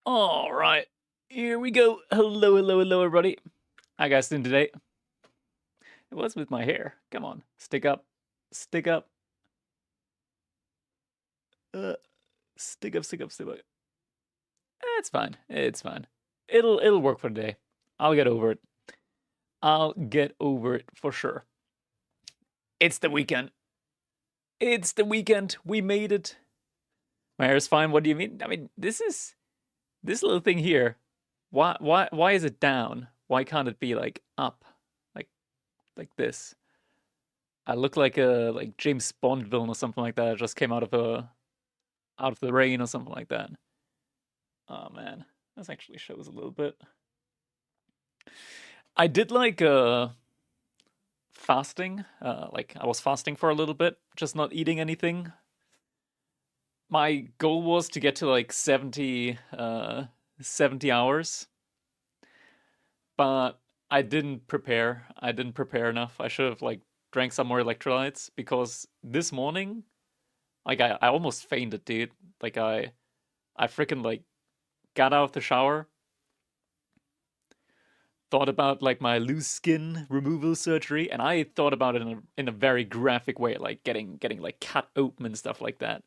All right, here we go. Hello, hello, hello, everybody. How you guys doing today? It was with my hair. Come on, stick up, stick up, uh, stick up, stick up, stick up. It's fine. It's fine. It'll work for today. I'll get over it. I'll get over it for sure. It's the weekend. It's the weekend. We made it. My hair's fine. What do you mean? I mean, this little thing here. Why is it down? Why can't it be like up, like this? I look like a James Bond villain or something like that. I just came out of the rain or something like that. Oh man, this actually shows a little bit. I did like fasting. Like I was fasting for a little bit, just not eating anything. My goal was to get to like 70 hours, but I didn't prepare. I didn't prepare enough. I should have like drank some more electrolytes because this morning, like I almost fainted, dude. Like I freaking like got out of the shower, thought about like my loose skin removal surgery, and I thought about it in a very graphic way, like getting like cut open and stuff like that.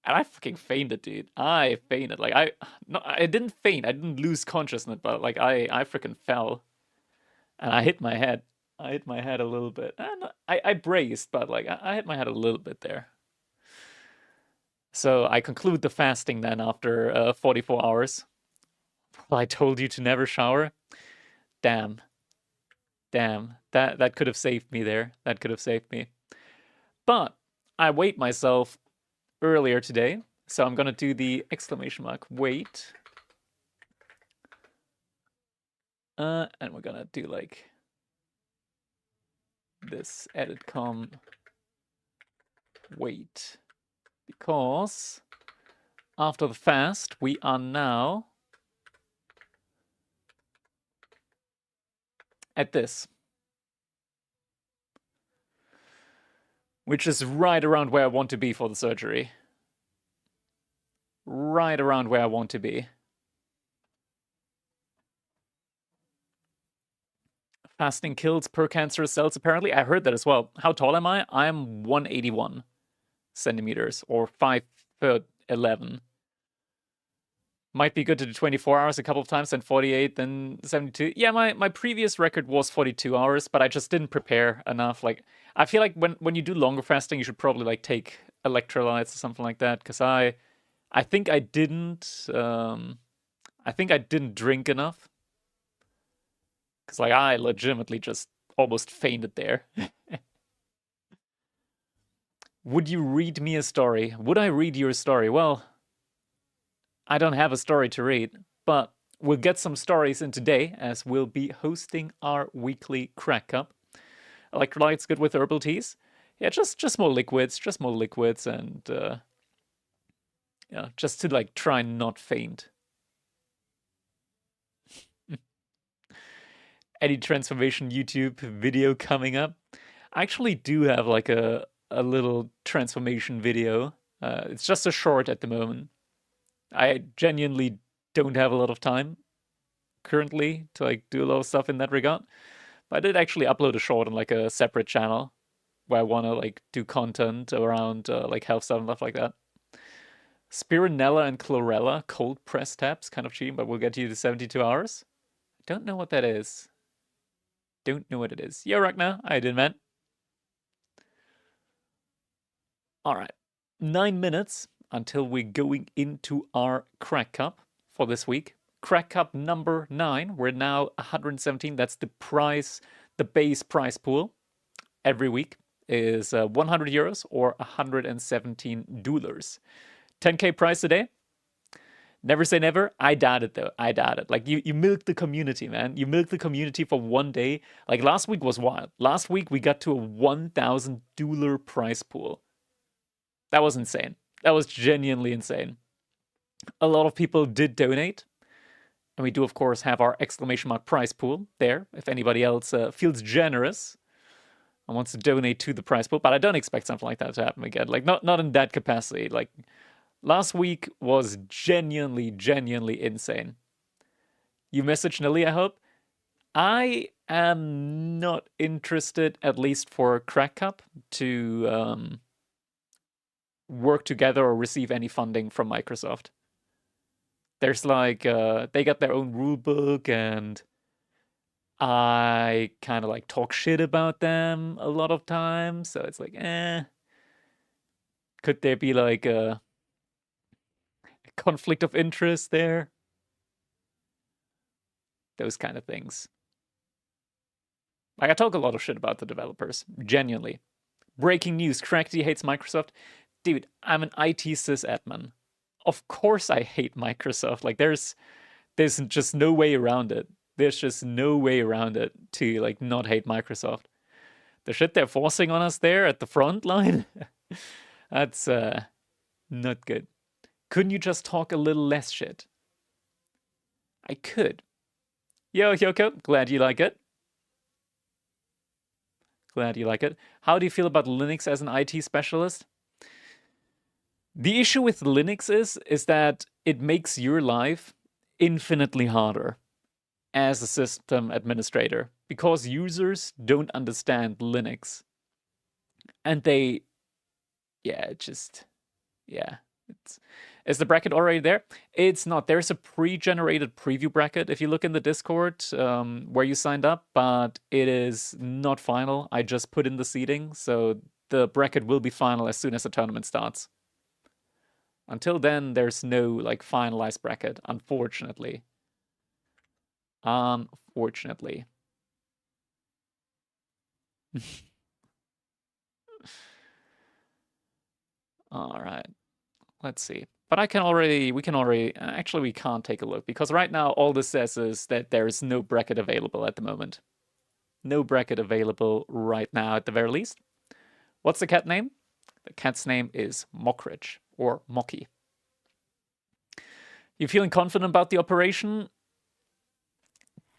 And I fucking fainted, dude. I fainted. Like I didn't faint. I didn't lose consciousness, but like I freaking fell and I hit my head. I hit my head a little bit. And I braced, but like I hit my head a little bit there. So I conclude the fasting then after 44 hours. Well, I told you to never shower. Damn. Damn. That could have saved me there. That could have saved me. But I weighed myself earlier today, so I'm gonna do the exclamation mark wait. And we're gonna do like this edit com wait, because after the fast we are now at this, which is right around where I want to be for the surgery. Right around where I want to be. Fasting kills per cancerous cells, apparently. I heard that as well. How tall am I? I'm 181 centimeters, or 5'11". Might be good to do 24 hours a couple of times, then 48, then 72. Yeah, my previous record was 42 hours, but I just didn't prepare enough. Like, I feel like when you do longer fasting, you should probably like take electrolytes or something like that, because I think I think I didn't drink enough. Because like I legitimately just almost fainted there. Would you read me a story? Would I read your story? Well, I don't have a story to read, but we'll get some stories in today as we'll be hosting our weekly crack cup. Electrolytes good with herbal teas. Yeah, just more liquids, and yeah, just to like try and not faint. Any transformation YouTube video coming up? I actually do have like a little transformation video. It's just a short at the moment. I genuinely don't have a lot of time currently to like do a lot of stuff in that regard. But I did actually upload a short on like a separate channel where I want to like do content around like health stuff and stuff like that. Spironella and chlorella cold press tabs, kind of cheating, but we'll get you to 72 hours. Don't know what that is. Don't know what it is. Yo, Ragnar, I did, man. All right, 9 minutes until we're going into our crack cup for this week. Crack cup number 9. We're now 117. That's the prize, the base prize pool every week is 100 euros or 117 dollars. 10k prize today. Never say never. I doubt it though. I doubt it. Like you milk the community, man. You milk the community for one day. Like last week was wild. Last week we got to a 1,000 dollar prize pool. That was insane. That was genuinely insane. A lot of people did donate. And we do, of course, have our exclamation mark prize pool there. If anybody else feels generous and wants to donate to the prize pool. But I don't expect something like that to happen again. Like, not in that capacity. Like, Last week was genuinely insane. You messaged Nilly, I hope. I am not interested, at least for Crack Cup, to work together or receive any funding from Microsoft. There's like, they got their own rule book, and I kind of like talk shit about them a lot of times. So it's like, could there be like a conflict of interest there? Those kind of things. Like, I talk a lot of shit about the developers, genuinely. Breaking news, Crackdy hates Microsoft. Dude, I'm an IT sysadmin. Of course I hate Microsoft. Like, there's just no way around it. There's just no way around it to, like, not hate Microsoft. The shit they're forcing on us there at the front line, that's, not good. Couldn't you just talk a little less shit? I could. Yo, Hyoko, glad you like it. Glad you like it. How do you feel about Linux as an IT specialist? The issue with Linux is that it makes your life infinitely harder as a system administrator because users don't understand Linux. And they, yeah, is the bracket already there? It's not. There's a pre-generated preview bracket if you look in the Discord where you signed up, but it is not final. I just put in the seating, so the bracket will be final as soon as the tournament starts. Until then, there's no like finalized bracket, unfortunately. Unfortunately. All right. Let's see. But actually we can't take a look because right now all this says is that there is no bracket available at the moment. No bracket available right now at the very least. What's the cat name? The cat's name is Mockridge or Mocky. You feeling confident about the operation?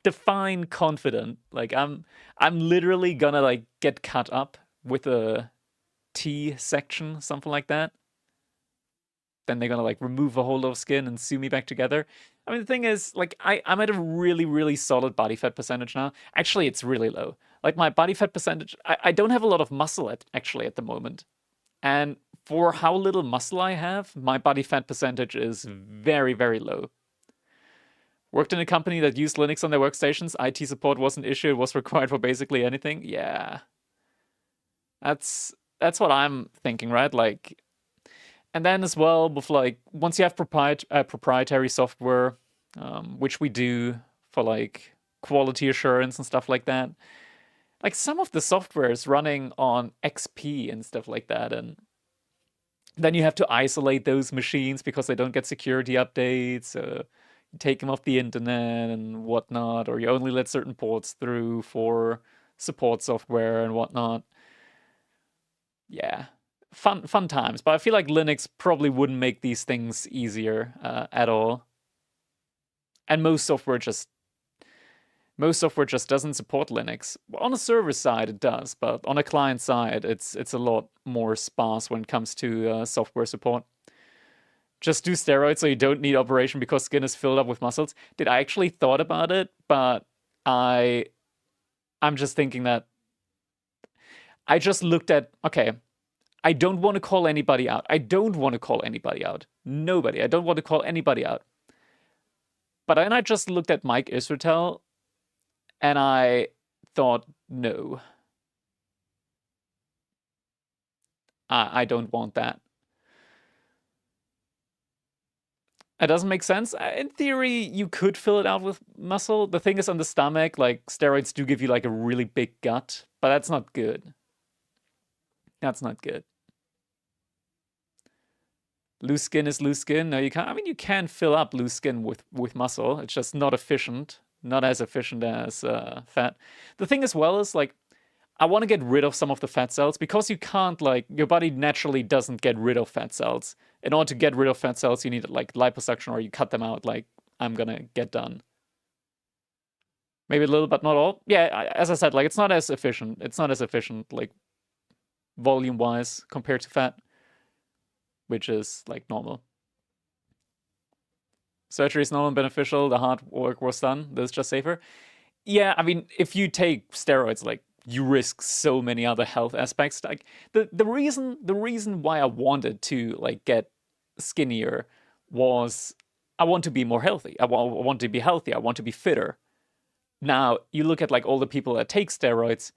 Define confident. Like I'm literally gonna like get cut up with a T section, something like that. Then they're gonna like remove a whole lot of skin and sew me back together. I mean, the thing is, like, I'm at a really solid body fat percentage now. Actually, it's really low. Like, my body fat percentage, I don't have a lot of muscle actually at the moment. And for how little muscle I have, my body fat percentage is very low. Worked in a company that used Linux on their workstations. IT support was an issue. It was required for basically anything. Yeah. That's what I'm thinking, right? Like, and then as well, with like, once you have proprietary software, which we do for like quality assurance and stuff like that, like some of the software is running on XP and stuff like that, and then you have to isolate those machines because they don't get security updates. You take them off the internet and whatnot, or you only let certain ports through for support software and whatnot. Yeah. Fun times, but I feel like Linux probably wouldn't make these things easier at all. And most software just doesn't support Linux. On a server side, it does, but on a client side, it's a lot more sparse when it comes to software support. Just do steroids so you don't need operation because skin is filled up with muscles. Did I actually thought about it, but I'm just thinking that I just looked at, okay, I don't want to call anybody out. I don't want to call anybody out. Nobody. I don't want to call anybody out. But then I just looked at Mike Israetel and I thought, no. I don't want that. It doesn't make sense. In theory, you could fill it out with muscle. The thing is, on the stomach, like, steroids do give you, like, a really big gut, but that's not good. That's not good. Loose skin is loose skin. No, you can't. I mean, you can fill up loose skin with muscle. It's just not efficient. Not as efficient as fat. The thing as well is, like, I want to get rid of some of the fat cells because you can't, like, your body naturally doesn't get rid of fat cells. In order to get rid of fat cells, you need, like, liposuction or you cut them out, like I'm gonna get done. Maybe a little, but not all. Yeah, as I said, like, it's not as efficient. It's not as efficient, like, volume-wise compared to fat, which is, like, normal. Surgery is not beneficial. The hard work was done. This is just safer. Yeah, I mean, if you take steroids, like you risk so many other health aspects. Like the reason why I wanted to like get skinnier was I want to be more healthy. I want to be healthy. I want to be fitter. Now you look at like all the people that take steroids,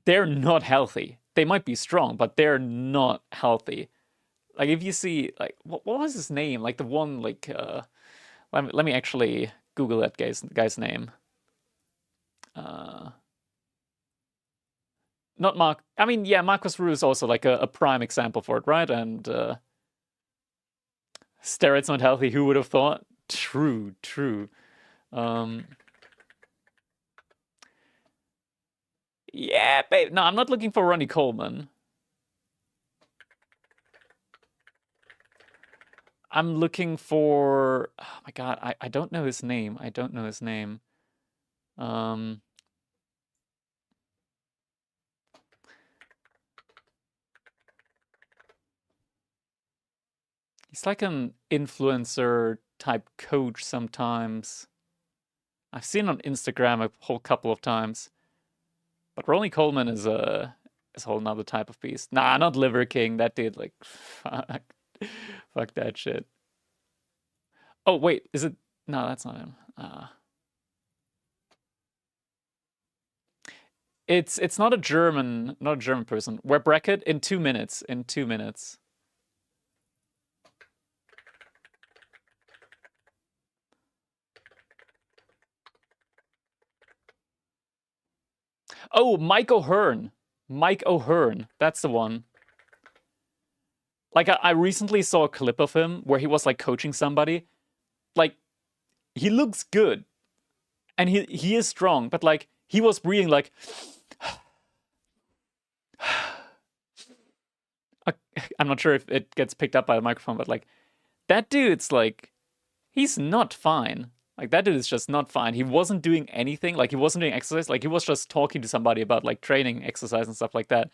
they're not healthy. They might be strong, but they're not healthy. Like if you see like what was his name? Like the one like let me actually Google that guy's name. Not Mark. I mean, yeah, Marcus Rue is also like a prime example for it, right? And steroids not healthy. Who would have thought? True, true. Yeah, babe. No, I'm not looking for Ronnie Coleman. I'm looking for. Oh my god, I don't know his name. I don't know his name. He's like an influencer type coach sometimes. I've seen him on Instagram a whole couple of times. But Ronnie Coleman is a whole nother type of beast. Nah, not Liver King. That dude, like, fuck, fuck that shit. Oh wait, is it? No, that's not him. It's not a German, not a German person. We're bracket in 2 minutes. In 2 minutes. Oh, Mike O'Hearn. Mike O'Hearn. That's the one. Like I recently saw a clip of him where he was like coaching somebody. Like he looks good, and he is strong, but like he was breathing like. I'm not sure if it gets picked up by the microphone, but like that dude's like he's not fine. Like that dude is just not fine. He wasn't doing anything. Like he wasn't doing exercise. Like he was just talking to somebody about like training exercise and stuff like that.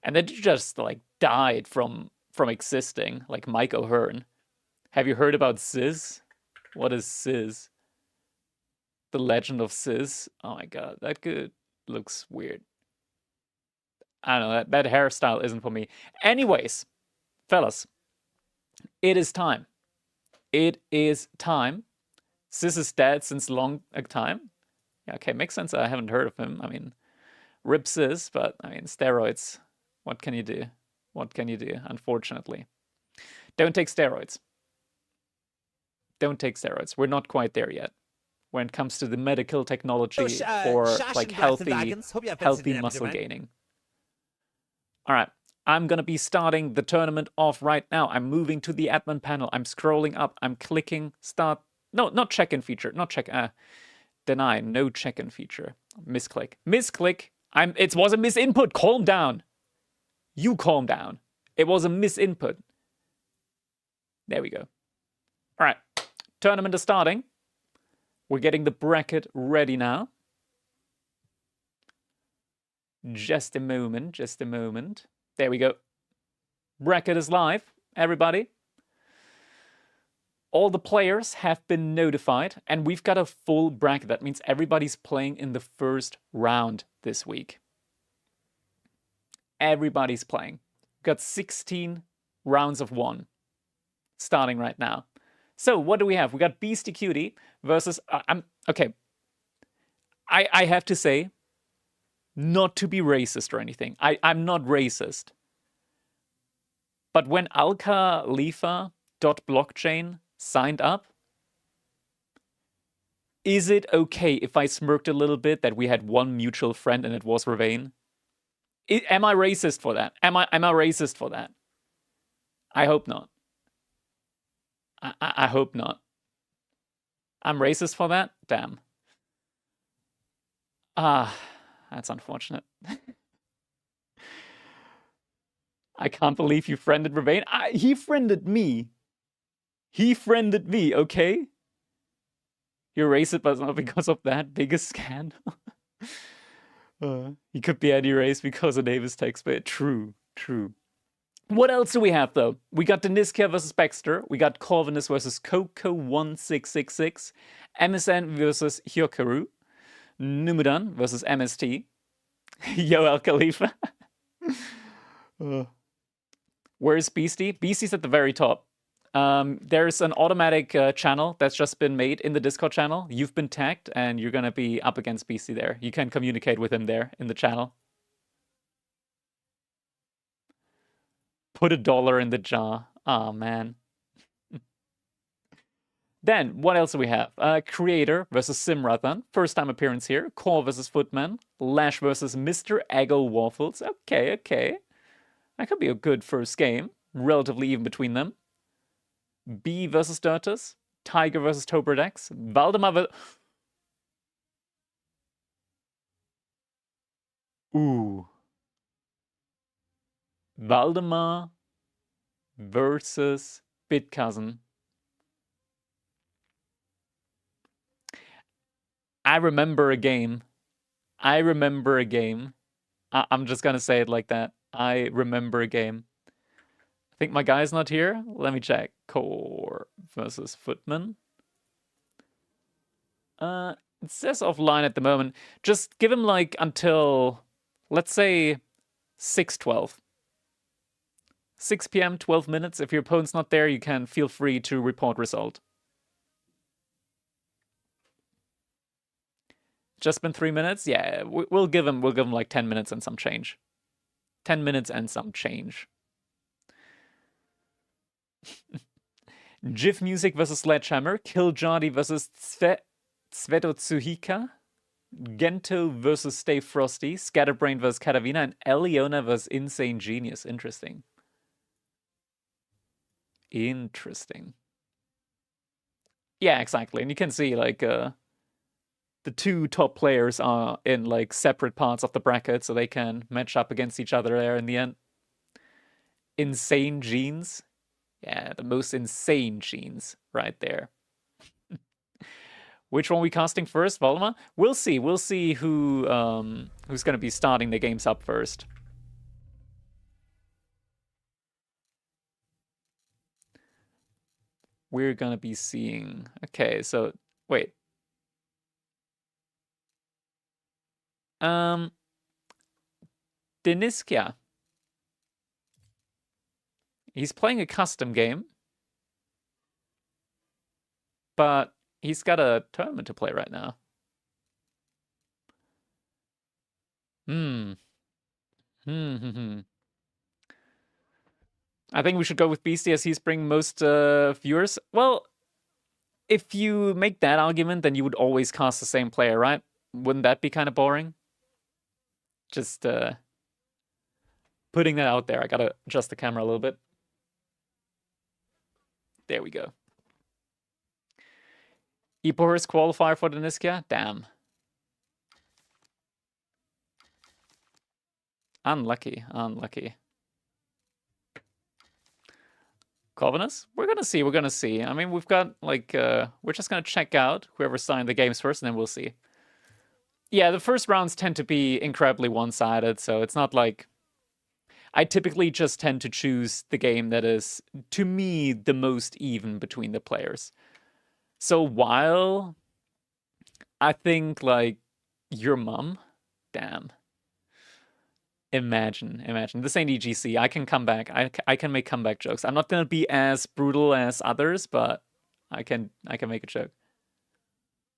And then he just like died from existing. Like Mike O'Hearn. Have you heard about Sis? What is Sis? The Legend of Sis. Oh my god, that dude looks weird. I don't know, that hairstyle isn't for me. Anyways, fellas, it is time. It is time. Sis is dead since long a time. Yeah, okay, makes sense. I haven't heard of him. I mean, rip Sis, but I mean, steroids. What can you do? What can you do? Unfortunately, don't take steroids. Don't take steroids. We're not quite there yet when it comes to the medical technology for like healthy muscle gaining. All right, I'm gonna be starting the tournament off right now. I'm moving to the admin panel. I'm scrolling up. I'm clicking start. No, not check-in feature. Not check. Deny. No check-in feature. Misclick. Misclick. It was a misinput. Calm down. You calm down. It was a misinput. There we go. All right. Tournament is starting. We're getting the bracket ready now. Just a moment. Just a moment. There we go. Bracket is live. Everybody. All the players have been notified, and we've got a full bracket. That means everybody's playing in the first round this week. Everybody's playing. We've got 16 rounds of 1 starting right now. So what do we have? We got Beasty Cutie versus... okay. I have to say, not to be racist or anything. I'm not racist. But when alkalifa.blockchain signed up, is it okay if I smirked a little bit that we had one mutual friend and it was Ravane? Am I racist for that? Am I racist for that? I hope not. I hope not. I'm racist for that? Damn. That's unfortunate. I can't believe you friended Ravane. He friended me. He friended me, okay? You're racist, but not because of that biggest scandal. He could be any race because of Davis text, but true, true. What else do we have, though? We got Deniskia versus Baxter. We got Corvinus versus Coco1666. MSN versus Hyokaru. Numudan versus MST. Yo, El Khalifa. Where's Beasty? Beasty's at the very top. There's an automatic channel that's just been made in the Discord channel. You've been tagged, and you're going to be up against Beasty there. You can communicate with him there in the channel. Put $1 in the jar. Oh, man. Then, what else do we have? Creator versus Simrathan. First time appearance here. Core versus Footman. Lash versus Mr. Aggo Waffles. Okay, okay. That could be a good first game. Relatively even between them. B versus Dirtus. Tiger versus Toberdex. Voldemar Ooh. Voldemar versus Bitcousin. I remember a game. I'm just gonna say it like that. I remember a game. I think my guy's not here. Let me check. Core versus Footman. It says offline at the moment. Just give him like until, let's say, 6:12. 6 p.m., 12 minutes. If your opponent's not there, you can feel free to report result. Just been 3 minutes? Yeah, we'll give him like 10 minutes and some change. 10 minutes and some change. GIF Music versus Sledgehammer. Kiljadi versus Svetotsuhika. Gento versus Stay Frosty. Scatterbrain versus Katavina. And Elelliona versus Insane Genius. Interesting. Interesting. Yeah, exactly. And you can see, like, the two top players are in, like, separate parts of the bracket, so they can match up against each other there in the end. Insane Genes. Yeah, the most insane genes right there. Which one are we casting first, Voldemar? We'll see. We'll see who's going to be starting the games up first. We're going to be seeing... Okay, so... Wait. Deniskia. He's playing a custom game. But he's got a tournament to play right now. I think we should go with Beasty as he's bringing most viewers. Well, if you make that argument, then you would always cast the same player, right? Wouldn't that be kind of boring? Just putting that out there. I gotta adjust the camera a little bit. There we go. Epohurst qualifier for Deniskia? Damn. Unlucky, unlucky. Corvinus? We're gonna see, we're gonna see. I mean, we've got, like, we're just gonna check out whoever signed the games first, and then we'll see. Yeah, the first rounds tend to be incredibly one-sided, so it's not like... I typically just tend to choose the game that is, to me, the most even between the players. So while I think, like, your mom, damn. Imagine. This ain't EGC. I can come back. I can make comeback jokes. I'm not gonna be as brutal as others, but I can make a joke.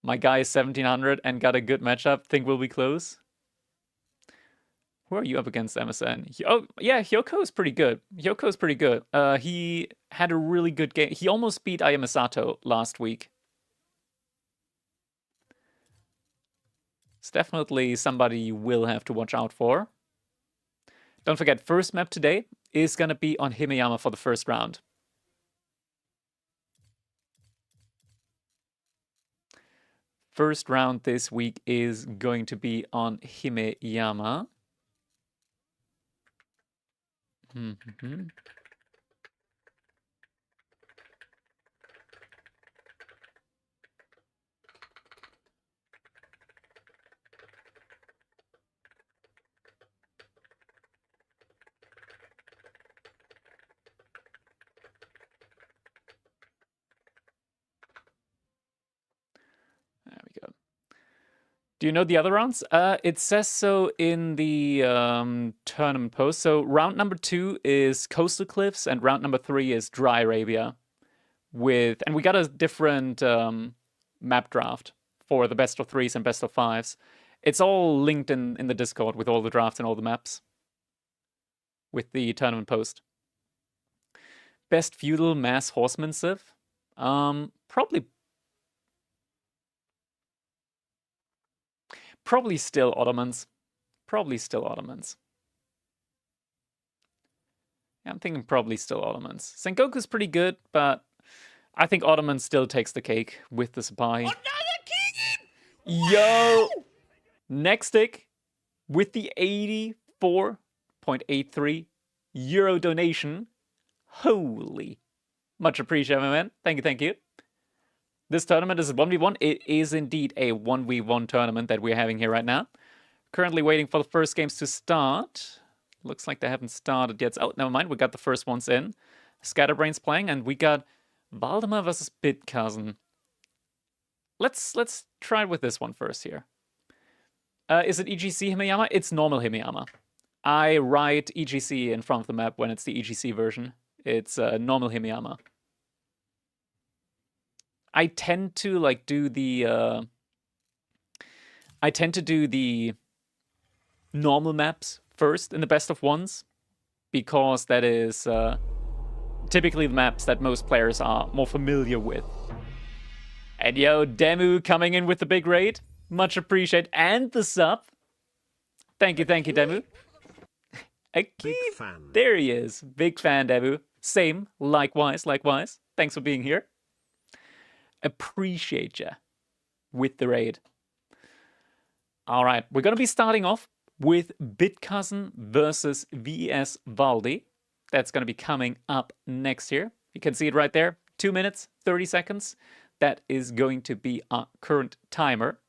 My guy is 1700 and got a good matchup. Think we'll be close. Who are you up against, MSN? Oh, yeah, Hyoko's pretty good. He had a really good game. He almost beat Ayamasato last week. It's definitely somebody you will have to watch out for. Don't forget, first map today is going to be on Himeyama for the first round. First round this week is going to be on Himeyama. Do you know the other rounds? It says so in the tournament post. So round number 2 is Coastal Cliffs, and round number 3 is Dry Arabia. And we got a different map draft for the best of 3s and best of 5s. It's all linked in the Discord with all the drafts and all the maps with the tournament post. Best feudal mass horseman civ? Probably still Ottomans. Probably still Ottomans. Yeah, I'm thinking probably still Ottomans. Sengoku's pretty good, but I think Ottomans still takes the cake with the Sapai. Another king! Yo! Next tick with the 84.83 euro donation. Holy. Much appreciated, my man. Thank you, thank you. This tournament is a 1v1. It is indeed a 1v1 tournament that we're having here right now. Currently waiting for the first games to start. Looks like they haven't started yet. Oh, never mind. We got the first ones in. Scatterbrain's playing, and we got Voldemar versus Bitcousin. Let's try with this one first here. Is it EGC Himeyama? It's normal Himeyama. I write EGC in front of the map when it's the EGC version. It's normal Himeyama. I tend to like do the normal maps first in the best of ones, because that is typically the maps that most players are more familiar with. And yo, Demu coming in with the big raid. Much appreciated. And the sub. Thank you, Demu. Big fan. There he is. Big fan, Demu. Same. Likewise. Thanks for being here. Appreciate ya with the raid. All right, we're going to be starting off with Bitcousin versus VES Valdi. That's going to be coming up next here. You can see it right there. 2 minutes, 30 seconds. That is going to be our current timer.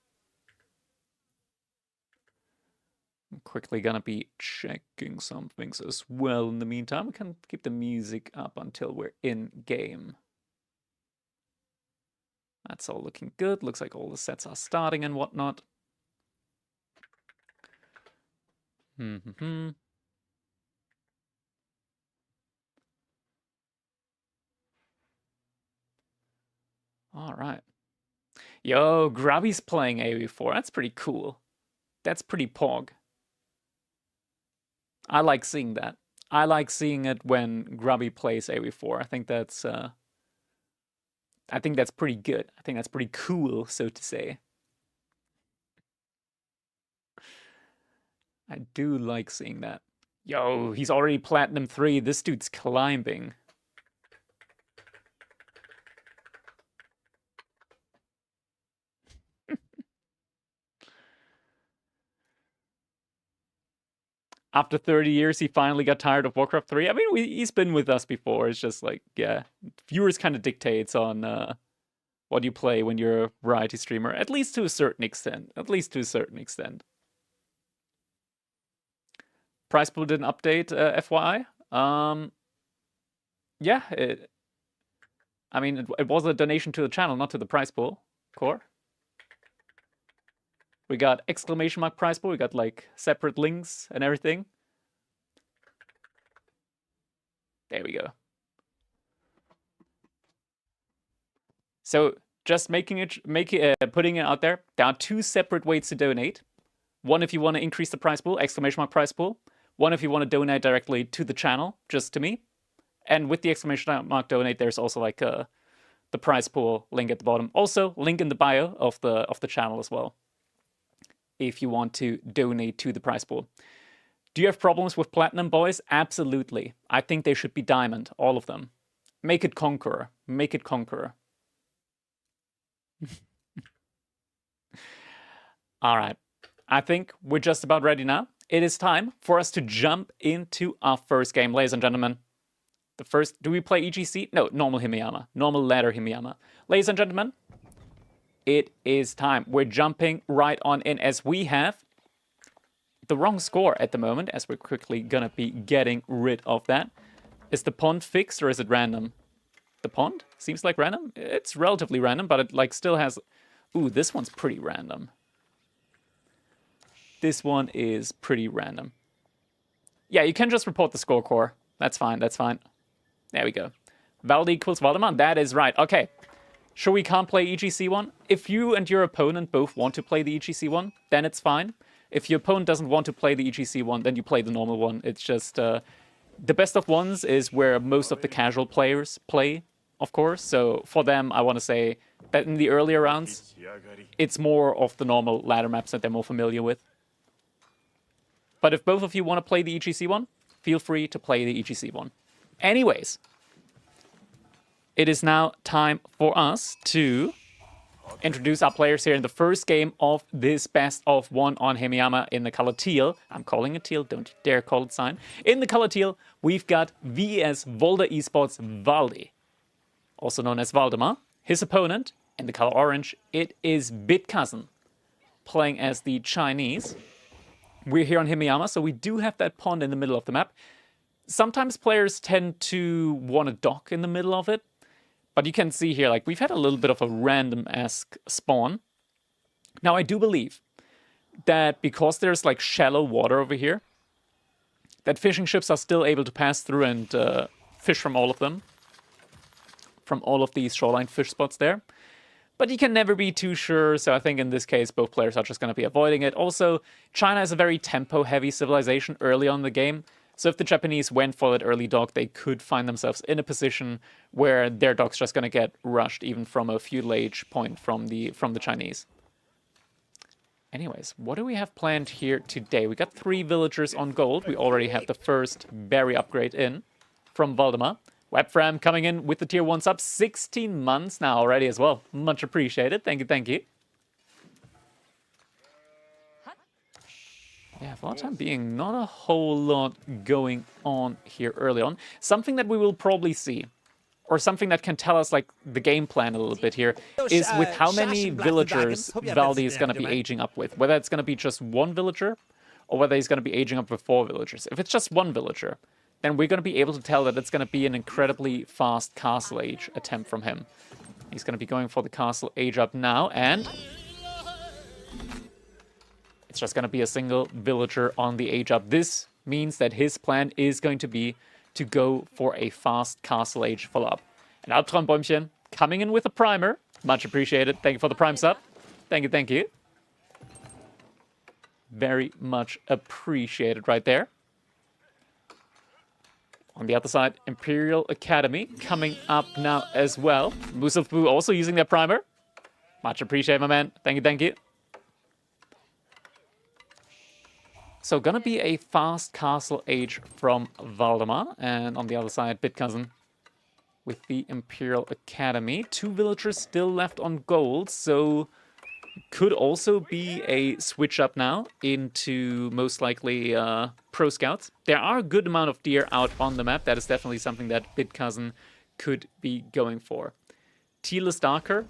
I'm quickly going to be checking some things as well. In the meantime, we can keep the music up until we're in game. That's all looking good. Looks like all the sets are starting and whatnot. All right. Yo, Grubby's playing AoE4. That's pretty cool. That's pretty pog. I like seeing that. I like seeing it when Grubby plays AoE4. I think that's pretty good. I think that's pretty cool, so to say. I do like seeing that. Yo, he's already Platinum 3. This dude's climbing. After 30 years, he finally got tired of Warcraft 3. I mean, he's been with us before. It's just like, yeah, viewers kind of dictates on what you play when you're a variety streamer, at least to a certain extent. Prizepool did an update, FYI. Yeah, it was a donation to the channel, not to the Prizepool core. We got exclamation mark Prizepool. We got like separate links and everything. There we go. So just putting it out there. There are 2 separate ways to donate. One if you want to increase the prize pool, exclamation mark prize pool. One if you want to donate directly to the channel, just to me. And with the exclamation mark donate, there's also like the prize pool link at the bottom. Also, link in the bio of the channel as well, if you want to donate to the prize pool. Do you have problems with Platinum, boys? Absolutely. I think they should be Diamond, all of them. Make it Conqueror. Make it Conqueror. All right. I think we're just about ready now. It is time for us to jump into our first game, ladies and gentlemen. Do we play EGC? No, normal Himeyama. Normal ladder Himeyama. Ladies and gentlemen, it is time. We're jumping right on in, as we have the wrong score at the moment, as we're quickly gonna be getting rid of that. Is the pond fixed or is it random? The pond? Seems like random. It's relatively random, but it like still has... Ooh, this one's pretty random. this one is pretty random. Yeah, you can just report the score core. That's fine, that's fine. There we go. Valde equals Voldemar, that is right. Okay, sure we can't play EGC1? If you and your opponent both want to play the EGC1, then it's fine. If your opponent doesn't want to play the EGC1, then you play the normal one. It's just, the best of ones is where most of the casual players play, of course. So for them, I want to say that in the earlier rounds, it's more of the normal ladder maps that they're more familiar with. But if both of you want to play the EGC one, feel free to play the EGC one. Anyways, it is now time for us to introduce our players here in the first game of this best of one on Himeyama in the color teal. I'm calling it teal, don't you dare call it cyan. In the color teal, we've got VES Volda Esports Valde, also known as Voldemar. His opponent, in the color orange, it is Bitcousin, playing as the Chinese. We're here on Himeyama, so we do have that pond in the middle of the map. Sometimes players tend to want to dock in the middle of it, but you can see here, like, we've had a little bit of a random-esque spawn. Now, I do believe that because there's, like, shallow water over here, that fishing ships are still able to pass through and fish from all of them, from all of these shoreline fish spots there. But you can never be too sure, so I think in this case both players are just going to be avoiding it. Also, China is a very tempo-heavy civilization early on in the game, so if the Japanese went for that early dock, they could find themselves in a position where their dock's just going to get rushed, even from a feudal age point from the Chinese. Anyways, what do we have planned here today? We got 3 villagers on gold. We already have the first berry upgrade in from Voldemar. Webfram coming in with the tier 1 sub, 16 months now already as well. Much appreciated. Thank you, thank you. Yeah, for the time being, not a whole lot going on here early on. Something that we will probably see, or something that can tell us, like, the game plan a little bit here, is with how many villagers Valde is going to be aging up with. Whether it's going to be just 1 villager, or whether he's going to be aging up with 4 villagers. If it's just 1 villager, then we're going to be able to tell that it's going to be an incredibly fast castle age attempt from him. He's going to be going for the castle age up now, and it's just going to be a single villager on the age up. This means that his plan is going to be to go for a fast castle age follow-up. And Albtraumbäumchen coming in with a primer. Much appreciated. Thank you for the prime sub. Thank you, thank you. Very much appreciated right there. On the other side, Imperial Academy coming up now as well. Musafbu also using their primer. Much appreciated, my man. Thank you, thank you. So gonna be a fast castle age from Voldemar. And on the other side, Bitcousin with the Imperial Academy. 2 villagers still left on gold, so could also be a switch up now into most likely pro scouts. There are a good amount of deer out on the map. That is definitely something that Bitcousin could be going for. Teal is darker.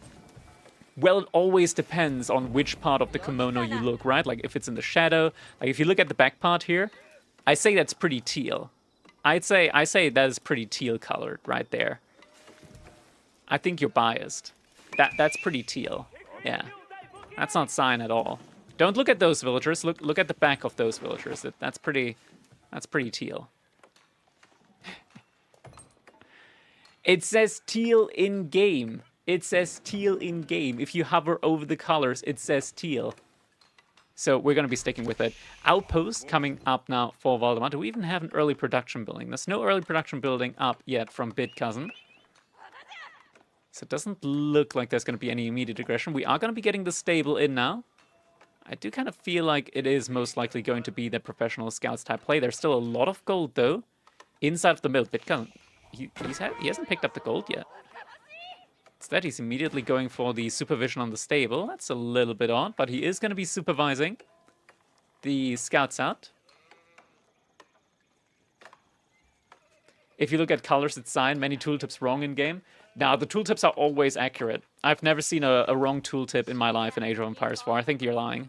Well, it always depends on which part of the kimono you look, right? Like if it's in the shadow. Like if you look at the back part here, I say that's pretty teal. I say that is pretty teal colored right there. I think you're biased. That's pretty teal. Yeah. That's not cyan at all. Don't look at those villagers. Look at the back of those villagers. That's pretty teal. It says teal in game. It says teal in game. If you hover over the colors, it says teal. So we're going to be sticking with it. Outpost coming up now for Voldemar. Do we even have an early production building? There's no early production building up yet from Bitcousin. So it doesn't look like there's going to be any immediate aggression. We are going to be getting the stable in now. I do kind of feel like it is most likely going to be the professional scouts type play. There's still a lot of gold, though, inside of the mill. Bitcousin, he hasn't picked up the gold yet. Instead, he's immediately going for the supervision on the stable. That's a little bit odd, but he is going to be supervising the scouts out. If you look at colors, it's cyan. Many tooltips wrong in game. Now, the tooltips are always accurate. I've never seen a wrong tooltip in my life in Age of Empires 4. I think you're lying.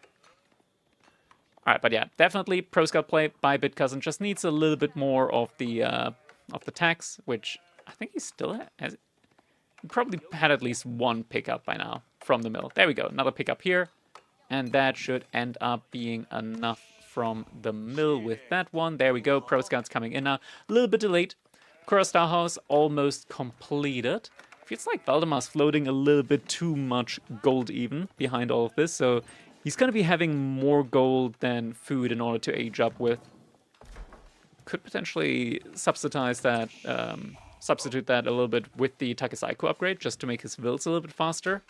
Alright, but yeah, definitely Pro Scout play by Bitcousin. Just needs a little bit more of the tax, which I think he still has. He probably had at least 1 pickup by now from the mill. There we go, another pickup here. And that should end up being enough from the mill with that one. There we go. Pro Scouts coming in now. A little bit delayed. Star House almost completed. Feels like Valdemar's floating a little bit too much gold even behind all of this. So he's going to be having more gold than food in order to age up with. Could potentially substitute that a little bit with the Takesaiko upgrade just to make his builds a little bit faster.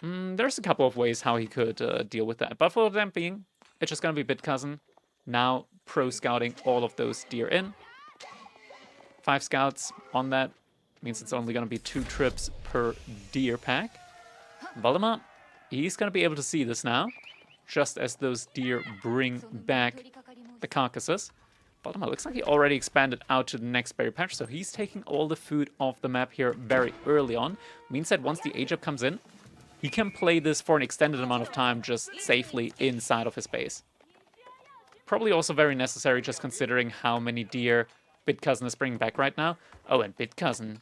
There's a couple of ways how he could deal with that. But for the time being, it's just going to be Bit Cousin. Now pro scouting all of those deer in. 5 scouts on that. Means it's only going to be 2 trips per deer pack. Voldemar, he's going to be able to see this now. Just as those deer bring back the carcasses. Voldemar looks like he already expanded out to the next berry patch. So he's taking all the food off the map here very early on. Means that once the age up comes in, he can play this for an extended amount of time just safely inside of his base. Probably also very necessary just considering how many deer Bit Cousin is bringing back right now. Oh, and Bit Cousin,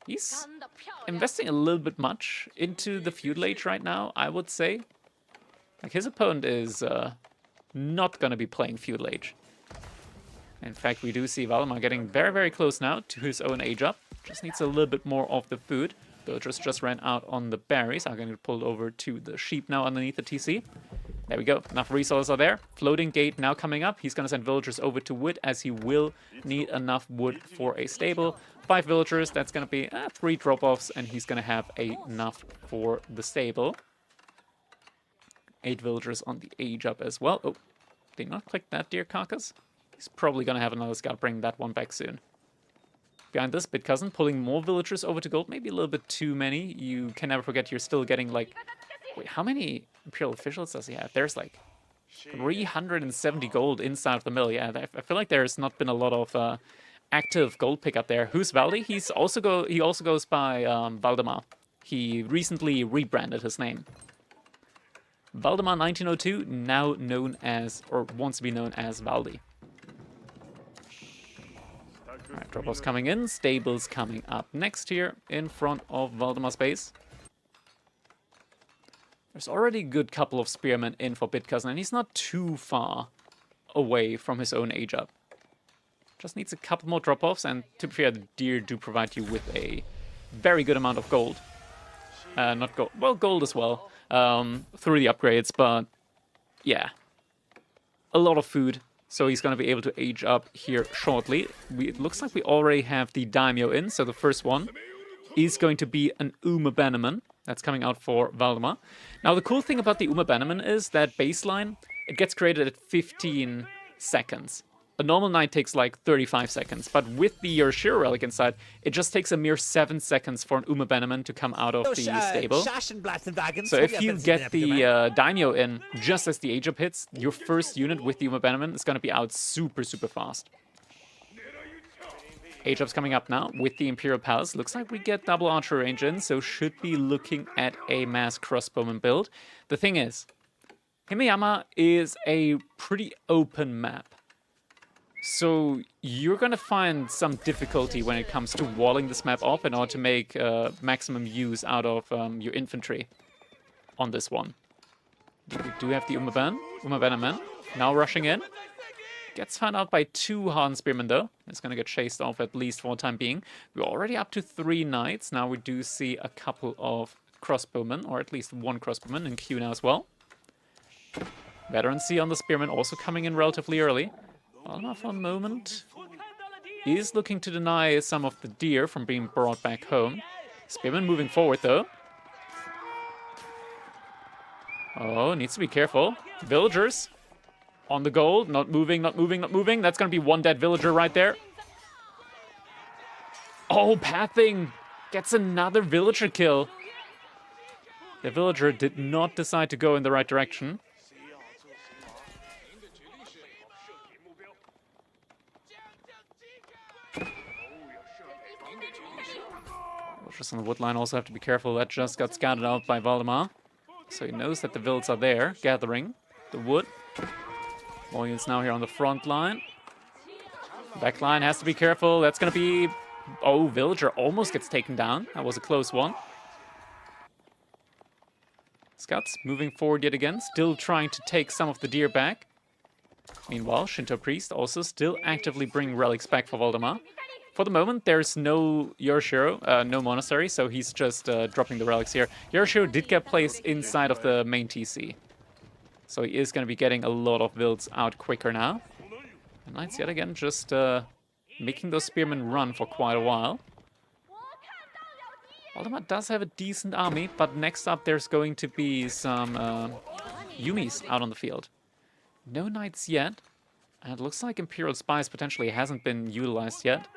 he's investing a little bit much into the feudal age right now, I would say. Like, his opponent is not going to be playing feudal age. In fact, we do see Voldemar getting very, very close now to his own age up. Just needs a little bit more of the food. Villagers just ran out on the berries. I'm going to pull over to the sheep now underneath the TC. There we go. Enough resources are there. Floating gate now coming up. He's going to send villagers over to wood as he will need enough wood for a stable. 5 villagers. That's going to be 3 drop-offs, and he's going to have enough for the stable. 8 villagers on the age up as well. Oh, did not click that deer carcass. He's probably going to have another scout bring that one back soon. Behind this, Bit Cousin pulling more villagers over to gold. Maybe a little bit too many. You can never forget you're still getting like... Wait, how many Imperial officials does he have? There's like 370 gold inside of the mill. Yeah, I feel like there's not been a lot of active gold pickup there. Who's Valdi? He also goes by Voldemar. He recently rebranded his name. Voldemar 1902, now known as, or wants to be known as Valdi. Alright, drop-offs coming in, stables coming up next here in front of Voldemar's base. There's already a good couple of spearmen in for Bit Cousin, and he's not too far away from his own age up. Just needs a couple more drop-offs, and to be fair, the deer do provide you with a very good amount of gold. Not gold, well, gold as well, through the upgrades, but yeah, a lot of food. So he's going to be able to age up here shortly. It looks like we already have the daimyo in, so the first one is going to be an Uma Bannerman. That's coming out for Voldemar. Now, the cool thing about the Uma Bannerman is that baseline, it gets created at 15 seconds. A normal knight takes like 35 seconds, but with the Yorshiro relic inside, it just takes a mere 7 seconds for an Uma Bannerman to come out of the stable. So if you get the daimyo in just as the age up hits, your first unit with the Uma Bannerman is going to be out super, super fast. Age up's coming up now with the Imperial Palace. Looks like we get double archer range in, so should be looking at a mass crossbowman build. The thing is, Himeyama is a pretty open map. So you're going to find some difficulty when it comes to walling this map off in order to make maximum use out of your infantry on this one. We do have the Uma Bannerman now rushing in. Gets found out by 2 hardened spearmen though. It's going to get chased off at least for the time being. We're already up to 3 knights. Now we do see a couple of crossbowmen, or at least 1 crossbowman in queue now as well. Veteran C on the spearmen also coming in relatively early. Voldemar for a moment is looking to deny some of the deer from being brought back home. Spearman moving forward though. Oh, needs to be careful. Villagers on the gold, not moving, not moving, not moving. That's going to be 1 dead villager right there. Oh, Pathing gets another villager kill. The villager did not decide to go in the right direction. Just on the wood line also have to be careful. That just got scouted out by Voldemar. So he knows that the vills are there, gathering the wood. More units now here on the front line. Back line has to be careful. That's going to be... Oh, villager almost gets taken down. That was a close one. Scouts moving forward yet again, still trying to take some of the deer back. Meanwhile, Shinto Priest also still actively bringing relics back for Voldemar. For the moment, there's no Yorishiro, no monastery, so he's just dropping the relics here. Yorishiro did get placed inside of the main TC. So he is going to be getting a lot of builds out quicker now. And Knights yet again just making those spearmen run for quite a while. Voldemar does have a decent army, but next up there's going to be some Yumis out on the field. No Knights yet. And it looks like Imperial Spies potentially hasn't been utilized yet.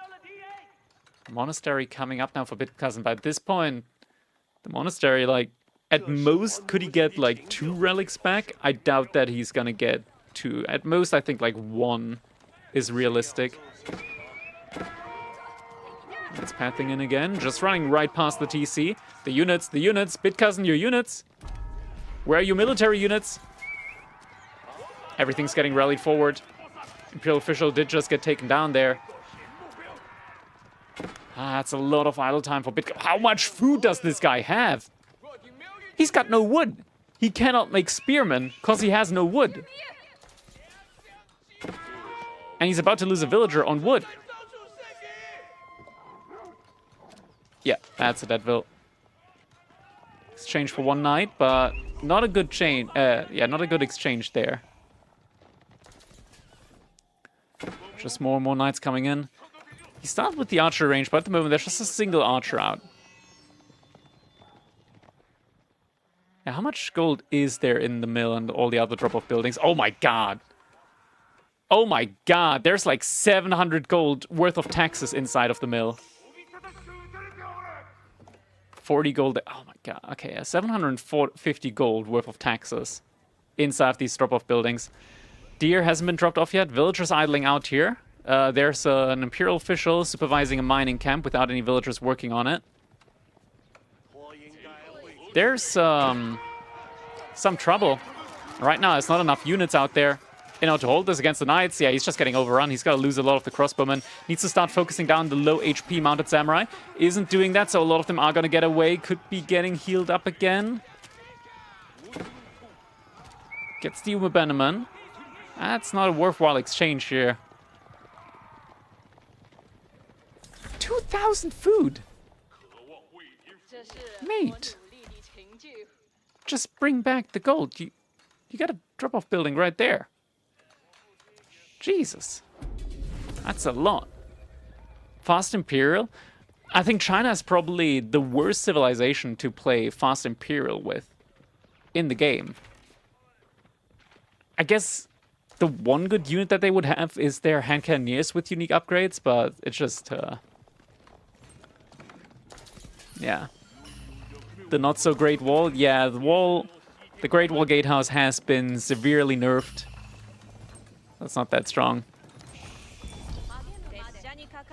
Monastery coming up now for Bitcousin, but at this point, the Monastery, like, at most, could he get, like, 2 relics back? I doubt that he's gonna get 2. At most, I think, like, 1 is realistic. It's pathing in again, just running right past the TC. The units, Bitcousin, your units! Where are your military units? Everything's getting rallied forward. Imperial official did just get taken down there. That's a lot of idle time for Bitcoin. How much food does this guy have? He's got no wood. He cannot make spearmen because he has no wood. And he's about to lose a villager on wood. Yeah, that's a dead vill. Exchange for 1 knight, but not a good chain. Yeah, not a good exchange there. Just more and more knights coming in. He started with the archer range, but at the moment there's just a single archer out. Now, how much gold is there in the mill and all the other drop-off buildings? Oh my god! Oh my god! There's like 700 gold worth of taxes inside of the mill. 40 gold. Oh my god. Okay, yeah, 750 gold worth of taxes inside of these drop-off buildings. Deer hasn't been dropped off yet. Villagers idling out here. There's an Imperial official supervising a mining camp without any villagers working on it. There's some trouble. Right now, there's not enough units out there, to hold this against the Knights. Yeah, he's just getting overrun. He's got to lose a lot of the crossbowmen. Needs to start focusing down the low HP mounted samurai. Isn't doing that, so a lot of them are going to get away. Could be getting healed up again. Gets the Umabeneman. That's not a worthwhile exchange here. 2,000 food! Mate! Just bring back the gold. You got a drop-off building right there. Jesus. That's a lot. Fast Imperial? I think China is probably the worst civilization to play Fast Imperial with in the game. I guess the one good unit that they would have is their hand cannoneers with unique upgrades, but it's just... yeah. The not-so-great wall. Yeah, the Great Wall Gatehouse has been severely nerfed. That's not that strong.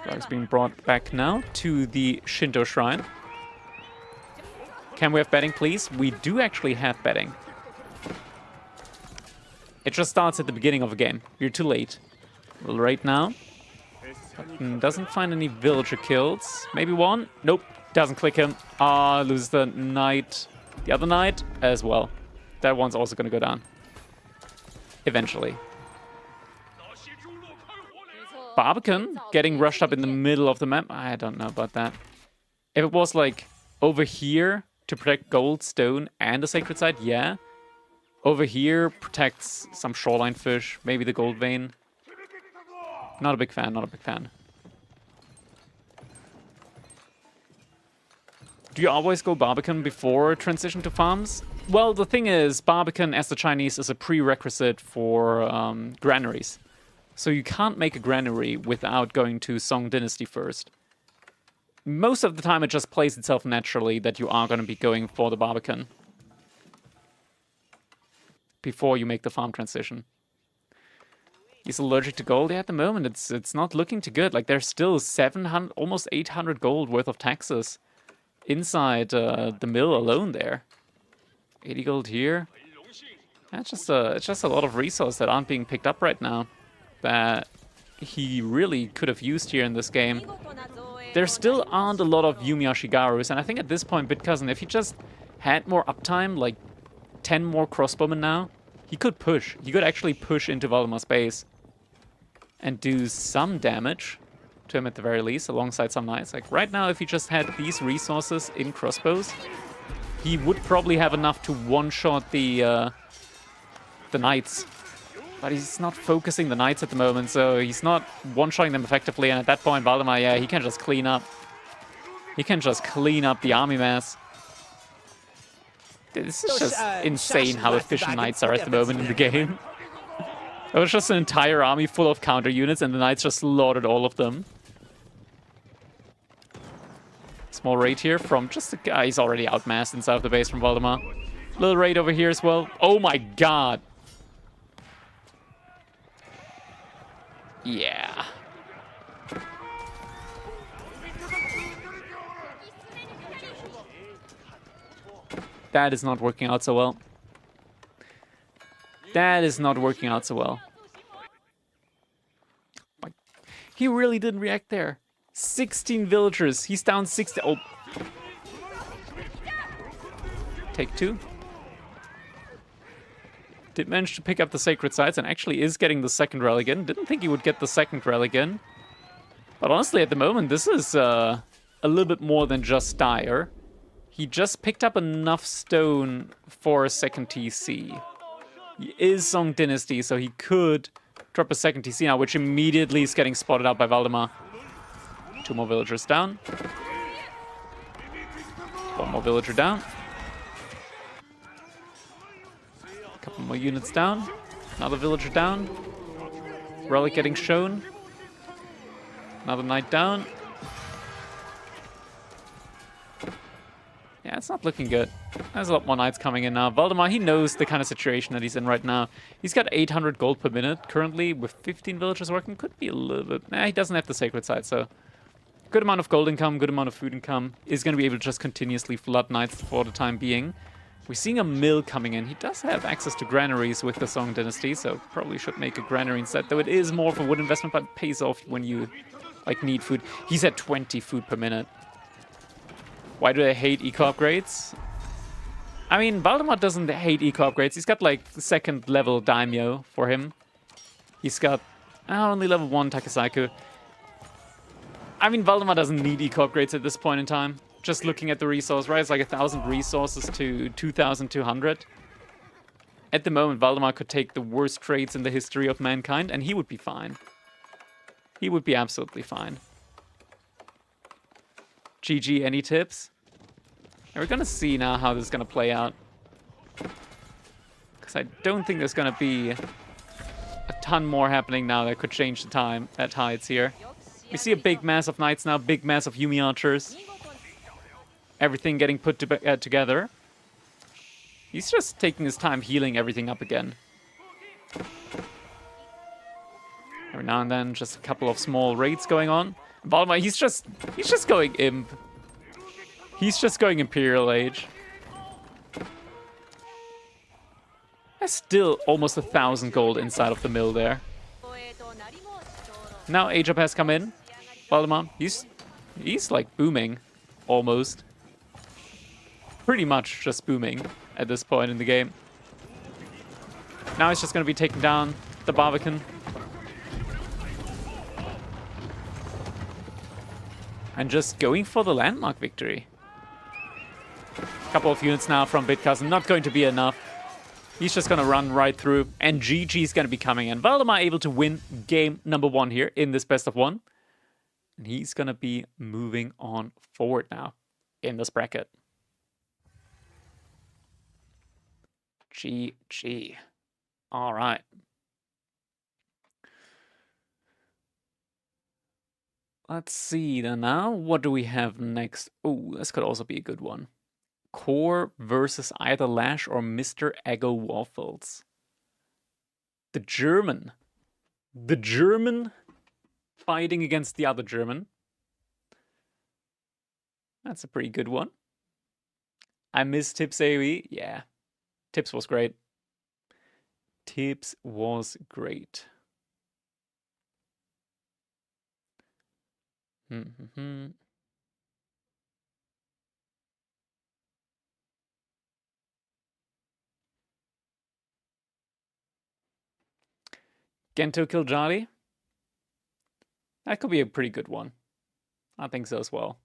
Drag's being brought back now to the Shinto Shrine. Can we have betting, please? We do actually have betting. It just starts at the beginning of a game. You're too late. Well, right now. Doesn't find any villager kills. Maybe one? Nope. Doesn't click him. Loses the knight. The other knight as well. That one's also going to go down. Eventually. Barbican getting rushed up in the middle of the map. I don't know about that. If it was like over here to protect gold, stone, and the sacred site, yeah. Over here protects some shoreline fish, maybe the gold vein. Not a big fan, not a big fan. Do you always go Barbican before transition to farms? Well, the thing is, Barbican, as the Chinese, is a prerequisite for granaries. So you can't make a granary without going to Song Dynasty first. Most of the time it just plays itself naturally that you are going to be going for the Barbican before you make the farm transition. He's allergic to gold. Yeah, at the moment it's not looking too good. Like, there's still 700, almost 800 gold worth of taxes inside the mill alone there. 80 gold here. That's just it's just a lot of resources that aren't being picked up right now that he really could have used here in this game. There still aren't a lot of Yumi Ashigarus, and I think at this point, Bitcousin, if he just had more uptime, like 10 more crossbowmen now. He could push. He could actually push into Voldemar's base and do some damage to him at the very least, alongside some knights. Like right now, if he just had these resources in crossbows, he would probably have enough to one-shot the knights. But he's not focusing the knights at the moment, so he's not one-shotting them effectively. And at that point, Voldemar, yeah, he can just clean up. He can just clean up the army mass. This is just insane how efficient knights are at the moment in the game. It was just an entire army full of counter units, and the knights just slaughtered all of them. Small raid here from just a guy. He's already outmassed inside of the base from Voldemar. Little raid over here as well. Oh my god. Yeah. That is not working out so well. That is not working out so well. He really didn't react there. 16 villagers. He's down 60. Oh. Take 2. Did manage to pick up the sacred sites and actually is getting the second religion. Didn't think he would get the second religion. But honestly, at the moment, this is a little bit more than just dire. He just picked up enough stone for a second TC. He is Song Dynasty, so he could drop a second TC now, which immediately is getting spotted out by Voldemar. 2 more villagers down. 1 more villager down. A couple more units down. Another villager down. Relic getting shown. Another knight down. Yeah, it's not looking good. There's a lot more knights coming in now. Voldemar, he knows the kind of situation that he's in right now. He's got 800 gold per minute currently with 15 villagers working. Could be a little bit... Nah, he doesn't have the sacred site, so... Good amount of gold income, good amount of food income. Is going to be able to just continuously flood knights for the time being. We're seeing a mill coming in. He does have access to granaries with the Song Dynasty, so probably should make a granary instead. Though it is more of a wood investment, but it pays off when you like need food. He's at 20 food per minute. Why do I hate eco upgrades? I mean, Voldemar doesn't hate eco upgrades. He's got like second level daimyo for him. He's got only level 1 Takasaiku. I mean, Voldemar doesn't need eco upgrades at this point in time. Just looking at the resource, right? It's like 1,000 resources to 2,200. At the moment, Voldemar could take the worst trades in the history of mankind, and he would be fine. He would be absolutely fine. GG, any tips? And we're gonna see now how this is gonna play out. Because I don't think there's gonna be a ton more happening now that could change the time at Tides here. We see a big mass of knights now, big mass of Yumi archers. Everything getting put together. He's just taking his time healing everything up again. Every now and then, just a couple of small raids going on. Voldemar, he's just going imp. He's just going Imperial Age. There's still almost 1,000 gold inside of the mill there. Now Age Up has come in. Voldemar, he's like booming, almost. Pretty much just booming at this point in the game. Now he's just going to be taking down the Barbican. And just going for the landmark victory. A couple of units now from Bitcousin, not going to be enough. He's just going to run right through, and GG's going to be coming in. Voldemar able to win game number 1 here in this best of 1. And he's going to be moving on forward now in this bracket. GG. All right. Let's see then now. What do we have next? Oh, this could also be a good one. Core versus either Lash or Mr. Ego Waffles. The German fighting against the other German. That's a pretty good one. I miss Tips AoE. Yeah, Tips was great. Tips was great. Gento Kiljadi. That could be a pretty good one. I think so as well.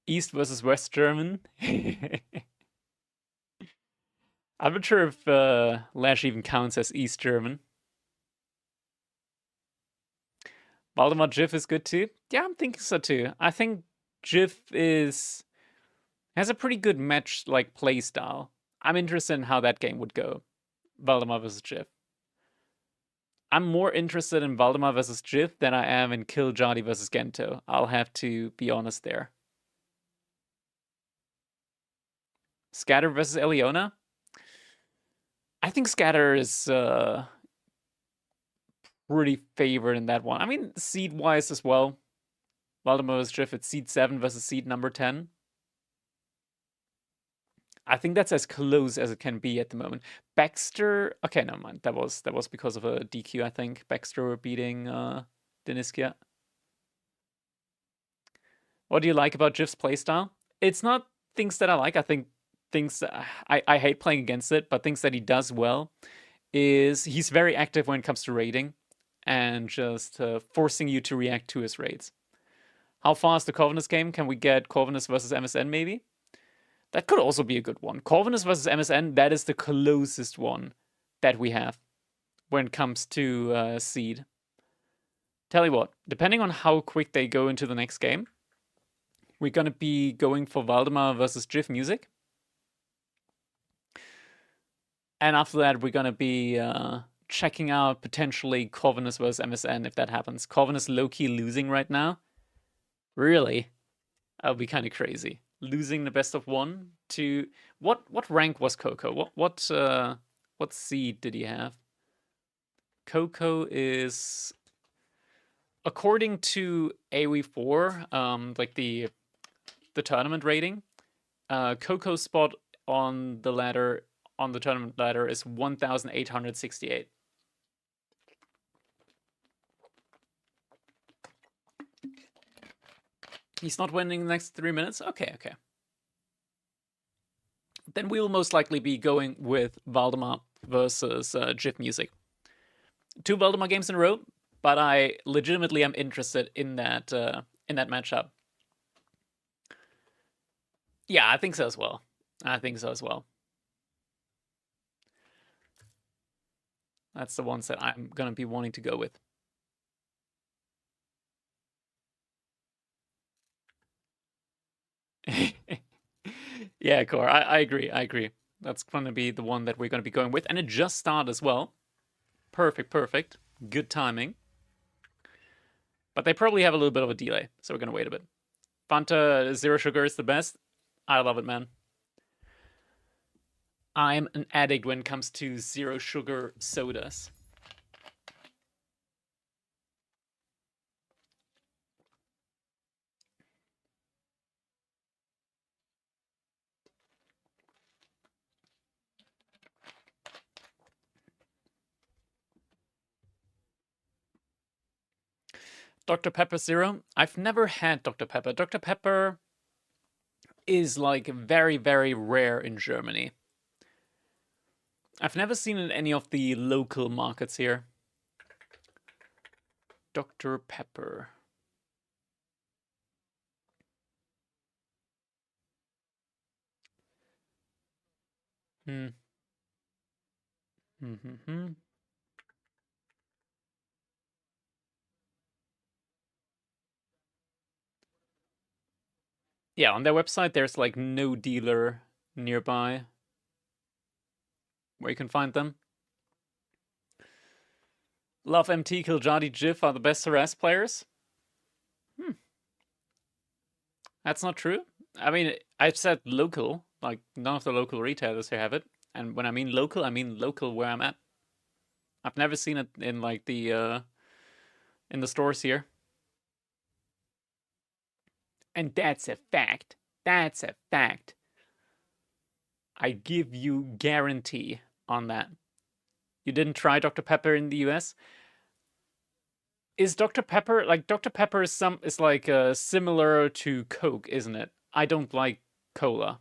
East versus West German. I'm not sure if Lash even counts as East German. Voldemar Jiff is good too. Yeah, I'm thinking so too. I think Jiff has a pretty good match like play style. I'm interested in how that game would go. Valdemar versus Jiff. I'm more interested in Valdemar versus Jiff than I am in Kiljadi versus Gento. I'll have to be honest there. Scatter versus Elelliona. I think Scatter is pretty favored in that one. I mean, seed-wise as well. Valdemar versus Jiff, it's seed 7 versus seed number 10. I think that's as close as it can be at the moment. Baxter, okay, never mind. That was because of a DQ, I think. Baxter beating Deniskia. What do you like about Jiff's playstyle? It's not things that I like. I think things that I hate playing against it, but things that he does well is he's very active when it comes to raiding and just forcing you to react to his raids. How far is the Corvinus game? Can we get Corvinus versus MSN maybe? That could also be a good one. Corvinus versus MSN, that is the closest one that we have when it comes to seed. Tell you what, depending on how quick they go into the next game, we're going to be going for Valdemar versus Jiff music. And after that, we're going to be checking out potentially Corvinus versus MSN if that happens. Corvinus low-key losing right now. Really? That would be kind of crazy. Losing the best of one to what rank was Coco? What seed did he have? Coco is, according to AOE4, like the tournament rating, Coco's spot on the ladder, on the tournament ladder, is 1,868. He's not winning the next 3 minutes? Okay. Then we will most likely be going with Valdemar versus Jiff music. 2 Valdemar games in a row, but I legitimately am interested in that matchup. Yeah, I think so as well. That's the ones that I'm going to be wanting to go with. Yeah, Core, I agree. That's going to be the one that we're going to be going with. And it just started as well. Perfect. Good timing. But they probably have a little bit of a delay, so we're going to wait a bit. Fanta Zero Sugar is the best. I love it, man. I'm an addict when it comes to zero sugar sodas. Dr. Pepper Zero. I've never had Dr. Pepper. Dr. Pepper is like very, very rare in Germany. I've never seen it in any of the local markets here. Dr. Pepper. Yeah, on their website, there's like no dealer nearby where you can find them. Love MT, Kiljadi, Jiff are the best harass players. That's not true. I mean, I've said local, like none of the local retailers here have it. And when I mean local where I'm at. I've never seen it in like the in the stores here. And that's a fact. I give you guarantee on that. You didn't try Dr. Pepper in the US? Is Dr. Pepper like Dr. Pepper is like similar to Coke, isn't it? I don't like cola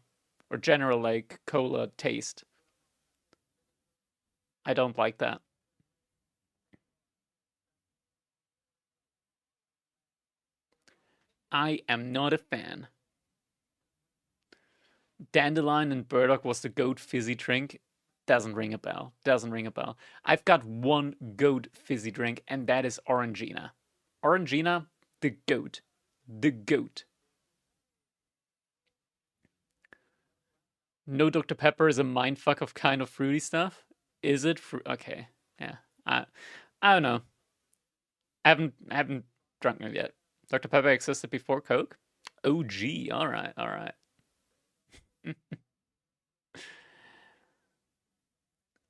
or general like cola taste. I don't like that. I am not a fan. Dandelion and burdock was the goat fizzy drink. Doesn't ring a bell. Doesn't ring a bell. I've got one goat fizzy drink, and that is Orangina. Orangina, the goat. The goat. No Dr. Pepper is a mindfuck of kind of fruity stuff. Is it okay. Yeah. I don't know. I haven't drunk it yet. Dr. Pepper existed before Coke? Oh gee, alright, alright. I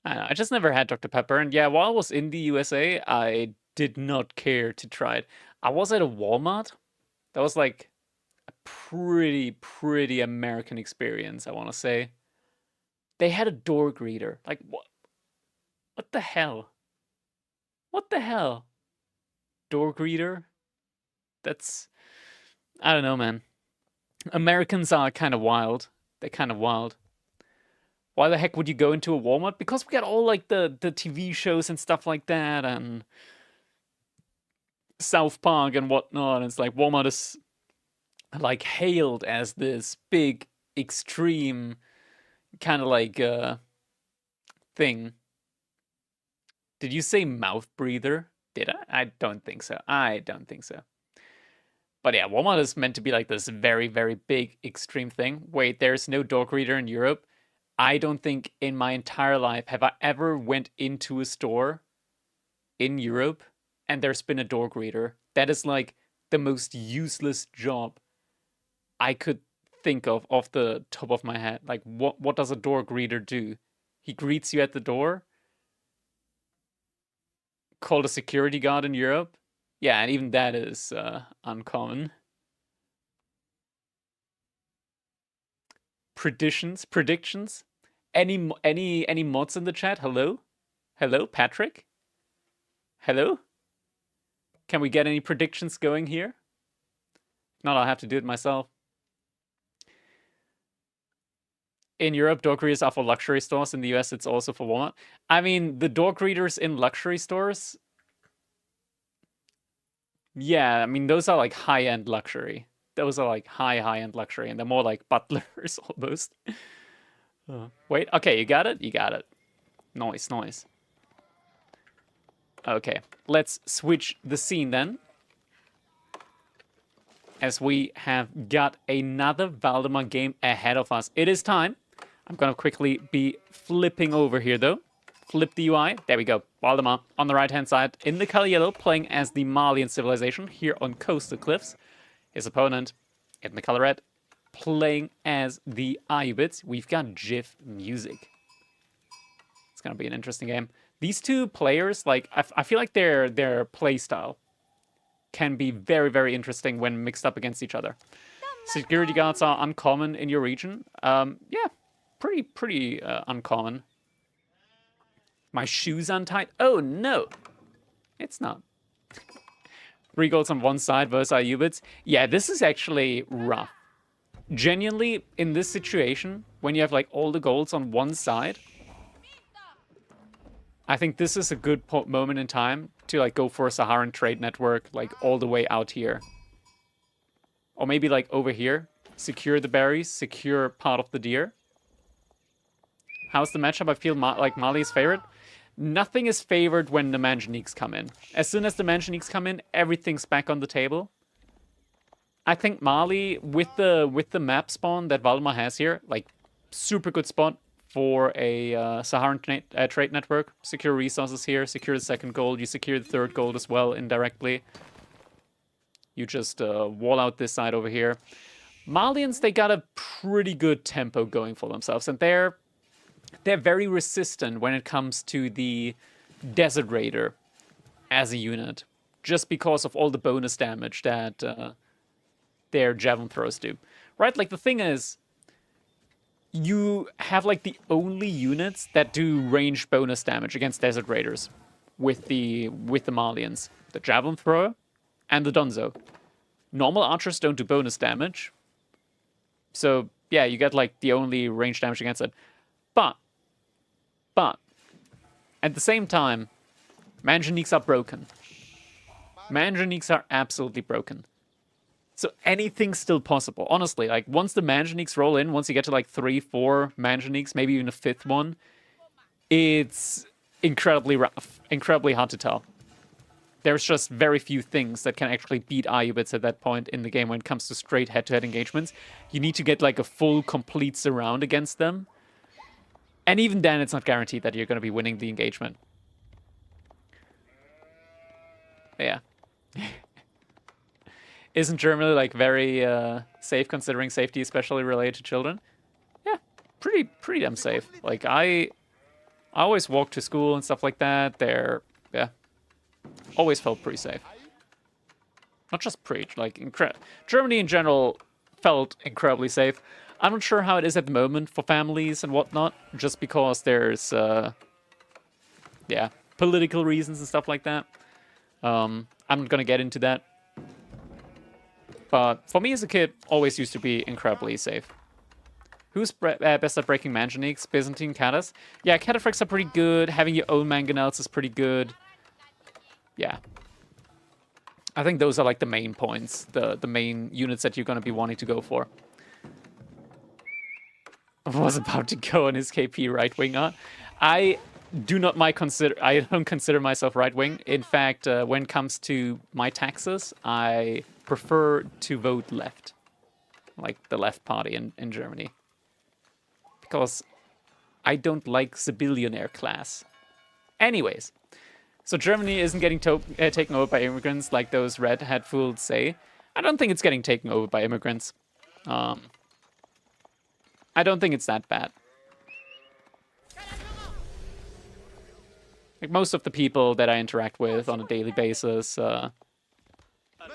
don't know, I just never had Dr. Pepper, and yeah, while I was in the USA, I did not care to try it. I was at a Walmart. That was like a pretty American experience, I want to say. They had a door greeter. Like what? What the hell? What the hell? Door greeter? That's I don't know, man. Americans are kind of wild. They're kind of wild. Why the heck would you go into a Walmart? Because we got all like the TV shows and stuff like that, and South Park and whatnot. And it's like Walmart is like hailed as this big, extreme kind of like thing. Did you say mouth breather? Did I? I don't think so. I don't think so. But yeah, Walmart is meant to be like this very big, extreme thing. Wait, there's no dog reader in Europe. I don't think in my entire life have I ever went into a store in Europe and there's been a dog reader. That is like the most useless job I could think of off the top of my head. Like what does a door greeter do? He greets you at the door? Called a security guard in Europe? Yeah, and even that is uncommon. Predictions? Any mods in the chat? Hello? Hello, Patrick? Hello? Can we get any predictions going here? If not, I'll have to do it myself. In Europe, dog readers are for luxury stores. In the US, it's also for Walmart. I mean, the dog readers in luxury stores, yeah, I mean, those are like high-end luxury. Those are like high-end luxury, and they're more like butlers almost. Wait, okay, you got it? You got it. Noise. Okay, let's switch the scene then. As we have got another Voldemar game ahead of us. It is time. I'm gonna quickly be flipping over here though. Flip the UI. There we go. Voldemar on the right-hand side in the color yellow, playing as the Malian civilization here on Coastal Cliffs. His opponent in the color red, playing as the Ayubids. We've got GIF music. It's gonna be an interesting game. These two players, like, I feel like their play style can be very interesting when mixed up against each other. Security guards are uncommon in your region. Yeah, pretty uncommon. My shoes untied? Oh no, it's not. 3 goals on one side versus Ayubids. Yeah, this is actually rough. Genuinely, in this situation, when you have like all the goals on one side, I think this is a good moment in time to like go for a Saharan trade network, like all the way out here. Or maybe like over here, secure the berries, secure part of the deer. How's the matchup? I feel like Mali is favored. Nothing is favored when the Manganiques come in. As soon as the Manganiques come in, everything's back on the table. I think Mali, with the map spawn that Voldemar has here, like, super good spot for a Saharan trade network. Secure resources here, secure the second gold, you secure the third gold as well indirectly. You just wall out this side over here. Malians, they got a pretty good tempo going for themselves, and they're very resistant when it comes to the Desert Raider as a unit, just because of all the bonus damage that their javelin throws do. Right? Like, the thing is, you have like the only units that do range bonus damage against Desert Raiders with the Malians. The javelin thrower and the Donzo. Normal archers don't do bonus damage. So yeah, you get like the only range damage against it. But at the same time, Manganiques are broken. Manganiques are absolutely broken. So anything's still possible. Honestly, like once the Manjaniques roll in, once you get to like 3, 4 Manjaniques, maybe even a 5th one, it's incredibly rough, incredibly hard to tell. There's just very few things that can actually beat Ayubits at that point in the game when it comes to straight head-to-head engagements. You need to get like a full, complete surround against them. And even then, it's not guaranteed that you're going to be winning the engagement. Yeah. Isn't Germany like very safe considering safety, especially related to children? Yeah, pretty damn safe. Like I always walk to school and stuff like that. Yeah, always felt pretty safe. Not just preach, like Germany in general felt incredibly safe. I'm not sure how it is at the moment for families and whatnot, just because there's yeah, political reasons and stuff like that. I'm not gonna get into that. But for me as a kid, always used to be incredibly safe. Who's best at breaking Manjaniques? Byzantine Catus? Yeah, Cataphracts are pretty good. Having your own Mangonels is pretty good. Yeah. I think those are like the main points, the main units that you're going to be wanting to go for. I was about to go on his KP right winger. I don't consider myself right wing. In fact, when it comes to my taxes, I prefer to vote left, like the left party in Germany, because I don't like the billionaire class. Anyways, so Germany isn't getting taken over by immigrants like those red hat fools say. I don't think it's getting taken over by immigrants. I don't think it's that bad. Like most of the people that I interact with on a daily basis,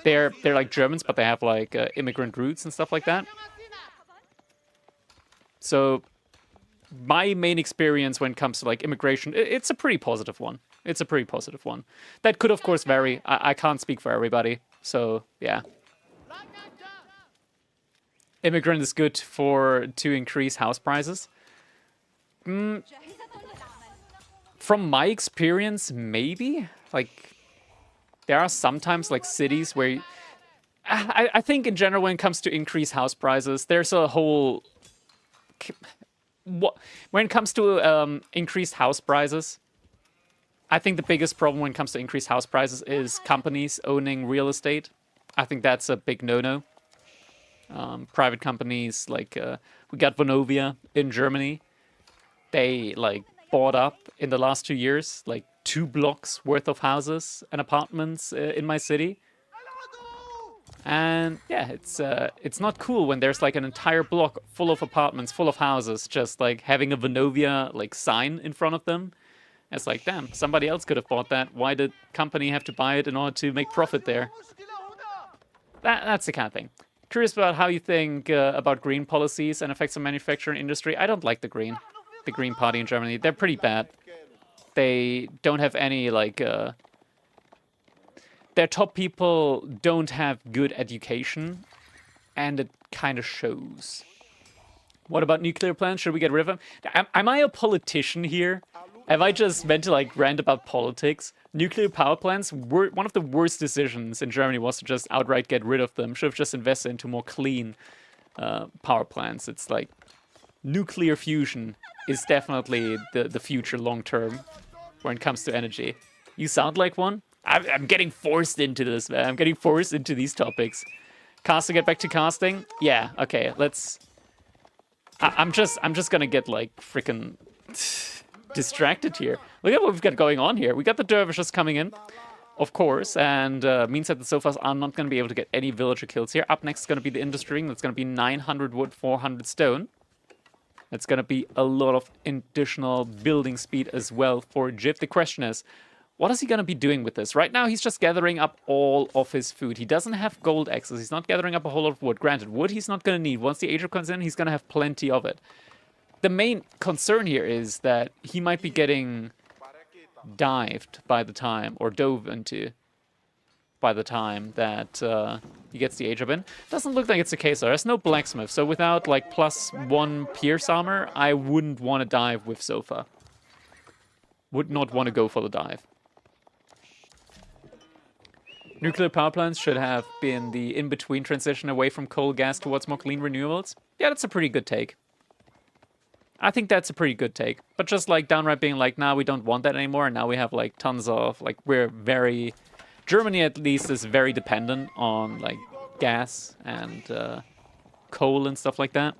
they're like Germans, but they have like immigrant roots and stuff like that. So my main experience when it comes to like immigration, it's a pretty positive one. It's a pretty positive one. That could of course vary. I can't speak for everybody. So yeah. Immigrant is good to increase house prices. From my experience, maybe. Like, there are sometimes like cities where I think in general when it comes to increased house prices, there's a whole when it comes to increased house prices, I think the biggest problem when it comes to increased house prices is companies owning real estate. I think that's a big no-no. Private companies like we got Vonovia in Germany. They like bought up in the last 2 years like 2 blocks worth of houses and apartments in my city. And yeah, it's not cool when there's like an entire block full of apartments, full of houses, just like having a Vonovia like sign in front of them. It's like, damn, somebody else could have bought that. Why did company have to buy it in order to make profit there? That's the kind of thing. Curious about how you think about green policies and effects on manufacturing industry. I don't like the Green Party in Germany. They're pretty bad. They don't have any like their top people don't have good education, and it kind of shows. What about nuclear plants? Should we get rid of them? Am I a politician here? Have I just meant to like rant about politics? Nuclear power plants were one of the worst decisions in Germany was to just outright get rid of them. Should have just invested into more clean power plants. It's like nuclear fusion is definitely the future long term when it comes to energy. You sound like one? I'm getting forced into this, man. I'm getting forced into these topics. Casting, get back to casting? Yeah, okay, let's... I'm just gonna get, like, freaking distracted here. Look at what we've got going on here. We got the dervishes coming in, of course, and means that the Sofas are not gonna be able to get any villager kills here. Up next is gonna be the industry. That's gonna be 900 wood, 400 stone. That's gonna be a lot of additional building speed as well for Jiv. The question is, what is he going to be doing with this? Right now, he's just gathering up all of his food. He doesn't have gold axes. He's not gathering up a whole lot of wood. Granted, wood he's not going to need. Once the Ager comes in, he's going to have plenty of it. The main concern here is that he might be getting dived by the time, or dove into by the time that he gets the Ager in. Doesn't look like it's the case, though. There's no blacksmith, so without, like, +1 pierce armor, I wouldn't want to dive with Sofa. Would not want to go for the dive. Nuclear power plants should have been the in-between transition away from coal, gas towards more clean renewables. Yeah, that's a pretty good take. I think that's a pretty good take. But just like downright being like, nah, we don't want that anymore. And now we have like tons of, like, we're very, Germany at least is very dependent on like gas and coal and stuff like that.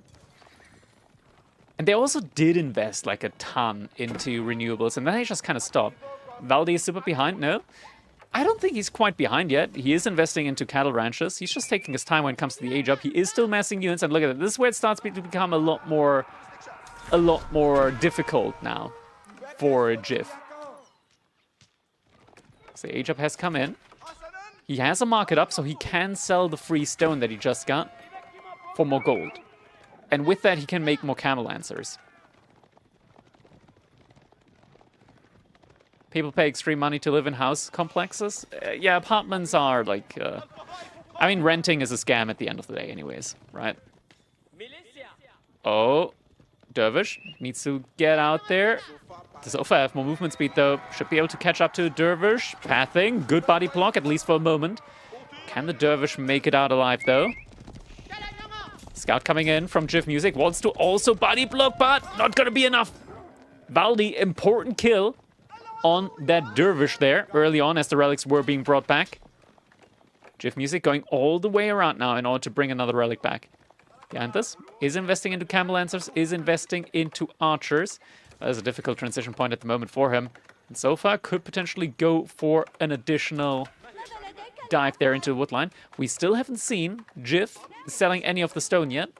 And they also did invest like a ton into renewables, and then they just kind of stopped. Valdi is super behind, no? I don't think he's quite behind yet. He is investing into cattle ranches. He's just taking his time when it comes to the age up. He is still massing units, and look at it. This is where it starts to become a lot more difficult now for Jif. So age up has come in. He has a market up, so he can sell the free stone that he just got for more gold. And with that, he can make more camel lancers. People pay extreme money to live in house complexes. Yeah, apartments are like... I mean, renting is a scam at the end of the day anyways, right? Oh, Dervish needs to get out there. Does Ofa have more movement speed, though? Should be able to catch up to Dervish. Pathing. Good body block, at least for a moment. Can the Dervish make it out alive, though? Scout coming in from Jif Music. Wants to also body block, but not going to be enough. Valdi, important kill on that Dervish there early on as the relics were being brought back. Jif Music going all the way around now in order to bring another relic back. Behind this is investing into camel lancers, is investing into archers. That is a difficult transition point at the moment for him. And so far could potentially go for an additional dive there into the woodline. We still haven't seen Jif selling any of the stone yet.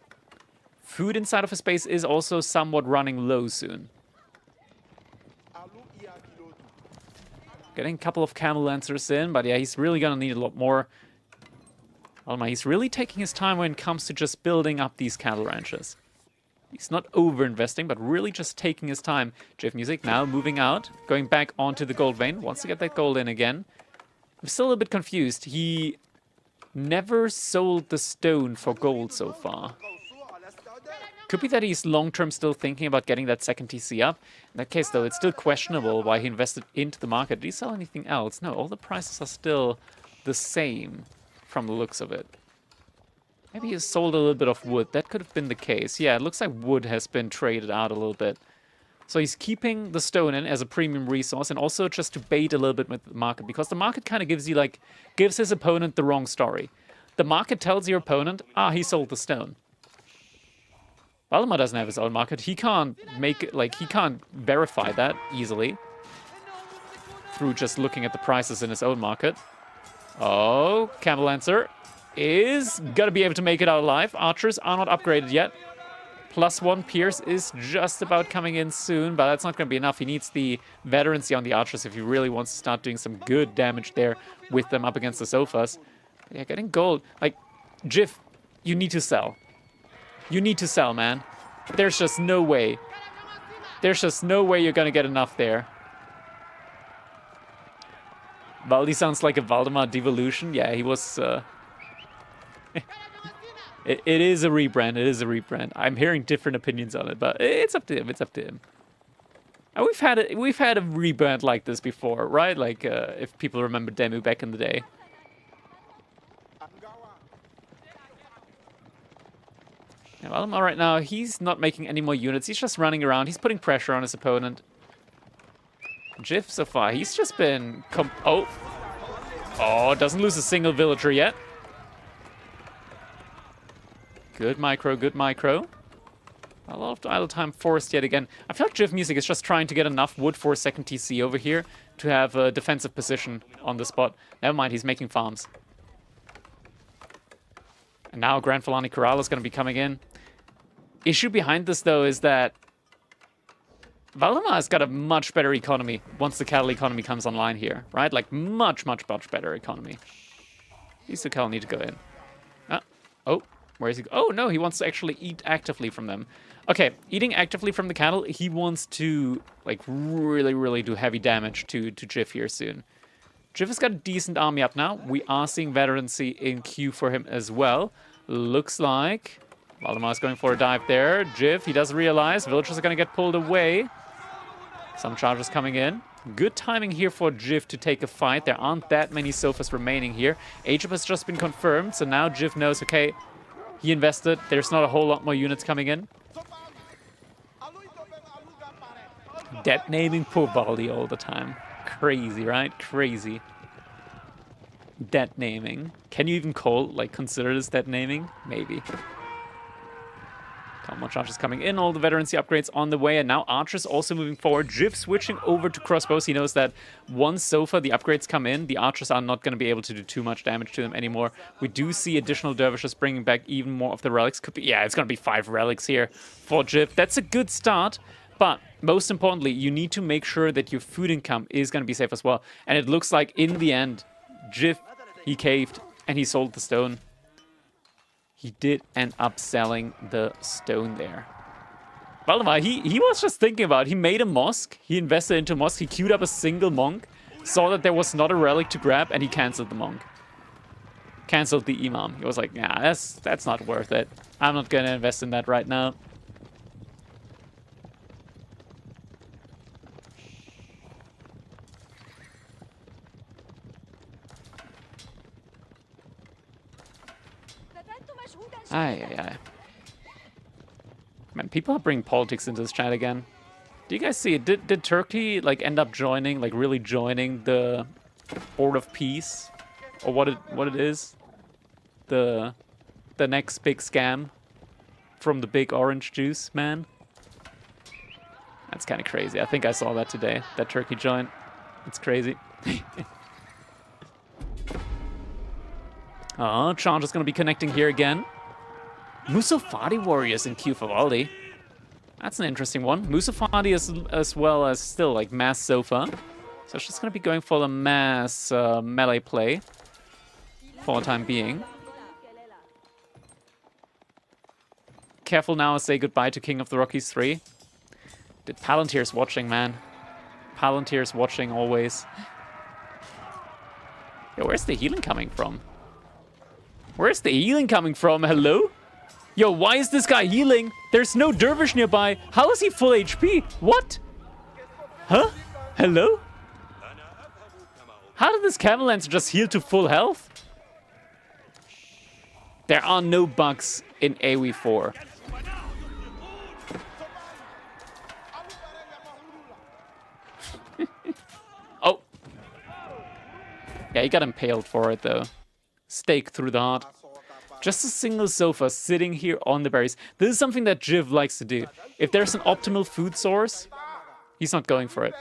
Food inside of his base is also somewhat running low soon. Getting a couple of camel lancers in, but yeah, he's really gonna need a lot more. He's really taking his time when it comes to just building up these cattle ranches. He's not over-investing, but really just taking his time. Jif Music now moving out, going back onto the gold vein. Wants to get that gold in again. I'm still a bit confused. He never sold the stone for gold so far. Could be that he's long-term still thinking about getting that second TC up. In that case, though, it's still questionable why he invested into the market. Did he sell anything else? No, all the prices are still the same from the looks of it. Maybe he sold a little bit of wood. That could have been the case. Yeah, it looks like wood has been traded out a little bit. So he's keeping the stone in as a premium resource and also just to bait a little bit with the market, because the market kind of gives you like, gives his opponent the wrong story. The market tells your opponent, he sold the stone. Voldemar doesn't have his own market. He can't make it, like, he can't verify that easily through just looking at the prices in his own market. Oh, Camel Lancer is gonna be able to make it out alive. Archers are not upgraded yet. +1 Pierce is just about coming in soon, but that's not gonna be enough. He needs the veterancy on the archers if he really wants to start doing some good damage there with them up against the sofas. Yeah, getting gold. Like, Jif, you need to sell. You need to sell, man. There's just no way. There's just no way you're gonna get enough there. Valdi sounds like a Voldemar devolution. Yeah, he was... it is a rebrand. It is a rebrand. I'm hearing different opinions on it, but it's up to him. It's up to him. And we've had a rebrand like this before, right? Like, if people remember Demu back in the day. Yeah, Voldemar right now, he's not making any more units. He's just running around. He's putting pressure on his opponent. Jif, so far, he's just been... Oh, doesn't lose a single villager yet. Good micro, good micro. A lot of idle time forced yet again. I feel like Jif Music is just trying to get enough wood for a second TC over here to have a defensive position on the spot. Never mind, he's making farms. And now Grand Falani Corral is going to be coming in. Issue behind this, though, is that Voldemar has got a much better economy once the cattle economy comes online here, right? Like, much better economy. These two cattle need to go in. Oh, where is he? Oh, no, he wants to actually eat actively from them. Okay, eating actively from the cattle, he wants to, like, really do heavy damage to Jif here soon. Jif has got a decent army up now. We are seeing veterancy in queue for him as well. Looks like Valdemar's going for a dive there. Jif, he does realize villagers are going to get pulled away. Some charges coming in. Good timing here for Jiv to take a fight. There aren't that many sofas remaining here. Egypt has just been confirmed, so now Jiv knows, okay, he invested. There's not a whole lot more units coming in. Dead naming poor Valdi all the time. Crazy, right? Crazy. Dead naming. Can you even consider this dead naming? Maybe. How much archers coming in, all the veterancy upgrades on the way, and now archers also moving forward. Jiv switching over to crossbows. He knows that once so far the upgrades come in, the archers are not going to be able to do too much damage to them anymore. We do see additional dervishes bringing back even more of the relics. Could be, yeah, it's going to be 5 relics here for Jiv. That's a good start, but most importantly, you need to make sure that your food income is going to be safe as well. And it looks like in the end, Jiv, he caved and he sold the stone. He did end up selling the stone there. Voldemar, he was just thinking about it. He made a mosque. He invested into a mosque. He queued up a single monk, saw that there was not a relic to grab, and he cancelled the monk. Cancelled the imam. He was like, nah, that's not worth it. I'm not going to invest in that right now. Aye. Man, people are bringing politics into this chat again. Do you guys see it? Did Turkey end up joining, really joining the Board of Peace, or what it is? The next big scam from the big orange juice man. That's kind of crazy. I think I saw that today. That Turkey joined. It's crazy. Oh, Charge is going to be connecting here again. Musafadi warriors in queue for Valdi. That's an interesting one. Musafadi as well as still mass Sofa. So she's going to be going for the mass melee play for the time being. Careful now, say goodbye to King of the Rockies 3. The Palantir's watching, man. Palantir's watching always. Yo, where's the healing coming from? Where's the healing coming from? Hello? Yo, why is this guy healing? There's no dervish nearby. How is he full HP? What? Huh? Hello? How did this Camel Lancer just heal to full health? There are no bugs in AoE 4. Oh. Yeah, he got impaled for it, though. Stake through the heart. Just a single sofa sitting here on the berries. This is something that Jiv likes to do. If there's an optimal food source, he's not going for it.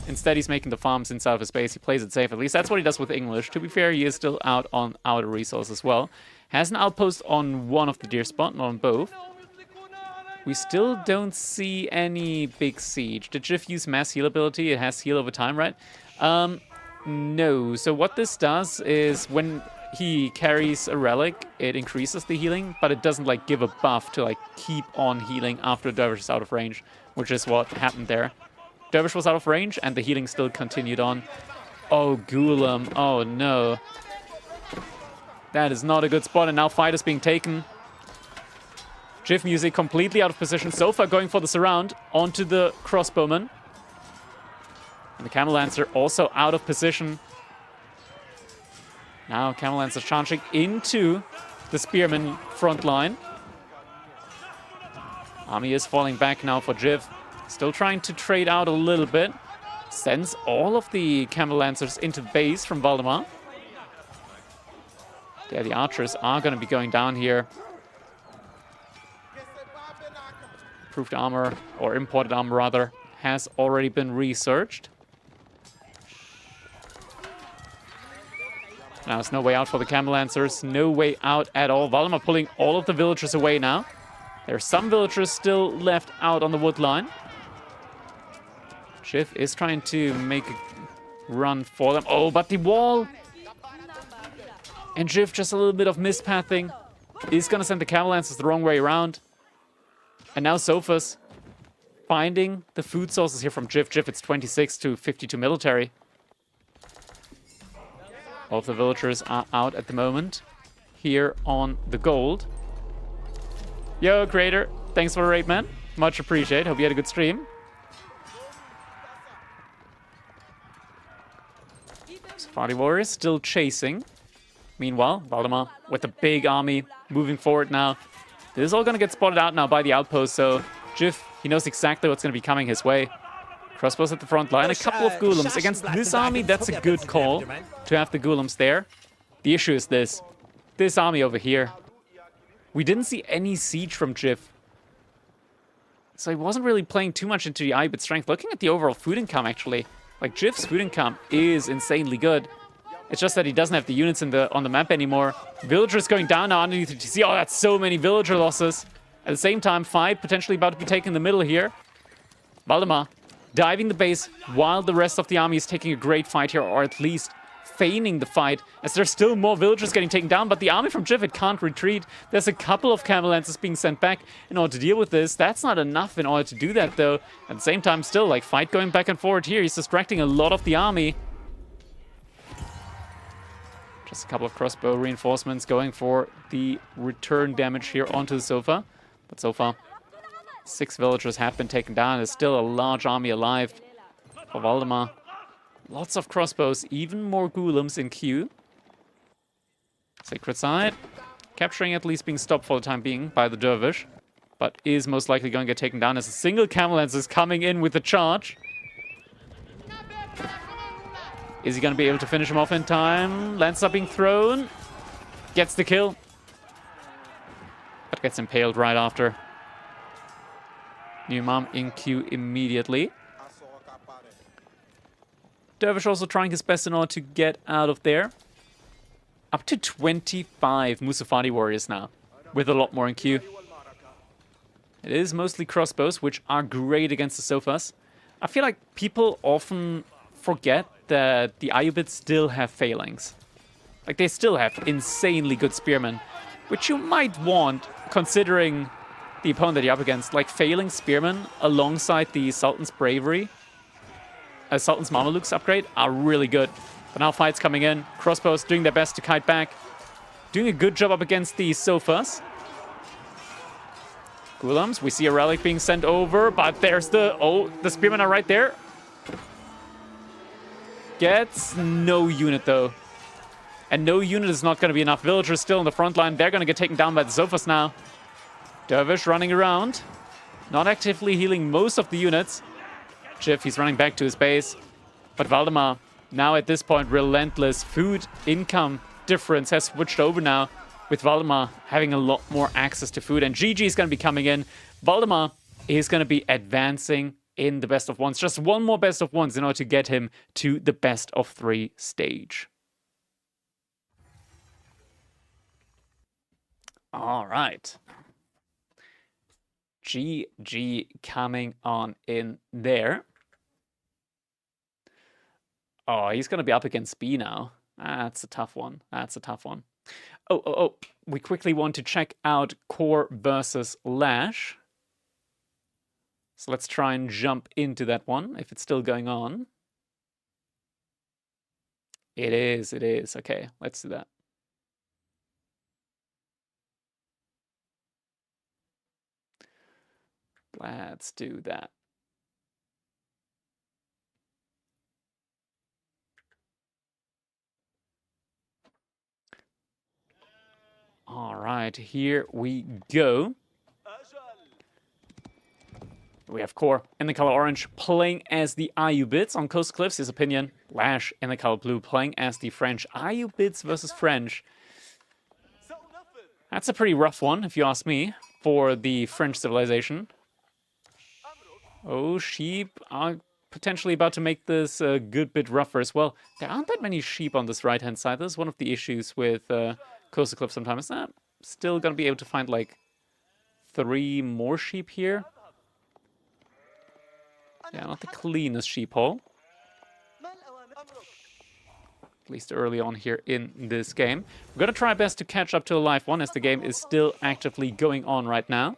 Instead, he's making the farms inside of his base. He plays it safe. At least that's what he does with English. To be fair, he is still out on outer resource as well. Has an outpost on one of the deer spot, not on both. We still don't see any big siege. Did Jiv use mass heal ability? It has heal over time, right? No. So what this does is when he carries a relic, it increases the healing, but it doesn't give a buff to keep on healing after the dervish is out of range, which is what happened there. Dervish was out of range and the healing still continued on. Oh, Ghoulam. Oh no. That is not a good spot, and now fight is being taken. Jiv music completely out of position. Sofa going for the surround onto the crossbowman. And the Camel Lancer also out of position. Now Camel Lancer charging into the Spearman front line. Army is falling back now for Jiv. Still trying to trade out a little bit. Sends all of the Camel Lancers into base from Voldemar. Yeah, the archers are going to be going down here. Improved armor, or imported armor rather, has already been researched. Now there's no way out for the Camel Lancers. No way out at all. Voldemar pulling all of the villagers away now. There are some villagers still left out on the wood line. Jiv is trying to make a run for them. Oh, but the wall! And Jiv, just a little bit of mispathing. He's going to send the Camel Lancers the wrong way around. And now Sofas finding the food sources here from Jiv. Jiv, it's 26 to 52 military. All of the villagers are out at the moment. Here on the gold. Yo, Creator. Thanks for the raid, man. Much appreciated. Hope you had a good stream. Party Warriors still chasing. Meanwhile, Voldemar with a big army moving forward now. This is all going to get spotted out now by the outpost, so Jif, he knows exactly what's going to be coming his way. Crossbows at the front line, a couple of Ghoulems. Against this army, that's a good call to have the Ghoulems there. The issue is this army over here. We didn't see any siege from Jif. So he wasn't really playing too much into the Ayubit strength. Looking at the overall food income, actually, like Jif's food income is insanely good. It's just that he doesn't have the units on the map anymore. Villagers going down now underneath the TC. Oh, that's so many villager losses. At the same time, fight potentially about to be taken in the middle here. Voldemar diving the base while the rest of the army is taking a great fight here, or at least feigning the fight, as there's still more villagers getting taken down, but the army from Jif, it can't retreat. There's a couple of camel lances being sent back in order to deal with this. That's not enough in order to do that, though. At the same time, still, like, fight going back and forward here. He's distracting a lot of the army. Just a couple of crossbow reinforcements going for the return damage here onto the sofa. But so far, 6 villagers have been taken down. There's still a large army alive for Voldemar. Lots of crossbows, even more Ghoulems in queue. Sacred Side, capturing at least being stopped for the time being by the Dervish, but is most likely going to get taken down as a single Camel Lance is coming in with the charge. Is he going to be able to finish him off in time? Lances are being thrown. Gets the kill. But gets impaled right after. Numidan in queue immediately. Dervish also trying his best in order to get out of there. Up to 25 Musafadi warriors now, with a lot more in queue. It is mostly crossbows, which are great against the sofas. I feel like people often forget that the Ayubids still have phalanx. Like, they still have insanely good spearmen, which you might want, considering the opponent that you're up against. Like, phalanx spearmen alongside the Sultan's Bravery, Sultan's Mamelukes upgrade, are really good. But now fights coming in. Crossbows doing their best to kite back. Doing a good job up against the sofas. Ghoulems, we see a relic being sent over, but there's the spearmen are right there. Gets no unit, though. And no unit is not going to be enough. Villagers still in the front line. They're going to get taken down by the sofas now. Dervish running around. Not actively healing most of the units. Jif, he's running back to his base. But Voldemar, now at this point, relentless food income difference has switched over now, with Voldemar having a lot more access to food. And GG is going to be coming in. Voldemar is going to be advancing in the best of ones. Just one more best of ones in order to get him to the best of 3 stage. All right. GG coming on in there. Oh, he's going to be up against B now. That's a tough one. That's a tough one. Oh. We quickly want to check out Core versus Lash. So let's try and jump into that one, if it's still going on. It is. Okay, let's do that. Let's do that. All right, here we go. We have Core in the color orange playing as the Ayubids on Coast Cliffs, his opinion. Lash in the color blue playing as the French. Ayubids versus French. That's a pretty rough one, if you ask me, for the French civilization. Oh, sheep are potentially about to make this a good bit rougher as well. There aren't that many sheep on this right-hand side. That's one of the issues with Coastal Cliff sometimes. I'm still going to be able to find, like, 3 more sheep here. Yeah, not the cleanest sheep hole. At least early on here in this game. We're going to try our best to catch up to a live one, as the game is still actively going on right now.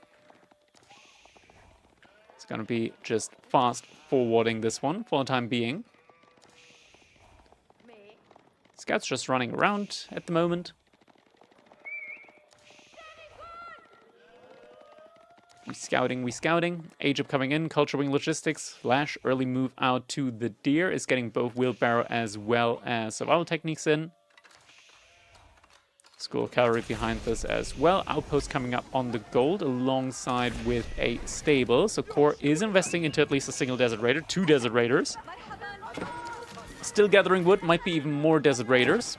It's going to be just fast forwarding this one for the time being. Scouts just running around at the moment. We scouting. Egypt coming in. Culture Wing Logistics. Lash, early move out to the Deer. Is getting both Wheelbarrow as well as Survival Techniques in. School of Cavalry behind this as well. Outpost coming up on the gold alongside with a stable. So Core is investing into at least a single Desert Raider. 2 Desert Raiders. Still gathering wood. Might be even more Desert Raiders.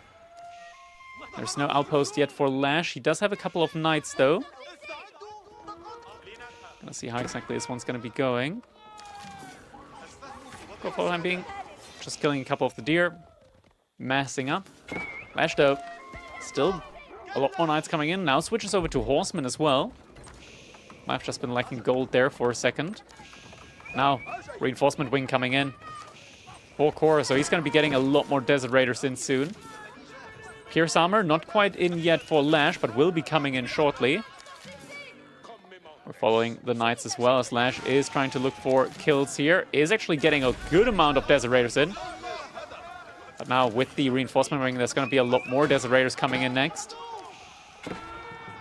There's no outpost yet for Lash. He does have a couple of Knights though. Gonna see how exactly this one's gonna be going. Go for the time being. Just killing a couple of the Deer. Massing up. Lash though. Still a lot more Knights coming in. Now switches over to Horsemen as well. Might have just been lacking gold there for a second. Now, Reinforcement Wing coming in. For Core, so he's going to be getting a lot more Desert Raiders in soon. Pierce Armor, not quite in yet for Lash, but will be coming in shortly. We're following the Knights as well, as Lash is trying to look for kills here. Is actually getting a good amount of Desert Raiders in. But now with the Reinforcement Ring, there's going to be a lot more Desert Raiders coming in next.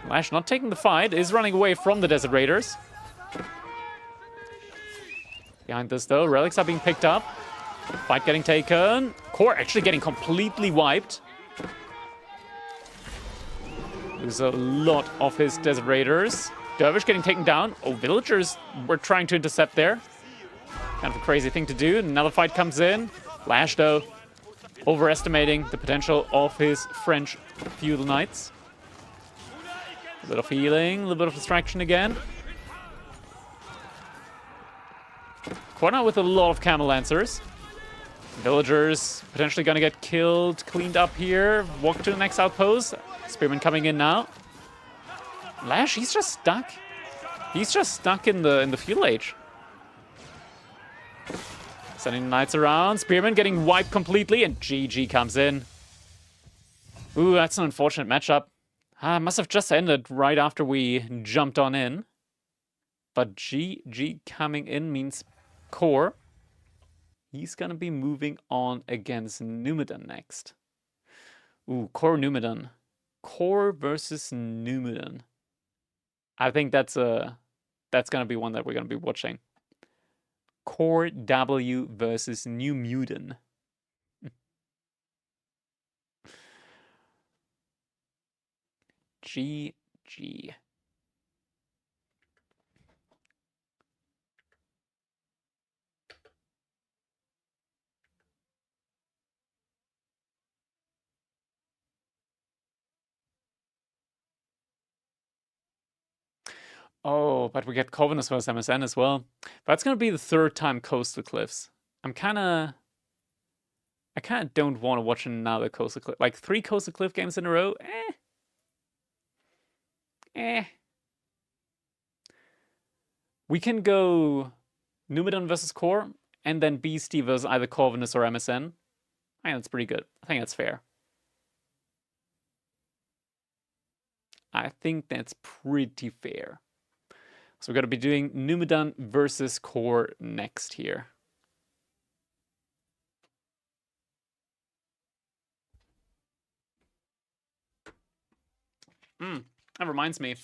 Lash not taking the fight, is running away from the Desert Raiders. Behind this though, relics are being picked up. Fight getting taken. Core actually getting completely wiped. There's a lot of his Desert Raiders. Dervish getting taken down. Oh, villagers were trying to intercept there. Kind of a crazy thing to do. Another fight comes in. Lash though, overestimating the potential of his French feudal knights. A bit of healing, a little bit of distraction again. Quite out with a lot of Camel Lancers. Villagers potentially going to get killed, cleaned up here. Walk to the next outpost. Spearman coming in now. Lash, he's just stuck. He's just stuck in the Feudal Age. Sending Knights around. Spearman getting wiped completely, and GG comes in. Ooh, that's an unfortunate matchup. Must have just ended right after we jumped on in. But GG coming in means Core. He's gonna be moving on against Numidan next. Ooh, Core Numidan. Core versus Numidan. I think that's gonna be one that we're gonna be watching. Core W versus Numidan. GG. Oh, but we get Corvinus versus MSN as well. That's gonna be the 3rd time Coastal Cliffs. I kinda don't want to watch another Coastal Cliff. Like 3 Coastal Cliff games in a row? We can go Numidan versus Core, and then Beasty versus either Corvinus or MSN. I think that's pretty good. I think that's fair. I think that's pretty fair. So we're going to be doing Numidan versus Core next here. That reminds me.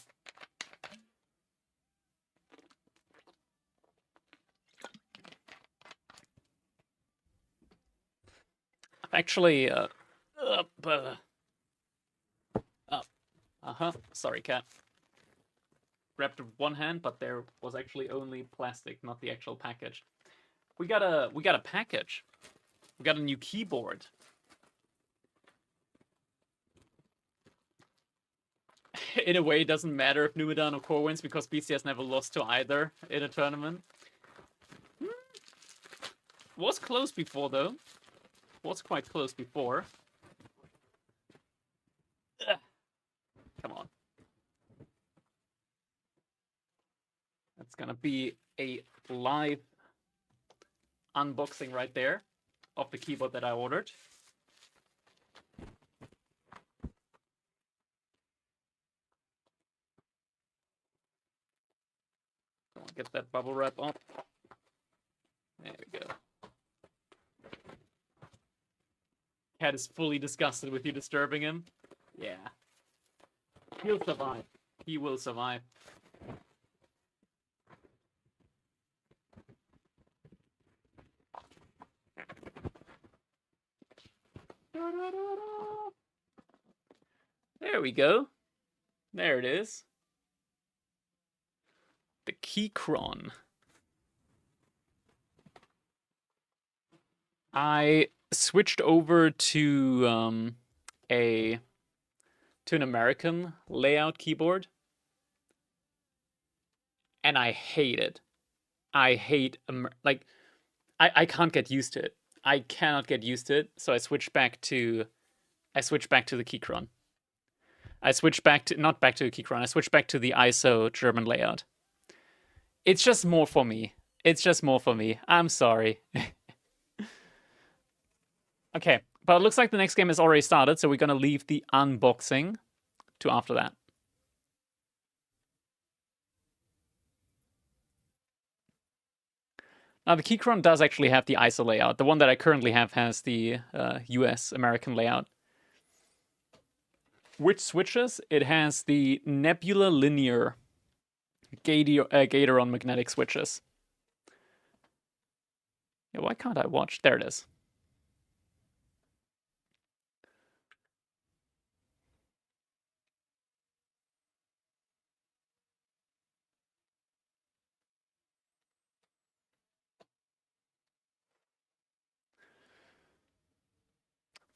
Actually, sorry, cat. Grabbed with one hand, but there was actually only plastic, not the actual package. We got a package. We got a new keyboard. In a way, it doesn't matter if Numidan or Core wins because Beasty has never lost to either in a tournament. Was close before though. Was quite close before. Ugh. Come on. That's gonna be a live unboxing right there of the keyboard that I ordered. Get that bubble wrap up. There we go. Cat is fully disgusted with you disturbing him. Yeah. He'll survive. He will survive. There we go. There it is. The Keychron. I switched over to an American layout keyboard, and I hate it. I hate like I can't get used to it. I cannot get used to it. So I switched back to the Keychron. I switched back to not back to the Keychron. I switched back to the ISO German layout. It's just more for me. It's just more for me. I'm sorry. Okay, but it looks like the next game has already started, so we're gonna leave the unboxing to after that. Now, the Keychron does actually have the ISO layout. The one that I currently have has the US American layout. Which switches? It has the Nebula Linear Gator on magnetic switches. Yeah, why can't I watch? There it is.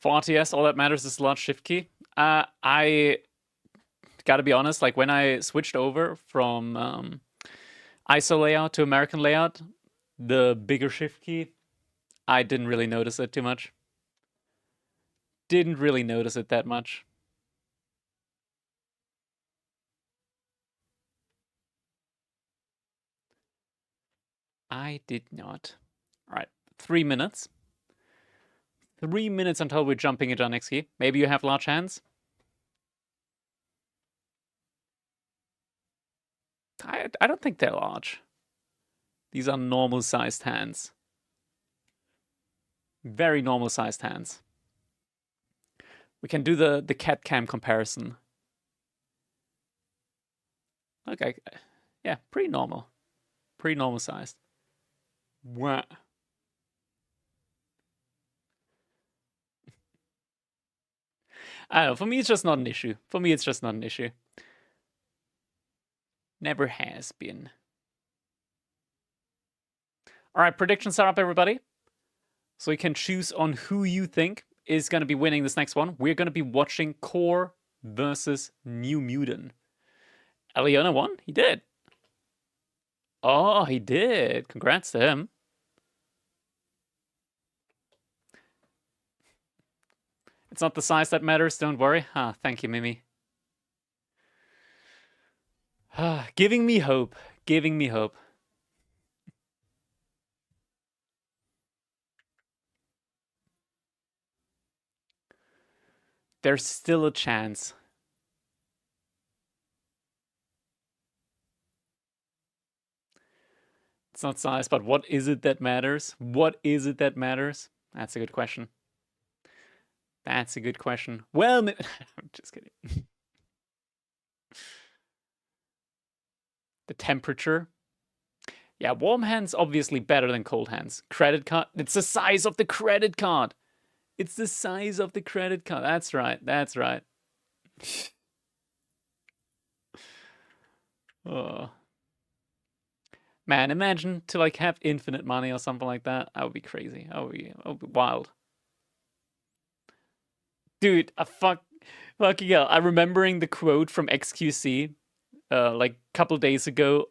For RTS, all that matters is the large shift key. I gotta be honest, like when I switched over from ISO layout to American layout, the bigger shift key, I didn't really notice it too much. Didn't really notice it that much. I did not. All right, 3 minutes. 3 minutes until we're jumping into our next key. Maybe you have large hands? I don't think they're large. These are normal sized hands. Very normal sized hands. We can do the cat cam comparison. Okay, yeah, pretty normal. Pretty normal sized. Wow. I don't know, for me it's just not an issue. For me it's just not an issue. Never has been. Alright, predictions are up, everybody. So you can choose on who you think is going to be winning this next one. We're going to be watching Core versus Numudan. Elelliona won? He did. Oh, he did. Congrats to him. It's not the size that matters, don't worry. Thank you, Mimi. Giving me hope. Giving me hope. There's still a chance. It's not size, but what is it that matters? What is it that matters? That's a good question. That's a good question. Well, I'm just kidding. The temperature. Yeah, warm hands obviously better than cold hands. Credit card. It's the size of the credit card. It's the size of the credit card. That's right. That's right. Oh. Man, imagine to like have infinite money or something like that. That would be crazy. That would be wild. Dude, fucking hell. I'm remembering the quote from XQC like a couple days ago.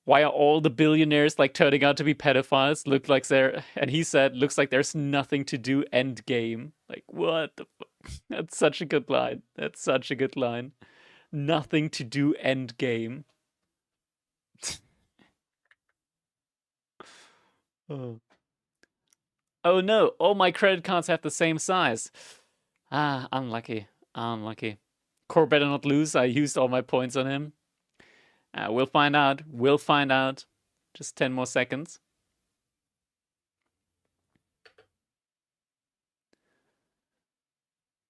Why are all the billionaires like turning out to be pedophiles? Look like and he said, looks like there's nothing to do, end game. Like, what the fuck? That's such a good line. That's such a good line. Nothing to do, end game. Oh. Oh no, all my credit cards have the same size. Unlucky. Unlucky. Core better not lose. I used all my points on him. We'll find out. We'll find out. Just 10 more seconds.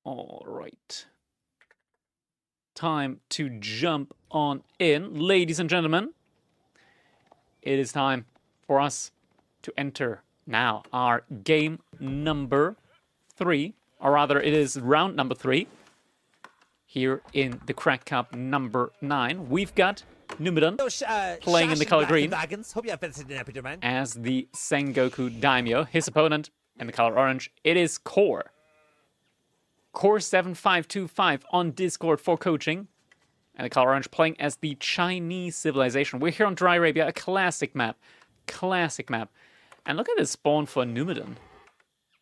All right. Time to jump on in. Ladies and gentlemen, it is time for us to enter Now, our game number 3, or rather, it is round number 3. Here in the Crack Cup number 9, we've got Numudan playing in the color green as the Sengoku Daimyo. His opponent in the color orange, it is Core. Core7525 on Discord for coaching. And the color orange playing as the Chinese Civilization. We're here on Dry Arabia, a classic map. Classic map. And look at this spawn for Numidan.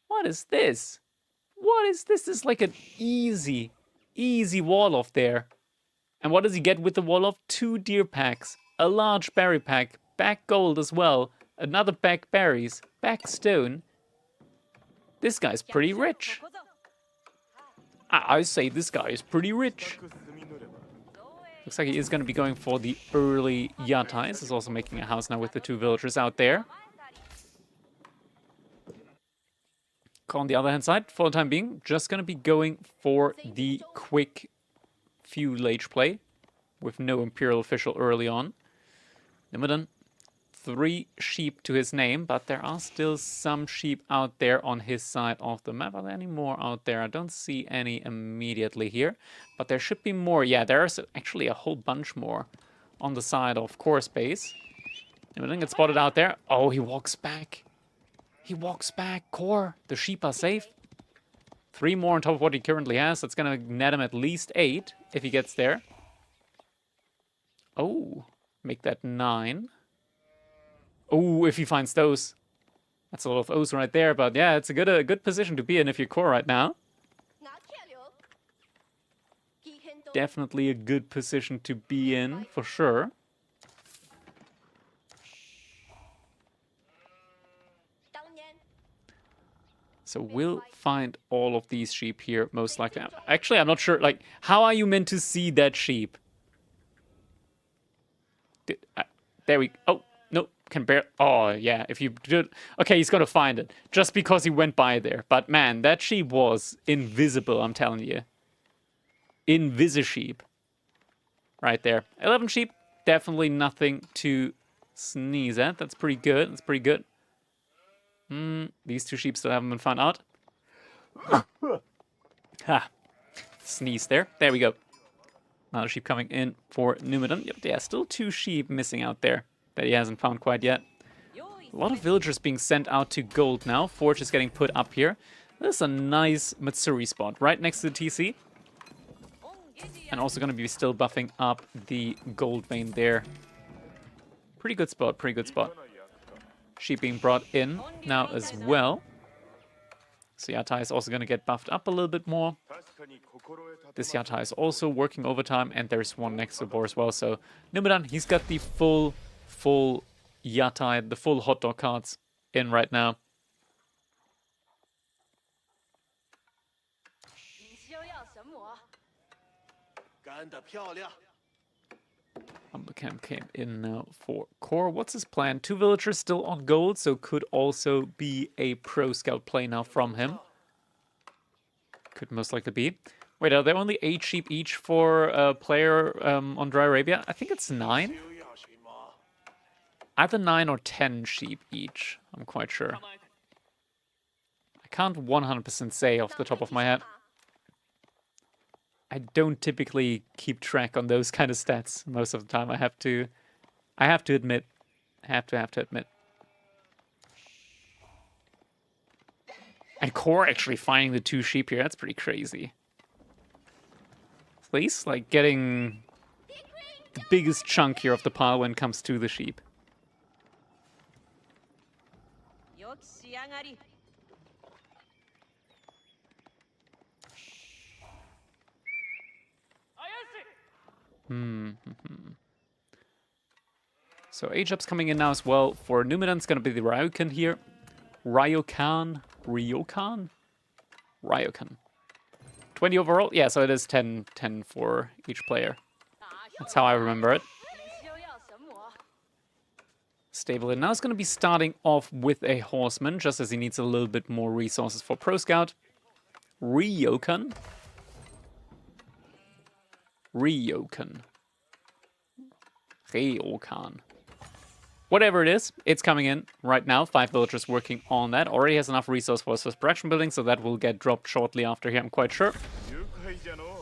What is this? What is this? This is like an easy wall off there. And what does he get with the wall off? 2 deer packs, a large berry pack, back gold as well, another back berries, back stone. This guy's pretty rich. I say this guy is pretty rich. Looks like he is going to be going for the early yatais. He's also making a house now with the 2 villagers out there. On the other hand side, for the time being, just going to be going for the quick few lage play with no Imperial official early on. Numudan, 3 sheep to his name, but there are still some sheep out there on his side of the map. Are there any more out there? I don't see any immediately here, but there should be more. Yeah, there's actually a whole bunch more on the side of Core Space. Numudan gets spotted out there. Oh, he walks back. He walks back. Core, the sheep are safe. 3 more on top of what he currently has. That's going to net him at least 8 if he gets there. Oh, make that 9. Oh, if he finds those. That's a lot of O's right there. But yeah, it's a good position to be in if you're Core right now. Definitely a good position to be in, for sure. So we'll find all of these sheep here, most likely. Actually, I'm not sure. Like, how are you meant to see that sheep? There we... Oh, no. Can bear... Oh, yeah. If you do... Okay, he's gonna find it. Just because he went by there. But, man, that sheep was invisible, I'm telling you. Invisi-sheep. Right there. 11 sheep. Definitely nothing to sneeze at. That's pretty good. That's pretty good. These 2 sheep still haven't been found out. Ha. Sneeze there. There we go. Another sheep coming in for Numidan. Yep, yeah, still 2 sheep missing out there that he hasn't found quite yet. A lot of villagers being sent out to gold now. Forge is getting put up here. This is a nice Matsuri spot right next to the TC. And also going to be still buffing up the gold vein there. Pretty good spot, pretty good spot. Sheep being brought in now as well. So Yatai is also going to get buffed up a little bit more. This Yatai is also working overtime, and there's one next to Boar as well. So Numidan, he's got the full Yatai, the full hot dog cards in right now. Cam came in now for Core. What's his plan? 2 villagers still on gold, so could also be a pro scout play now from him. Could most likely be. Wait, are there only 8 sheep each for a player on Dry Arabia? I think it's 9. Either 9 or 10 sheep each. I'm quite sure. I can't 100% say off the top of my head. I don't typically keep track on those kind of stats most of the time. I have to admit. Have to admit. And Core actually finding the 2 sheep here, that's pretty crazy. At least, like, getting the biggest chunk here of the pile when it comes to the sheep. So H-Up's coming in now as well. For Numidan, it's going to be the Ryokan here. Ryokan? 20 overall? Yeah, so it is 10 for each player. That's how I remember it. Stable in. Now it's going to be starting off with a Horseman, just as he needs a little bit more resources for Pro Scout. Ryokan. whatever it is, it's coming in right now. 5 villagers working on that. Already has enough resource for his first production building, so that will get dropped shortly after here, I'm quite sure.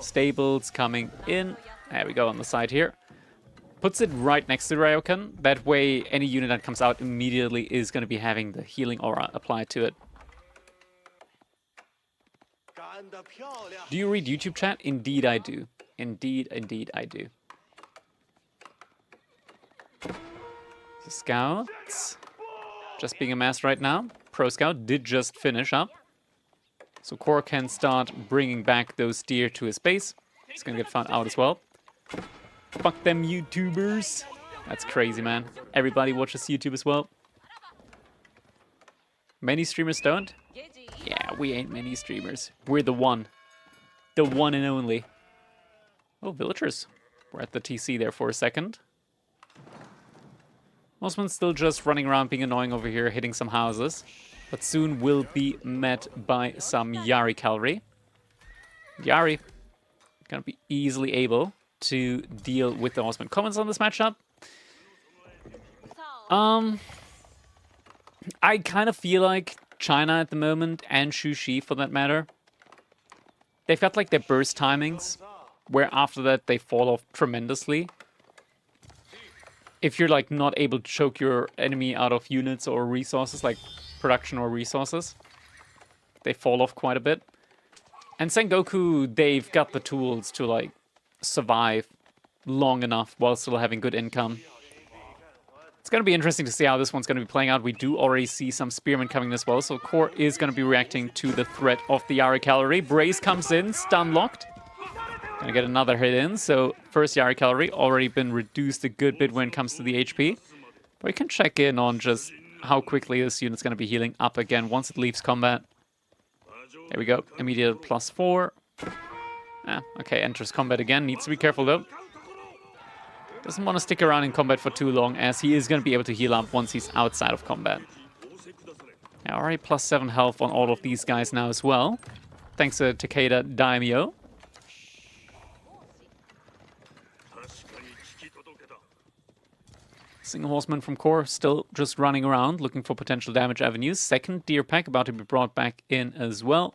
Stables coming in. There we go on the side here. Puts it right next to Ryokan. That way, any unit that comes out immediately is going to be having the healing aura applied to it. Do you read YouTube chat? Indeed I do. Indeed I do. The scouts just being amassed right now. Pro Scout did just finish up. So Core can start bringing back those deer to his base. He's going to get found out as well. Fuck them YouTubers. That's crazy, man. Everybody watches YouTube as well. Many streamers don't? Yeah, we ain't many streamers. We're the one. The one and only. Oh, villagers. We're at the TC there for a second. Osman's still just running around being annoying over here, hitting some houses. But soon will be met by some Yari cavalry. Yari gonna be easily able to deal with the Osman. Comments on this matchup? I kind of feel like China at the moment, and Shuxi for that matter, they've got like their burst timings, where after that they fall off tremendously. If you're like not able to choke your enemy out of units or resources, like production or resources, they fall off quite a bit. And Sengoku, they've got the tools to like survive long enough while still having good income. It's going to be interesting to see how this one's going to be playing out. We do already see some spearmen coming as well, so Core is going to be reacting to the threat of the Yari cavalry. Brace comes in, stun locked. Gonna get another hit in, so first Yari cavalry already been reduced a good bit when it comes to the HP. But we can check in on just how quickly this unit's gonna be healing up again once it leaves combat. There we go, immediate +4. Okay, enters combat again, needs to be careful though. Doesn't want to stick around in combat for too long, as he is gonna be able to heal up once he's outside of combat. Yeah, already +7 health on all of these guys now as well. Thanks to Takeda Daimyo. Single horseman from Core still just running around looking for potential damage avenues. Second deer pack about to be brought back in as well.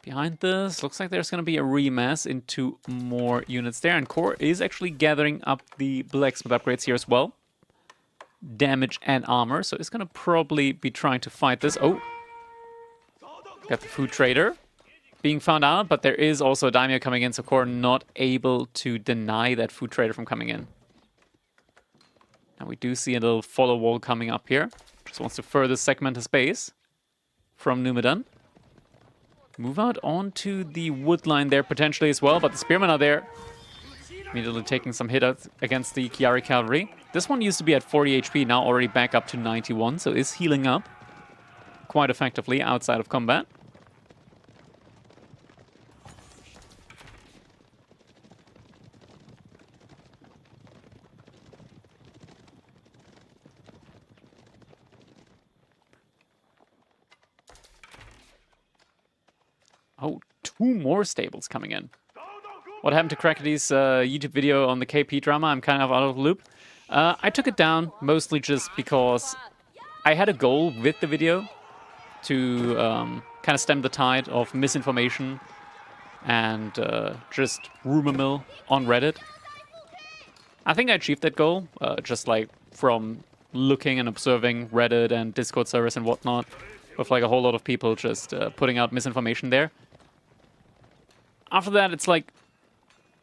Behind this, looks like there's going to be a remass into more units there. And Core is actually gathering up the blacksmith upgrades here as well. Damage and armor. So it's going to probably be trying to fight this. Oh, got the food trader being found out. But there is also a daimyo coming in. So Core not able to deny that food trader from coming in. And we do see a little follow wall coming up here. Just wants to further segment his base from Numidan. Move out onto the wood line there potentially as well, but the spearmen are there. Immediately taking some hit against the Yari cavalry. This one used to be at 40 HP, now already back up to 91, so is healing up quite effectively outside of combat. Oh, 2 more stables coming in. What happened to Crackady's YouTube video on the KP drama? I'm kind of out of the loop. I took it down mostly just because I had a goal with the video to kind of stem the tide of misinformation and just rumor mill on Reddit. I think I achieved that goal, just like from looking and observing Reddit and Discord servers and whatnot, with like a whole lot of people just putting out misinformation there. After that, it's like,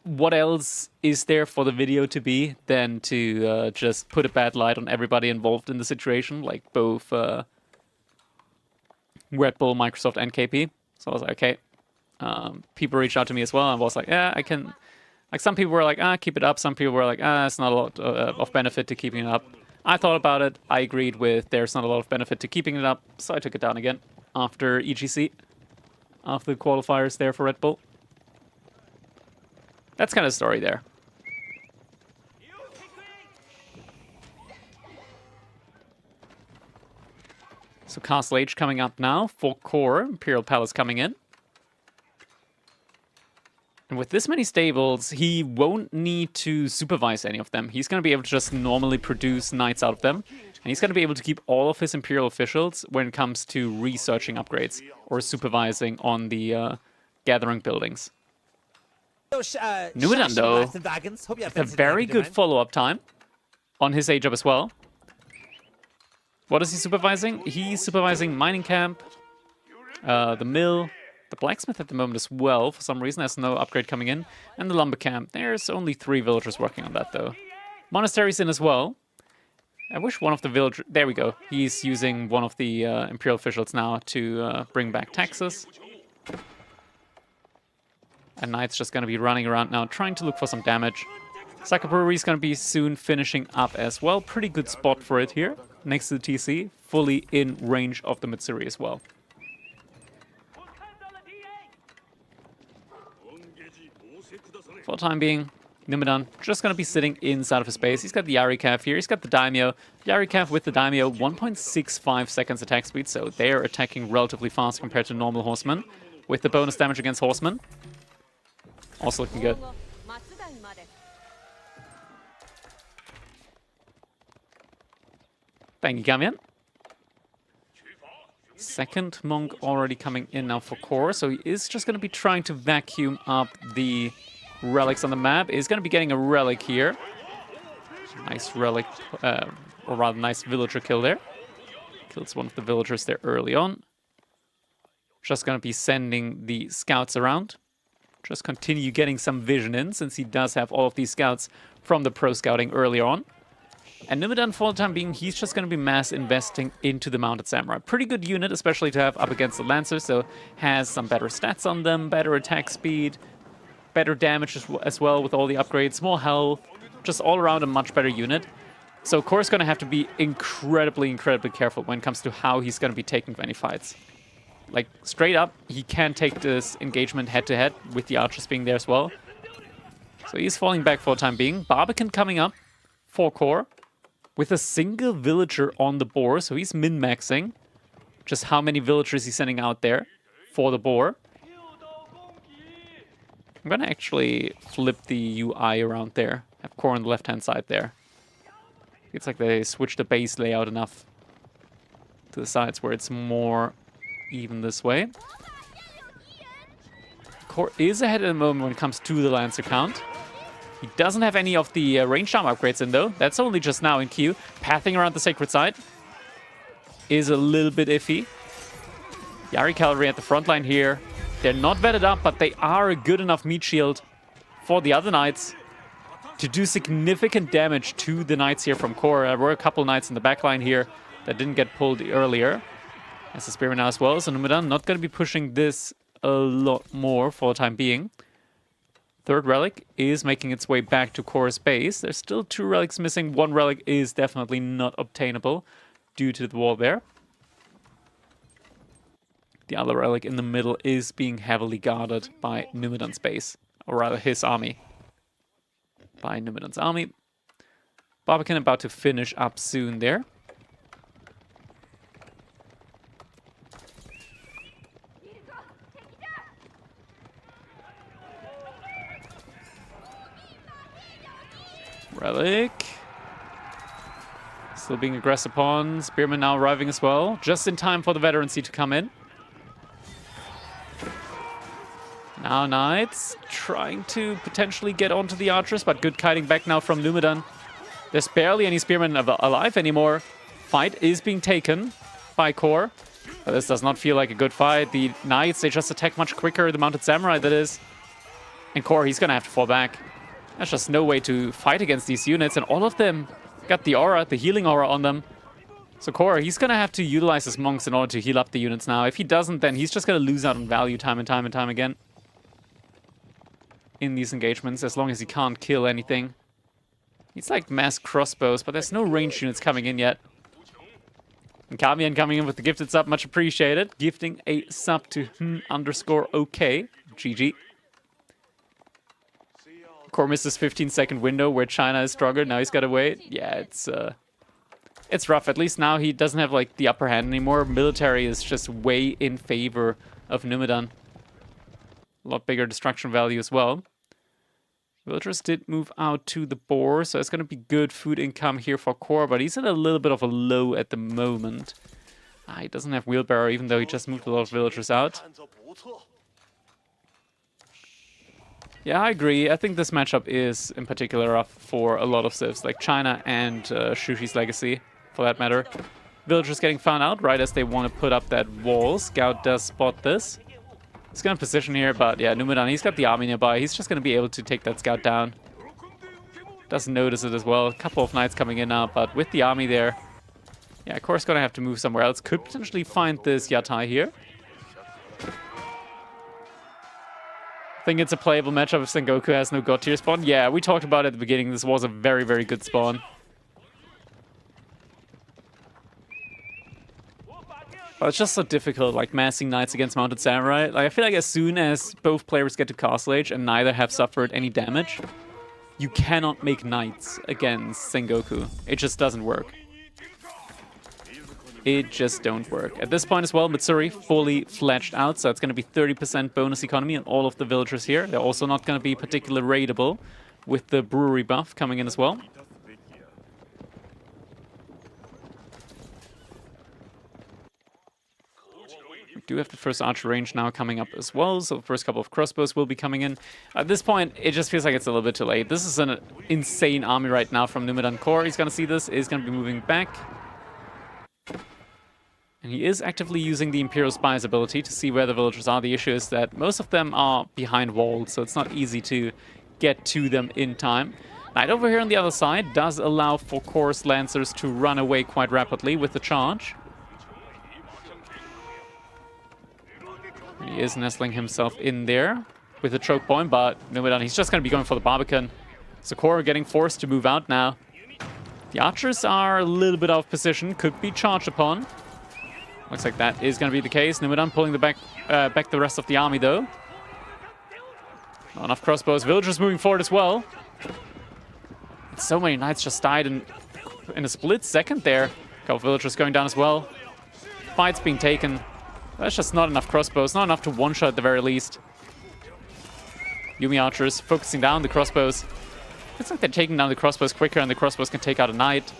what else is there for the video to be than to just put a bad light on everybody involved in the situation, like both Red Bull, Microsoft, and KP. So I was like, okay. People reached out to me as well, and I was like, yeah, I can. Like, some people were like, keep it up. Some people were like, it's not a lot of benefit to keeping it up. I thought about it. I agreed with there's not a lot of benefit to keeping it up, so I took it down again after EGC, after the qualifiers there for Red Bull. That's kind of the story there. So Castle Age coming up now for Core. Imperial Palace coming in. And with this many stables, he won't need to supervise any of them. He's going to be able to just normally produce knights out of them. And he's going to be able to keep all of his Imperial officials when it comes to researching upgrades or supervising on the gathering buildings. Numidan, though, a very good follow-up time on his age up as well. What is he supervising? He's supervising mining camp, the mill, the blacksmith at the moment as well. For some reason, there's no upgrade coming in. And the lumber camp. There's only 3 villagers working on that, though. Monastery's in as well. I wish one of the villagers... There we go. He's using one of the Imperial officials now to bring back taxes. And Knight's just going to be running around now, trying to look for some damage. Saka Brewery's going to be soon finishing up as well. Pretty good spot for it here, next to the TC. Fully in range of the Mitsuri as well. For the time being, Numudan just going to be sitting inside of his base. He's got the Yarikav here. He's got the Daimyo. Yarikav with the Daimyo, 1.65 seconds attack speed, so they're attacking relatively fast compared to normal horsemen. With the bonus damage against horsemen. Also looking good. Thank you, Gamian. Second monk already coming in now for core, so he is just going to be trying to vacuum up the relics on the map. He's going to be getting a relic here. Nice relic, or rather nice villager kill there. Kills one of the villagers there early on. Just going to be sending the scouts around. Just continue getting some vision in, since he does have all of these scouts from the pro scouting earlier on. And Numidan, for the time being, he's just going to be mass investing into the Mounted Samurai. Pretty good unit, especially to have up against the Lancers, so has some better stats on them, better attack speed, better damage as well with all the upgrades, more health, just all around a much better unit. So Core's going to have to be incredibly careful when it comes to how he's going to be taking any fights. Like, straight up, he can take this engagement head-to-head with the archers being there as well. So he's falling back for the time being. Barbican coming up for Core with a single villager on the boar, so he's min-maxing just how many villagers he's sending out there for the boar. I'm going to actually flip the UI around there. Have Core on the left-hand side there. It's like they switched the base layout enough to the sides where it's more even this way. Core is ahead at the moment when it comes to the Lancer count. He doesn't have any of the range arm upgrades in, though. That's only just now in queue. Pathing around the Sacred Site is a little bit iffy. Yari Cavalry at the front line here. They're not vetted up, but they are a good enough meat shield for the other knights to do significant damage to the knights here from Core. There were a couple knights in the back line here that didn't get pulled earlier. As the Spearman now as well, so Numidan not going to be pushing this a lot more for the time being. Third relic is making its way back to Core's base. There's still 2 relics missing. 1 relic is definitely not obtainable due to the wall there. The other relic in the middle is being heavily guarded by Numidan's base, or rather his army. By Numidan's army. Barbican about to finish up soon there. Relic. Still being aggressed upon. Spearman now arriving as well. Just in time for the veterancy to come in. Now Knights trying to potentially get onto the archers, but good kiting back now from Numidan. There's barely any Spearmen alive anymore. Fight is being taken by Core. But this does not feel like a good fight. The Knights, they just attack much quicker. The Mounted Samurai, that is. And Core, he's going to have to fall back. There's just no way to fight against these units, and all of them got the aura, the healing aura on them. So Core, he's going to have to utilize his monks in order to heal up the units now. If he doesn't, then he's just going to lose out on value time and time and time again in these engagements, as long as he can't kill anything. He's like mass crossbows, but there's no range units coming in yet. And Kamian coming in with the gifted sub, much appreciated. Gifting a sub to _OK. GG. Core missed his 15-second window where China is stronger. Now he's got to wait. Yeah, it's rough. At least now he doesn't have like the upper hand anymore. Military is just way in favor of Numidan. A lot bigger destruction value as well. Villagers did move out to the boar, so it's going to be good food income here for Core, but he's at a little bit of a low at the moment. He doesn't have wheelbarrow, even though he just moved a lot of villagers out. Yeah, I agree. I think this matchup is, in particular, rough for a lot of civs, like China and Shushi's Legacy, for that matter. Villagers getting found out right as they want to put up that wall. Scout does spot this. He's going to position here, but yeah, Numidan, he's got the army nearby. He's just going to be able to take that scout down. Doesn't notice it as well. A couple of knights coming in now, but with the army there, yeah, of course, going to have to move somewhere else. Could potentially find this Yatai here. I think it's a playable matchup if Sengoku has no God tier spawn. Yeah, we talked about it at the beginning. This was a very, very good spawn. But it's just so difficult, like, massing knights against mounted samurai. Like, I feel like as soon as both players get to Castle Age and neither have suffered any damage, you cannot make knights against Sengoku. It just doesn't work. It just don't work. At this point as well, Mitsuri fully fledged out, so it's going to be 30% bonus economy on all of the villagers here. They're also not going to be particularly raidable with the brewery buff coming in as well. We do have the first archer range now coming up as well, so the first couple of crossbows will be coming in. At this point, it just feels like it's a little bit too late. This is an insane army right now from Numidan Core. He's going to see this, is going to be moving back. And he is actively using the Imperial Spy's ability to see where the villagers are. The issue is that most of them are behind walls, so it's not easy to get to them in time. Knight over here on the other side does allow for Core's Lancers to run away quite rapidly with the charge. And he is nestling himself in there with a choke point, but Numidan, he's just going to be going for the Barbican. So Core getting forced to move out now. The archers are a little bit out of position, could be charged upon. Looks like that is going to be the case. Numudan pulling back the rest of the army, though. Not enough crossbows. Villagers moving forward as well. So many knights just died in a split second there. A couple villagers going down as well. Fights being taken. That's just not enough crossbows. Not enough to one-shot at the very least. Yumi archers focusing down the crossbows. It's like they're taking down the crossbows quicker, and the crossbows can take out a knight.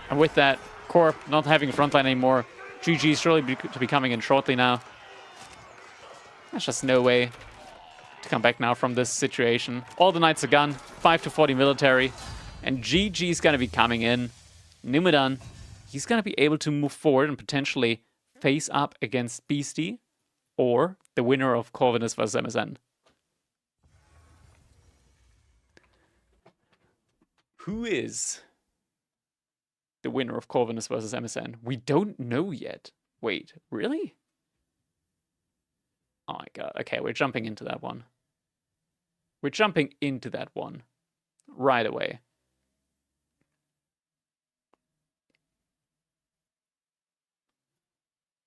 And with that, Core not having a frontline anymore. GG is surely to be coming in shortly now. There's just no way to come back now from this situation. All the knights are gone. 5 to 40 military. And GG is going to be coming in. Numudan, he's going to be able to move forward and potentially face up against Beasty or the winner of Corvinus vs MSN. Who is the winner of Corvinus vs MSN? We don't know yet. Wait, really? Oh my god. Okay, we're jumping into that one. We're jumping into that one right away.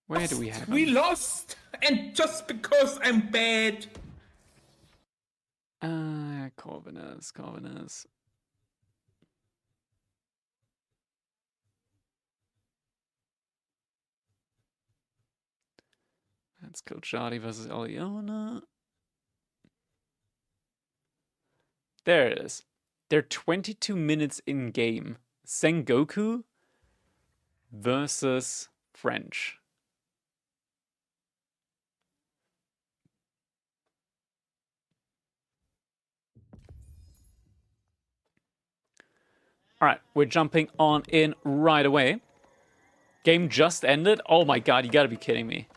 Where do we have him? We lost! And just because I'm bad. Corvinus. That's Kiljadi versus Elelliona. There it is. They're 22 minutes in game. Sengoku versus French. Alright, we're jumping on in right away. Game just ended? Oh my god, you gotta be kidding me.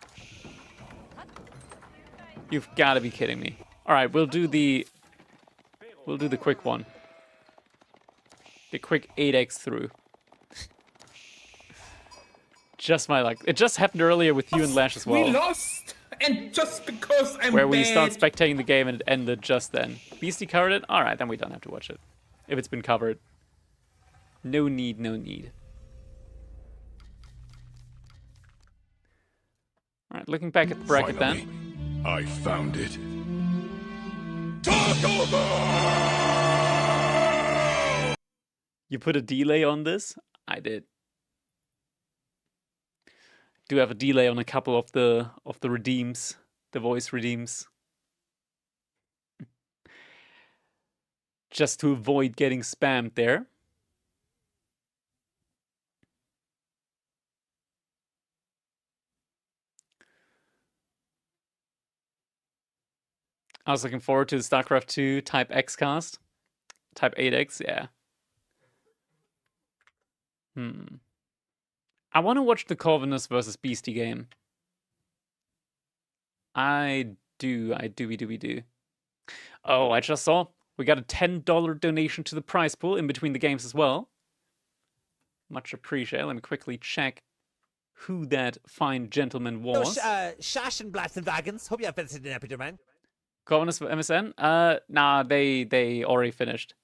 You've gotta be kidding me. Alright, we'll do the quick one. The quick 8x through. Just my luck. It just happened earlier with you and Lash as well. We lost! And just because I'm where bad. we start spectating the game and it ended just then. Beasty covered it? Alright, then we don't have to watch it. If it's been covered. No need, no need. Alright, looking back at the bracket Finally, then. I found it. Talk over! You put a delay on this? I did. Do have a delay on a couple of the redeems, the voice redeems. just to avoid getting spammed there. I was looking forward to the StarCraft 2 Type X cast. Type 8X, yeah. I want to watch the Corvinus versus Beasty game. I do. Oh, I just saw we got a $10 donation to the prize pool in between the games as well. Much appreciated. Let me quickly check who that fine gentleman was. Shash and Blats and Wagons. Hope you have visited an epider, man. Corvinus for MSN? Nah, they already finished.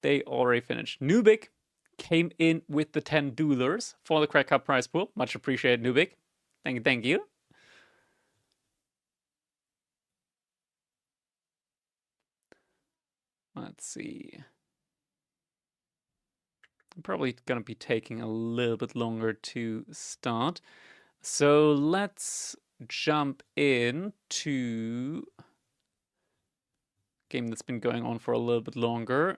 Nubik came in with the 10 duelers for the Crack Cup prize pool. Much appreciated, Nubik. Thank you. Let's see. I'm probably going to be taking a little bit longer to start. So let's jump into a game that's been going on for a little bit longer.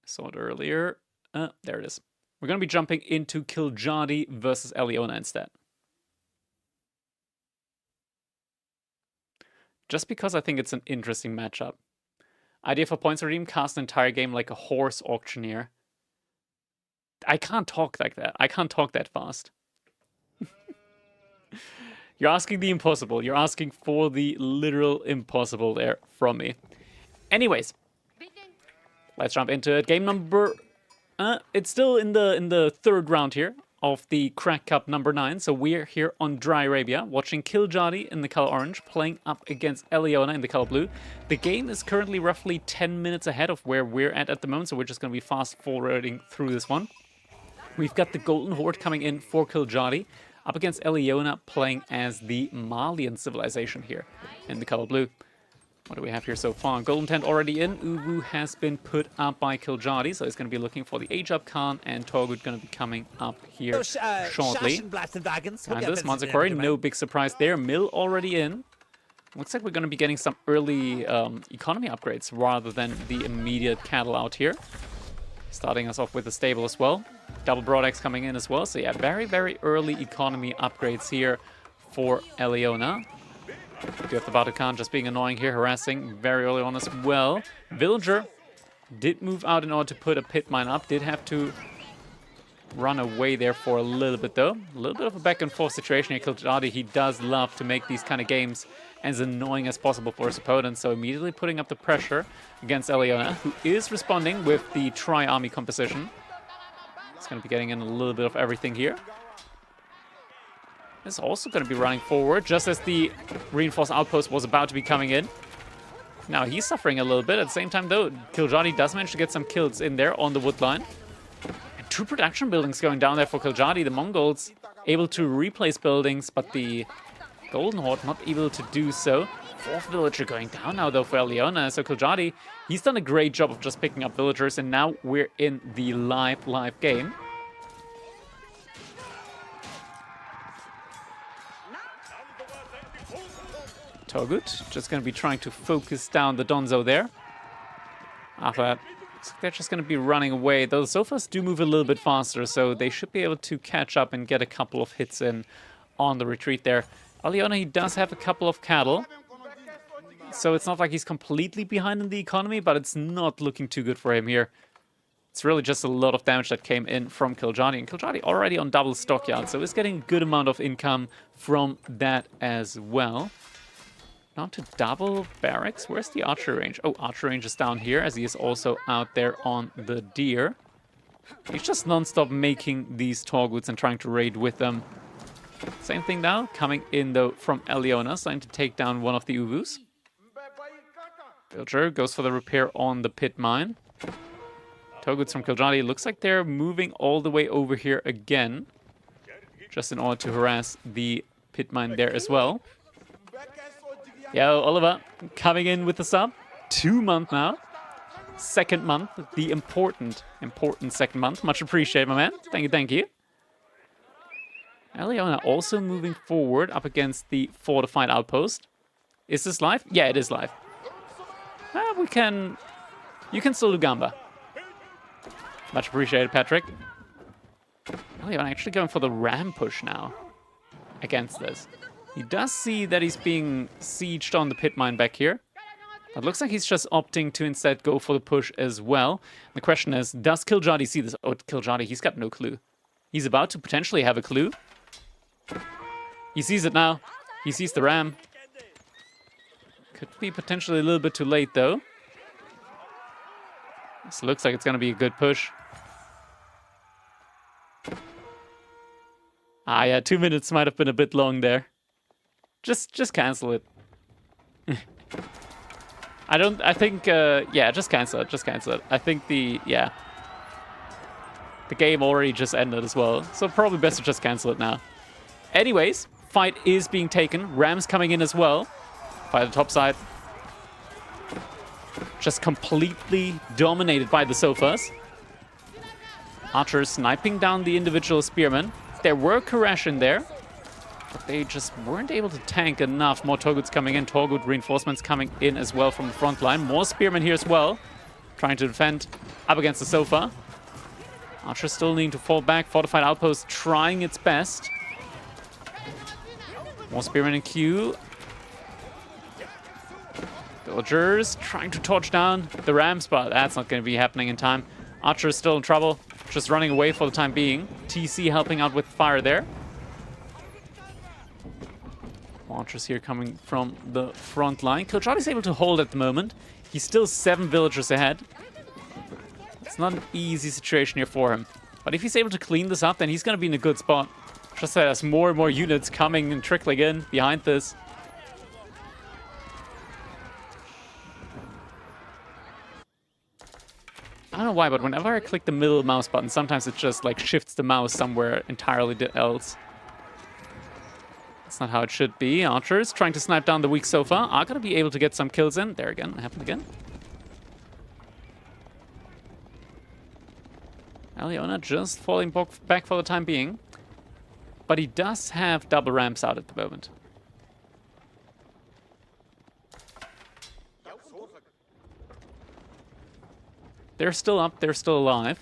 I saw it earlier. There it is. We're going to be jumping into Kiljadi versus Elelliona instead. Just because I think it's an interesting matchup. Idea for points redeem, cast an entire game like a horse auctioneer. I can't talk like that. I can't talk that fast. You're asking the impossible. You're asking for the literal impossible there from me. Anyways, let's jump into it. Game number... it's still in the third round here of the Crack Cup number 9. So we're here on Dry Arabia, watching Kiljadi in the color orange, playing up against Elelliona in the color blue. The game is currently roughly 10 minutes ahead of where we're at the moment, so we're just going to be fast forwarding through this one. We've got the Golden Horde coming in for Kiljadi, up against Elelliona playing as the Malian civilization here in the color blue. What do we have here so far? Golden Tent already in. Uwu has been put up by Kiljadi, so he's going to be looking for the Age-Up Khan, and Torgut going to be coming up here shortly. And this Monzakori, no big surprise there. Mill already in. Looks like we're going to be getting some early economy upgrades rather than the immediate cattle out here. Starting us off with the stable as well. Double Broadaxe coming in as well. So yeah, very, very early economy upgrades here for Elelliona. Do have the Batu Khan just being annoying here, harassing very early on as well. Villager did move out in order to put a pit mine up. Did have to run away there for a little bit though. A little bit of a back and forth situation here. Kiljadi, he does love to make these kind of games as annoying as possible for his opponent. So immediately putting up the pressure against Elelliona, who is responding with the tri-army composition. It's going to be getting in a little bit of everything here. Is also going to be running forward just as the reinforced outpost was about to be coming in. Now he's suffering a little bit. At the same time though, Kiljadi does manage to get some kills in there on the wood line. And 2 production buildings going down there for Kiljadi. The Mongols able to replace buildings, but the Golden Horde not able to do so. 4th villager going down now though for Elelliona. So Kiljadi, he's done a great job of just picking up villagers, and now we're in the live game. Torgut just going to be trying to focus down the Donzo there. After that, looks like they're just going to be running away. Those Sofas do move a little bit faster, so they should be able to catch up and get a couple of hits in on the retreat there. Elelliona, he does have a couple of cattle, so it's not like he's completely behind in the economy, but it's not looking too good for him here. It's really just a lot of damage that came in from Kiljadi, and Kiljadi already on double stockyard, so he's getting a good amount of income from that as well. Now to double barracks. Where's the archery range? Oh, archery range is down here, as he is also out there on the deer. He's just non-stop making these Torguts and trying to raid with them. Same thing now, coming in though from Elelliona, starting to take down one of the Uwus. Villager goes for the repair on the pit mine. Torguts from Kiljadi, looks like they're moving all the way over here again, just in order to harass the pit mine there as well. Yo, Oliver, coming in with the sub. 2 month now. 2nd month, the important 2nd month. Much appreciated, my man. Thank you. Elelliona also moving forward up against the fortified outpost. Is this live? Yeah, it is live. we can... You can still do Gamba. Much appreciated, Patrick. I'm actually going for the ram push now against this. He does see that he's being sieged on the pit mine back here. It looks like he's just opting to instead go for the push as well. The question is, does Kiljadi see this? Oh, Kiljadi, he's got no clue. He's about to potentially have a clue. He sees it now. He sees the ram. Could be potentially a little bit too late, though. This looks like it's going to be a good push. Ah, yeah, 2 minutes might have been a bit long there. Just cancel it. I think, yeah, just cancel it. I think the game already just ended as well. So probably best to just cancel it now. Anyways, fight is being taken. Rams coming in as well. By the top side. Just completely dominated by the sofas. Archers sniping down the individual spearmen. There were Koresh in there. But they just weren't able to tank enough. More Torguts coming in. Torgut reinforcements coming in as well from the front line. More spearmen here as well. Trying to defend up against the sofa. Archers still needing to fall back. Fortified outpost trying its best. More spearmen in queue. Villagers trying to torch down the rams, but that's not going to be happening in time. Archers still in trouble. Just running away for the time being. TC helping out with fire there. Archers here coming from the front line. Kiljadi's able to hold at the moment. He's still 7 villagers ahead. It's not an easy situation here for him. But if he's able to clean this up, then he's going to be in a good spot. Just that there's more and more units coming and trickling in behind this. I don't know why, but whenever I click the middle mouse button, sometimes it just like shifts the mouse somewhere entirely else. That's not how it should be. Archers trying to snipe down the weak sofa are going to be able to get some kills in. There again, happened again. Elelliona just falling back for the time being. But he does have double ramps out at the moment. They're still up, they're still alive.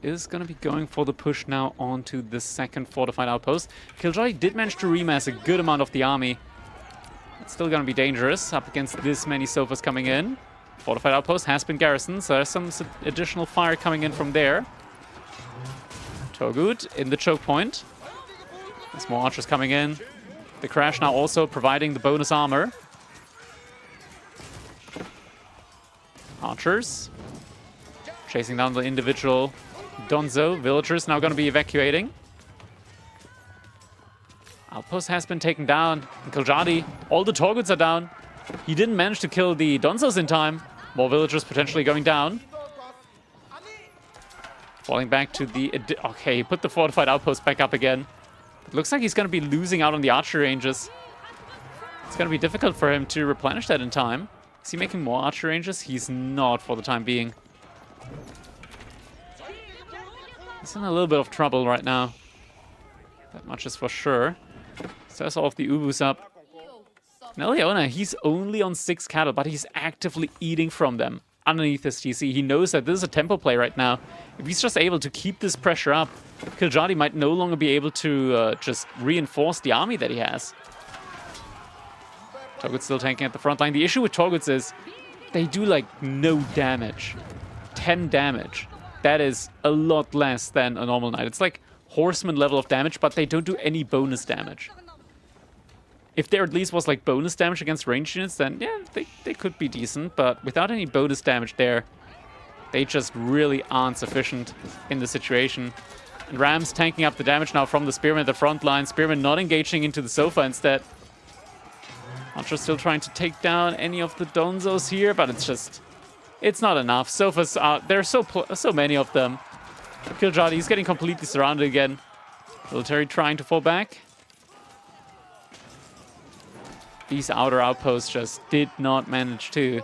Is going to be going for the push now onto the second fortified outpost. Kiljadi did manage to remass a good amount of the army. It's still going to be dangerous up against this many sofas coming in. Fortified outpost has been garrisoned, so there's some additional fire coming in from there. Torgut in the choke point. There's more archers coming in. The crash now also providing the bonus armor. Archers chasing down the individual Donzo. Villagers now going to be evacuating. Outpost has been taken down. And Kiljadi, all the Torguts are down. He didn't manage to kill the Donzos in time. More villagers potentially going down. Falling back to the... Okay, he put the fortified outpost back up again. It looks like he's going to be losing out on the archer ranges. It's going to be difficult for him to replenish that in time. Is he making more archer ranges? He's not for the time being. He's in a little bit of trouble right now. That much is for sure. So there's all of the Ubus up. Elelliona, he's only on 6 cattle, but he's actively eating from them underneath his TC. He knows that this is a tempo play right now. If he's just able to keep this pressure up, Kiljadi might no longer be able to just reinforce the army that he has. Torgut's still tanking at the front line. The issue with Torguts is they do like no damage. 10 damage. That is a lot less than a normal knight. It's like horseman level of damage, but they don't do any bonus damage. If there at least was like bonus damage against ranged units, then yeah, they could be decent. But without any bonus damage there, they just really aren't sufficient in the situation. And Rams tanking up the damage now from the Spearman at the front line. Spearman not engaging into the sofa instead. Archer still trying to take down any of the Donzos here, but it's not enough. Sofas are, there's so many of them. Kiljadi, he's getting completely surrounded again. Military trying to fall back. These outer outposts just did not manage to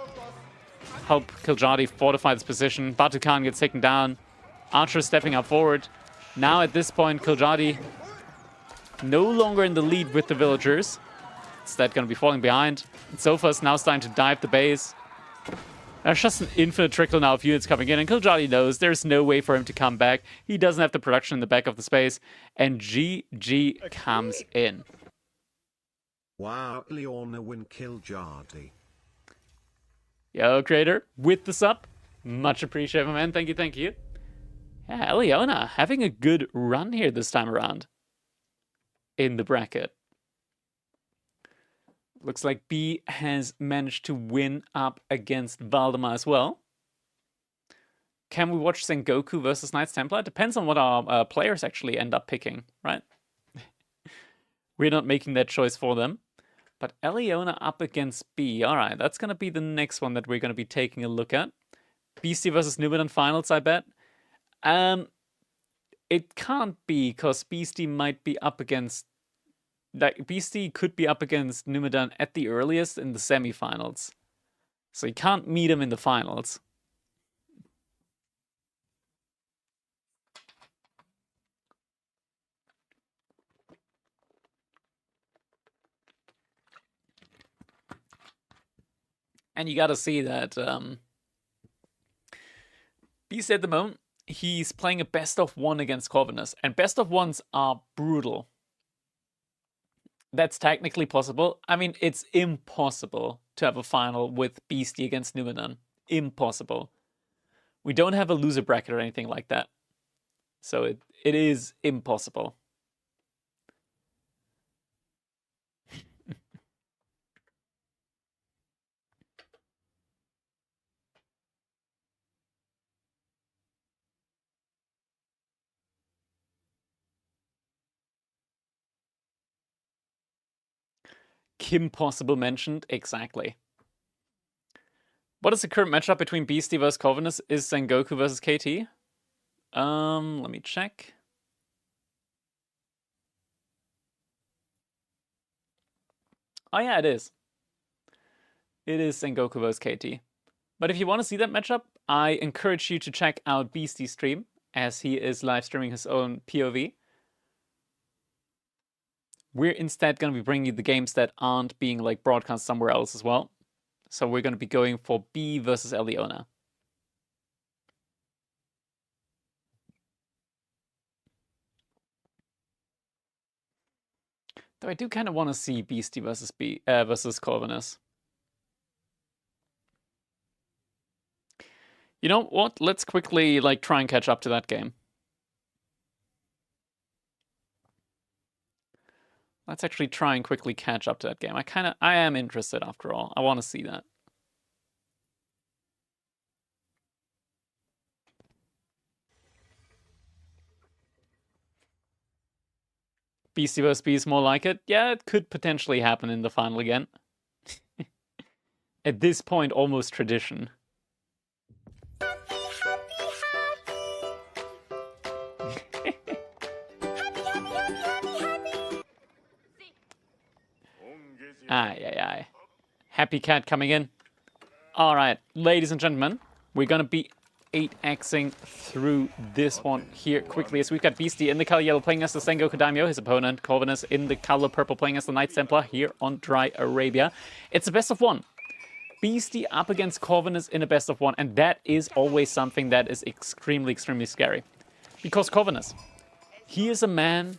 help Kiljadi fortify this position. Batu Khan gets taken down. Archer stepping up forward. Now at this point, Kiljadi no longer in the lead with the villagers. Instead going to be falling behind. And Sofa's now starting to dive the base. There's just an infinite trickle now of units coming in, and Kiljadi knows there's no way for him to come back. He doesn't have the production in the back of the space, and GG comes in. Wow, Elelliona win Kiljadi. Yo, Creator, with the sub. Much appreciated, man. Thank you, thank you. Yeah, Elelliona having a good run here this time around in the bracket. Looks like B has managed to win up against Voldemar as well. Can we watch Sengoku versus Knights Templar? It depends on what our players actually end up picking, right? We're not making that choice for them. But Elelliona up against B. All right, that's going to be the next one that we're going to be taking a look at. Beasty versus Numidan finals, I bet. It can't be, because Beasty might be up against... Like, Beasty could be up against Numidan at the earliest in the semifinals. So you can't meet him in the finals. And you gotta see that Beasty at the moment, he's playing a best of one against Corvinus. And best of ones are brutal. That's technically possible. I mean, it's impossible to have a final with Beasty against Numidan. Impossible. We don't have a loser bracket or anything like that. So it is impossible. Kim Possible mentioned, exactly. What is the current matchup between Beasty versus Corvinus? Is Sengoku versus KT? Let me check. Oh yeah, it is. It is Sengoku versus KT. But if you want to see that matchup, I encourage you to check out Beasty's stream, as he is live streaming his own POV. We're instead going to be bringing you the games that aren't being like broadcast somewhere else as well. So we're going to be going for B versus Elelliona. Though I do kind of want to see Beasty versus versus Corvinus. You know what? Let's quickly like try and catch up to that game. Let's actually try and quickly catch up to that game. I am interested after all. I want to see that. Beasty vs. B is more like it. Yeah, it could potentially happen in the final again. At this point, almost tradition. Aye. Happy Cat coming in. Alright, ladies and gentlemen, we're gonna be 8xing through this one here quickly, as we've got Beasty in the color yellow playing as the Sengoku Daimyo, his opponent Corvinus in the color purple playing as the Knights Templar here on Dry Arabia. It's a best of one. Beasty up against Corvinus in a best of one, and that is always something that is extremely, extremely scary. Because Corvinus, he is a man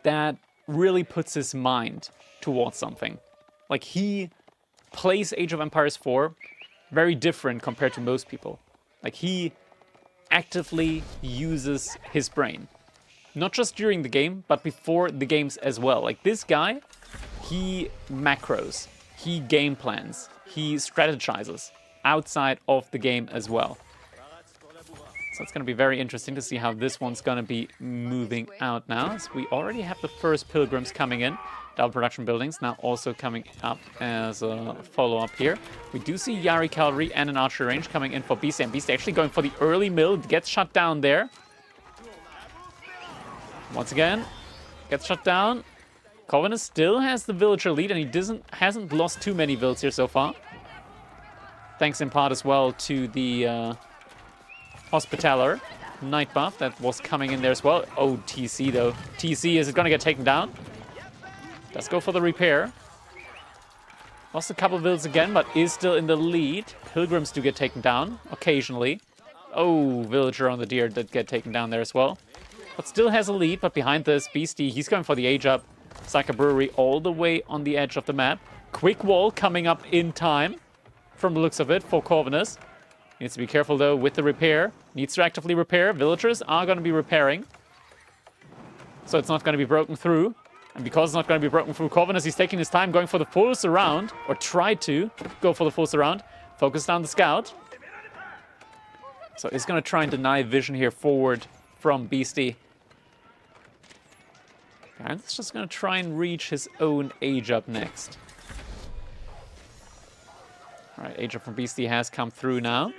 that really puts his mind towards something. Like, he plays Age of Empires 4 very different compared to most people. Like, he actively uses his brain. Not just during the game, but before the games as well. Like, this guy, he macros, he game plans, he strategizes outside of the game as well. So it's going to be very interesting to see how this one's going to be moving out now. So we already have the first pilgrims coming in. Double production buildings now also coming up as a follow-up here. We do see Yari Cavalry and an archer range coming in for Beasty. And Beasty actually going for the early mill. Gets shut down there. Once again, gets shut down. Corvinus still has the villager lead, and he hasn't lost too many vills here so far. Thanks in part as well to the Hospitaller Night buff that was coming in there as well. Oh, TC though. TC, is it going to get taken down? Let's go for the repair. Lost a couple of builds again, but is still in the lead. Pilgrims do get taken down occasionally. Oh, Villager on the Deer did get taken down there as well. But still has a lead, but behind this, Beasty, he's going for the age up. Saka Brewery all the way on the edge of the map. Quick wall coming up in time, from the looks of it, for Corvinus. Needs to be careful, though, with the repair. Needs to actively repair. Villagers are going to be repairing. So it's not going to be broken through. And because it's not going to be broken through, Corvinus, he's taking his time, going for the full surround. Or tried to go for the full surround. Focus down the scout. So he's going to try and deny vision here forward from Beasty. And he's just going to try and reach his own age up next. Alright, age up from Beasty has come through now.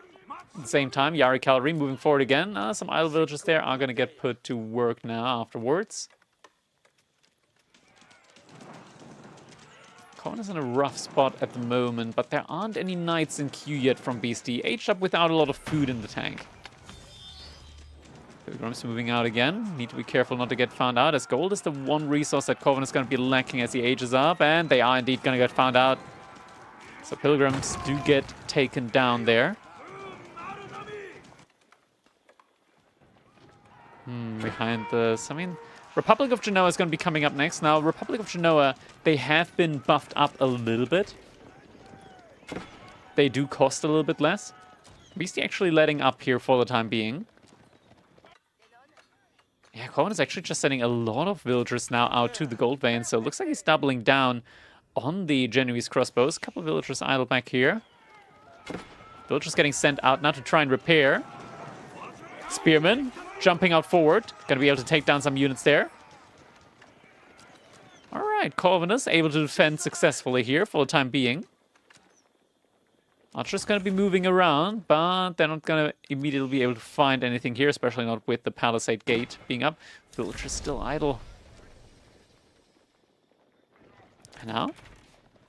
At the same time, Yari Cavalry moving forward again. Some idle villagers there are going to get put to work now afterwards. Corvinus is in a rough spot at the moment, but there aren't any knights in queue yet from Beasty. Aged up without a lot of food in the tank. Pilgrims moving out again. Need to be careful not to get found out, as gold is the one resource that Corvinus is going to be lacking as he ages up, and they are indeed going to get found out. So Pilgrims do get taken down there. Behind this, I mean, Republic of Genoa is going to be coming up next. Now, Republic of Genoa, they have been buffed up a little bit. They do cost a little bit less. Beasty actually letting up here for the time being. Yeah, Corvin is actually just sending a lot of villagers now out to the gold vein, so it looks like he's doubling down on the Genoese crossbows. A couple of villagers idle back here. Villagers getting sent out now to try and repair. Spearman jumping out forward. Gonna be able to take down some units there. Alright, Corvinus able to defend successfully here for the time being. Archer's gonna be moving around, but they're not gonna immediately be able to find anything here, especially not with the palisade gate being up. Villagers still idle. And now,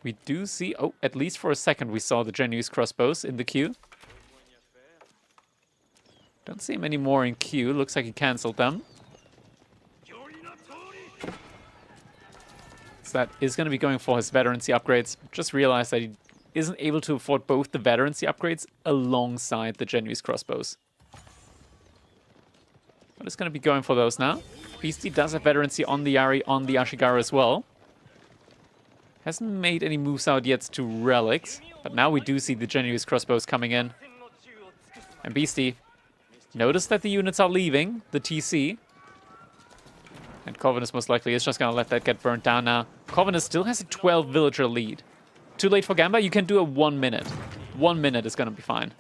we do see... Oh, at least for a second we saw the Genoese crossbows in the queue. Don't see him anymore in queue. Looks like he cancelled them. So that is going to be going for his veterancy upgrades. Just realized that he isn't able to afford both the veterancy upgrades alongside the Genoese crossbows. But it's going to be going for those now. Beasty does have veterancy on the Yari, on the Ashigaru as well. Hasn't made any moves out yet to relics, but now we do see the Genoese crossbows coming in. And Beasty, notice that the units are leaving the TC. And Corvinus most likely is just going to let that get burnt down now. Corvinus still has a 12 villager lead. Too late for Gamba? You can do a 1 minute. 1 minute is going to be fine.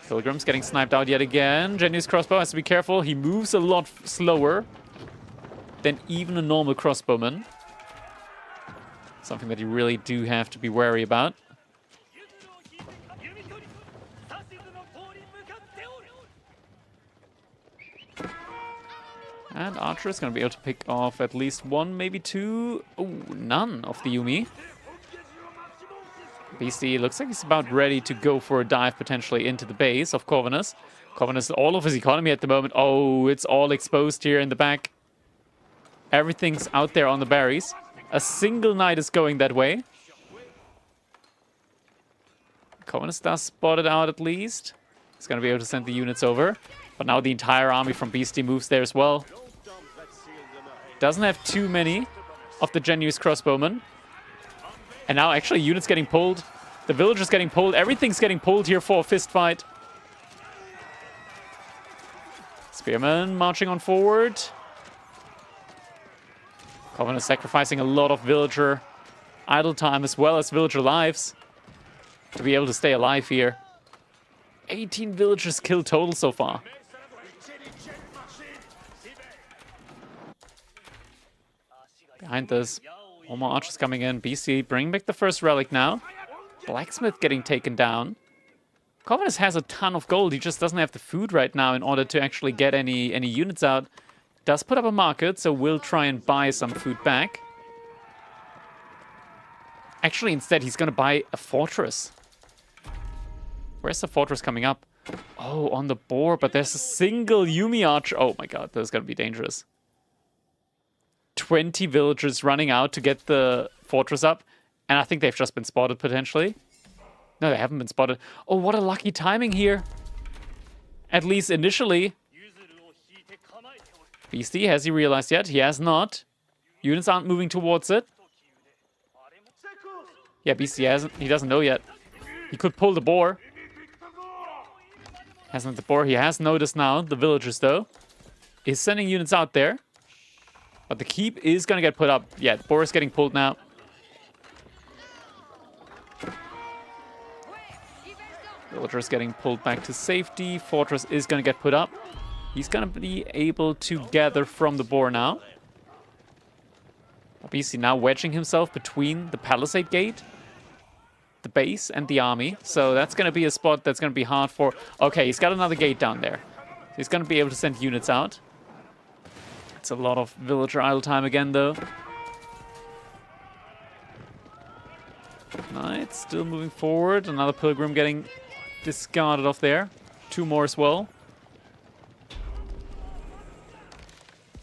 Pilgrim's getting sniped out yet again. Genoese crossbow has to be careful. He moves a lot slower than even a normal crossbowman. Something that you really do have to be wary about. And Archer is going to be able to pick off at least one, maybe two. Oh, none of the Yumi. Beasty looks like he's about ready to go for a dive potentially into the base of Corvinus. Corvinus, all of his economy at the moment. Oh, it's all exposed here in the back. Everything's out there on the berries. A single knight is going that way. Corvinus does spot it out at least. He's going to be able to send the units over. But now the entire army from Beasty moves there as well. Doesn't have too many of the Genoese crossbowmen. And now actually units getting pulled. The villagers getting pulled. Everything's getting pulled here for a fist fight. Spearman marching on forward. Corvinus sacrificing a lot of villager idle time as well as villager lives to be able to stay alive here. 18 villagers killed total so far. Behind this, one more archers coming in. BC bringing back the first relic now. Blacksmith getting taken down. Corvinus has a ton of gold. He just doesn't have the food right now in order to actually get any units out. Does put up a market, so we'll try and buy some food back. Actually, instead, he's going to buy a fortress. Where's the fortress coming up? Oh, on the board, but there's a single Yumi archer. Oh my god, that's going to be dangerous. 20 villagers running out to get the fortress up. And I think they've just been spotted, potentially. No, they haven't been spotted. Oh, what a lucky timing here. At least initially. Beasty, has he realized yet? He has not. Units aren't moving towards it. Yeah, Beasty hasn't. He doesn't know yet. He could pull the boar. Hasn't the boar. He has noticed now. The villagers, though, is sending units out there. But the keep is going to get put up. Yeah, the boar is getting pulled now. Villagers getting pulled back to safety. Fortress is going to get put up. He's going to be able to gather from the boar now. Beasty now wedging himself between the palisade gate, the base, and the army. So that's going to be a spot that's going to be hard for... Okay, he's got another gate down there. So he's going to be able to send units out. It's a lot of villager idle time again, though. Knight still moving forward. Another pilgrim getting discarded off there. 2 more as well.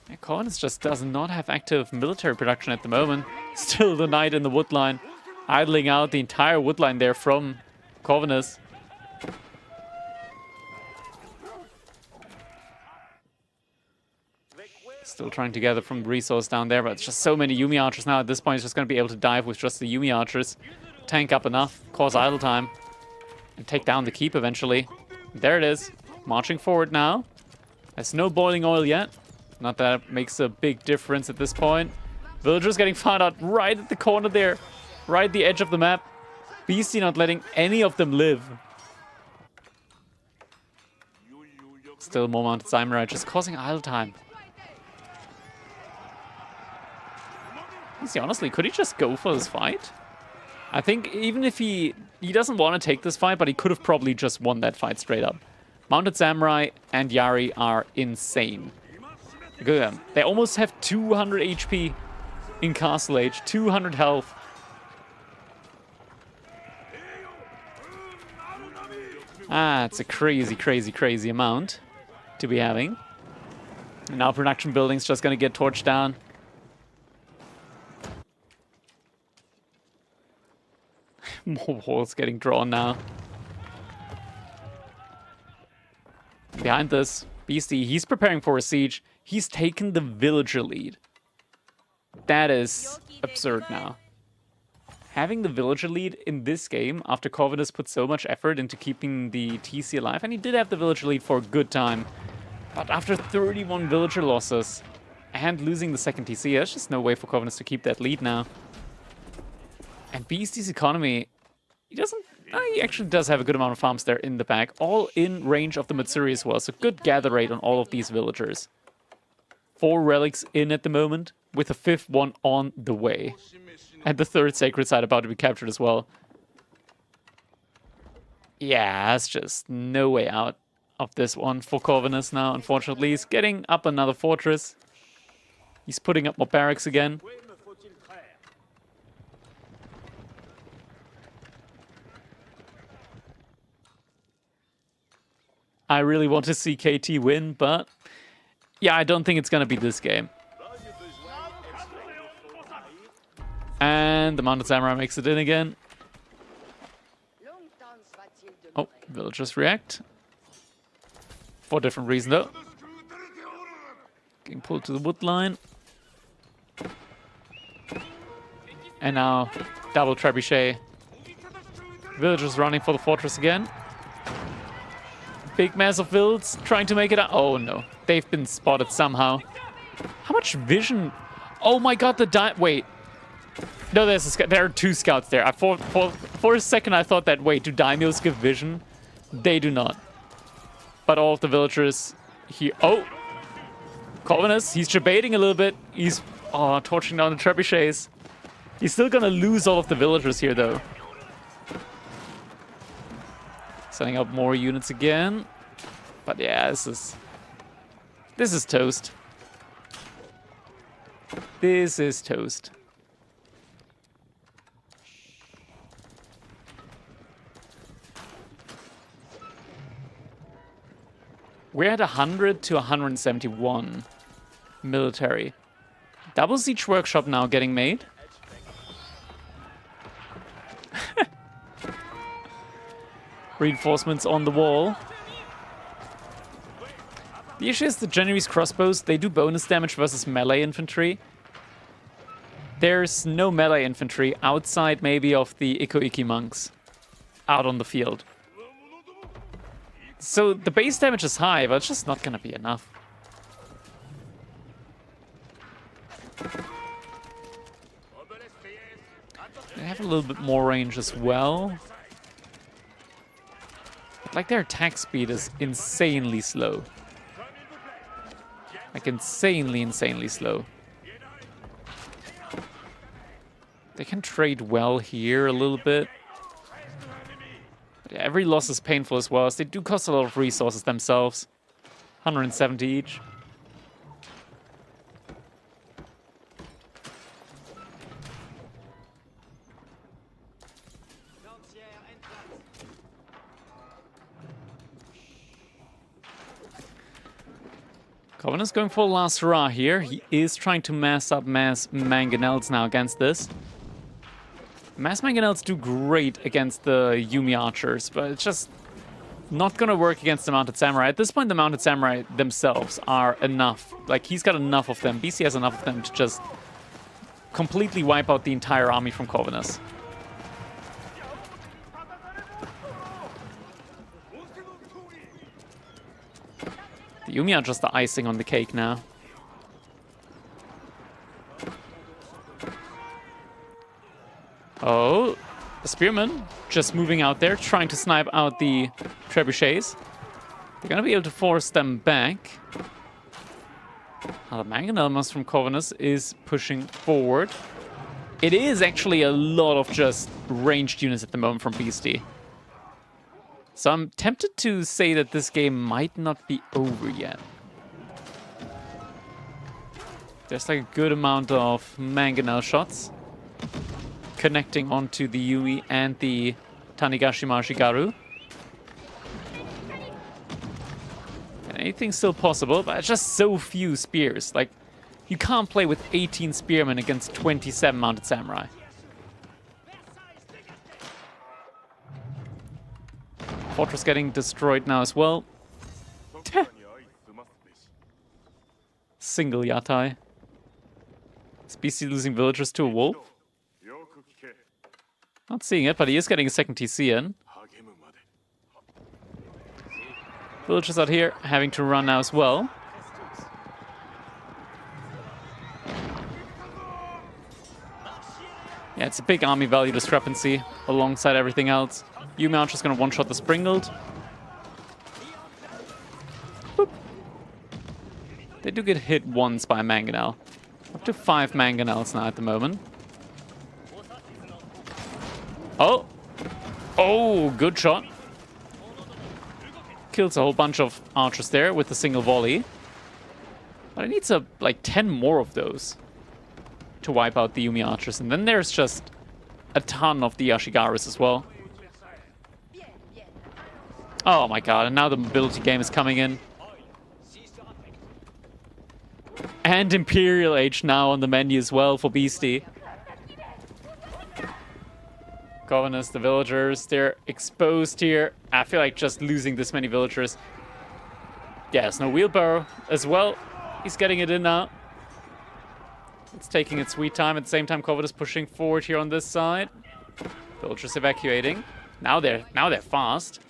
Yeah, Corvinus just does not have active military production at the moment. Still the knight in the wood line, idling out the entire wood line there from Corvinus. Still trying to gather from the resource down there, but it's just so many Yumi archers now. At this point, he's just going to be able to dive with just the Yumi archers. Tank up enough, cause idle time, and take down the keep eventually. There it is. Marching forward now. There's no boiling oil yet. Not that it makes a big difference at this point. Villagers getting found out right at the corner there. Right at the edge of the map. Beasty not letting any of them live. Still more mounted samurai, just causing idle time. See, honestly, could he just go for this fight? I think even if he doesn't want to take this fight, but he could have probably just won that fight straight up. Mounted Samurai and Yari are insane. Look at them. They almost have 200 HP in Castle Age, 200 health. It's a crazy, crazy, crazy amount to be having. And now production building's just going to get torched down. More walls getting drawn now. Behind this, Beasty, he's preparing for a siege. He's taken the villager lead. That is absurd now. Having the villager lead in this game, after Corvinus put so much effort into keeping the TC alive, and he did have the villager lead for a good time, but after 31 villager losses and losing the second TC, there's just no way for Corvinus to keep that lead now. And Beasty's economy, he actually does have a good amount of farms there in the back, all in range of the Matsuri as well, so good gather rate on all of these villagers. 4 relics in at the moment, with a 5th one on the way. And the 3rd sacred site about to be captured as well. Yeah, that's just no way out of this one for Corvinus now, unfortunately. He's getting up another fortress. He's putting up more barracks again. I really want to see KT win, but yeah, I don't think it's going to be this game. And the Mounted Samurai makes it in again. Oh, villagers react. For a different reason, though. Getting pulled to the wood line. And now, double trebuchet. Villagers running for the fortress again. Big mass of vills trying to make it out. Oh no, they've been spotted somehow. How much vision? Oh my god, wait. No, there are 2 scouts there. For a second I thought that, wait, do daimyos give vision? They do not. But all of the villagers here. Oh! Corvinus, he's debating a little bit. He's torching down the trebuchets. He's still gonna lose all of the villagers here though. Setting up more units again. But yeah, this is toast. This is toast. We're at 100 to 171 military. Double Siege Workshop now getting made. Reinforcements on the wall. The issue is the Genoese crossbows, they do bonus damage versus melee infantry. There's no melee infantry outside maybe of the Iko-Iki monks out on the field. So the base damage is high, but it's just not gonna be enough. They have a little bit more range as well. But like their attack speed is insanely slow. Like insanely slow. They can trade well here a little bit. But yeah, every loss is painful as well, as they do cost a lot of resources themselves. 170 each. Corvinus going for last hurrah here. He is trying to mass up mass mangonels now against this. Mass mangonels do great against the Yumi archers, but it's just not gonna work against the mounted samurai. At this point, the mounted samurai themselves are enough. Like, he's got enough of them. Beasty has enough of them to just completely wipe out the entire army from Corvinus. The Yumi are just the icing on the cake now. Oh, the spearmen just moving out there, trying to snipe out the trebuchets. They're gonna be able to force them back. Now the mangonel from Corvinus is pushing forward. It is actually a lot of just ranged units at the moment from Beasty. So I'm tempted to say that this game might not be over yet. There's like a good amount of mangonel shots connecting onto the Yumi and the Tanigashima Shigaru. And anything's still possible, but it's just so few spears. Like, you can't play with 18 spearmen against 27 mounted samurai. Fortress getting destroyed now as well. Single Yatai. Is Beasty losing villagers to a wolf? Not seeing it, but he is getting a second TC in. Villagers out here having to run now as well. Yeah, it's a big army value discrepancy alongside everything else. Yumi Archer's gonna one-shot the Springled. Boop. They do get hit once by a mangonel. Up to 5 mangonels now at the moment. Oh! Oh, good shot. Kills a whole bunch of archers there with a single volley. But it needs like 10 more of those to wipe out the Yumi archers. And then there's just a ton of the Ashigarus as well. Oh my god, and now the mobility game is coming in. And Imperial Age now on the menu as well for Beasty. Corvinus, the villagers, they're exposed here. I feel like just losing this many villagers. Yeah, there's no wheelbarrow as well. He's getting it in now. It's taking its sweet time. At the same time, Corvinus pushing forward here on this side. Villagers evacuating. Now they're fast.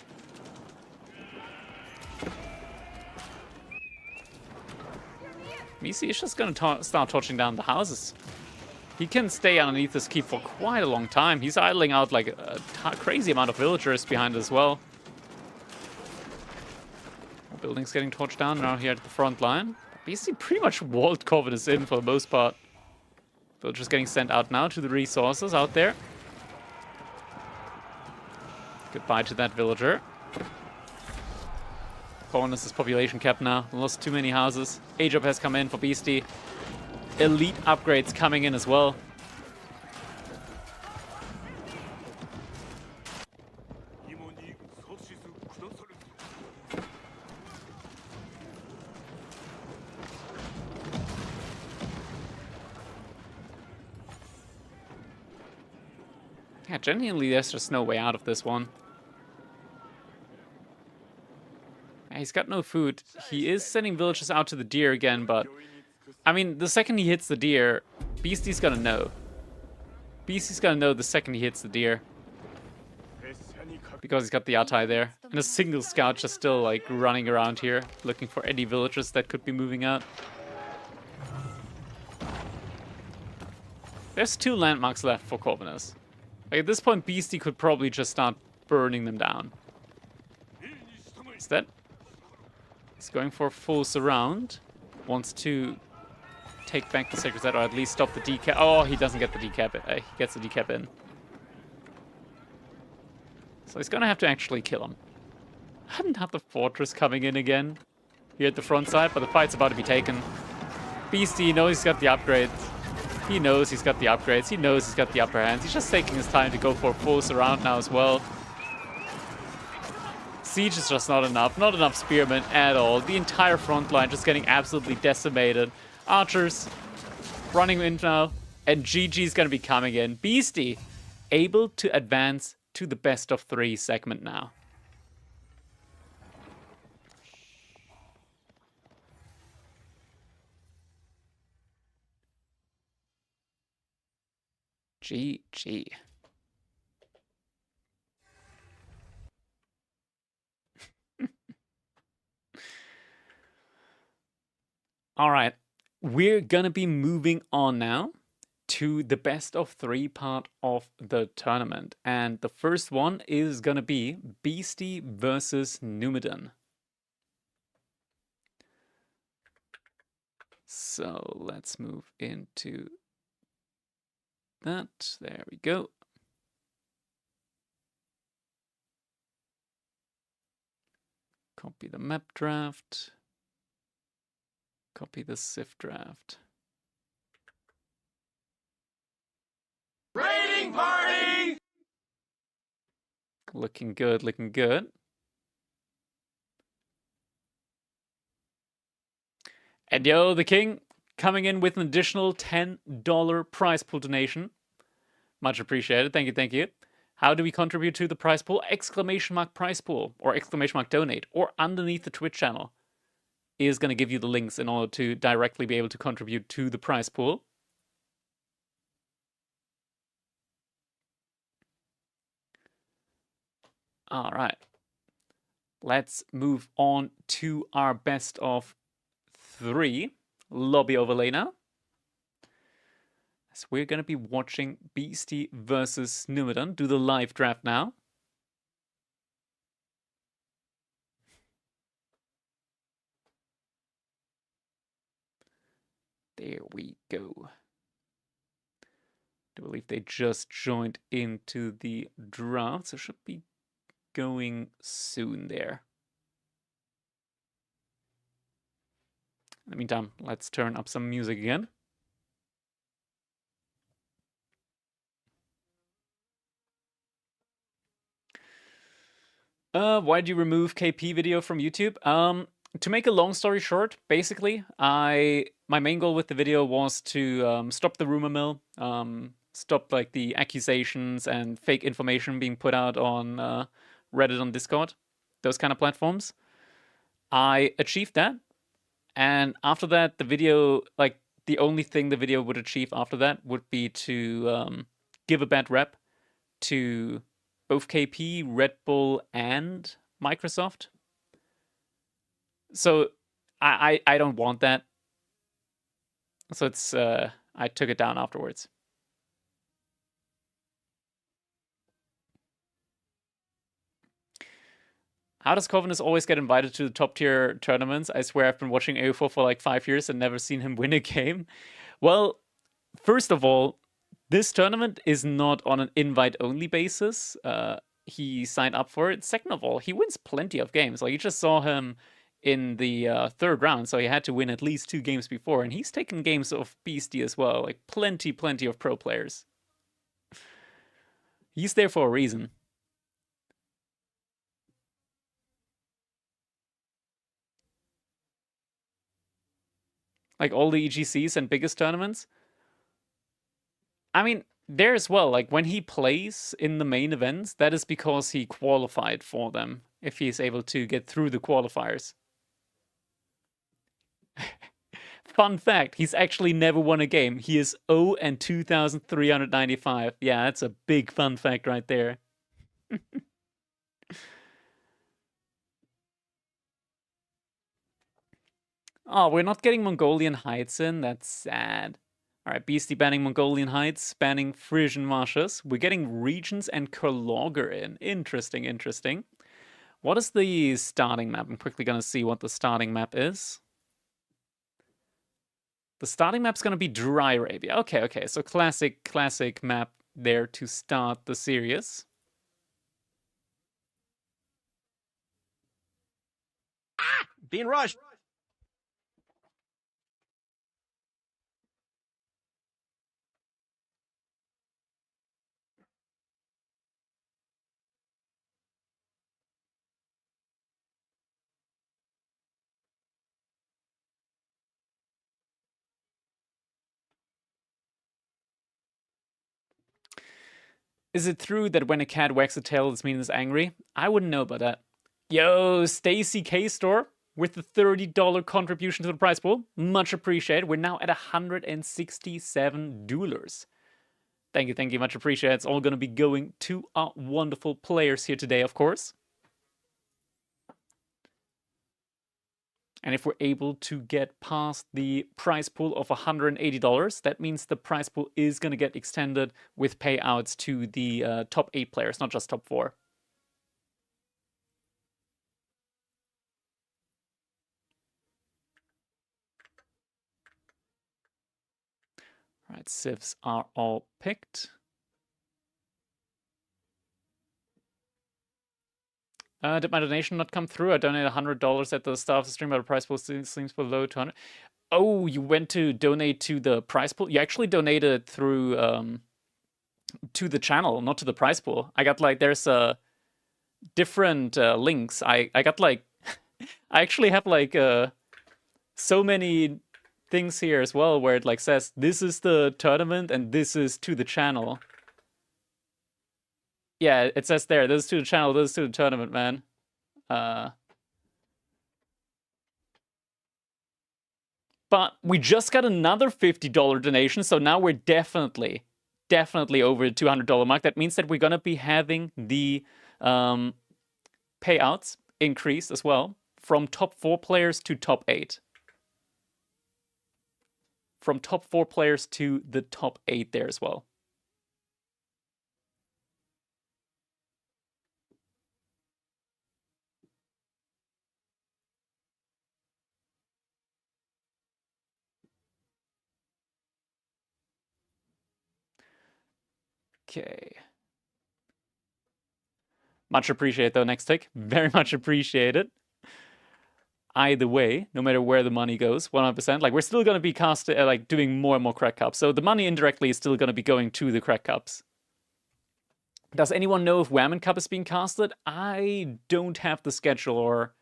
Beasty is just going to start torching down the houses. He can stay underneath this keep for quite a long time. He's idling out like a crazy amount of villagers behind as well. More buildings getting torched down now here at the front line. Beasty pretty much walled Corvinus in for the most part. Villagers getting sent out now to the resources out there. Goodbye to that villager. Corvinus is population capped now. Lost too many houses. Age up has come in for Beasty. Elite upgrades coming in as well. Yeah, genuinely, there's just no way out of this one. Yeah, he's got no food. He is sending villagers out to the deer again, but... I mean, the second he hits the deer, Beasty's gonna know. Beasty's gonna know the second he hits the deer. Because he's got the Atai there. And a single scout just still, like, running around here, looking for any villagers that could be moving out. There's 2 landmarks left for Corvinus. Like, at this point, Beasty could probably just start burning them down. Instead, he's going for a full surround. Wants to take back the Sacred Set, or at least stop the decap. Oh, he doesn't get the decap. He gets the decap in. So he's gonna have to actually kill him. I hadn't had the fortress coming in again here at the front side, but the fight's about to be taken. Beasty knows he's got the upgrades. He knows he's got the upgrades. He knows he's got the upper hands. He's just taking his time to go for a full surround now as well. Siege is just not enough. Not enough spearmen at all. The entire front line just getting absolutely decimated. Archers running in now. And GG's gonna be coming in. Beasty able to advance to the best of 3 segment now. GG. All right, we're gonna be moving on now to the best of 3 part of the tournament. And the first one is gonna be Beasty versus Numidan. So let's move into that. There we go. Copy the map draft. Copy the Civ draft. Raiding party! Looking good, looking good. And yo, the king coming in with an additional $10 prize pool donation. Much appreciated. Thank you, thank you. How do we contribute to the prize pool? Exclamation mark prize pool or exclamation mark donate or underneath the Twitch channel is going to give you the links in order to directly be able to contribute to the prize pool. All right. Let's move on to our best of 3 lobby overlay now. So we're going to be watching Beasty versus Numidan do the live draft now. There we go. I believe they just joined into the draft, so should be going soon there. In the meantime, let's turn up some music again. Why did you remove KP video from YouTube? To make a long story short, basically, my main goal with the video was to stop the rumor mill, stop like the accusations and fake information being put out on Reddit, on Discord, those kind of platforms. I achieved that, and after that, the video, like the only thing the video would achieve after that would be to give a bad rep to both KP, Red Bull, and Microsoft. So I don't want that. So it's I took it down afterwards. How does Corvinus always get invited to the top tier tournaments? I swear I've been watching AO4 for like 5 years and never seen him win a game. Well, first of all, this tournament is not on an invite-only basis. He signed up for it. Second of all, he wins plenty of games. Like, you just saw him in the third round, so he had to win at least 2 games before, and he's taken games of Beasty as well. Like, plenty of pro players. He's there for a reason. Like, all the EGCs and biggest tournaments. I mean, there as well, like when he plays in the main events, that is because he qualified for them, if he's able to get through the qualifiers. Fun fact, he's actually never won a game. He is 0 and 2,395. Yeah, that's a big fun fact right there. Oh, we're not getting Mongolian Heights in. That's sad. All right, Beasty banning Mongolian Heights, banning Frisian Marshes. We're getting Regions and Kerlogger in. Interesting, interesting. What is the starting map? I'm quickly going to see what the starting map is. The starting map's going to be Dry Arabia. Okay, okay. So classic map there to start the series. Being rushed. Is it true that when a cat wags a tail, this means it's angry? I wouldn't know about that. Yo, Stacy K Store with the $30 contribution to the prize pool. Much appreciated. We're now at $167. Thank you, much appreciated. It's all going to be going to our wonderful players here today, of course. And if we're able to get past the prize pool of $180, that means the prize pool is going to get extended with payouts to the top 8 players, not just top 4. All right, civs are all picked. Did my donation not come through? I donated $100 at the start of the stream, but the prize pool seems below 200. Oh, you went to donate to the prize pool? You actually donated through to the channel, not to the prize pool. I got like there's different links. I got like I actually have like so many things here as well where it like says this is the tournament and this is to the channel. Yeah, it says there, this is to the channel, this is to the tournament, man. But we just got another $50 donation, so now we're definitely over the $200 mark. That means that we're gonna be having the payouts increased as well from top 4 players to top 8. From top 4 players to the top 8 there as well. Okay. Much appreciated though, next tick. Very much appreciated. Either way, no matter where the money goes, 100%. Like, we're still going to be like doing more and more crack cups. So the money indirectly is still going to be going to the crack cups. Does anyone know if Whammon Cup is being casted? I don't have the schedule or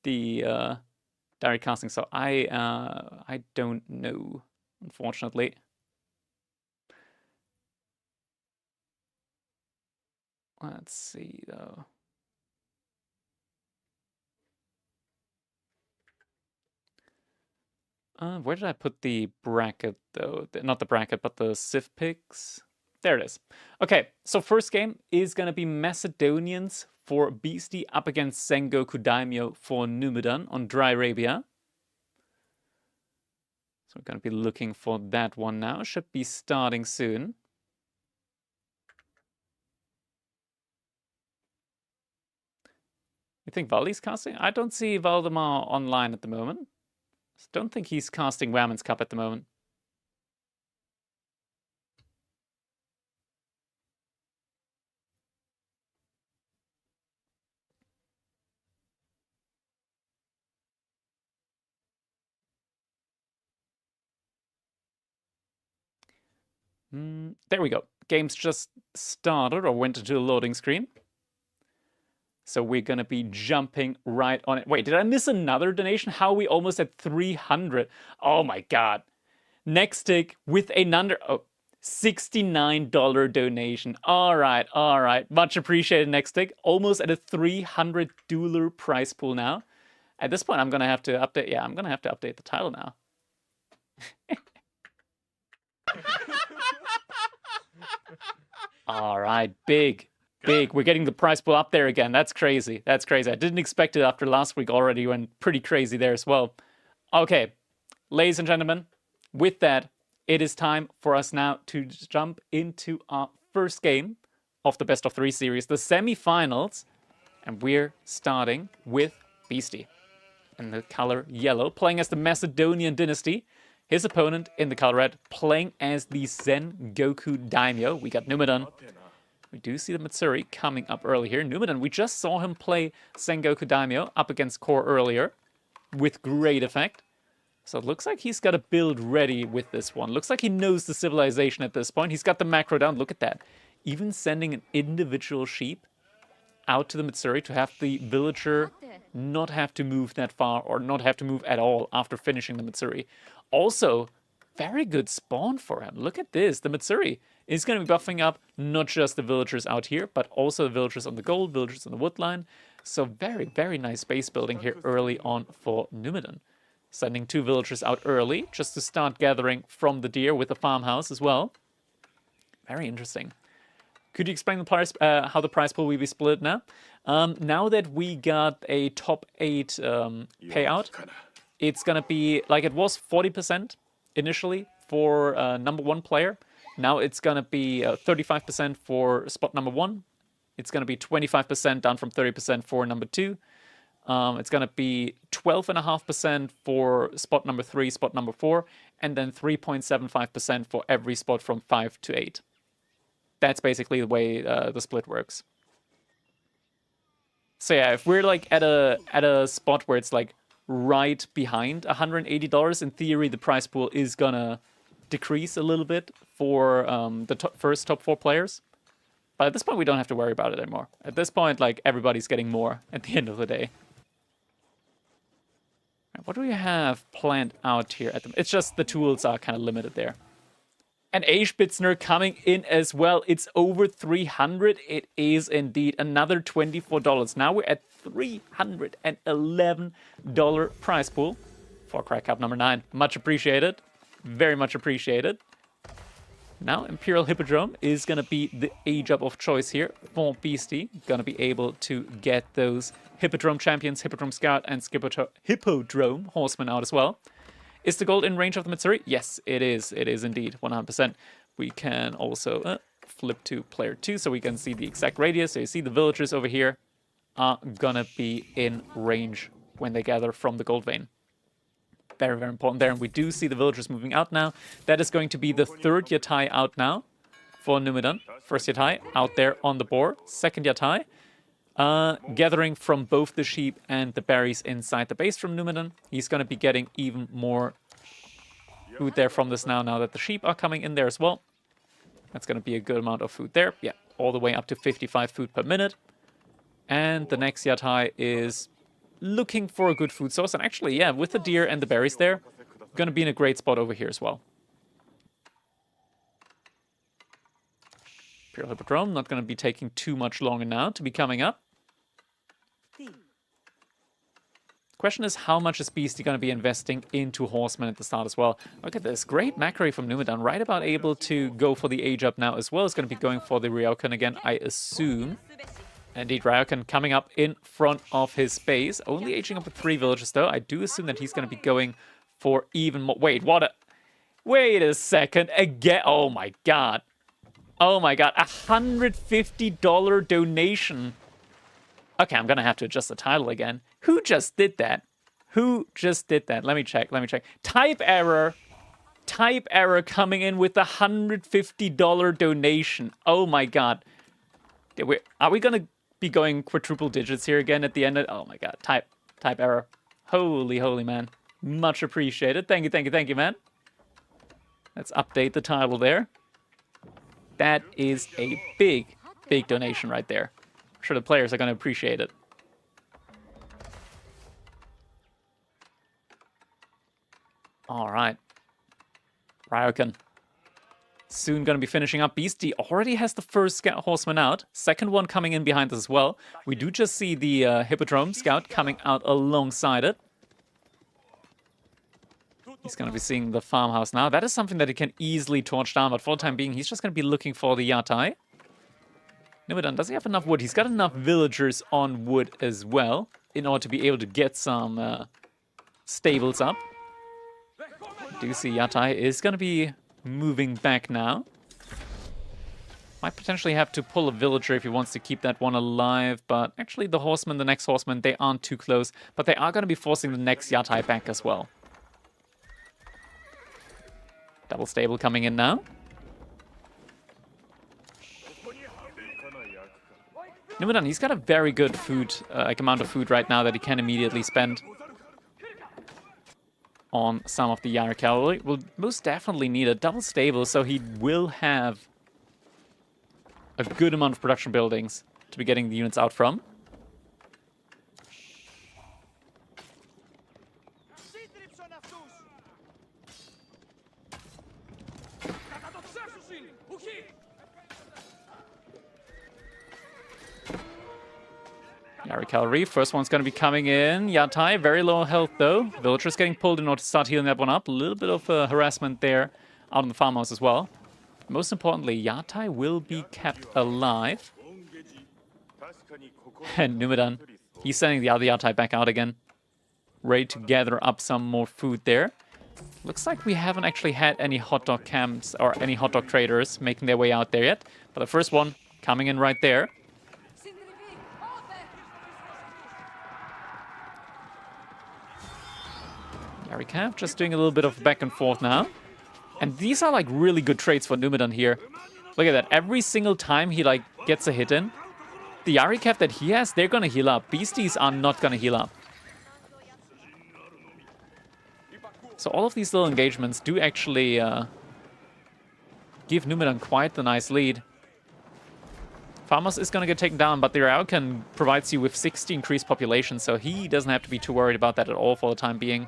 the direct casting, so I don't know, unfortunately. Let's see, though. Where did I put the bracket, though? Not the bracket, but the Civ picks. There it is. Okay, so first game is going to be Macedonians for Beasty up against Sengoku Daimyo for Numudan on Dry Arabia. So we're going to be looking for that one now. Should be starting soon. You think Valdi's casting? I don't see Voldemar online at the moment. Don't think he's casting Whammons Cup at the moment. There we go. Game's just started or went into a loading screen. So we're going to be jumping right on it. Wait, did I miss another donation? How are we almost at 300? Oh my god. Next tick with another... Oh, $69 donation. All right. Much appreciated, Next Tick. Almost at a $300 prize pool now. At this point, I'm gonna have to update. Yeah, I'm gonna have to update the title now. All right, big. We're getting the prize pool up there again. That's crazy. I didn't expect it after last week already. Went pretty crazy there as well. Okay, ladies and gentlemen, with that, it is time for us now to jump into our first game of the best of 3 series, the semifinals. And we're starting with Beasty in the color yellow, playing as the Macedonian dynasty. His opponent in the color red, playing as the Zen Goku Daimyo. We got Numudan. We do see the Matsuri coming up early here. Numidan, we just saw him play Sengoku Daimyo up against Core earlier with great effect. So it looks like he's got a build ready with this one. Looks like he knows the civilization at this point. He's got the macro down. Look at that. Even sending an individual sheep out to the Matsuri to have the villager not have to move that far or not have to move at all after finishing the Matsuri. Also, very good spawn for him. Look at this. The Matsuri is going to be buffing up not just the villagers out here, but also the villagers on the gold, villagers on the woodline. So very nice base building here early on for Numidan. Sending 2 villagers out early just to start gathering from the deer with the farmhouse as well. Very interesting. Could you explain the price, how the prize pool will be split now? Now that we got a top 8 payout, it's going to be like it was 40% initially for number 1 player. Now it's going to be 35% for spot number 1. It's going to be 25% down from 30% for number 2. It's going to be 12.5% for spot number 3, spot number 4, and then 3.75% for every spot from 5 to 8. That's basically the way the split works. So yeah, if we're like at a spot where it's like right behind $180, in theory the prize pool is gonna decrease a little bit for the first top 4 players. But at this point we don't have to worry about it anymore. At this point, like, everybody's getting more at the end of the day. What do we have planned out here? It's just the tools are kind of limited there. And Spitzner coming in as well. It's over 300. It is indeed another $24. Now we're at $311 prize pool for Crack Cup number 9. Much appreciated. Very much appreciated. Now Imperial Hippodrome is going to be the age-up of choice here for Beasty. Going to be able to get those Hippodrome champions, Hippodrome Scout and Hippodrome Horseman out as well. Is the gold in range of the Matsuri? Yes, it is. It is indeed, 100%. We can also flip to player 2 so we can see the exact radius. So you see the villagers over here are gonna be in range when they gather from the gold vein. Very important there. And we do see the villagers moving out now. That is going to be the 3rd Yatai out now for Numidan. 1st Yatai out there on the board. 2nd Yatai. Gathering from both the sheep and the berries inside the base from Numidan. He's going to be getting even more food there from this now that the sheep are coming in there as well. That's going to be a good amount of food there. Yeah, all the way up to 55 food per minute. And the next Yatai is looking for a good food source. And actually, yeah, with the deer and the berries there, going to be in a great spot over here as well. Imperial Hippodrome, not going to be taking too much longer now to be coming up. Question is, how much is Beasty going to be investing into Horsemen at the start as well? Look at this. Great Macquarie from Numidan. Right about able to go for the age up now as well. Is going to be going for the Ryokan again, I assume. Indeed, Ryokan coming up in front of his base. Only aging up with 3 villages, though. I do assume that he's going to be going for even more. Wait, what a... Wait a second. Again. Oh, my God. Oh, my God. $150 donation. Okay, I'm going to have to adjust the title again. Who just did that? Who just did that? Let me check. Type error. Type error coming in with a $150 donation. Oh my God. Are we going to be going quadruple digits here again at the end? Oh my God. Type error. Holy man. Much appreciated. Thank you, man. Let's update the title there. That is a big donation right there. I'm sure the players are going to appreciate it. All right. Ryokan. soon going to be finishing up. Beasty already has the first horseman out. Second one coming in behind us as well. We do just see the Hippodrome Scout coming out alongside it. He's going to be seeing the farmhouse now. That is something that he can easily torch down, but for the time being, he's just going to be looking for the Yatai. Numidan, does he have enough wood? He's got enough villagers on wood as well in order to be able to get some stables up. Do see Yatai is going to be moving back now. Might potentially have to pull a villager if he wants to keep that one alive, but actually the horsemen, the next horsemen, they aren't too close, but they are going to be forcing the next Yatai back as well. Double stable coming in now. Numudan, he's got a very good food, amount of food right now that he can immediately spend on some of the Yari cavalry. Will most definitely need a double stable, so he will have a good amount of production buildings to be getting the units out from. Yari cavalry, first one's going to be coming in. Yatai, very low health though. Villagers getting pulled in order to start healing that one up. A little bit of harassment there out in the farmhouse as well. Most importantly, Yatai will be kept alive. And Numidan, he's sending the other Yatai back out again. Ready to gather up some more food there. Looks like we haven't actually had any hot dog camps or any hot dog traders making their way out there yet. But the first one coming in right there. Yarikav just doing a little bit of back and forth now. And these are like really good trades for Numidan here. Look at that. Every single time he like gets a hit in, the Yarikav that he has, they're going to heal up. Beasties are not going to heal up. So all of these little engagements do actually give Numidan quite the nice lead. Farmers is going to get taken down, but the Raukan provides you with 60 increased population, so he doesn't have to be too worried about that at all for the time being.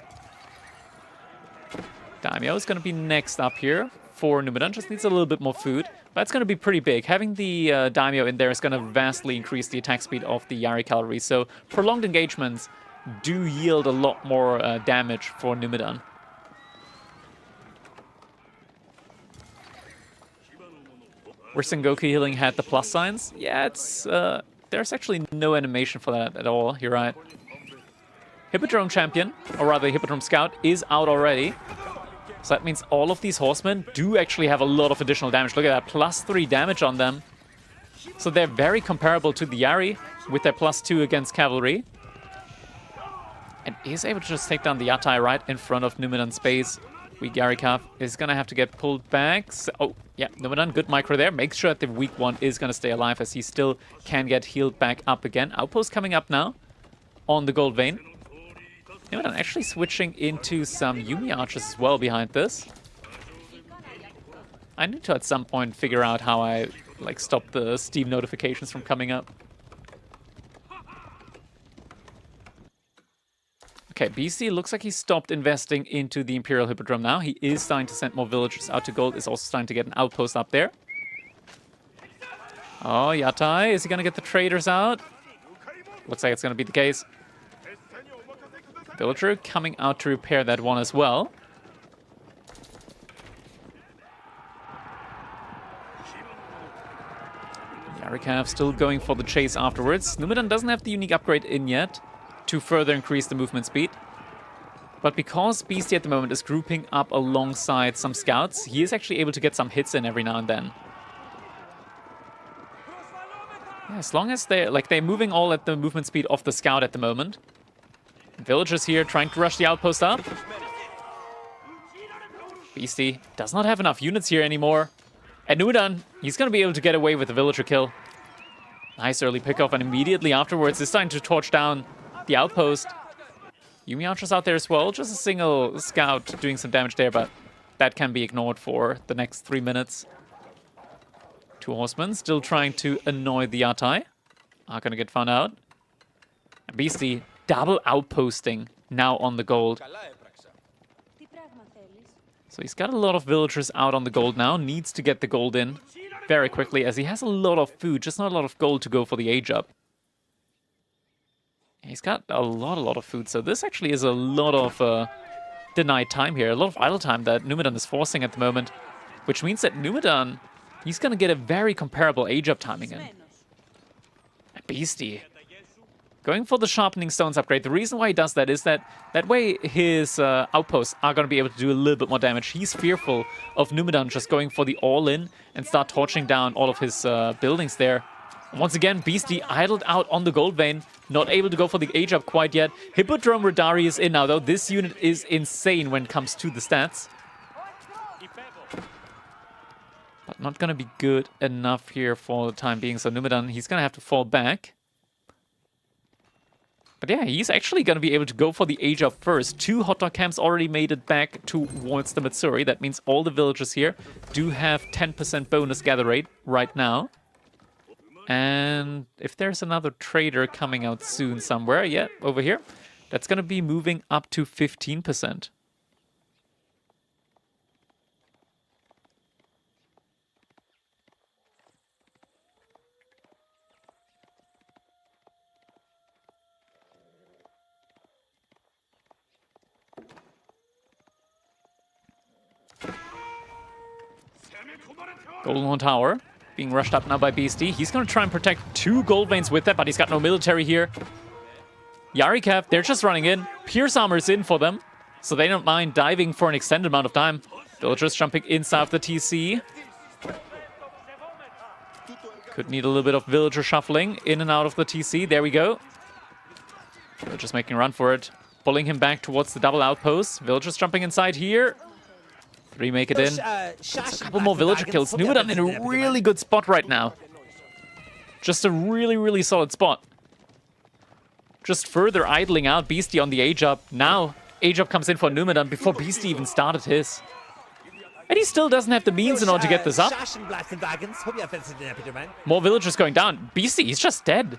Daimyo is going to be next up here for Numidan. Just needs a little bit more food, but it's going to be pretty big. Having the Daimyo in there is going to vastly increase the attack speed of the Yari cavalry, so prolonged engagements do yield a lot more damage for Numidan. Where Sengoku healing had the plus signs? Yeah, it's there's actually no animation for that at all. You're right. Hippodrome Champion, or rather Hippodrome Scout, is out already. So that means all of these horsemen do actually have a lot of additional damage. Look at that, +3 damage on them. So they're very comparable to the Yari with their +2 against cavalry. And is able to just take down the Yatai right in front of Numidan's base. Weak Yarikav is going to have to get pulled back. So, oh, yeah, Numidan, good micro there. Makes sure that the weak one is going to stay alive as he still can get healed back up again. Outpost coming up now on the gold vein. Numidan actually switching into some Yumi archers as well behind this. I need to at some point figure out how I like stop the Steam notifications from coming up. Okay, BC looks like he stopped investing into the Imperial Hippodrome now. He is starting to send more villagers out to gold. Is also starting to get an outpost up there. Oh, Yatai, is he going to get the traders out? Looks like it's going to be the case. Villager coming out to repair that one as well. Yarikav still going for the chase afterwards. Numidan doesn't have the unique upgrade in yet to further increase the movement speed. But because Beasty at the moment is grouping up alongside some scouts, he is actually able to get some hits in every now and then. Yeah, as long as they're moving all at the movement speed of the scout at the moment. Villagers here trying to rush the outpost up. Beasty does not have enough units here anymore. And Numidan, he's going to be able to get away with the villager kill. Nice early pickoff, and immediately afterwards is starting to torch down the outpost. Yumi archers out there as well. Just a single scout doing some damage there, but that can be ignored for the next 3 minutes. 2 horsemen still trying to annoy the Yatai. Are going to get found out. And Beasty double outposting now on the gold. So he's got a lot of villagers out on the gold now. Needs to get the gold in very quickly as he has a lot of food, just not a lot of gold to go for the age up. He's got a lot of food, so this actually is a lot of denied time here, a lot of idle time that Numidan is forcing at the moment, which means that Numidan, he's going to get a very comparable age up timing in. Beasty. Going for the Sharpening Stones upgrade. The reason why he does that is that way his outposts are going to be able to do a little bit more damage. He's fearful of Numidan just going for the all-in and start torching down all of his buildings there. Once again, Beasty idled out on the gold vein, not able to go for the age up quite yet. Hippodrome Radari is in now, though. This unit is insane when it comes to the stats. But not going to be good enough here for the time being. So Numidan, he's going to have to fall back. But yeah, he's actually going to be able to go for the age up first. 2 hot dog camps already made it back towards the Matsuri. That means all the villagers here do have 10% bonus gather rate right now. And if there's another trader coming out soon somewhere, yeah, over here, that's going to be moving up to 15%. Golden Horn Tower being rushed up now by Beasty. He's going to try and protect 2 gold veins with that, but he's got no military here. Yarikav, they're just running in. Pierce Armor's in for them, so they don't mind diving for an extended amount of time. Villagers jumping inside of the TC. Could need a little bit of villager shuffling in and out of the TC. There we go. Villagers making a run for it. Pulling him back towards the double outpost. Villagers jumping inside here. 3 make it in. Just a couple more villager kills. Numidan in a really good spot right now. Just a really solid spot. Just further idling out Beasty on the age up. Now, age up comes in for Numidan before Beasty even started his. And he still doesn't have the means in order to get this up. More villagers going down. Beasty, he's just dead.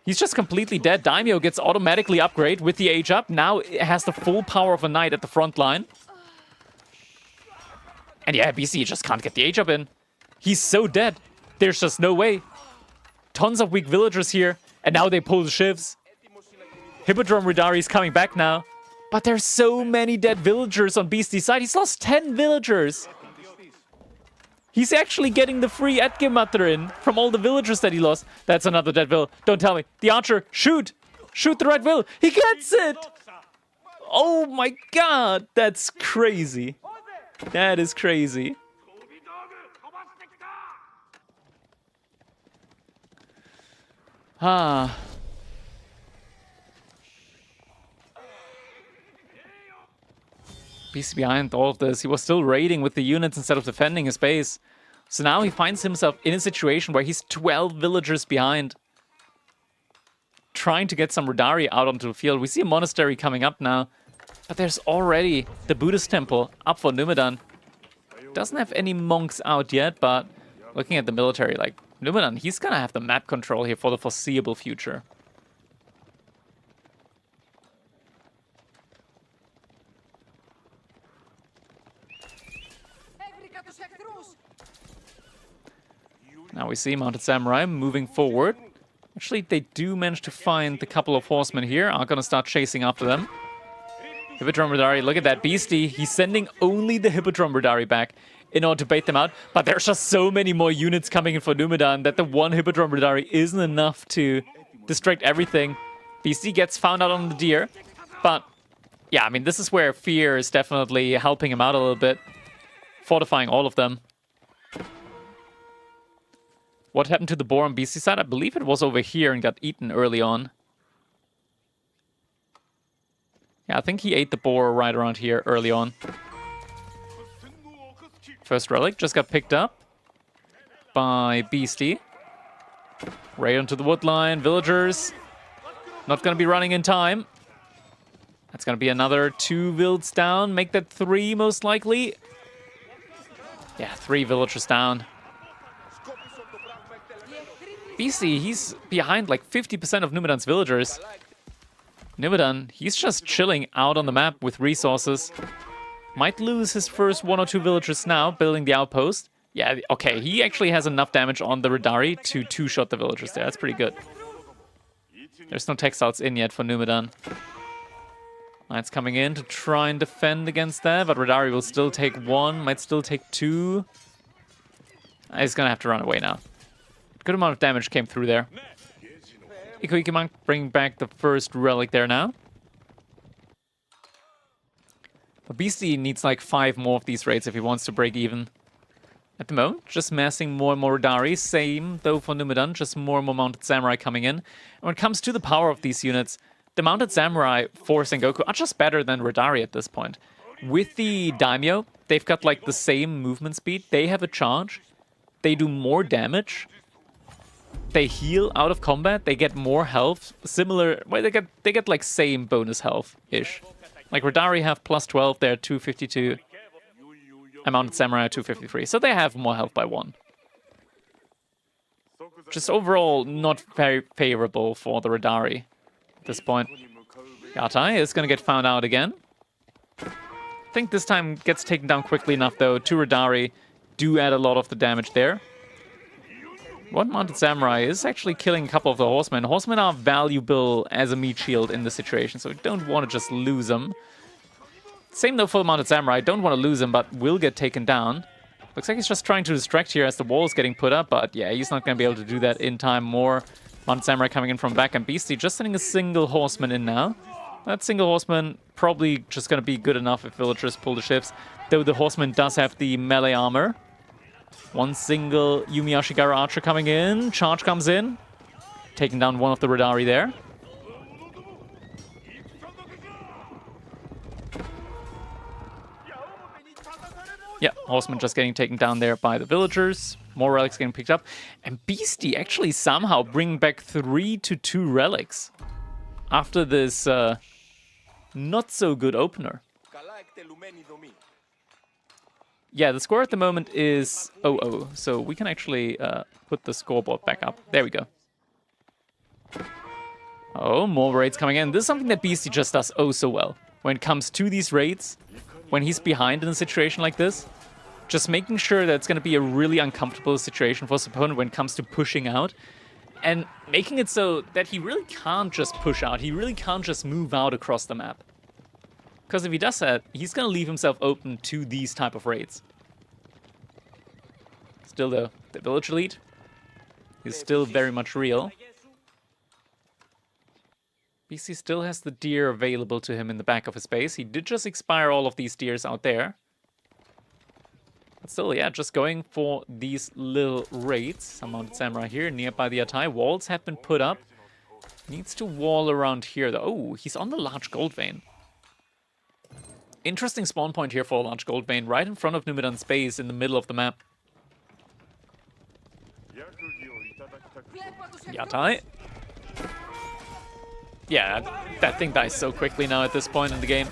He's just completely dead. Daimyo gets automatically upgraded with the age up. Now it has the full power of a knight at the front line. And yeah, BC just can't get the age up in. He's so dead. There's just no way. Tons of weak villagers here. And now they pull the shivs. Hippodrome Ridari is coming back now. But there's so many dead villagers on Beastie's side. He's lost 10 villagers. He's actually getting the free Edgematter in from all the villagers that he lost. That's another dead vill. Don't tell me. The archer, shoot! Shoot the red vill. He gets it! Oh my god, that's crazy. That is crazy. Ah. Beastie behind all of this. He was still raiding with the units instead of defending his base. So now he finds himself in a situation where he's 12 villagers behind. Trying to get some Radari out onto the field. We see a monastery coming up now. But there's already the Buddhist temple up for Numidan. Doesn't have any monks out yet, but looking at the military, like, Numidan, he's gonna have the map control here for the foreseeable future. Now we see Mounted Samurai moving forward. Actually, they do manage to find the couple of horsemen here. Are gonna start chasing after them. Hippodrome Radari, look at that Beastie. He's sending only the Hippodrome Radari back in order to bait them out. But there's just so many more units coming in for Numidan that the one Hippodrome Radari isn't enough to distract everything. Beastie gets found out on the deer. But, yeah, I mean, this is where fear is definitely helping him out a little bit. Fortifying all of them. What happened to the boar on Beastie's side? I believe it was over here and got eaten early on. Yeah, I think he ate the boar right around here early on. First relic just got picked up by Beastie. Right onto the wood line. Villagers not going to be running in time. That's going to be another 2 vilds down. Make that 3 most likely. Yeah, 3 villagers down. Beastie, he's behind like 50% of Numidan's villagers. Numidan, he's just chilling out on the map with resources. Might lose his first 1 or 2 villagers now, building the outpost. Yeah, okay, he actually has enough damage on the Radari to 2-shot the villagers there. That's pretty good. There's no textiles in yet for Numidan. Knight's coming in to try and defend against that, but Radari will still take 1, might still take 2. He's gonna have to run away now. Good amount of damage came through there. Iko Monk bringing back the first relic there now. But Beasty needs like 5 more of these raids if he wants to break even. At the moment, just massing more and more Radari. Same, though, for Numidan, just more and more Mounted Samurai coming in. And when it comes to the power of these units, the Mounted Samurai for Sengoku are just better than Radari at this point. With the Daimyo, they've got like the same movement speed. They have a charge. They do more damage. They heal out of combat. They get more health. Similar, well, they get like same bonus health-ish. Like Radari have plus 12, they're 252. Mounted Samurai 253, so they have more health by 1. Just overall not very favorable for the Radari at this point. Yatai is going to get found out again. I think this time gets taken down quickly enough though. 2 Radari do add a lot of the damage there. One Mounted Samurai is actually killing a couple of the Horsemen. Horsemen are valuable as a meat shield in this situation, so we don't want to just lose them. Same though for the Mounted Samurai. Don't want to lose him, but will get taken down. Looks like he's just trying to distract here as the wall is getting put up, but yeah, he's not going to be able to do that in time. More Mounted Samurai coming in from back, and Beasty just sending a single Horseman in now. That single Horseman probably just going to be good enough if villagers pull the shifts, though the Horseman does have the melee armor. One single Yumi Ashigara archer coming in. Charge comes in, taking down one of the Radari there. Yeah, Horseman just getting taken down there by the villagers. More relics getting picked up. And Beasty actually somehow bringing back 3-2 relics after this not so good opener. Yeah, the score at the moment is 0-0, so we can actually put the scoreboard back up. There we go. Oh, more raids coming in. This is something that Beasty just does oh so well. When it comes to these raids, when he's behind in a situation like this, just making sure that it's going to be a really uncomfortable situation for his opponent when it comes to pushing out, and making it so that he really can't just push out, he really can't just move out across the map. Because if he does that, he's going to leave himself open to these type of raids. Still though, the village elite is still very much real. BC still has the deer available to him in the back of his base. He did just expire all of these deers out there. But still, yeah, just going for these little raids. Some Mounted Samurai here, nearby the Atai. Walls have been put up. Needs to wall around here, though. Oh, he's on the large gold vein. Interesting spawn point here for a large gold vein, right in front of Numidan's base in the middle of the map. Yatai. Yeah, that thing dies so quickly now at this point in the game.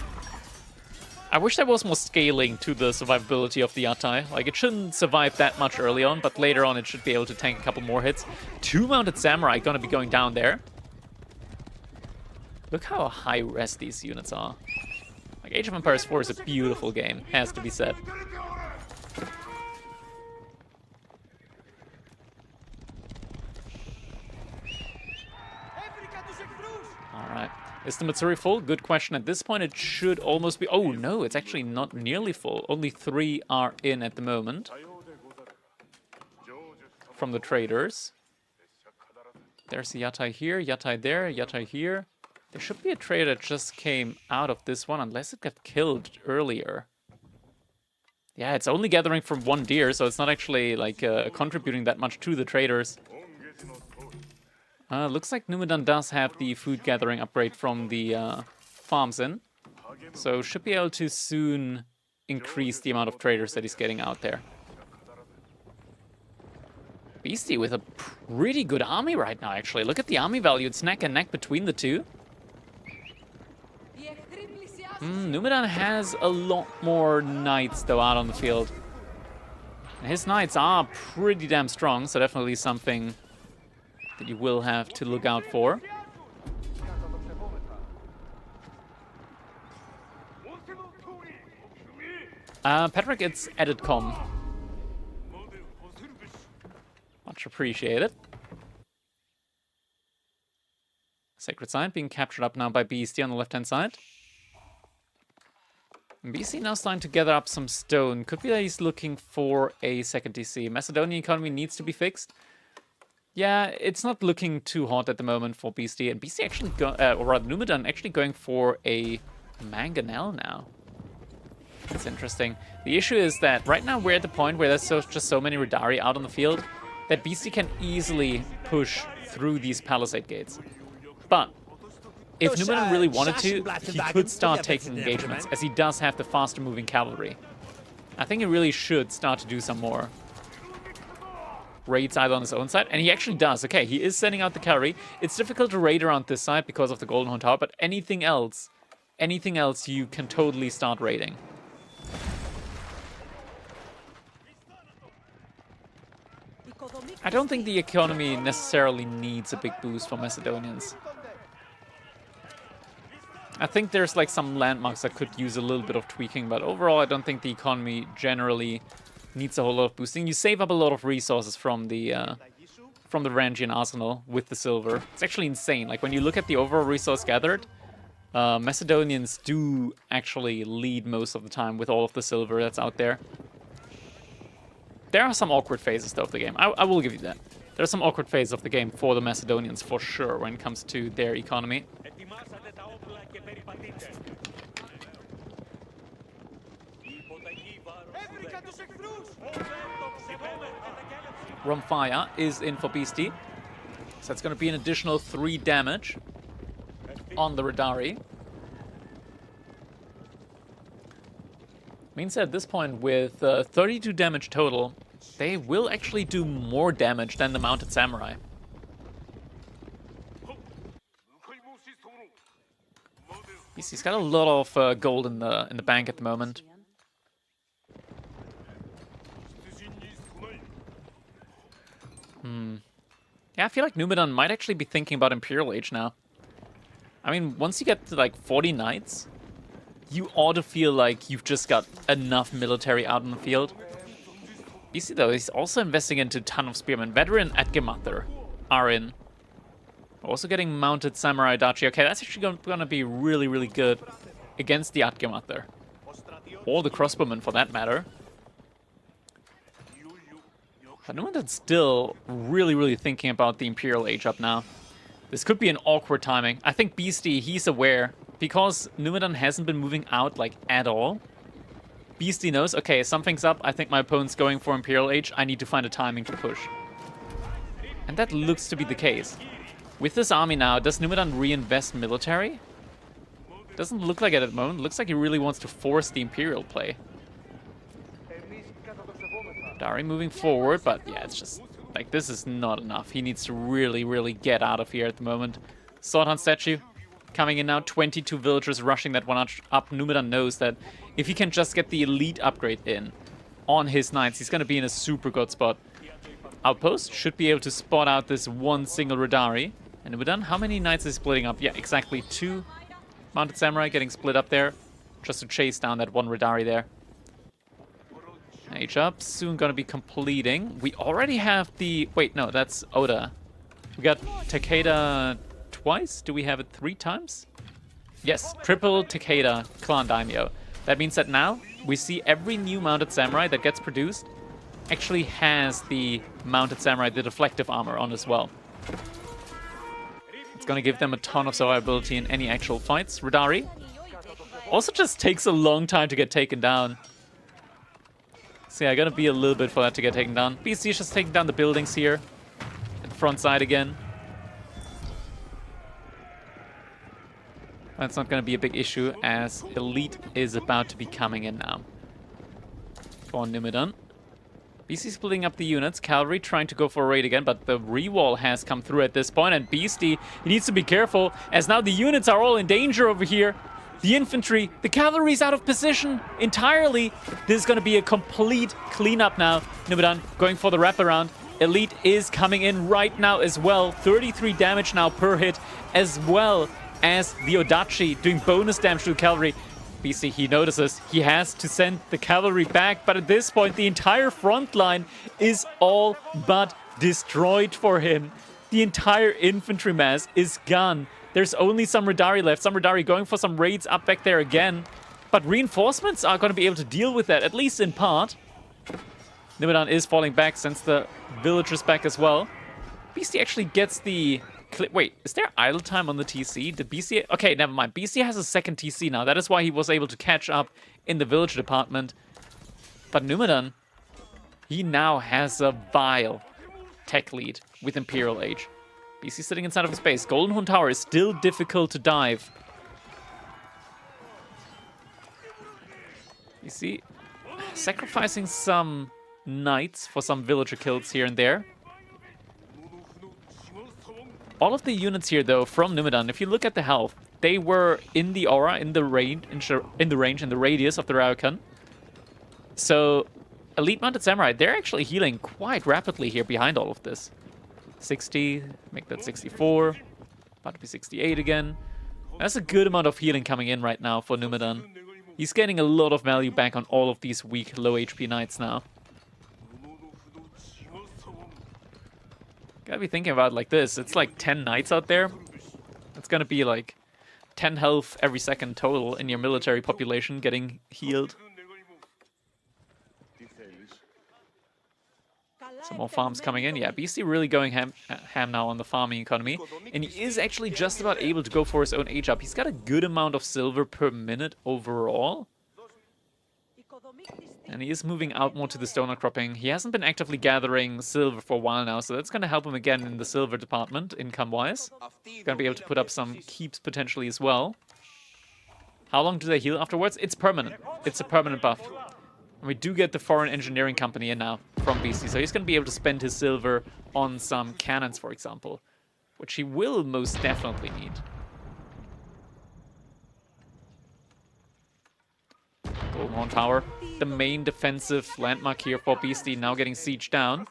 I wish there was more scaling to the survivability of the Yatai. Like, it shouldn't survive that much early on, but later on it should be able to tank a couple more hits. 2 Mounted Samurai gonna be going down there. Look how high res these units are. Like, Age of Empires 4 is a beautiful game, has to be said. Alright. Is the Matsuri full? Good question. At this point, it should almost be... Oh, no, it's actually not nearly full. Only 3 are in at the moment. From the traders. There's the Yatai here, Yatai there, Yatai here. There should be a trader that just came out of this one, unless it got killed earlier. Yeah, it's only gathering from 1 deer, so it's not actually, like, contributing that much to the traders. Looks like Numidan does have the food gathering upgrade from the farms in. So should be able to soon increase the amount of traders that he's getting out there. Beasty with a pretty good army right now, actually. Look at the army value. It's neck and neck between the two. Numidan has a lot more knights, though, out on the field. And his knights are pretty damn strong, so definitely something that you will have to look out for. Patrick, it's edit com. Much appreciated. Sacred Sign being captured up now by Beasty on the left-hand side. Beasty now starting to gather up some stone. Could be that he's looking for a second DC. Macedonian economy needs to be fixed. Yeah, it's not looking too hot at the moment for Beasty. And Beasty actually, or rather Numidan, actually going for a mangonel now. That's interesting. The issue is that right now we're at the point where there's just so many Radari out on the field that Beasty can easily push through these palisade gates. But if Numidan really wanted to, he could start taking engagements, as he does have the faster moving cavalry. I think he really should start to do some more raids either on his own side, and he actually does. Okay, he is sending out the cavalry. It's difficult to raid around this side because of the Golden Horn Tower, but anything else you can totally start raiding. I don't think the economy necessarily needs a big boost for Macedonians. I think there's like some landmarks that could use a little bit of tweaking, but overall I don't think the economy generally needs a whole lot of boosting. You save up a lot of resources from the Varangian arsenal with the silver. It's actually insane. Like when you look at the overall resource gathered, Macedonians do actually lead most of the time with all of the silver that's out there. There are some awkward phases though of the game. I will give you that. There are some awkward phases of the game for the Macedonians for sure when it comes to their economy. Rumfire is in for Beasty. So that's going to be an additional 3 damage on the Radari. Means that at this point, with 32 damage total, they will actually do more damage than the Mounted Samurai. He's got a lot of gold in the bank at the moment. Yeah, I feel like Numidan might actually be thinking about Imperial Age now. I mean, once you get to like 40 knights, you ought to feel like you've just got enough military out in the field. Beasty though, he's also investing into a ton of spearmen. Veteran at Gemather are in. Also getting Mounted Samurai Dachi. Okay, that's actually going to be really, really good against the Atgemather. Or the crossbowmen, for that matter. But Numidan's still really, really thinking about the Imperial Age up now. This could be an awkward timing. I think Beasty, he's aware. Because Numidan hasn't been moving out, like, at all. Beasty knows, okay, something's up. I think my opponent's going for Imperial Age. I need to find a timing to push. And that looks to be the case. With this army now, does Numidan reinvest military? Doesn't look like it at the moment. Looks like he really wants to force the Imperial play. Dari moving forward, but yeah, it's just like this is not enough. He needs to really, really get out of here at the moment. Swordhunt statue coming in now. 22 villagers rushing that one up. Numidan knows that if he can just get the elite upgrade in on his knights, he's going to be in a super good spot. Outpost should be able to spot out this one single Radari. And Numidan, how many knights is splitting up? Yeah, exactly 2 Mounted Samurai getting split up there just to chase down that one Radari there. Age up, soon gonna be completing. We already have the... Wait, no, that's Oda. We got Takeda twice? Do we have it 3 times? Yes, triple Takeda Clan Daimyo. That means that now we see every new Mounted Samurai that gets produced actually has the Mounted Samurai, the deflective armor on as well. It's gonna give them a ton of survivability in any actual fights. Radari also just takes a long time to get taken down. So yeah, gonna be a little bit for that to get taken down. Beasty is just taking down the buildings here. At the front side again. That's not gonna be a big issue as Elite is about to be coming in now. For Numidan. Beasty splitting up the units. Cavalry trying to go for a raid again, but the rewall has come through at this point, and Beasty, he needs to be careful as now the units are all in danger over here. The infantry, the cavalry's out of position entirely. This is going to be a complete cleanup now. Numidan going for the wraparound. Elite is coming in right now as well. 33 damage now per hit, as well as the Odachi doing bonus damage to the cavalry. Beasty, he notices. He has to send the cavalry back, but at this point, the entire front line is all but destroyed for him. The entire infantry mass is gone. There's only some Radari left. Some Radari going for some raids up back there again. But reinforcements are going to be able to deal with that, at least in part. Numidan is falling back, since the villagers back as well. Beasty actually gets the... Wait, is there idle time on the TC? Did Beasty... Okay, never mind. Beasty has a second TC now. That is why he was able to catch up in the village department. But Numidan, he now has a vile tech lead with Imperial Age. Beasty sitting inside of his base. Golden Horn Tower is still difficult to dive. You see, sacrificing some knights for some villager kills here and there. All of the units here, though, from Numidan, if you look at the health, they were in the aura, in the range, in the radius of the Ryokan. So, Elite Mounted Samurai, they're actually healing quite rapidly here behind all of this. 60, make that 64, about to be 68 again. That's a good amount of healing coming in right now for Numidan. He's getting a lot of value back on all of these weak, low HP knights now. Gotta be thinking about it like this. It's like 10 knights out there. It's gonna be like 10 health every second total in your military population getting healed. Some more farms coming in. Yeah, Beasty really going ham now on the farming economy. And he is actually just about able to go for his own age up. He's got a good amount of silver per minute overall. And he is moving out more to the stone outcropping. He hasn't been actively gathering silver for a while now, so that's going to help him again in the silver department, income-wise. Going to be able to put up some keeps potentially as well. How long do they heal afterwards? It's permanent. It's a permanent buff. And we do get the foreign engineering company in now from Beasty, so he's going to be able to spend his silver on some cannons, for example, which he will most definitely need. Golden Horn Tower, the main defensive landmark here for Beasty, now getting sieged down.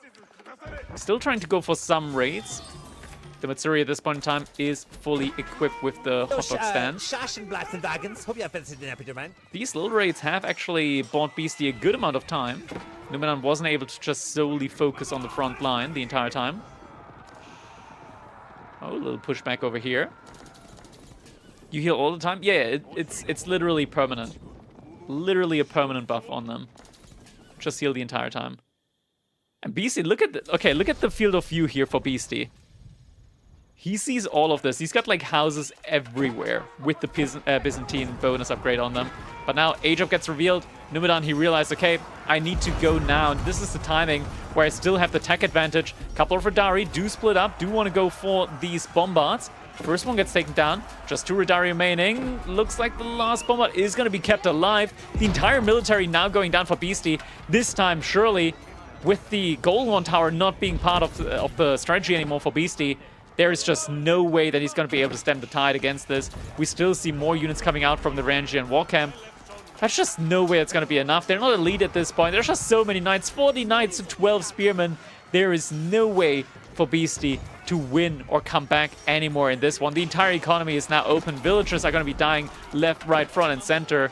Still trying to go for some raids. The Matsuri at this point in time is fully equipped with the hot dog stand. These little raids have actually bought Beasty a good amount of time. Numidan wasn't able to just solely focus on the front line the entire time. Oh, a little pushback over here. You heal all the time? Yeah, it's literally permanent. Literally a permanent buff on them. Just heal the entire time. And Beasty, look at the field of view here for Beasty. He sees all of this. He's got like houses everywhere with the Byzantine bonus upgrade on them. But now age up gets revealed. Numidan, he realized, okay, I need to go now. And this is the timing where I still have the tech advantage. Couple of Radari do split up, do want to go for these bombards. First one gets taken down. Just 2 Radari remaining. Looks like the last bombard is going to be kept alive. The entire military now going down for Beasty. This time, surely, with the Golden Horn Tower not being part of the strategy anymore for Beasty, there is just no way that he's going to be able to stem the tide against this. We still see more units coming out from the Rangian war camp. That's just no way it's going to be enough. They're not elite at this point. There's just so many knights. 40 knights to 12 spearmen. There is no way for Beasty to win or come back anymore in this one. The entire economy is now open. Villagers are going to be dying left, right, front, and center.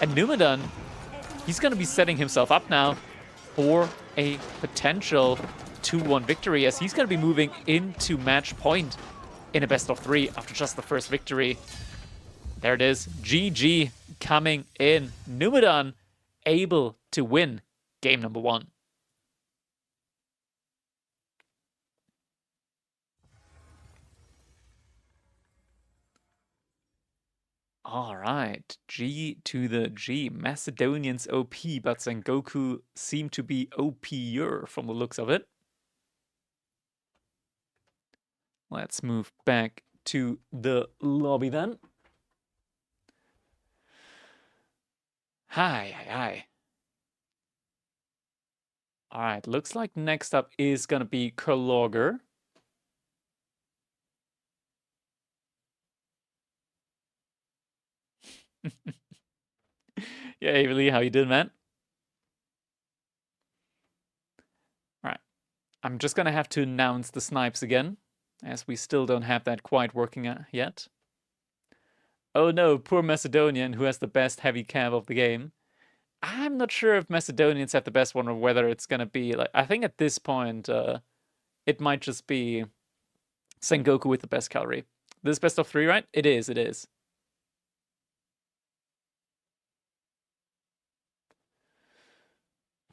And Numidan, he's going to be setting himself up now for a potential 2-1 victory, as he's going to be moving into match point in a best of 3 after just the first victory. There it is. GG coming in. Numidan able to win game number 1. All right, G to the G. Macedonians OP, but Sengoku seem to be OP-er from the looks of it. Let's move back to the lobby then. Hi. All right, looks like next up is going to be Kurlogger. Yeah, Avery, how you doing, man? All right, I'm just going to have to announce the snipes again, as we still don't have that quite working yet. Oh no, poor Macedonian who has the best heavy cab of the game. I'm not sure if Macedonians have the best one or whether it's gonna be like, I think at this point it might just be Sengoku with the best cavalry. This is best of 3, right? It is, it is.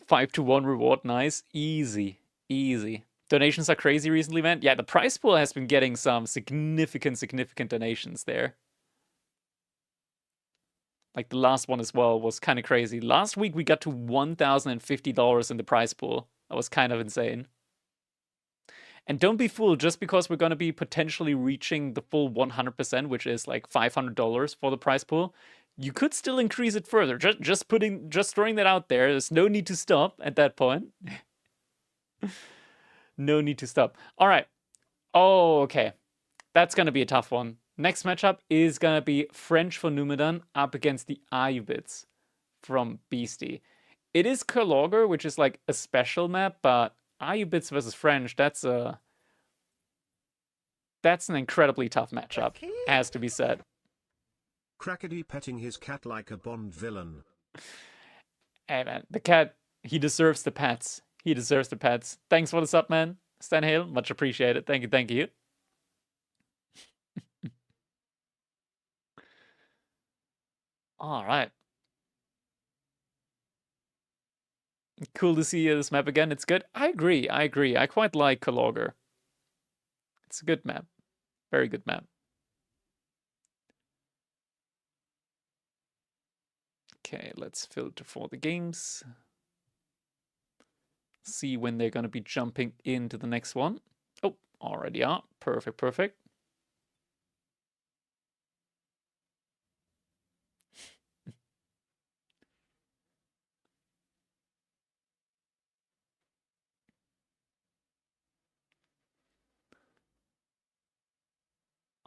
Five to 1 reward, nice. Easy, easy. Donations are crazy recently, man. Yeah, the prize pool has been getting some significant donations there. Like the last one as well was kind of crazy. Last week we got to $1,050 in the prize pool. That was kind of insane. And don't be fooled, just because we're going to be potentially reaching the full 100%, which is like $500 for the prize pool, you could still increase it further. Just throwing that out there. There's no need to stop at that point. No need to stop. All right. Oh, okay. That's going to be a tough one. Next matchup is going to be French for Numidan up against the Ayubids from Beasty. It is Kurlogr, which is like a special map, but Ayubids versus French, that's an incredibly tough matchup, has to be said. Crackety petting his cat like a Bond villain. Hey man, the cat, he deserves the pets. He deserves the pets. Thanks for the sub, man. Stan Hale, much appreciated. Thank you, thank you. All right. Cool to see this map again. It's good. I agree. I quite like Kurlogr. It's a good map. Very good map. Okay, let's filter for the games. See when they're going to be jumping into the next one. Oh, already are. Perfect, perfect.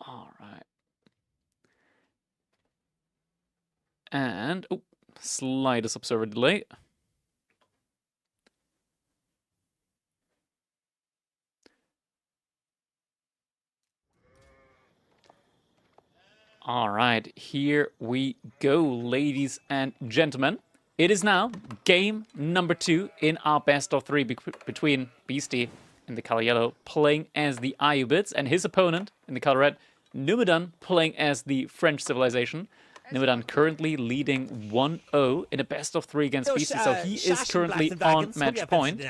All right. And, oh, slightest observer delay. All right, here we go, ladies and gentlemen. It is now game number 2 in our best of 3 between Beasty in the color yellow playing as the Ayubids and his opponent in the color red, Numudan, playing as the French civilization. Numudan currently leading 1-0 in a best of 3 against Beasty, so he is currently on match point.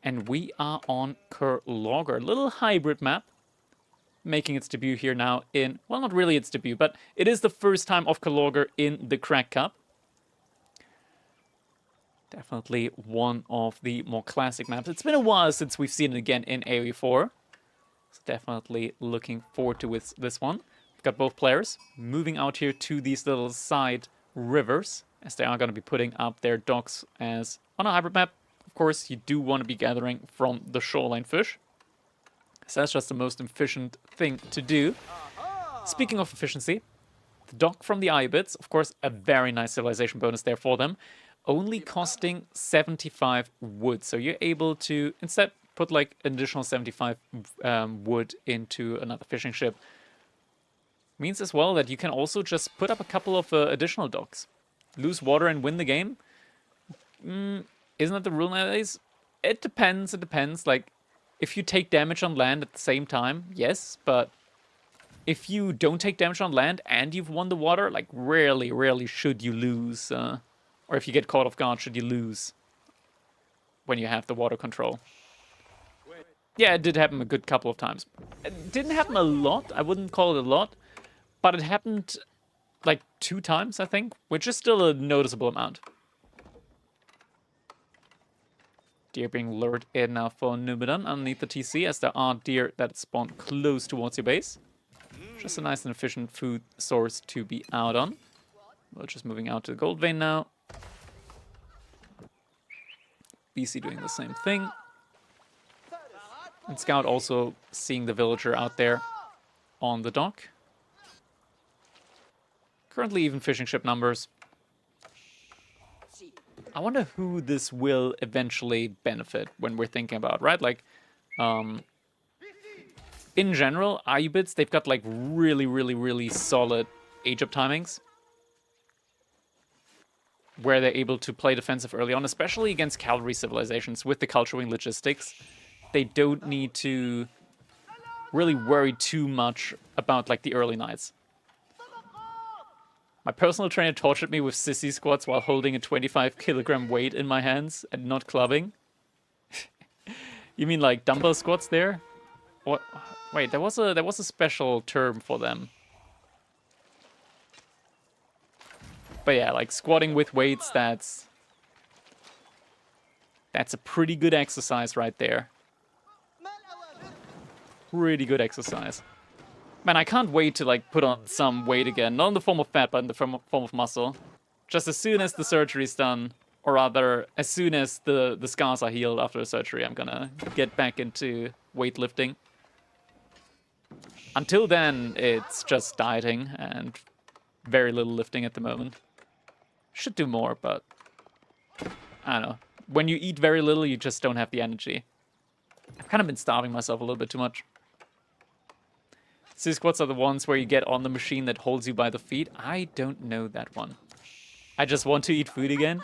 And we are on Kurlogr, a little hybrid map, making its debut here now in, well, not really its debut, but it is the first time of Kurlogr in the Crack Cup. Definitely one of the more classic maps. It's been a while since we've seen it again in AoE4. So definitely looking forward to this one. We've got both players moving out here to these little side rivers, as they are going to be putting up their docks as on a hybrid map. Of course, you do want to be gathering from the shoreline fish. So that's just the most efficient thing to do. Speaking of efficiency, the dock from the Ayubids, of course, a very nice civilization bonus there for them. Only costing 75 wood. So you're able to instead put like an additional 75 wood into another fishing ship. Means as well that you can also just put up a couple of additional docks. Lose water and win the game. Isn't that the rule nowadays? It depends, it depends. Like, if you take damage on land at the same time, yes, but if you don't take damage on land and you've won the water, like rarely should you lose, or if you get caught off guard, should you lose when you have the water control. Yeah, it did happen a good couple of times. It didn't happen a lot, I wouldn't call it a lot, but it happened like 2 times, I think, which is still a noticeable amount. Deer being lured in now for Numidan underneath the TC, as there are deer that spawn close towards your base. Just a nice and efficient food source to be out on. We're just moving out to the gold vein now. BC doing the same thing. And Scout also seeing the villager out there on the dock. Currently even fishing ship numbers. I wonder who this will eventually benefit when we're thinking about, right? Like, in general, Ayubids, they've got like really solid age-up timings, where they're able to play defensive early on, especially against cavalry civilizations with the culture wing logistics. They don't need to really worry too much about like the early knights. My personal trainer tortured me with sissy squats while holding a 25-kilogram weight in my hands and not clubbing. You mean like dumbbell squats there? What? Wait, there was a special term for them. But yeah, like squatting with weights, that's a pretty good exercise right there. Pretty good exercise. Man, I can't wait to like put on some weight again. Not in the form of fat, but in the form of muscle. Just as soon as the surgery's done, or rather, as soon as the scars are healed after the surgery, I'm gonna get back into weightlifting. Until then, it's just dieting and very little lifting at the moment. Should do more, but I don't know. When you eat very little, you just don't have the energy. I've kind of been starving myself a little bit too much. C squats are the ones where you get on the machine that holds you by the feet. I don't know that one. I just want to eat food again.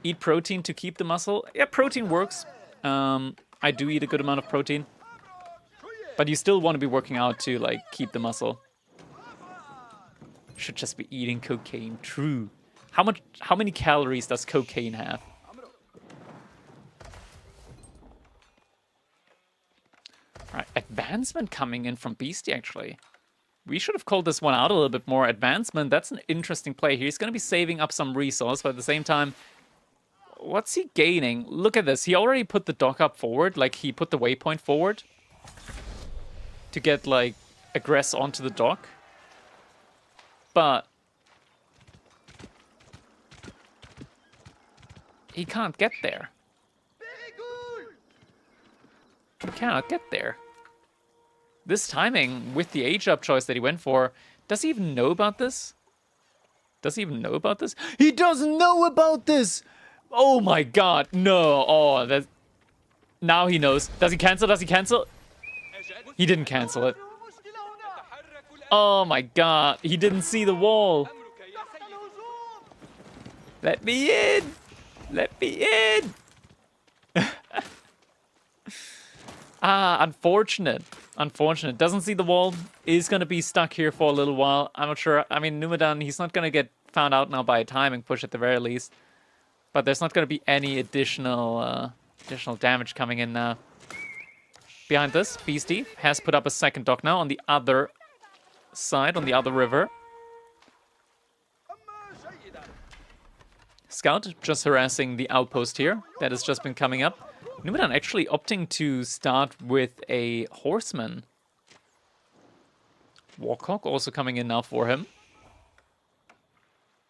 Eat protein to keep the muscle. Yeah, protein works. I do eat a good amount of protein. But you still want to be working out to like keep the muscle. Should just be eating cocaine. True. How many calories does cocaine have? Alright, advancement coming in from Beasty, actually. We should have called this one out a little bit more. Advancement, that's an interesting play here. He's going to be saving up some resource, but at the same time, what's he gaining? Look at this. He already put the dock up forward, like he put the waypoint forward to get, like, aggress onto the dock. But he can't get there. He cannot get there. This timing, with the age-up choice that he went for, does he even know about this? Does he even know about this? He doesn't know about this! Oh my god, no. Oh, that's... Now he knows. Does he cancel? Does he cancel? He didn't cancel it. Oh my god, he didn't see the wall. Let me in! Let me in! Unfortunate. Unfortunate. Doesn't see the wall. Is going to be stuck here for a little while. I'm not sure. I mean, Numidan, he's not going to get found out now by a timing push at the very least. But there's not going to be any additional damage coming in now. Behind this, Beasty has put up a second dock now on the other side, on the other river. Scout just harassing the outpost here. That has just been coming up. Numidan actually opting to start with a horseman. Warhawk also coming in now for him.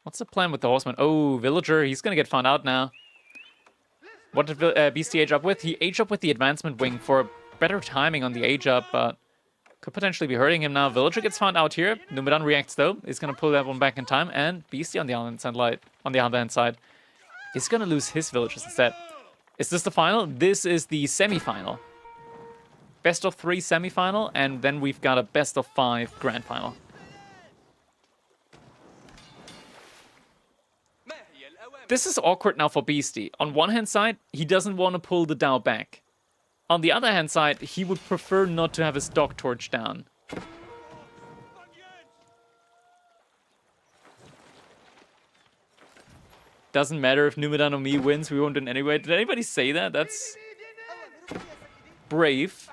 What's the plan with the horseman? Oh, villager. He's going to get found out now. What did Beasty age up with? He aged up with the advancement wing for better timing on the age up, but could potentially be hurting him now. Villager gets found out here. Numidan reacts though. He's going to pull that one back in time. And Beasty on the other hand side, is going to lose his villagers instead. Is this the final? This is the semi-final. Best of 3 semi-final, and then we've got a best of 5 grand final. This is awkward now for Beasty. On one hand side, he doesn't want to pull the Dao back. On the other hand side, he would prefer not to have his dock torch down. Doesn't matter if Numidan or me wins, we won't win anyway. Did anybody say that? That's brave.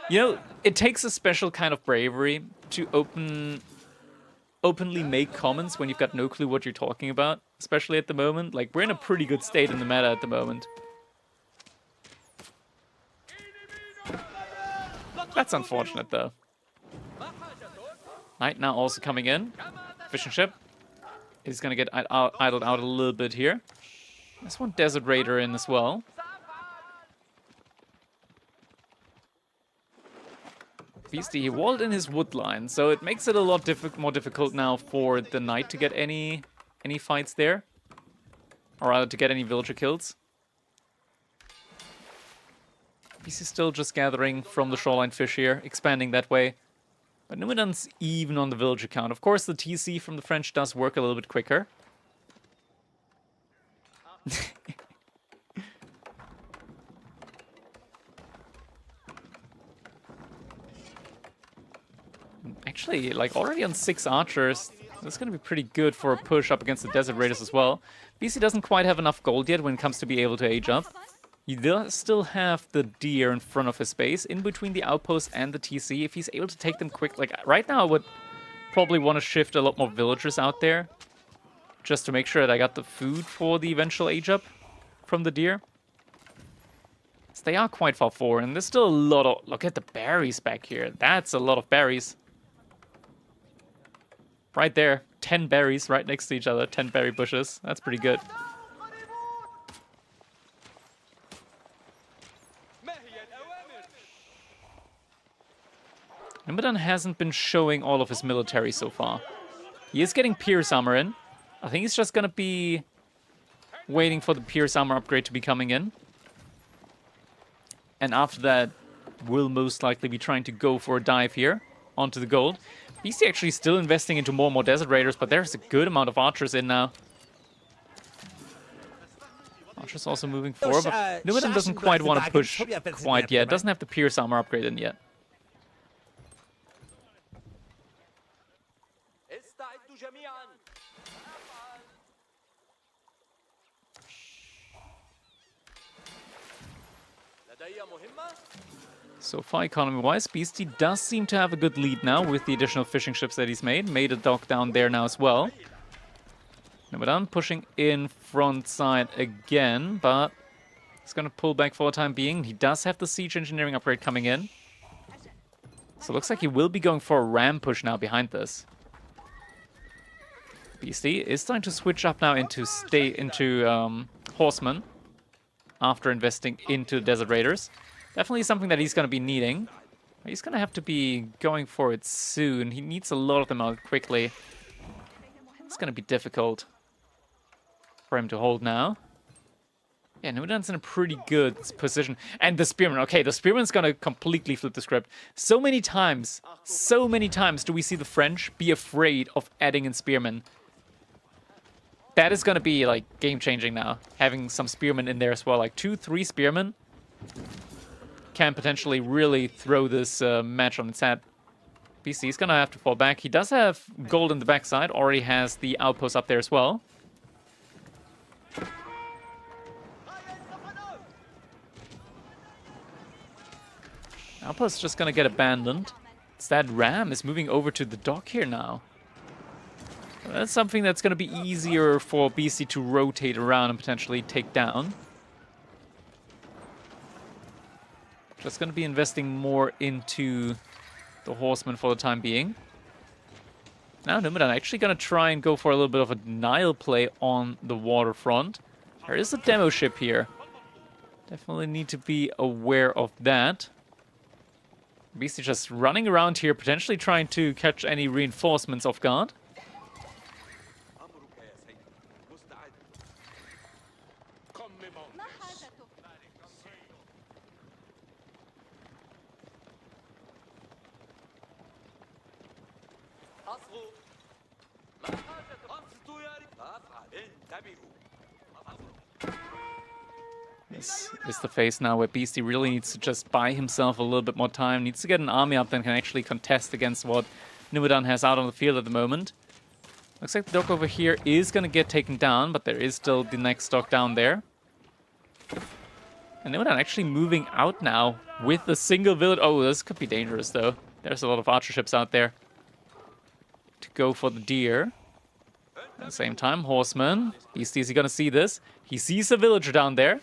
You know, it takes a special kind of bravery to openly make comments when you've got no clue what you're talking about. Especially at the moment. Like, we're in a pretty good state in the meta at the moment. That's unfortunate, though. Knight now also coming in. Fishing ship. He's going to get idled out a little bit here. There's one Desert Raider in as well. Beasty, he walled in his wood line, so it makes it a lot more difficult now for the Knight to get any fights there. Or rather, to get any villager kills. Beasty still just gathering from the shoreline fish here, expanding that way. But Numidan's even on the village account. Of course, the TC from the French does work a little bit quicker. Actually, like, already on 6 archers, that's going to be pretty good for a push up against the Desert Raiders as well. BC doesn't quite have enough gold yet when it comes to be able to age up. He does still have the deer in front of his base, in between the outpost and the TC. If he's able to take them quick, like, right now I would probably want to shift a lot more villagers out there, just to make sure that I got the food for the eventual age up from the deer. So they are quite far forward, and there's still a lot of... Look at the berries back here. That's a lot of berries. Right there, 10 berries right next to each other, 10 berry bushes. That's pretty good. Numidan hasn't been showing all of his military so far. He is getting Pierce Armor in. I think he's just going to be waiting for the Pierce Armor upgrade to be coming in. And after that, we'll most likely be trying to go for a dive here onto the gold. Beasty actually still investing into more and more Desert Raiders, but there's a good amount of archers in now. Archers also moving forward, but Numidan doesn't quite want to push quite yet. Doesn't have the Pierce Armor upgrade in yet. So far, economy-wise, Beasty does seem to have a good lead now with the additional fishing ships that he's made. Made a dock down there now as well. Numudan pushing in front side again, but he's going to pull back for the time being. He does have the siege engineering upgrade coming in. So it looks like he will be going for a ram push now behind this. Beasty is starting to switch up now into horsemen after investing into Desert Raiders. Definitely something that he's going to be needing. He's going to have to be going for it soon. He needs a lot of them out quickly. It's going to be difficult for him to hold now. Yeah, Numudan's in a pretty good position. And the Spearman. Okay, the Spearman's going to completely flip the script. So many times do we see the French be afraid of adding in Spearmen. That is going to be, like, game-changing now. Having some Spearmen in there as well. Like, 2-3 Spearmen can potentially really throw this match on its head. BC is going to have to fall back. He does have gold in the backside. Already has the outpost up there as well. Outpost is just going to get abandoned. It's that ram is moving over to the dock here now. That's something that's going to be easier for BC to rotate around and potentially take down. Just going to be investing more into the horsemen for the time being. Now Numidan actually going to try and go for a little bit of a denial play on the waterfront. There is a demo ship here. Definitely need to be aware of that. Beastie just running around here, potentially trying to catch any reinforcements off guard. This is the phase now where Beastie really needs to just buy himself a little bit more time. Needs to get an army up that can actually contest against what Numudan has out on the field at the moment. Looks like the dock over here is going to get taken down, but there is still the next dock down there. And Numudan actually moving out now with a single village. Oh, this could be dangerous though. There's a lot of archer ships out there to go for the deer. At the same time, horseman. Beastie, is he going to see this? He sees a villager down there.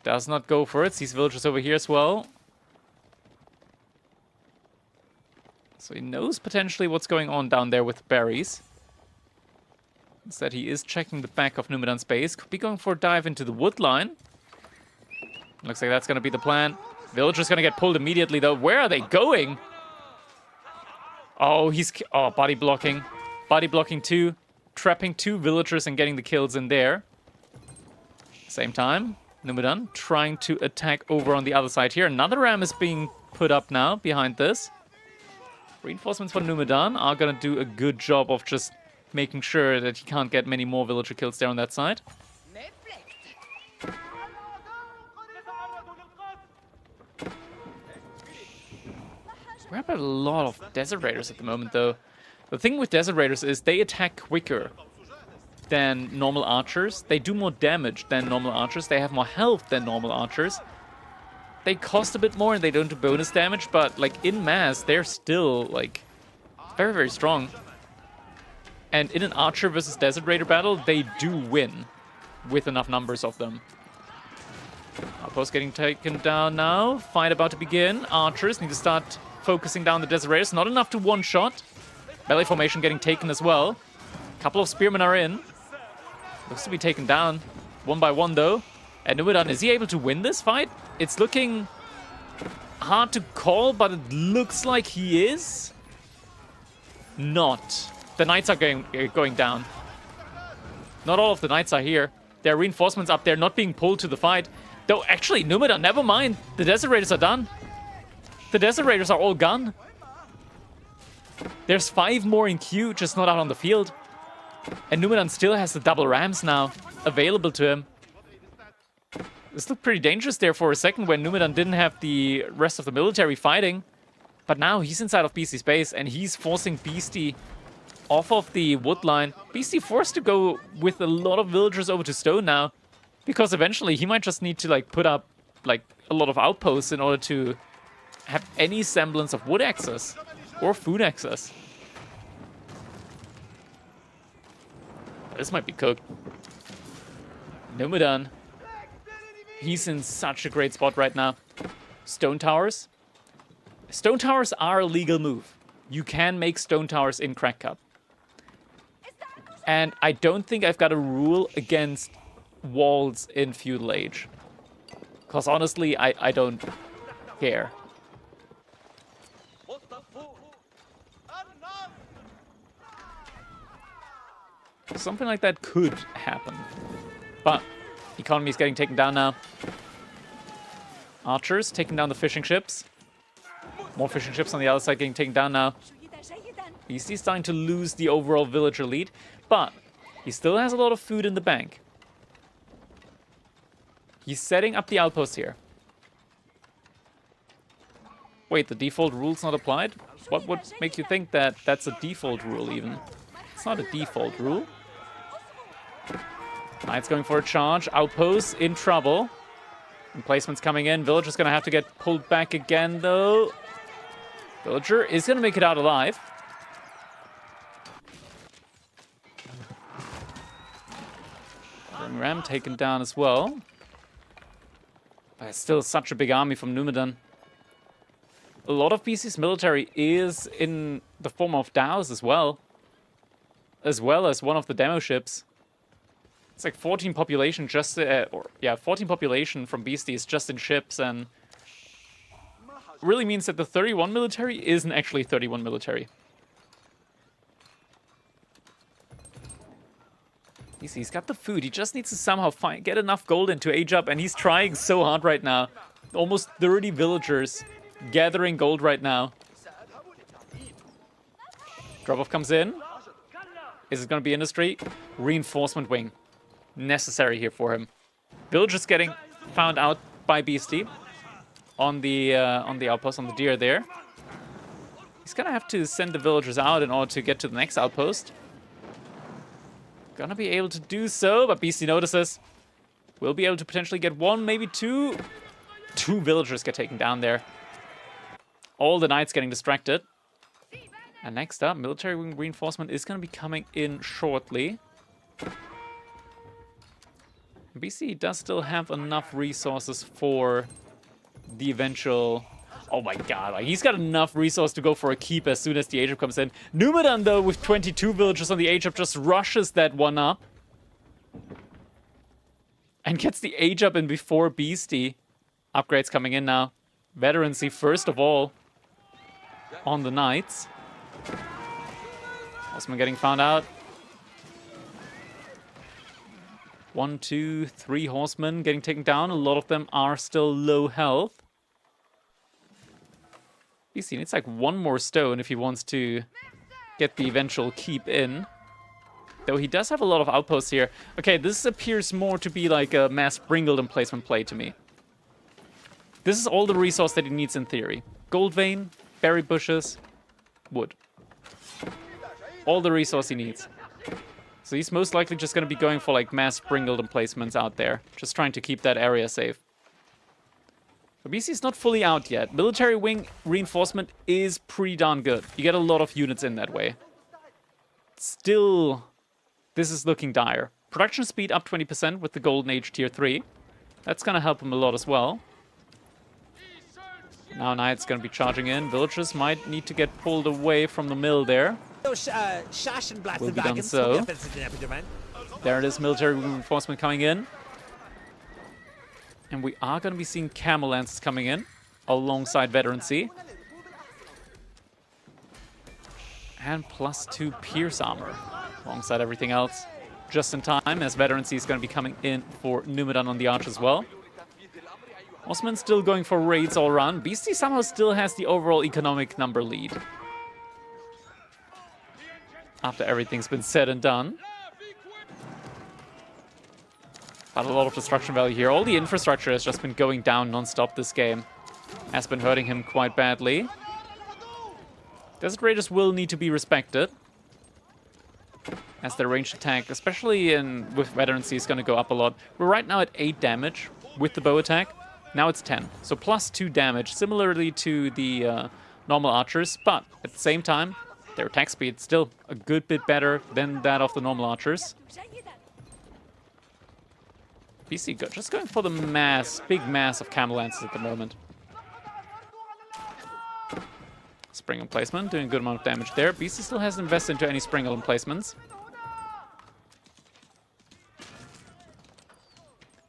Does not go for it. Sees villagers over here as well. So he knows potentially what's going on down there with berries. Instead, he is checking the back of Numidan's base. Could be going for a dive into the wood line. Looks like that's going to be the plan. Villager's going to get pulled immediately, though. Where are they going? Oh, he's... Oh, body blocking. Body blocking two. Trapping two villagers and getting the kills in there. Same time. Numudan trying to attack over on the other side here. Another ram is being put up now behind this. Reinforcements for Numudan are going to do a good job of just making sure that he can't get many more villager kills there on that side. We have a lot of Desert Raiders at the moment, though. The thing with Desert Raiders is they attack quicker than normal archers. They do more damage than normal archers. They have more health than normal archers. They cost a bit more and they don't do bonus damage, but like in mass, they're still like very, very strong. And in an archer versus Desert Raider battle, they do win with enough numbers of them. Outpost getting taken down now. Fight about to begin. Archers need to start focusing down the Desert Raiders. Not enough to one-shot. Melee formation getting taken as well. A couple of spearmen are in. Looks to be taken down one by one, though. And Numidan, is he able to win this fight? It's looking hard to call, but it looks like he is. Not. The knights are going down. Not all of the knights are here. There are reinforcements up there not being pulled to the fight. Though, actually, Numidan, never mind. The Desert Raiders are done. The Desert Raiders are all gone. There's 5 more in queue, just not out on the field. And Numidan still has the double rams now available to him. This looked pretty dangerous there for a second when Numidan didn't have the rest of the military fighting. But now he's inside of Beasty's base and he's forcing Beasty off of the wood line. Beasty forced to go with a lot of villagers over to stone now. Because eventually he might just need to like put up like a lot of outposts in order to have any semblance of wood access or food access. This might be cooked. Numudan. He's in such a great spot right now. Stone towers. Stone towers are a legal move. You can make stone towers in Crack Cup. And I don't think I've got a rule against walls in Feudal Age. Because honestly, I don't care. Something like that could happen. But economy is getting taken down now. Archers taking down the fishing ships. More fishing ships on the other side getting taken down now. He's starting to lose the overall villager lead. But he still has a lot of food in the bank. He's setting up the outpost here. Wait, the default rule's not applied? What would make you think that that's a default rule even? It's not a default rule. Knights going for a charge. Outpost in trouble. Emplacements coming in. Villager's going to have to get pulled back again, though. Villager is going to make it out alive. Ram taken down as well. But it's still such a big army from Numidan. A lot of Beasty's military is in the form of dhows as well as one of the demo ships. It's like 14 population just, 14 population from Beasty is just in ships, and really means that the 31 military isn't actually 31 military. He's got the food. He just needs to somehow get enough gold in to age up, and he's trying so hard right now. Almost 30 villagers gathering gold right now. Drop-off comes in. Is it going to be industry? Reinforcement wing. Necessary here for him. Villagers getting found out by Beasty on the outpost, on the deer there. He's going to have to send the villagers out in order to get to the next outpost. Gonna be able to do so, but Beasty notices. We'll be able to potentially get one, maybe two. 2 villagers get taken down there. All the knights getting distracted. And next up, military wing reinforcement is gonna be coming in shortly. Beasty does still have enough resources for the eventual... Oh my god, like he's got enough resource to go for a keep as soon as the age up comes in. Numidan, though, with 22 villagers on the age up, just rushes that one up. And gets the age up in before Beasty. Upgrades coming in now. Veterancy first of all on the knights. Osman getting found out. 1, 2, 3 horsemen getting taken down. A lot of them are still low health. Beasty needs like 1 more stone if he wants to get the eventual keep in. Though he does have a lot of outposts here. Okay, this appears more to be like a mass Bringald emplacement play to me. This is all the resource that he needs in theory. Gold vein, berry bushes, wood. All the resource he needs. So he's most likely just going to be going for like mass Bringald emplacements out there. Just trying to keep that area safe. But BC's not fully out yet. Military wing reinforcement is pretty darn good. You get a lot of units in that way. Still, this is looking dire. Production speed up 20% with the Golden Age Tier 3. That's going to help him a lot as well. Now Knight's going to be charging in. Villagers might need to get pulled away from the mill there. Will be done so. There it is, military reinforcement coming in. And we are going to be seeing camel lances coming in alongside veterancy. And +2 pierce armor alongside everything else. Just in time, as veterancy is going to be coming in for Numidan on the arch as well. Osman still going for raids all around. Beasty somehow still has the overall economic number lead. After everything's been said and done. But a lot of destruction value here. All the infrastructure has just been going down non-stop this game. Has been hurting him quite badly. Desert Raiders will need to be respected. As their ranged attack, especially with veterancy, is going to go up a lot. We're right now at 8 damage with the bow attack. Now it's 10. So +2 damage, similarly to the normal archers. But at the same time, their attack speed is still a good bit better than that of the normal archers. BC just going for the big mass of camel lances at the moment. Spring emplacement, doing a good amount of damage there. BC still hasn't invested into any spring emplacements.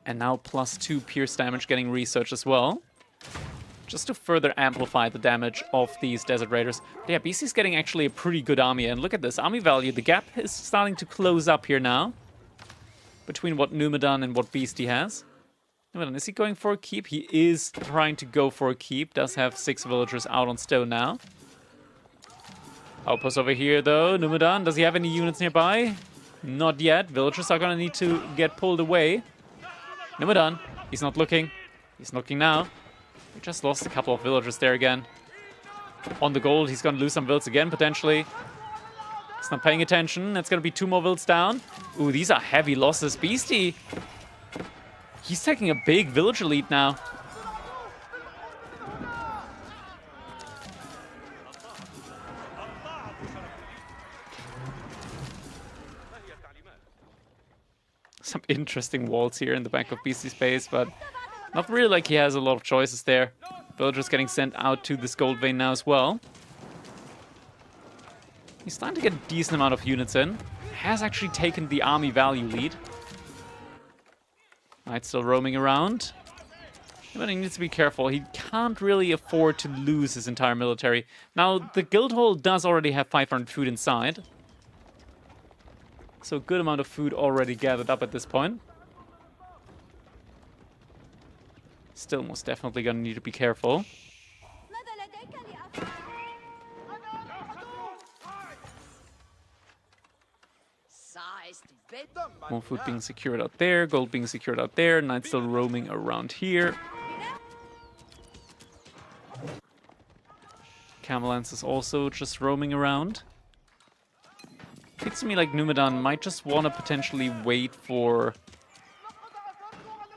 And now +2 pierce damage getting researched as well. Just to further amplify the damage of these Desert Raiders. But yeah, BC's getting actually a pretty good army. And look at this, army value. The gap is starting to close up here now. Between what Numidan and what Beasty has. Numidan, is he going for a keep? He is trying to go for a keep. Does have 6 villagers out on stone now. Outpost over here though. Numidan, does he have any units nearby? Not yet. Villagers are going to need to get pulled away. Numidan, he's not looking. He's looking now. We just lost a couple of villagers there again. On the gold, he's going to lose some vills again, potentially. He's not paying attention. It's going to be 2 more vills down. Ooh, these are heavy losses. Beasty, he's taking a big villager lead now. Some interesting walls here in the back of Beasty's base, but not really like he has a lot of choices there. Villagers getting sent out to this gold vein now as well. He's starting to get a decent amount of units in. Has actually taken the army value lead. Knight's still roaming around. But he needs to be careful. He can't really afford to lose his entire military. Now, the guild hall does already have 500 food inside. So a good amount of food already gathered up at this point. Still most definitely gonna need to be careful. More food being secured out there, gold being secured out there, Knight still roaming around here. Camel Lance is also just roaming around. Feels to me like Numidan might just want to potentially wait for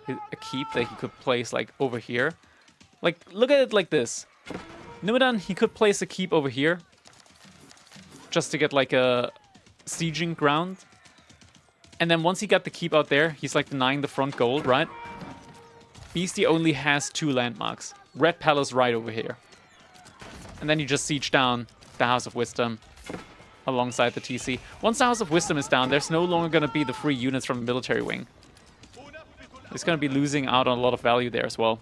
a keep that he could place like over here. Like, look at it like this. Numidan, he could place a keep over here just to get like a sieging ground. And then once he got the keep out there, he's like denying the front gold, right? Beasty only has 2 landmarks. Red Palace right over here. And then you just siege down the House of Wisdom alongside the TC. Once the House of Wisdom is down, there's no longer going to be the free units from the military wing. It's going to be losing out on a lot of value there as well.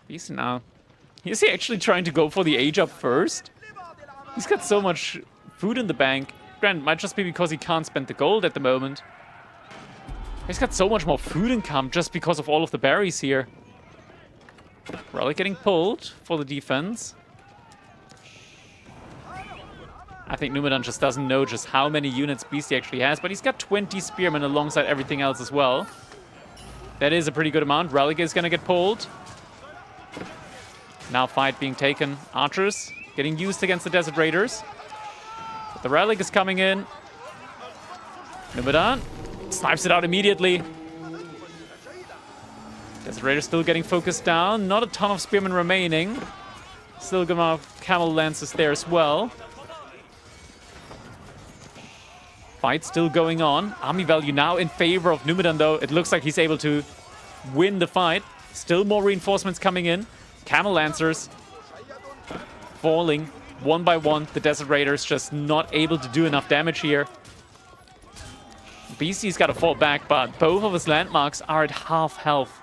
Beasty now. Is he actually trying to go for the age up first? He's got so much food in the bank. Granted, might just be because he can't spend the gold at the moment. He's got so much more food income just because of all of the berries here. Relic getting pulled for the defense. I think Numidan just doesn't know just how many units Beasty actually has, but he's got 20 spearmen alongside everything else as well. That is a pretty good amount. Relic is going to get pulled. Now fight being taken. Archers getting used against the Desert Raiders. But the Relic is coming in. Numidan snipes it out immediately. Desert Raider still getting focused down. Not a ton of spearmen remaining. Still gonna have camel lances there as well. Fight still going on. Army value now in favor of Numidan though. It looks like he's able to win the fight. Still more reinforcements coming in. Camel lancers falling one by one. The Desert Raiders just not able to do enough damage here. Beasty's got to fall back, but both of his landmarks are at half health.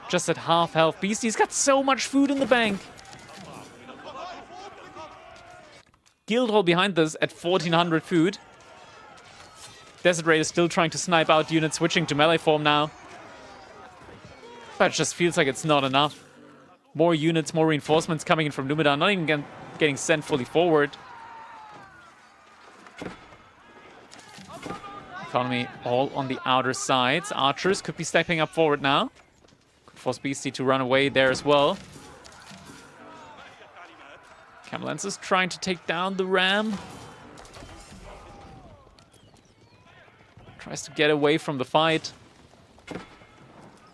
Just at half health. Beasty's got so much food in the bank. Guildhall behind this at 1400 food. Desert Raider still trying to snipe out units, switching to melee form now. But it just feels like it's not enough. More units, more reinforcements coming in from Numidan, not even getting sent fully forward. Economy all on the outer sides. Archers could be stepping up forward now. Could force Beasty to run away there as well. Camelance is trying to take down the ram. Tries to get away from the fight.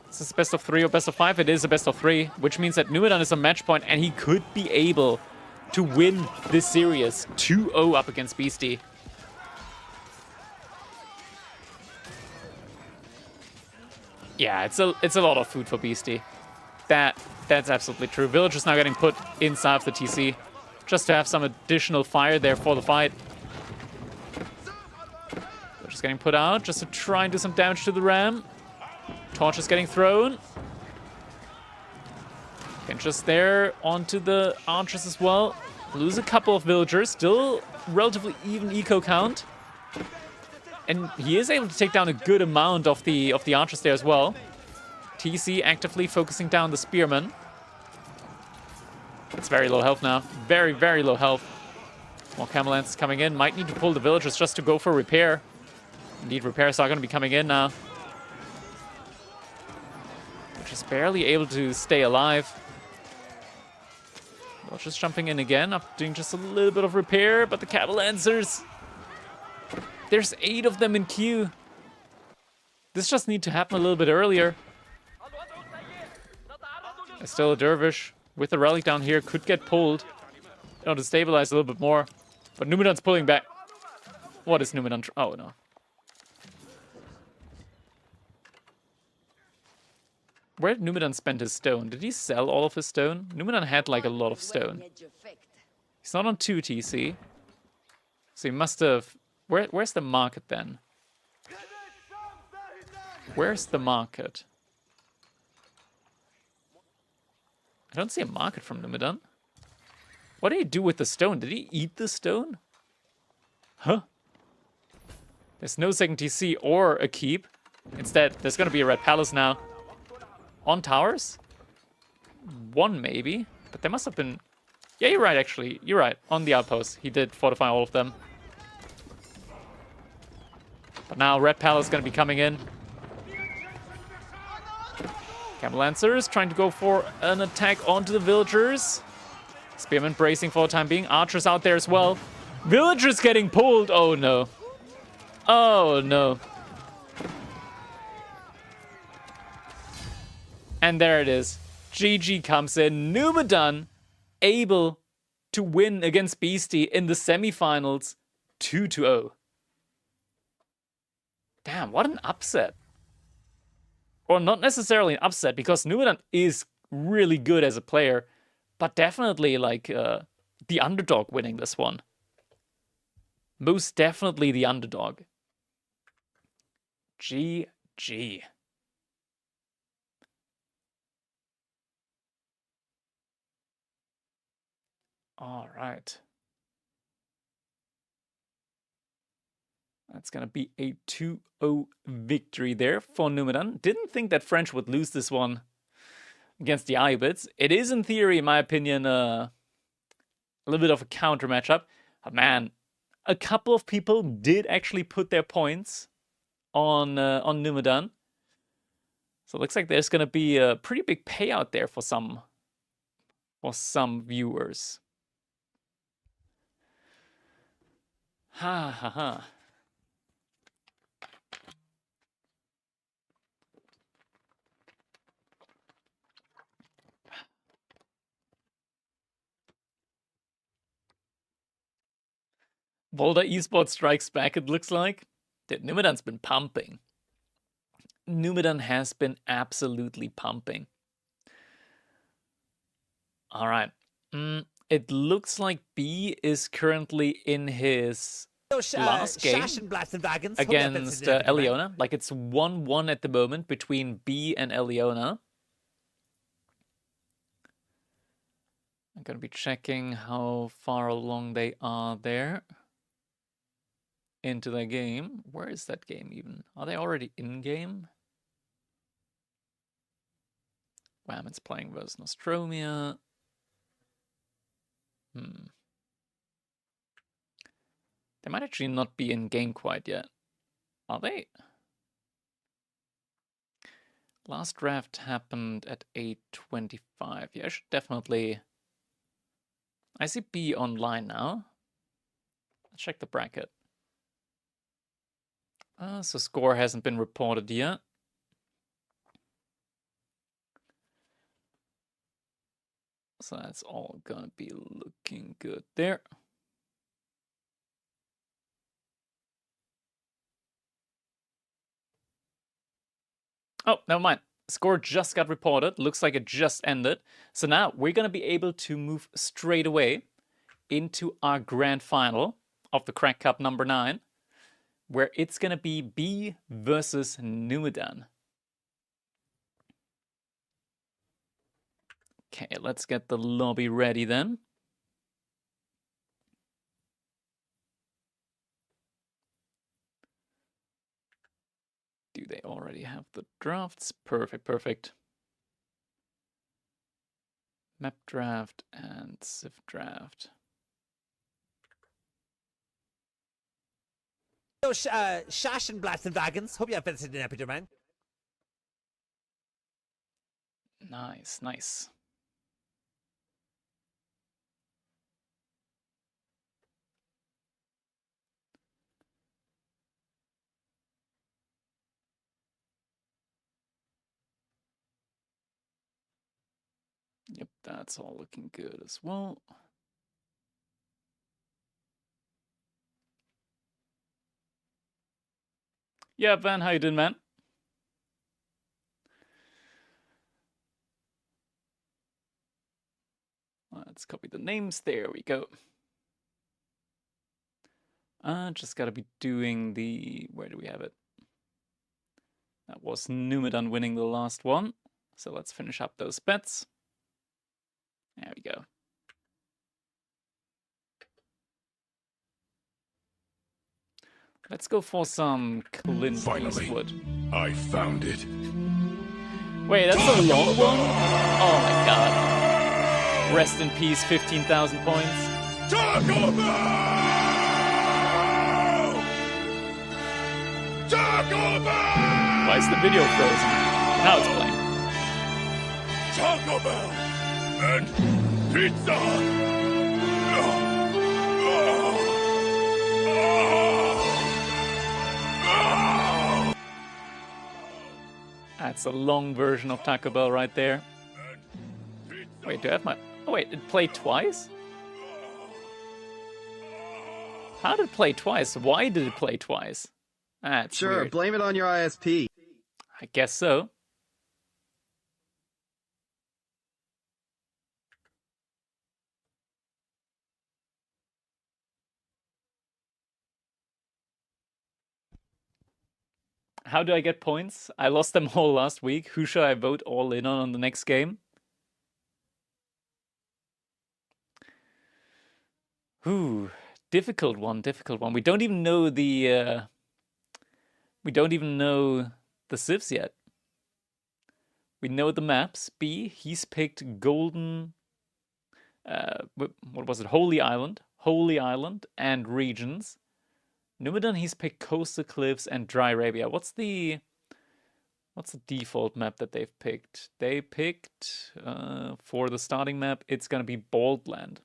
Is this best of 3 or best of 5? It is a best of 3, which means that Numidan is a match point and he could be able to win this series 2-0 up against Beasty. Yeah, it's a lot of food for Beasty. That's absolutely true. Villagers now getting put inside of the TC just to have some additional fire there for the fight. Villagers getting put out just to try and do some damage to the ram. Torches getting thrown. Pinches there onto the archers as well. Lose a couple of villagers. Still relatively even eco count. And he is able to take down a good amount of the archers there as well. TC actively focusing down the spearmen. It's very low health now. Very, very low health. More camel lances coming in. Might need to pull the villagers just to go for repair. Indeed, repairs are going to be coming in now. Which is barely able to stay alive. Villagers jumping in again, up doing just a little bit of repair, but the camel lancers. There's 8 of them in queue. This just need to happen a little bit earlier. There's still a dervish with the relic down here. Could get pulled. To stabilize a little bit more. But Numidan's pulling back. What is Numidan? Oh, no. Where did Numidan spend his stone? Did he sell all of his stone? Numidan had like a lot of stone. He's not on 2 TC. So he must have... Where's the market then? Where's the market? I don't see a market from Numidan. What did he do with the stone? Did he eat the stone? Huh? There's no second TC or a keep. Instead, there's going to be a red palace now. On towers? 1 maybe. But there must have been... Yeah, you're right actually. You're right. On the outpost. He did fortify all of them. But now Red Palace is going to be coming in. Camel Lancers trying to go for an attack onto the villagers. Spearmen bracing for the time being. Archers out there as well. Villagers getting pulled. Oh no. Oh no. And there it is. GG comes in. Numidan able to win against Beasty in the semifinals 2-0. Damn, what an upset. Or not necessarily an upset, because Numidan is really good as a player, but definitely like the underdog winning this one. Most definitely the underdog. GG. All right. That's going to be a 2-0 victory there for Numidan. Didn't think that French would lose this one against the Iobits. It is, in theory, in my opinion, a little bit of a counter matchup. But man, a couple of people did actually put their points on Numudan. So it looks like there's going to be a pretty big payout there for some viewers. Ha ha ha. Volda Esports strikes back, it looks like. Dude, Numidan's been pumping. Numidan has been absolutely pumping. All right. It looks like B is currently in his last game against Elelliona. Like it's 1-1 at the moment between B and Elelliona. I'm going to be checking how far along they are there into the game. Where is that game even? Are they already in game? Whammon's playing versus Nostromia. They might actually not be in game quite yet. Are they? Last draft happened at 8:25. Yeah, I should definitely... I see B online now. Let's check the bracket. So score hasn't been reported yet. So that's all gonna be looking good there. Oh, never mind. Score just got reported. Looks like it just ended. So now we're gonna be able to move straight away into our grand final of the Crack Cup number 9, where it's gonna be B versus Numidan. Okay, let's get the lobby ready then. Do they already have the drafts? Perfect, perfect. Map draft and Civ draft. Shash and Blast and Wagons. Hope you have visited in Peter, man. Nice, nice. Yep, that's all looking good as well. Yeah, Van, how you doing, man? Let's copy the names. There we go. Just gotta be doing the... Where do we have it? That was Numidan winning the last one. So let's finish up those bets. There we go. Let's go for some Clint Eastwood. I found it. Wait, that's a long one? Oh my god. Rest in peace, 15,000 points. Taco Bell! Taco Bell! Why is the video frozen? Now it's playing. Taco Bell! And pizza! That's a long version of Taco Bell right there. Wait, do I have my... Oh wait, it played twice? How did it play twice? Why did it play twice? That's Sure, weird. blame it on your ISP. I guess so. How do I get points? I lost them all last week. Who should I vote all in on the next game? Ooh, difficult one, difficult one. We don't even know the We don't even know the civs yet. We know the maps. B, he's picked Golden... what was it? Holy Island. Holy Island and regions. Numidan, he's picked Coastal Cliffs and Dry Arabia. What's the default map that they've picked? They picked, for the starting map, it's gonna be Baldland.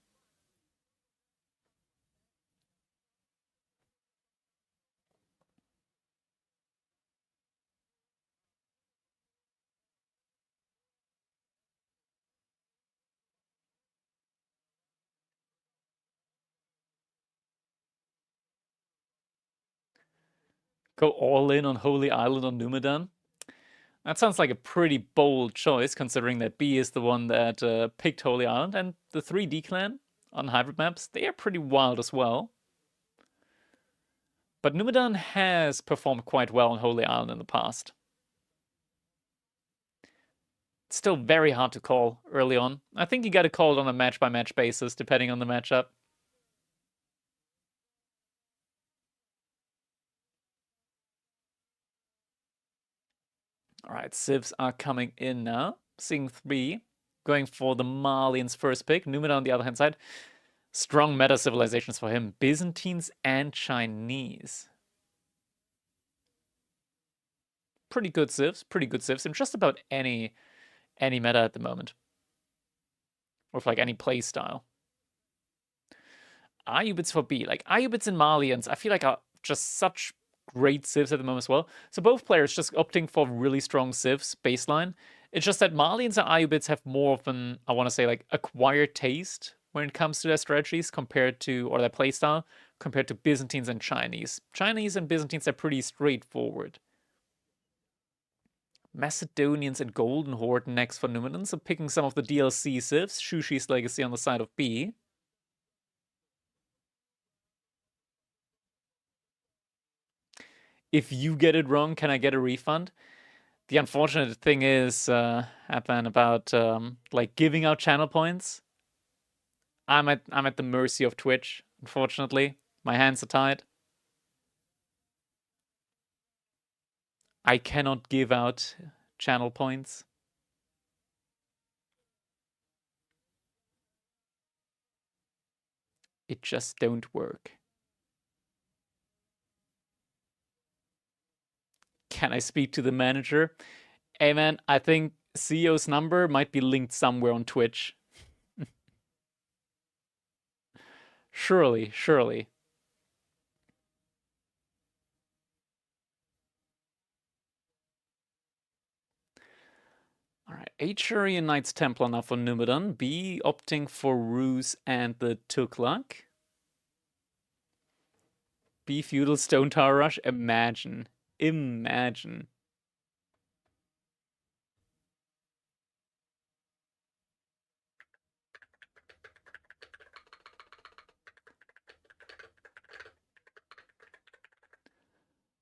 Go all in on Holy Island on Numidan? That sounds like a pretty bold choice, considering that B is the one that picked Holy Island, and the 3D clan on hybrid maps, they are pretty wild as well. But Numidan has performed quite well on Holy Island in the past. It's still very hard to call early on. I think you gotta call it on a match-by-match basis, depending on the matchup. Alright, civs are coming in now. Seeing 3. Going for the Malians first pick. Numidan on the other hand side. Strong meta civilizations for him. Byzantines and Chinese. Pretty good civs. Pretty good civs in just about any meta at the moment. Or for like any play style. Ayubits for B. Like Ayubits and Malians, I feel like are just such great civs at the moment as well. So both players just opting for really strong civs baseline. It's just that Malians and Ayubits have more of an, I want to say, like acquired taste when it comes to their strategies compared to, or their playstyle, compared to Byzantines and Chinese. Chinese and Byzantines are pretty straightforward. Macedonians and Golden Horde next for Numidan, so picking some of the DLC civs. Shushi's Legacy on the side of B. If you get it wrong, can I get a refund? The unfortunate thing is, Hapan, about like giving out channel points. I'm at the mercy of Twitch, unfortunately. My hands are tied. I cannot give out channel points. It just don't work. Can I speak to the manager? Hey man, I think CEO's number might be linked somewhere on Twitch. Surely, surely. Alright, A Churian Knights Templar now for Numidan. B opting for Ruse and the Tuklak. B Feudal Stone Tower Rush. Imagine. Imagine.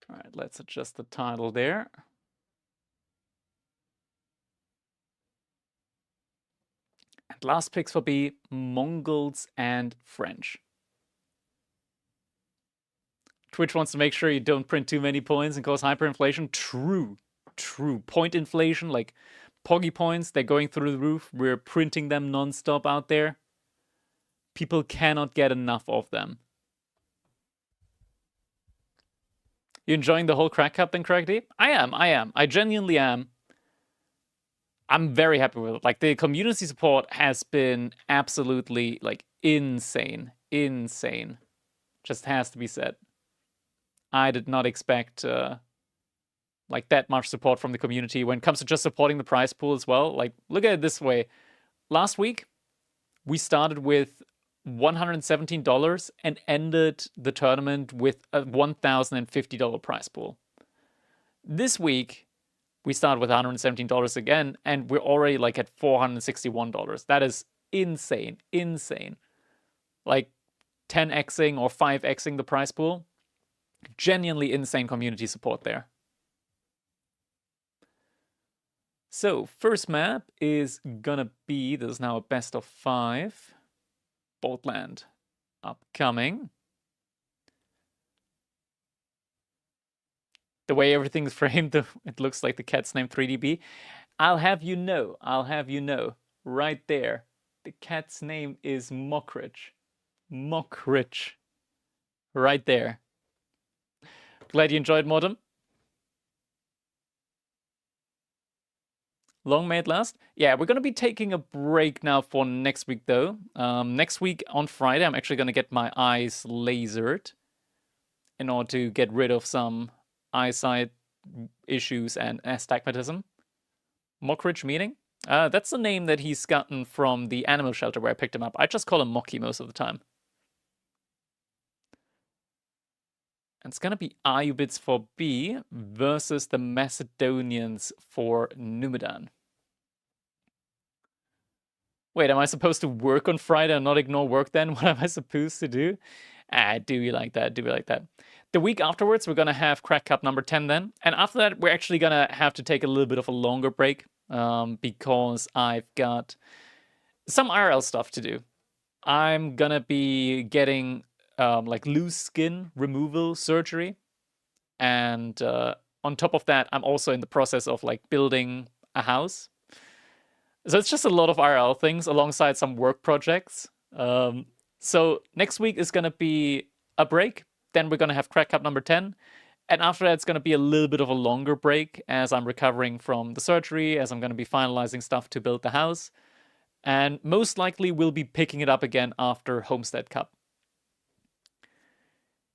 Alright, let's adjust the title there. And last picks will be Mongols and French. Twitch wants to make sure you don't print too many points and cause hyperinflation. True. True. Point inflation, like Poggy points, they're going through the roof. We're printing them non-stop out there. People cannot get enough of them. You enjoying the whole Crack Cup thing, Crackdy? I am. I genuinely am. I'm very happy with it. Like, the community support has been absolutely, like, insane. Insane. Just has to be said. I did not expect, like, that much support from the community when it comes to just supporting the prize pool as well. Like, look at it this way. Last week, we started with $117 and ended the tournament with a $1,050 prize pool. This week, we started with $117 again, and we're already like at $461. That is insane, insane. Like 10xing or 5xing the prize pool. Genuinely insane community support there. So, first map is gonna be, this is now a best of 5. Boltland upcoming. The way everything's framed, it looks like the cat's name 3DB. I'll have you know, right there, the cat's name is Mockridge. Mockridge. Right there. Glad you enjoyed, Modem. Long may it last. Yeah, we're going to be taking a break now for next week, though. Next week on Friday, I'm actually going to get my eyes lasered in order to get rid of some eyesight issues and astigmatism. Mockridge meaning? That's the name that he's gotten from the animal shelter where I picked him up. I just call him Mocky most of the time. And it's going to be Ayubids for B versus the Macedonians for Numidan. Wait, am I supposed to work on Friday and not ignore work then? What am I supposed to do? Do you like that? Do we like that? The week afterwards, we're going to have Crack Cup number 10 then. And after that, we're actually going to have to take a little bit of a longer break because I've got some IRL stuff to do. I'm going to be getting like loose skin removal surgery. And on top of that, I'm also in the process of like building a house. So it's just a lot of IRL things alongside some work projects. So next week is going to be a break. Then we're going to have Crack Cup number 10. And after that, it's going to be a little bit of a longer break as I'm recovering from the surgery, as I'm going to be finalizing stuff to build the house. And most likely we'll be picking it up again after Homestead Cup.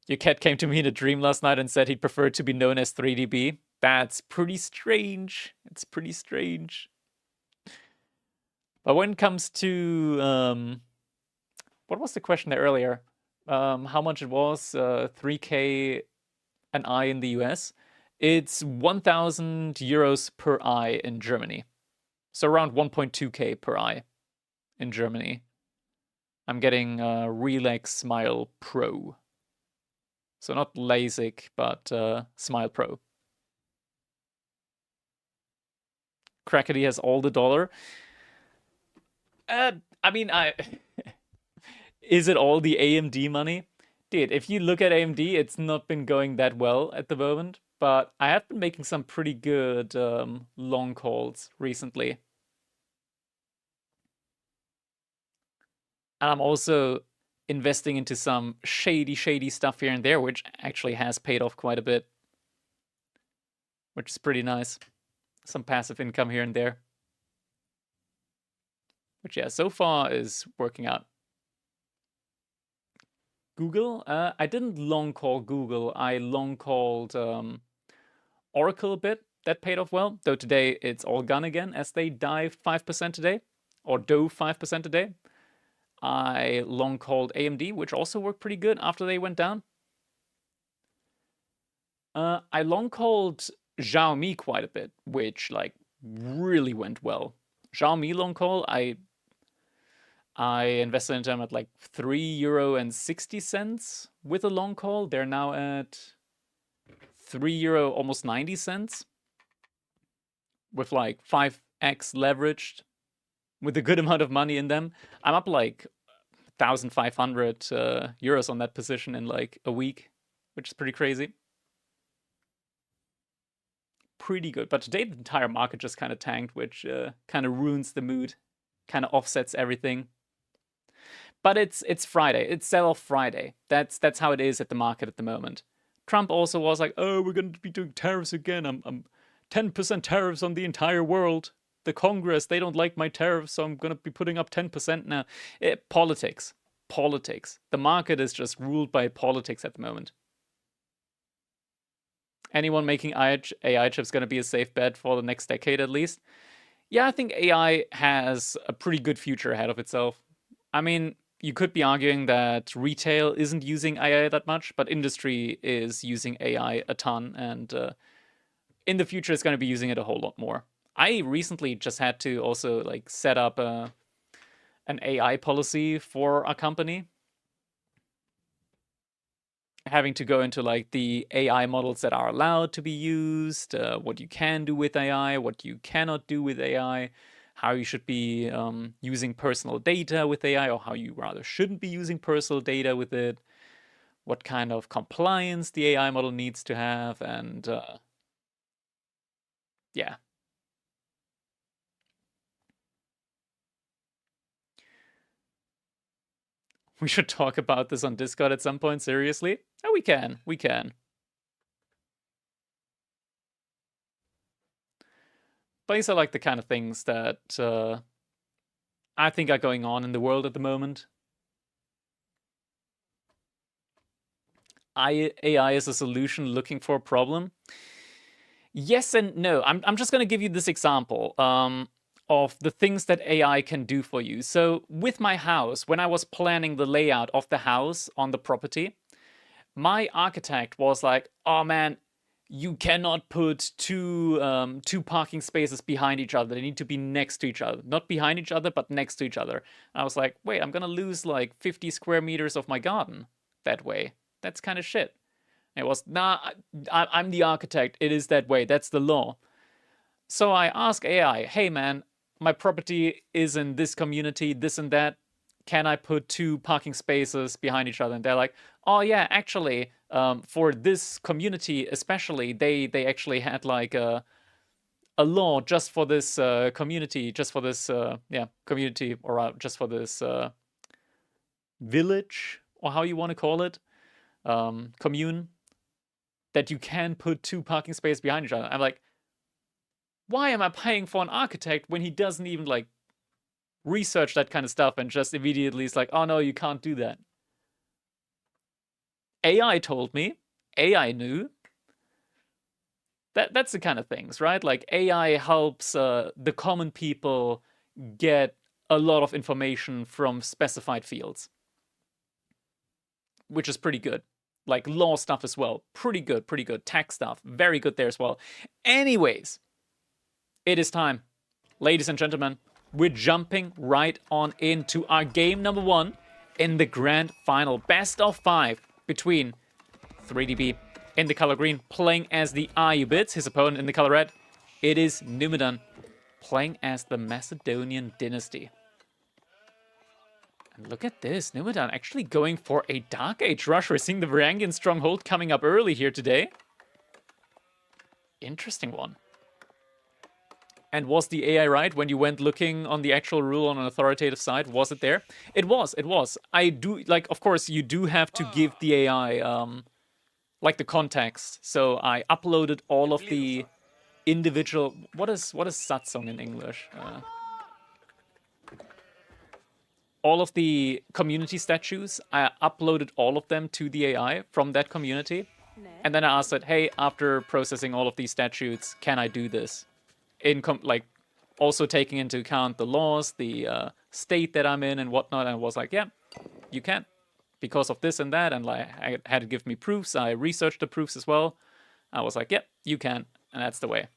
Your cat came to me in a dream last night and said he'd prefer to be known as 3DB. That's pretty strange. It's pretty strange. But when it comes to, what was the question there earlier? How much it was, 3K an eye in the US? It's 1,000 euros per eye in Germany. So around 1.2K per eye in Germany. I'm getting Relax Smile Pro. So not LASIK, but Smile Pro. Crackety has all the dollar. I mean, is it all the AMD money? Dude, if you look at AMD, it's not been going that well at the moment, but I have been making some pretty good long calls recently. And I'm also investing into some shady stuff here and there, which actually has paid off quite a bit, which is pretty nice. Some passive income here and there. Which, yeah, so far is working out. Google? I didn't long call Google. I long called Oracle a bit. That paid off well. Though today it's all gone again as they dive 5% today. Or dove 5% today. I long called AMD, which also worked pretty good after they went down. I long called Xiaomi quite a bit, which like really went well. Xiaomi long call, I invested into them at like €3.60 with a long call. They're now at €3, almost 90 cents. With like 5x leveraged, with a good amount of money in them. I'm up like 1,500 euros on that position in like a week, which is pretty crazy. Pretty good. But today the entire market just kind of tanked, which kind of ruins the mood, kind of offsets everything. But it's Friday. It's sell-off Friday. That's how it is at the market at the moment. Trump also was like, oh, we're going to be doing tariffs again. I'm 10% tariffs on the entire world. The Congress, they don't like my tariffs, so I'm going to be putting up 10% now. Politics. The market is just ruled by politics at the moment. Anyone making AI chips going to be a safe bet for the next decade at least? Yeah, I think AI has a pretty good future ahead of itself. I mean, you could be arguing that retail isn't using AI that much, but industry is using AI a ton, and in the future it's going to be using it a whole lot more. I recently just had to also like set up an AI policy for our company. Having to go into like the AI models that are allowed to be used, what you can do with AI, what you cannot do with AI, how you should be using personal data with AI, or how you rather shouldn't be using personal data with it, what kind of compliance the AI model needs to have, and yeah. We should talk about this on Discord at some point, seriously? Oh, we can. But these are like the kind of things that I think are going on in the world at the moment. AI is a solution looking for a problem. Yes and no. I'm just going to give you this example of the things that AI can do for you. So with my house, when I was planning the layout of the house on the property, my architect was like, oh man, you cannot put two parking spaces behind each other. They need to be next to each other. Not behind each other, but next to each other. And I was like, wait, I'm going to lose like 50 square meters of my garden that way. That's kind of shit. And it was, nah, I'm the architect. It is that way. That's the law. So I asked AI, hey man, my property is in this community, this and that. Can I put two parking spaces behind each other? And they're like, oh yeah, actually, for this community especially, they actually had like a law just for this community, just for this community, or just for this village, or how you want to call it, commune, that you can put two parking spaces behind each other. I'm like, why am I paying for an architect when he doesn't even like research that kind of stuff and just immediately is like, oh no, you can't do that? AI told me, AI knew. That's the kind of things, right? Like AI helps the common people get a lot of information from specified fields, which is pretty good. Like law stuff as well, pretty good. Tech stuff, very good there as well. Anyways, it is time, ladies and gentlemen. We're jumping right on into our game number 1 in the grand final. Best of 5 between 3DB in the color green, playing as the Ayubids. His opponent in the color red, it is Numudan, playing as the Macedonian dynasty. And look at this, Numudan actually going for a Dark Age rush. We're seeing the Varangian stronghold coming up early here today. Interesting one. And was the AI right when you went looking on the actual rule on an authoritative side? Was it there? It was. I do, like, of course, you do have to give the AI, like, the context. So I uploaded all of the individual... What is satsang in English? All of the community statues, I uploaded all of them to the AI from that community. And then I asked it, hey, after processing all of these statutes, can I do this? Like, also taking into account the laws, the state that I'm in and whatnot. And I was like, yeah, you can. Because of this and that. And like, I had to give me proofs. I researched the proofs as well. I was like, yeah, you can. And that's the way.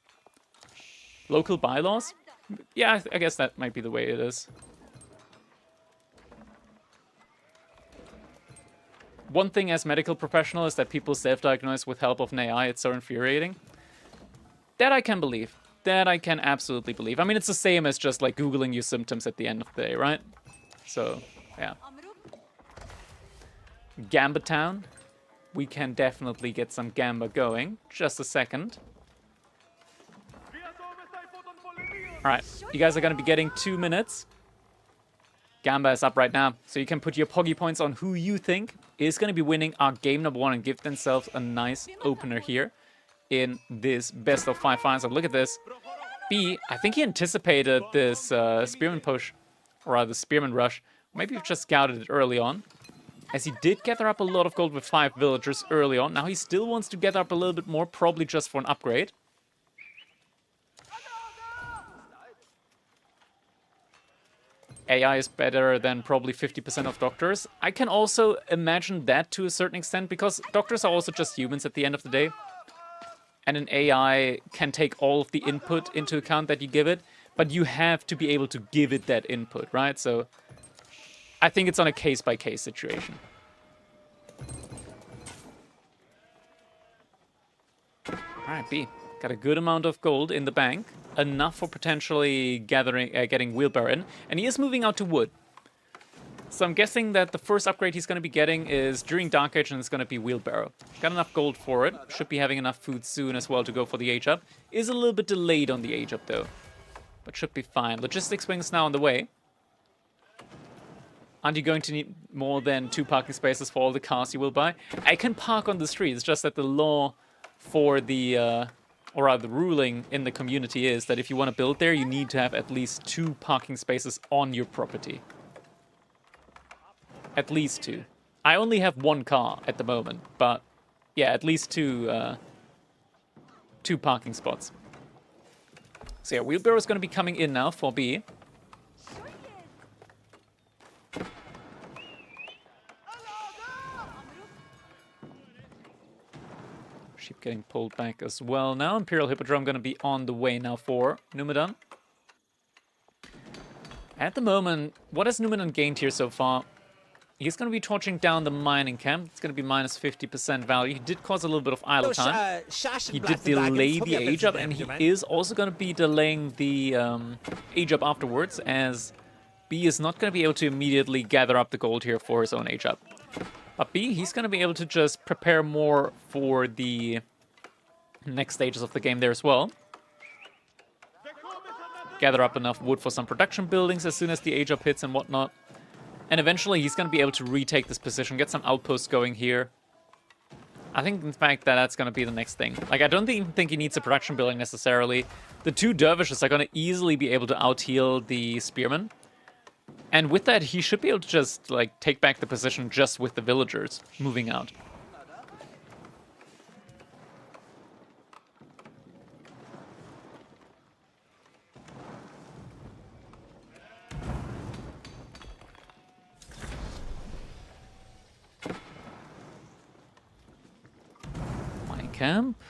Local bylaws? Yeah, I guess that might be the way it is. One thing as medical professional is that people self-diagnose with help of an AI. It's so infuriating. That I can believe. That I can absolutely believe. I mean, it's the same as just like Googling your symptoms at the end of the day, right? So, yeah. Gamba Town. We can definitely get some Gamba going. Just a second. Alright, you guys are going to be getting 2 minutes. Gamba is up right now, so you can put your Poggy points on who you think is going to be winning our game number 1 and give themselves a nice opener here in this best of 5 finals. And look at this. B, I think he anticipated this spearman push, or rather spearman rush. Maybe he just scouted it early on, as he did gather up a lot of gold with 5 villagers early on. Now he still wants to gather up a little bit more, probably just for an upgrade. AI is better than probably 50% of doctors. I can also imagine that to a certain extent, because doctors are also just humans at the end of the day. And an AI can take all of the input into account that you give it, but you have to be able to give it that input, right? So I think it's on a case-by-case situation. All right, B. Got a good amount of gold in the bank. Enough for potentially getting wheelbarrow in. And he is moving out to wood. So I'm guessing that the first upgrade he's going to be getting is during Dark Age, and it's going to be Wheelbarrow. Got enough gold for it. Should be having enough food soon as well to go for the age up. Is a little bit delayed on the age up though, but should be fine. Logistics wing is now on the way. Aren't you going to need more than 2 parking spaces for all the cars you will buy? I can park on the street. It's just that the law for the, or rather the ruling in the community is that if you want to build there, you need to have at least 2 parking spaces on your property. At least 2. I only have 1 car at the moment, but yeah, at least 2 parking spots. So yeah, Wheelbarrow is going to be coming in now for B. Sheep getting pulled back as well now. Imperial Hippodrome going to be on the way now for Numidan. At the moment, what has Numidan gained here so far? He's going to be torching down the mining camp. It's going to be minus 50% value. He did cause a little bit of idle time. He did delay the age up, and he is also going to be delaying the age up afterwards, as B is not going to be able to immediately gather up the gold here for his own age up. But B, he's going to be able to just prepare more for the next stages of the game there as well. Gather up enough wood for some production buildings as soon as the age up hits and whatnot. And eventually he's going to be able to retake this position, get some outposts going here. I think, in fact, that that's going to be the next thing. Like, I don't even think he needs a production building necessarily. The 2 dervishes are going to easily be able to out-heal the spearmen. And with that, he should be able to just, like, take back the position just with the villagers moving out. Mine camp.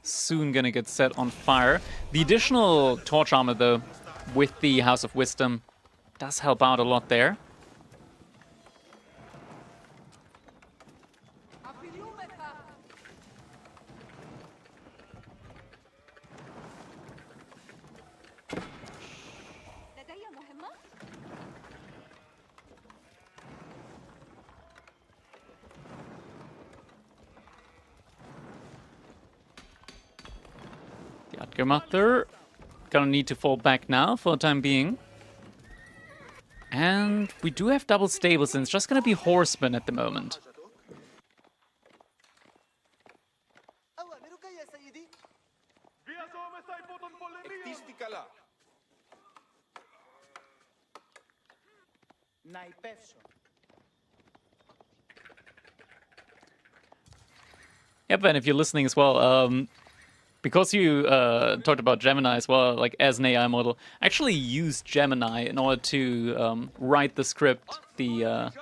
Soon gonna get set on fire. The additional torch armor, though, with the House of Wisdom does help out a lot there. The Adgermatter gonna need to fall back now for the time being. And we do have double stables, and it's just gonna be horsemen at the moment. Yep, and if you're listening as well, because you talked about Gemini as well, like as an AI model, I actually used Gemini in order to write the script, the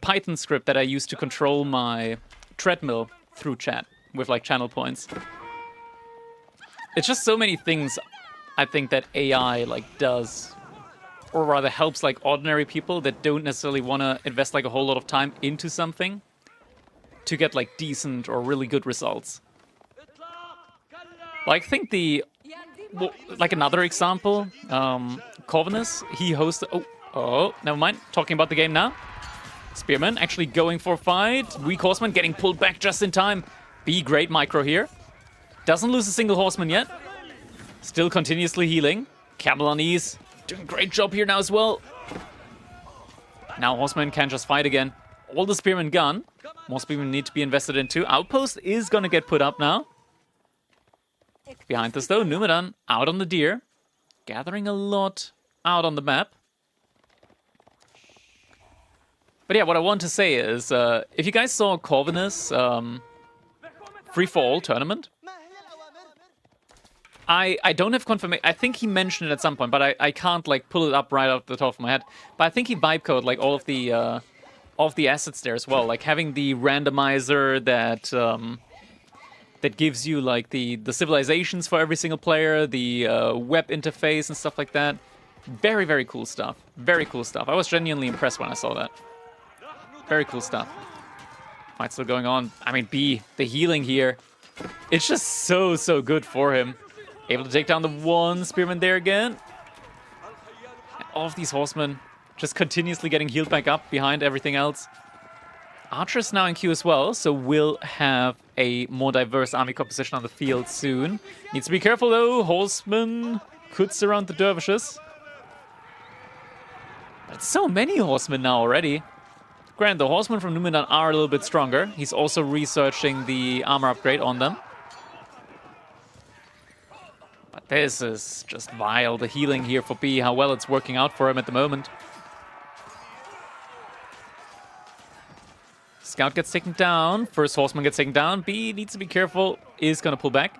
Python script that I used to control my treadmill through chat with like channel points. It's just so many things I think that AI like does, or rather helps like ordinary people that don't necessarily want to invest like a whole lot of time into something to get like decent or really good results. Like, I think like another example, Corvinus, he hosted, oh, never mind, talking about the game now. Spearman actually going for a fight, weak horseman getting pulled back just in time. B, great micro here. Doesn't lose a single horseman yet. Still continuously healing. Camel on ease, doing a great job here now as well. Now horseman can just fight again. All the spearmen gone. More spearmen need to be invested into. Outpost is gonna get put up now. Behind us, though, Numidan out on the deer, gathering a lot out on the map. But yeah, what I want to say is, if you guys saw Corvinus free-for-all tournament, I don't have confirmation. I think he mentioned it at some point, but I can't like pull it up right off the top of my head. But I think he vibe coded like all of the assets there as well, like having the randomizer that that gives you like the civilizations for every single player, the web interface and stuff like that. Very, very cool stuff. Very cool stuff. I was genuinely impressed when I saw that. Very cool stuff. Fight still going on. I mean, B, the healing here. It's just so, so good for him. Able to take down the one spearman there again. All of these horsemen just continuously getting healed back up behind everything else. Archers now in queue as well, so we'll have a more diverse army composition on the field soon. Needs to be careful though, horsemen could surround the dervishes. But so many horsemen now already. Granted, the horsemen from Numidan are a little bit stronger. He's also researching the armor upgrade on them. But this is just vile, the healing here for B, how well it's working out for him at the moment. Scout gets taken down. First horseman gets taken down. B needs to be careful. Is going to pull back.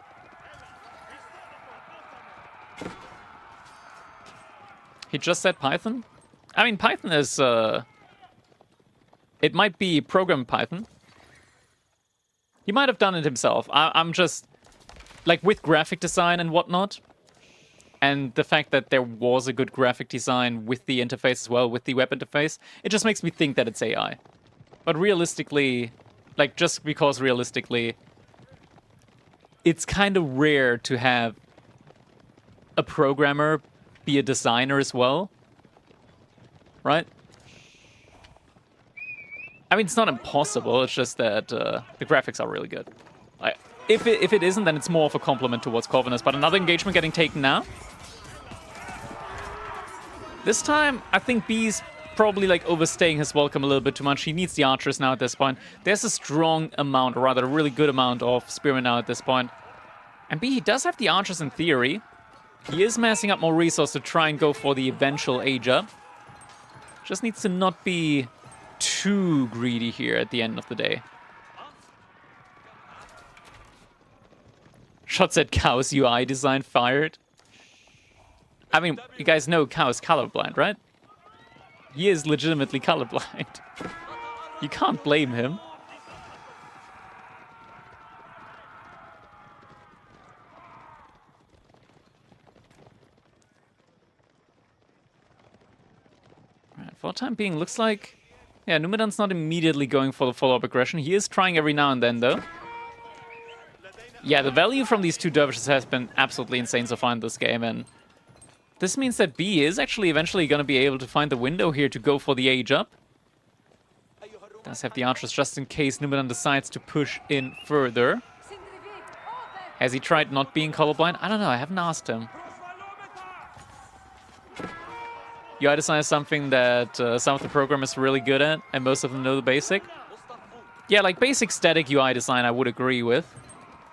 He just said Python. I mean, Python is... it might be program Python. He might have done it himself. I'm just... Like, with graphic design and whatnot. And the fact that there was a good graphic design with the interface as well, with the web interface. It just makes me think that it's AI. But realistically, like, just because realistically, it's kind of rare to have a programmer be a designer as well, right? I mean, it's not impossible, it's just that the graphics are really good. Like, if it isn't, then it's more of a compliment towards Corvinus. But another engagement getting taken now. This time, I think B's probably like overstaying his welcome a little bit too much. He needs the archers now at this point. There's a strong amount, or rather a really good amount of spearmen now at this point. And B, he does have the archers in theory. He is massing up more resources to try and go for the eventual age up. Just needs to not be too greedy here at the end of the day. Shots at Chaos UI design fired. I mean, you guys know Chaos colorblind, right? He is legitimately colorblind. You can't blame him. Right, for the time being, looks like... Yeah, Numidan's not immediately going for the follow-up aggression. He is trying every now and then, though. Yeah, the value from these two dervishes has been absolutely insane so far in this game, and... This means that B is actually eventually going to be able to find the window here to go for the age up. Does have the archers just in case Numidan decides to push in further. Has he tried not being colorblind? I don't know, I haven't asked him. UI design is something that some of the programmers are really good at, and most of them know the basic. Yeah, like basic static UI design I would agree with.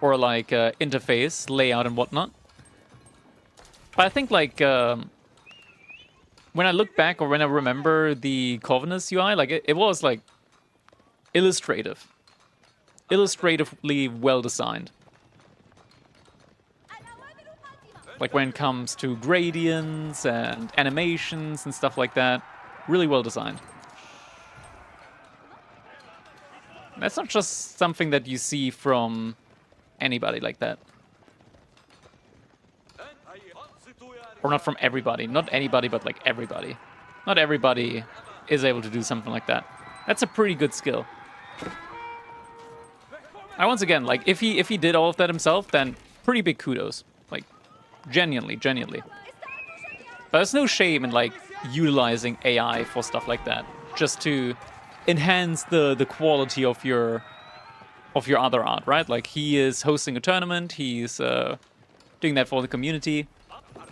Or like interface, layout and whatnot. But I think, like, when I look back or when I remember the Corvinus UI, like, it was, like, illustrative. Illustratively well-designed. Like, when it comes to gradients and animations and stuff like that. Really well-designed. That's not just something that you see from anybody like that. Or not from everybody. Not anybody, but like everybody. Not everybody is able to do something like that. That's a pretty good skill. And once again, like if he did all of that himself, then pretty big kudos. Like genuinely. But there's no shame in like utilizing AI for stuff like that. Just to enhance the quality of your other art, right? Like he is hosting a tournament, he's doing that for the community.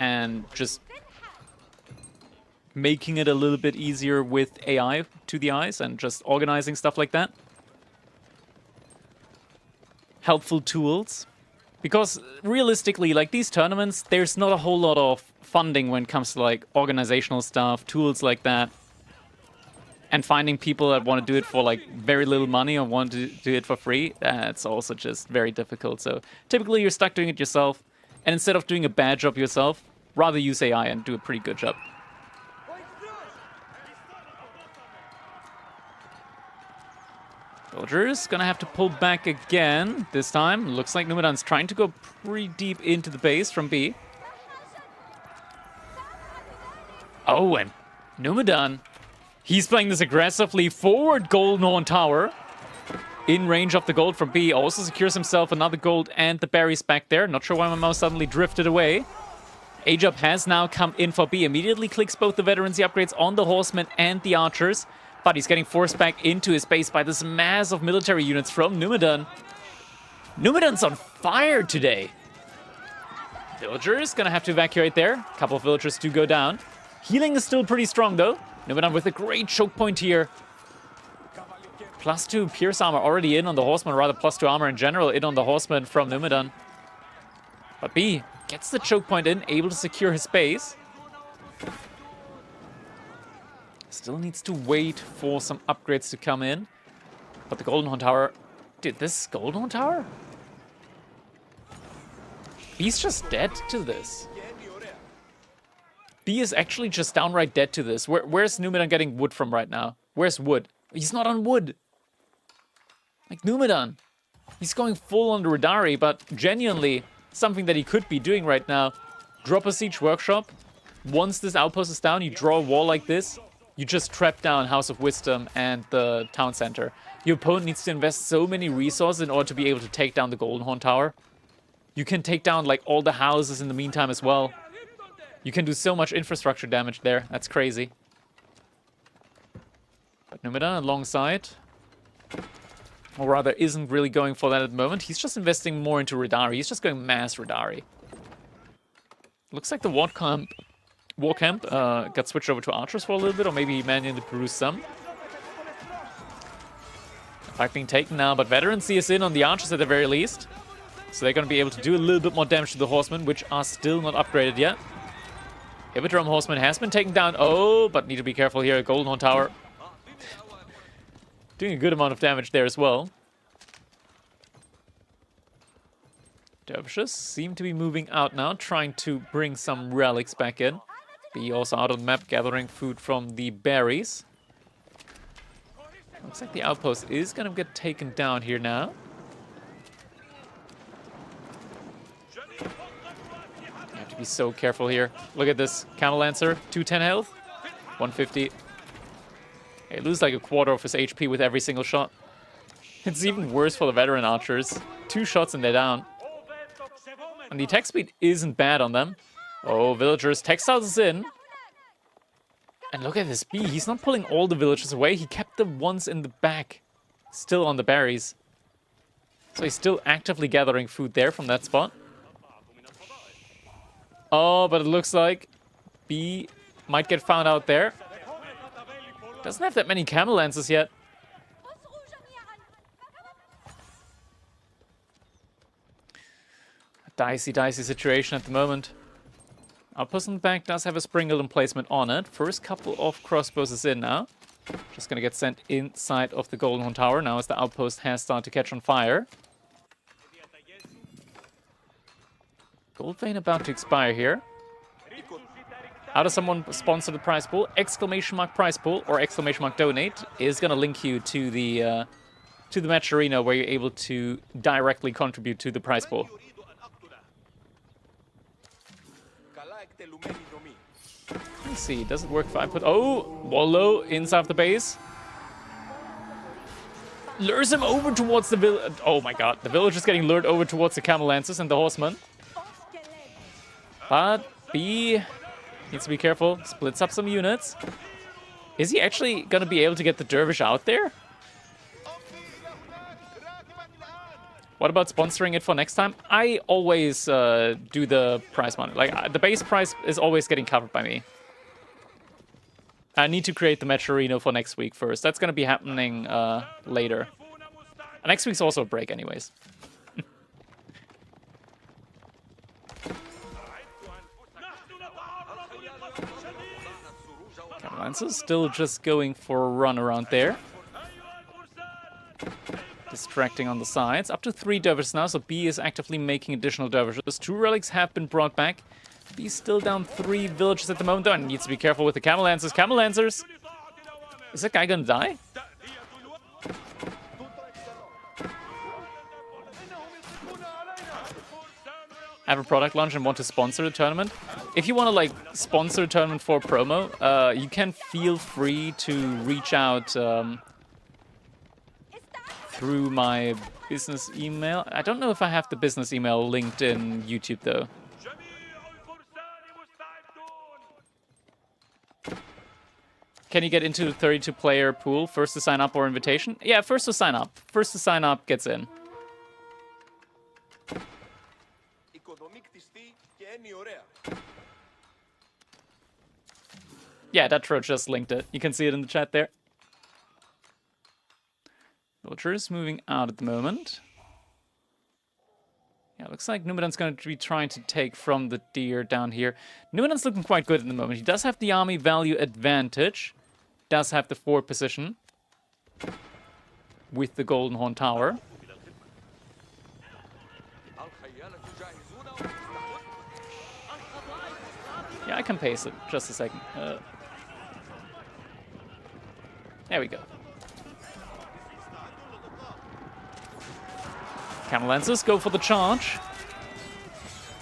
And just making it a little bit easier with AI to the eyes and just organizing stuff like that. Helpful tools. Because realistically, like these tournaments, there's not a whole lot of funding when it comes to like organizational stuff, tools like that. And finding people that want to do it for like very little money or want to do it for free, that's also just very difficult. So typically you're stuck doing it yourself. And instead of doing a bad job yourself, rather use AI and do a pretty good job. Soldiers gonna have to pull back again this time. Looks like Numidan's trying to go pretty deep into the base from B. Oh, and Numudan. He's playing this aggressively forward Golden Horn Tower. In range of the gold from B. Also secures himself another gold and the berries back there. Not sure why my mouse suddenly drifted away. Age-up has now come in for B. Immediately clicks both the veterans, the upgrades on the horsemen and the archers. But he's getting forced back into his base by this mass of military units from Numudan. Numidan's on fire today. Villagers gonna have to evacuate there. A couple of villagers do go down. Healing is still pretty strong though. Numidan with a great choke point here. +2 Pierce armor already in on the horseman, rather +2 armor in general in on the horseman from Numidan. But B gets the choke point in, able to secure his base. Still needs to wait for some upgrades to come in. But the Golden Horn Tower... Dude, this Golden Horn Tower? B's just dead to this. B is actually just downright dead to this. Where's Numidan getting wood from right now? Where's wood? He's not on wood. Like Numidan. He's going full on the Radari, but genuinely something that he could be doing right now. Drop a siege workshop. Once this outpost is down, you draw a wall like this. You just trap down House of Wisdom and the town center. Your opponent needs to invest so many resources in order to be able to take down the Golden Horn Tower. You can take down like all the houses in the meantime as well. You can do so much infrastructure damage there. That's crazy. But Numidan alongside, or rather isn't really going for that at the moment. He's just investing more into Radari. He's just going mass Radari. Looks like the war camp got switched over to archers for a little bit, or maybe he manually produced some. Fight being taken now, but veterans see us in on the archers at the very least. So they're going to be able to do a little bit more damage to the horsemen, which are still not upgraded yet. Hippodrome horseman has been taken down. Oh, but need to be careful here. Golden Horn Tower doing a good amount of damage there as well. Dervishes seem to be moving out now, trying to bring some relics back in. Be also out on the map, gathering food from the berries. Looks like the outpost is going to get taken down here now. You have to be so careful here. Look at this. Camel Lancer, 210 health, 150. He loses like a quarter of his HP with every single shot. It's even worse for the veteran archers. 2 shots and they're down. And the attack speed isn't bad on them. Oh, villagers. Textiles is in. And look at this B. He's not pulling all the villagers away. He kept the ones in the back still on the berries. So he's still actively gathering food there from that spot. Oh, but it looks like B might get found out there. Doesn't have that many camel lances yet. Dicey situation at the moment. Outpost in the back does have a springle emplacement on it. First couple of crossbows is in now. Just gonna get sent inside of the Golden Horn Tower now as the outpost has started to catch on fire. Gold vein about to expire here. How does someone sponsor the prize pool? Exclamation mark prize pool or exclamation mark donate is gonna link you to the match arena where you're able to directly contribute to the prize pool. Let's see, does it work if I put... Oh, Wallow inside of the base. Lures him over towards the village. Oh my god, the village is getting lured over towards the camel lances and the horsemen. But B needs to be careful, splits up some units. Is he actually going to be able to get the dervish out there? What about sponsoring it for next time? I always do the prize money. Like, the base price is always getting covered by me. I need to create the match arena for next week first. That's going to be happening later. Next week's also a break anyways. Lance's still just going for a run around there. Distracting on the sides. Up to 3 dervishes now, so B is actively making additional dervishes. 2 relics have been brought back. B's still down 3 villages at the moment, though, and needs to be careful with the camel lancers. Camel lancers! Is that guy gonna die? Have a product launch and want to sponsor the tournament. If you want to like sponsor a tournament for a promo, you can feel free to reach out through my business email. I don't know if I have the business email linked in YouTube though. Can you get into the 32-player pool? First to sign up or invitation? Yeah, first to sign up. First to sign up gets in. Yeah, that Tro just linked it. You can see it in the chat there. Villagers moving out at the moment. Yeah, looks like Numidan's going to be trying to take from the deer down here. Numidan's looking quite good at the moment. He does have the army value advantage. Does have the forward position. With the Golden Horn Tower. Yeah, I can pace it. Just a second. There we go. Camel Lancers go for the charge.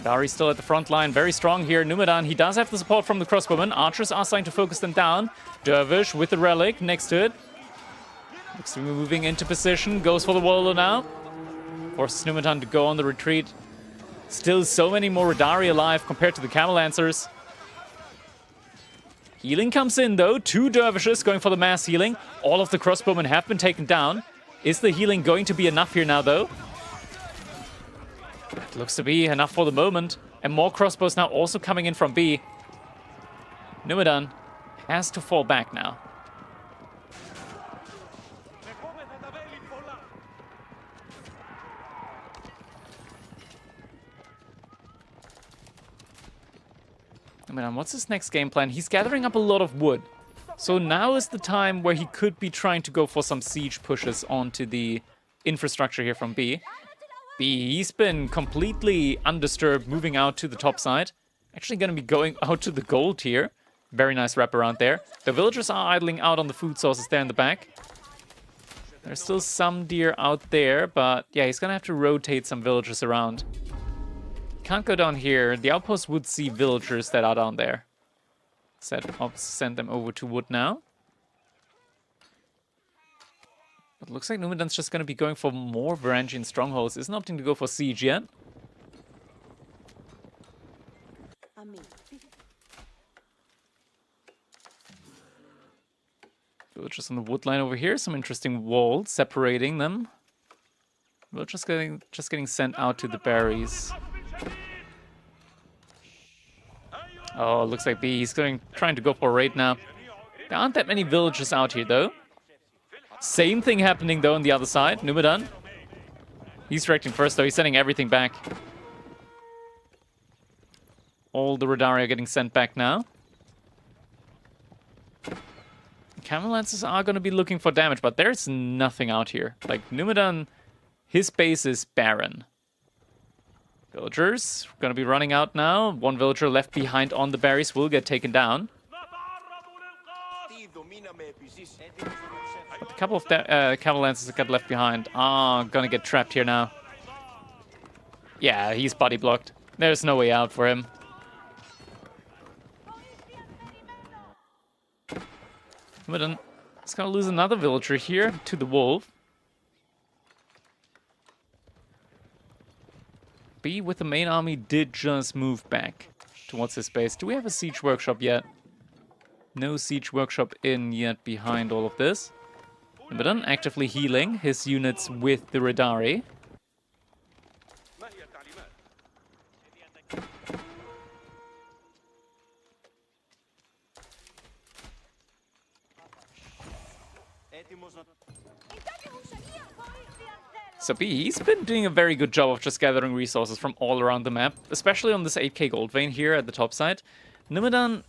Dari still at the front line, very strong here. Numidan, he does have the support from the crossbowmen. Archers are starting to focus them down. Dervish with the relic next to it. Looks to be moving into position. Goes for the Warlord now. Forces Numidan to go on the retreat. Still so many more Radari alive compared to the Camel Lancers. Healing comes in though. 2 Dervishes going for the mass healing. All of the crossbowmen have been taken down. Is the healing going to be enough here now though? It looks to be enough for the moment. And more crossbows now also coming in from B. Numidan has to fall back now. Numidan, what's his next game plan? He's gathering up a lot of wood. So now is the time where he could be trying to go for some siege pushes onto the infrastructure here from B. B, he's been completely undisturbed, moving out to the top side. Actually going to be going out to the gold here. Very nice wrap around there. The villagers are idling out on the food sources there in the back. There's still some deer out there, but yeah, he's going to have to rotate some villagers around. Can't go down here. The outpost would see villagers that are down there. Send them over to wood now. But looks like Numidan's just going to be going for more Varangian strongholds. Isn't opting to go for siege yet. Villagers on the wood line over here. Some interesting walls separating them. Villagers just getting sent out to the berries. Oh, looks like B. He's trying to go for a raid now. There aren't that many villagers out here though. Same thing happening though on the other side. Numudan. He's reacting first though. He's sending everything back. All the Radari are getting sent back now. Camel Lancers are going to be looking for damage, but there's nothing out here. Like Numudan, his base is barren. Villagers going to be running out now. One villager left behind on the berries will get taken down. But a couple of Camel Lancers that got left behind are gonna get trapped here now. Yeah, he's body blocked. There's no way out for him. Numidan is gonna lose another villager here to the wolf. B with the main army did just move back towards his base. Do we have a siege workshop yet? No siege workshop in yet behind all of this. Numidan actively healing his units with the Radari. So B, he's been doing a very good job of just gathering resources from all around the map, especially on this 8k gold vein here at the top side. Numidan,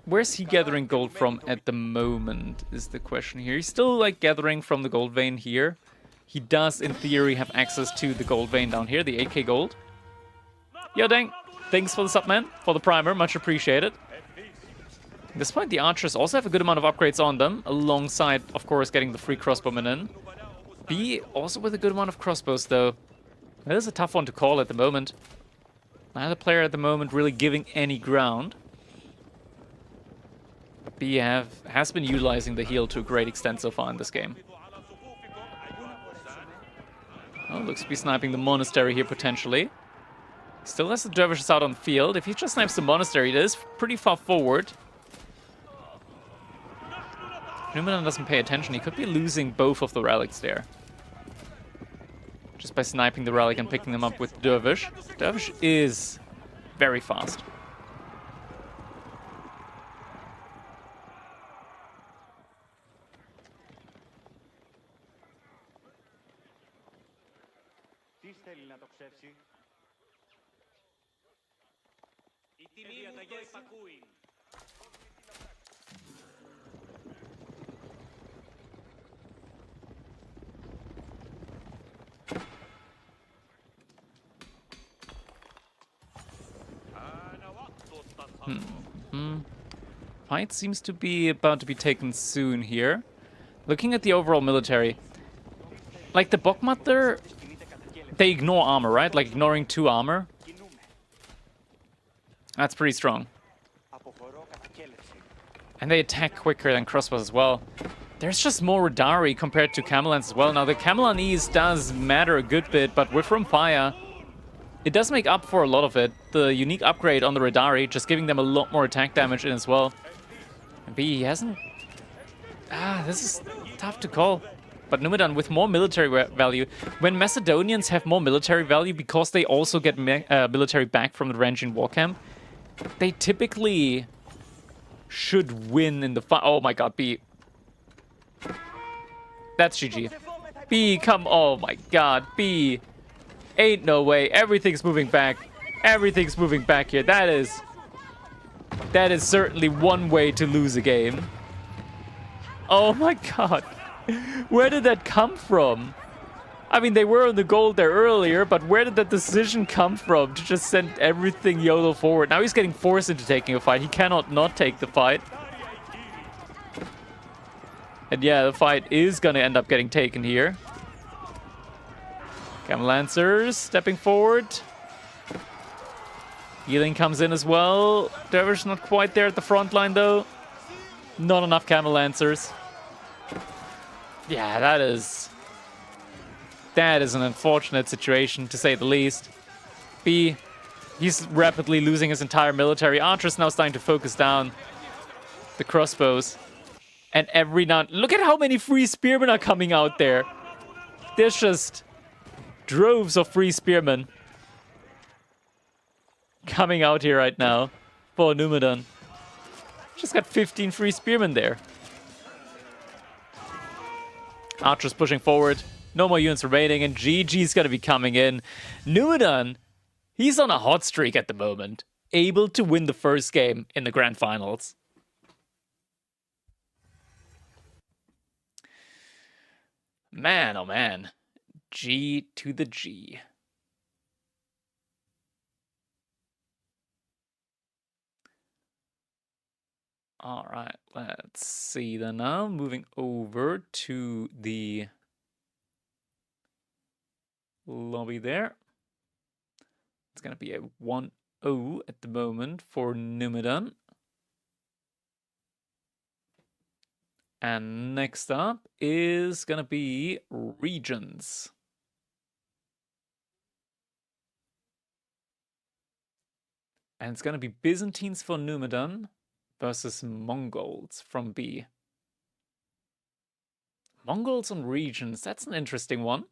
where's he gathering gold from at the moment is the question here. He's still like gathering from the gold vein here. He does in theory have access to the gold vein down here, the 8k gold. Yo dang, thanks for the sub man, for the primer, much appreciated. At this point the archers also have a good amount of upgrades on them, alongside of course getting the free crossbowmen in. B also with a good amount of crossbows though. That is a tough one to call at the moment. Neither player at the moment really giving any ground. B has been utilizing the heal to a great extent so far in this game. Oh, looks to be sniping the monastery here potentially. Still has the dervishes out on the field. If he just snipes the monastery, it is pretty far forward. Numidan doesn't pay attention. He could be losing both of the relics there. Just by sniping the relic and picking them up with Dervish. Dervish is very fast. Fight seems to be about to be taken soon here. Looking at the overall military, like the Bokmatter, they ignore armor, right? Like ignoring 2 armor. That's pretty strong. And they attack quicker than crossbows as well. There's just more Radari compared to Camelans as well. Now the Camelanese does matter a good bit, but with Rimfire, it does make up for a lot of it. The unique upgrade on the Radari, just giving them a lot more attack damage in as well. And B, he hasn't... this is tough to call. But Numidan with more military value. When Macedonians have more military value because they also get military back from the Rangian war camp, they typically should win in the fight. Oh my god, B. That's GG. B, come... Oh my god, B. Ain't no way. Everything's moving back. Everything's moving back here. That is certainly one way to lose a game. Oh my god. Where did that come from? I mean, they were on the goal there earlier, but where did that decision come from to just send everything YOLO forward? Now he's getting forced into taking a fight. He cannot not take the fight. And yeah, the fight is going to end up getting taken here. Camel Lancers stepping forward. Healing comes in as well. Dervish not quite there at the front line though. Not enough Camel Lancers. Yeah, that is an unfortunate situation, to say the least. B, he's rapidly losing his entire military. Archer's now starting to focus down the crossbows. And every now... Look at how many free spearmen are coming out there. There's just droves of free spearmen coming out here right now for Numidan. Just got 15 free spearmen there. Archer's pushing forward. No more units remaining, and GG's gonna be coming in. Numidan, he's on a hot streak at the moment. Able to win the first game in the Grand Finals. Man, oh man. G to the G. All right, let's see then now. Moving over to the lobby there. It's going to be a 1-0 at the moment for Numidan. And next up is going to be Regions. And it's going to be Byzantines for Numidan versus Mongols from B. Mongols on Regions, that's an interesting one.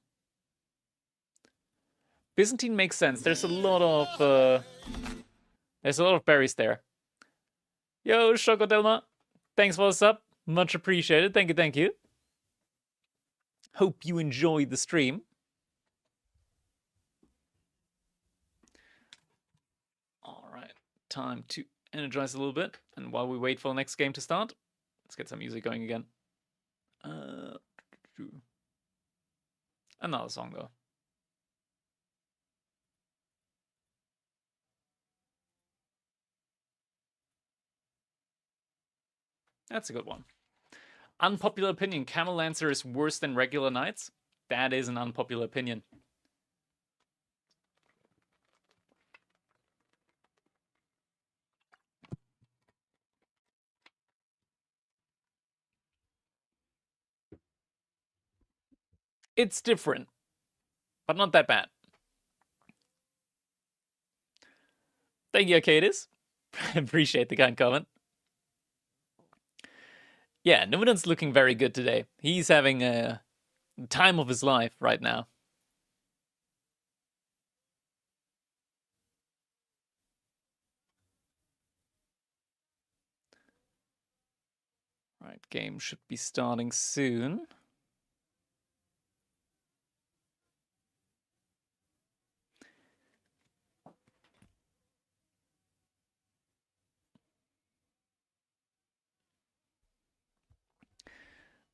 Byzantine makes sense. There's a lot of berries there. Yo, Shokodelma. Thanks for the sub. Much appreciated. Thank you, thank you. Hope you enjoyed the stream. All right, time to energize a little bit. And while we wait for the next game to start, let's get some music going again. Another song, though. That's a good one. Unpopular opinion, Camel Lancer is worse than regular knights? That is an unpopular opinion. It's different, but not that bad. Thank you, Arcadis. Appreciate the kind comment. Yeah, Numudan's looking very good today. He's having a time of his life right now. Right, game should be starting soon.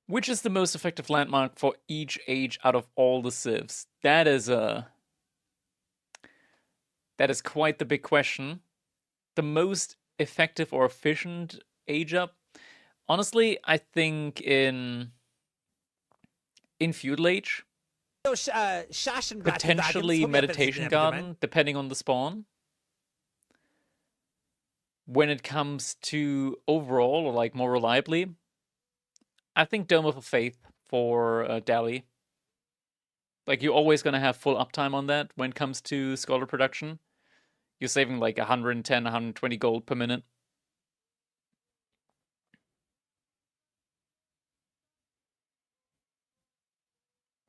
Which is the most effective landmark for each age out of all the civs? That is quite the big question. The most effective or efficient age up? Honestly, I think in feudal age, potentially meditation garden, depending on the spawn. When it comes to overall, or like more reliably, I think Dome of Faith for Delhi. Like, you're always going to have full uptime on that when it comes to scholar production. You're saving like 110, 120 gold per minute.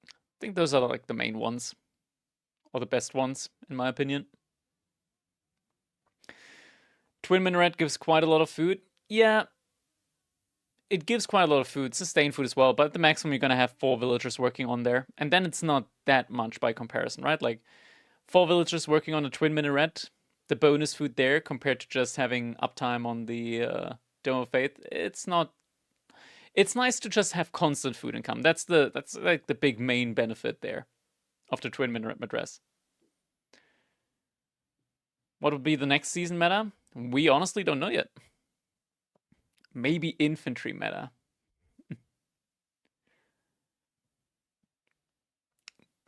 I think those are like the main ones, or the best ones, in my opinion. Twin Minaret gives quite a lot of food. Yeah, it gives quite a lot of food, sustained food as well, but at the maximum you're going to have 4 villagers working on there. And then it's not that much by comparison, right? Like, 4 villagers working on a Twin Minaret, the bonus food there compared to just having uptime on the Dome of Faith, it's not... It's nice to just have constant food income. That's like the big main benefit there of the Twin Minaret Madras. What will be the next season meta? We honestly don't know yet. Maybe infantry meta.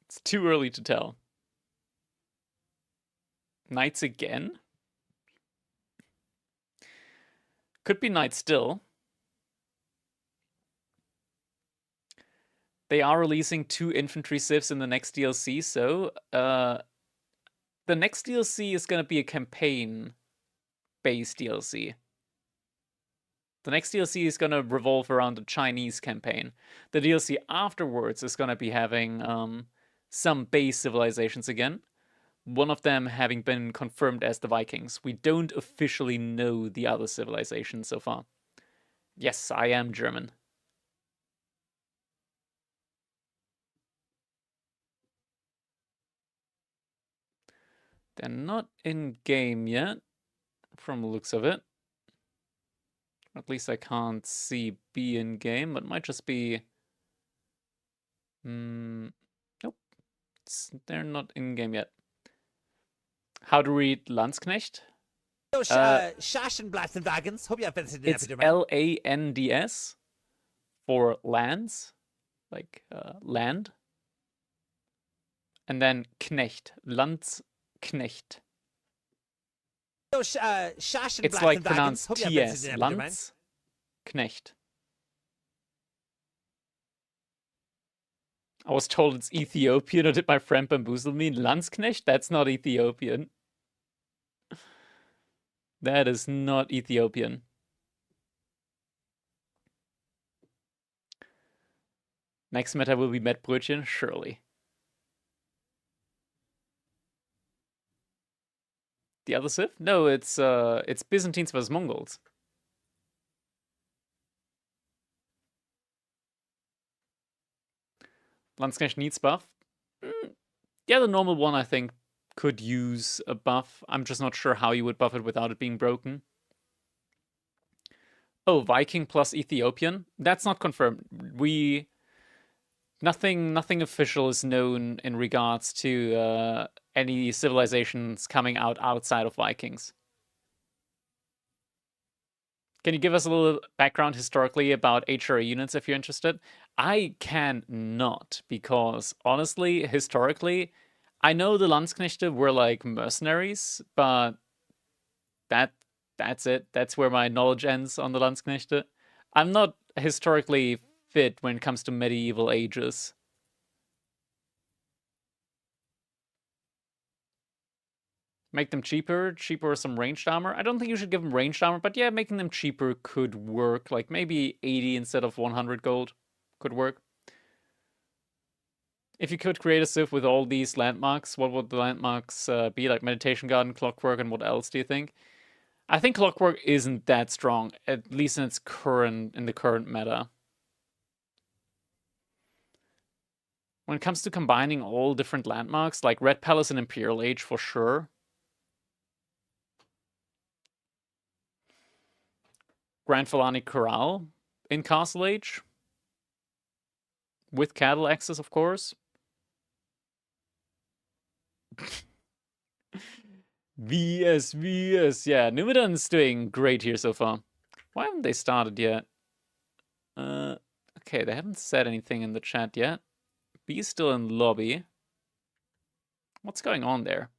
It's too early to tell. Knights again? Could be knights still. They are releasing 2 infantry civs in the next DLC, so the next DLC is going to be a campaign-based DLC. The next DLC is going to revolve around the Chinese campaign. The DLC afterwards is going to be having some base civilizations again. One of them having been confirmed as the Vikings. We don't officially know the other civilizations so far. Yes, I am German. They're not in-game yet, from the looks of it. At least I can't see B in-game, but it might just be... nope. They're not in-game yet. How to read Landsknecht? It's L-A-N-D-S for lands, like land. And then Knecht, Landsknecht. It's like pronounced T-S, Landsknecht. I was told it's Ethiopian, or did my friend bamboozle me? Landsknecht? That's not Ethiopian. That is not Ethiopian. Next meta will be Mettbrötchen, surely. The other Civ? No, it's Byzantines versus Mongols. Landsknecht needs buff. Yeah, the normal one, I think, could use a buff. I'm just not sure how you would buff it without it being broken. Oh, Viking plus Ethiopian? That's not confirmed. Nothing official is known in regards to any civilizations coming out outside of Vikings. Can you give us a little background historically about HRA units if you're interested? I can not, because honestly, historically, I know the Landsknechte were like mercenaries, but that's it. That's where my knowledge ends on the Landsknechte. I'm not historically fit when it comes to medieval ages. Make them cheaper. Cheaper or some ranged armor. I don't think you should give them ranged armor, but yeah, making them cheaper could work. Like maybe 80 instead of 100 gold could work. If you could create a civ with all these landmarks, what would the landmarks be? Like Meditation Garden, Clockwork, and what else do you think? I think Clockwork isn't that strong, at least in its current meta. When it comes to combining all different landmarks, like Red Palace and Imperial Age for sure. Grand Filani Corral in Castle Age. With cattle access, of course. VES, VES. Yeah, Numidan's doing great here so far. Why haven't they started yet? Okay, they haven't said anything in the chat yet. B's still in lobby. What's going on there?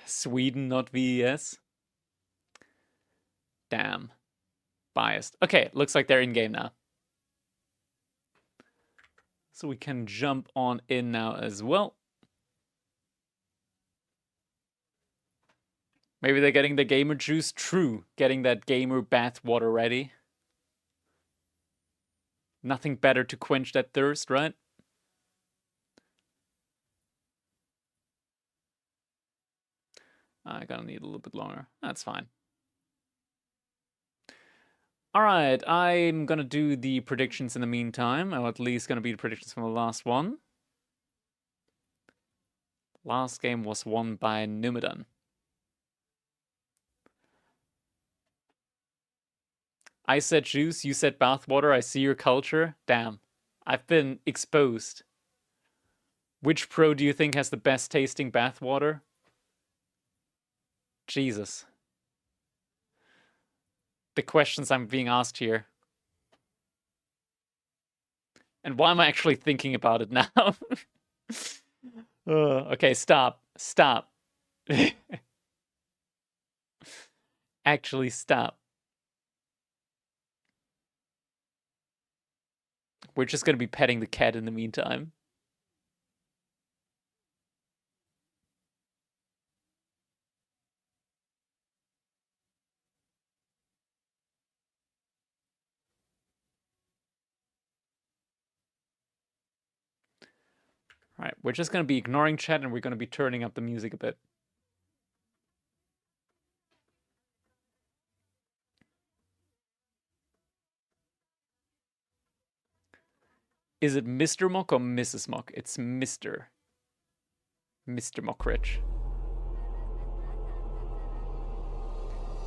Sweden, not VES. Damn. Biased. Okay, looks like they're in game now. So we can jump on in now as well. Maybe they're getting the gamer juice. True. Getting that gamer bath water ready. Nothing better to quench that thirst, right? I'm gonna need a little bit longer. That's fine. Alright, I'm gonna do the predictions in the meantime, or at least gonna be the predictions from the last one. Last game was won by Numidan. I said juice, you said bathwater, I see your culture. Damn, I've been exposed. Which pro do you think has the best tasting bathwater? Jesus. The questions I'm being asked here. And why am I actually thinking about it now? Okay, stop. Stop. Actually, stop. We're just going to be petting the cat in the meantime. All right, we're just going to be ignoring chat and we're going to be turning up the music a bit. Is it Mr. Mock or Mrs. Mock? It's Mr. Mr. Mockridge.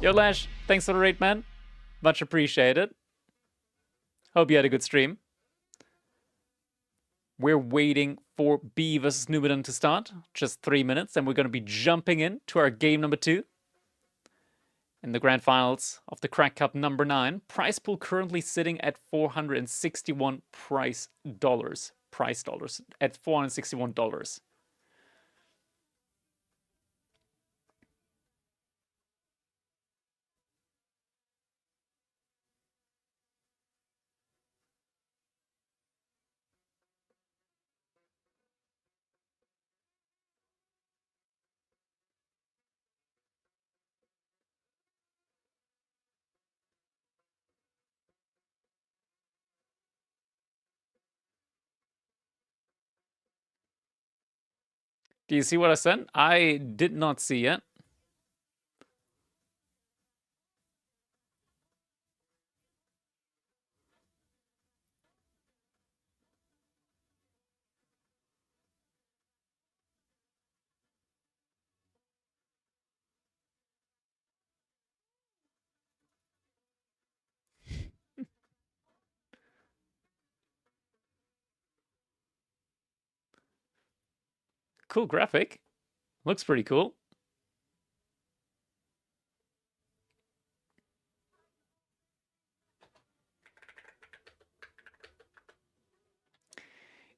Yo, Lash, thanks for the raid, man. Much appreciated. Hope you had a good stream. We're waiting for B versus Numidan to start. Just 3 minutes, and we're going to be jumping in to our game number 2. In the grand finals of the Crack Cup number 9, prize pool currently sitting at $461 price dollars at $461. Do you see what I sent? I did not see it. Cool graphic. Looks pretty cool.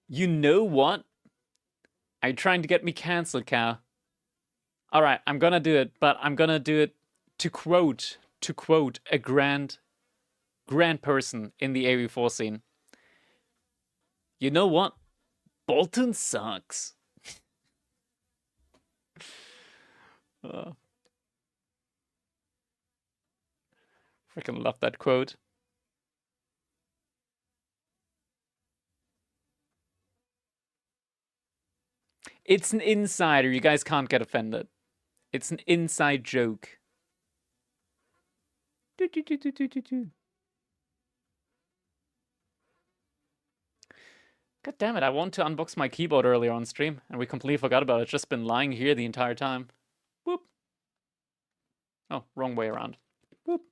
You know what? Are you trying to get me cancelled, Cow? Alright, I'm gonna do it, but I'm gonna do it to quote a grand person in the AV4 scene. You know what? Bolton sucks. Freaking love that quote. It's an insider. You guys can't get offended. It's an inside joke. God damn it, I wanted to unbox my keyboard earlier on stream, and we completely forgot about it. It's just been lying here the entire time. Whoop. Oh, wrong way around. Whoop.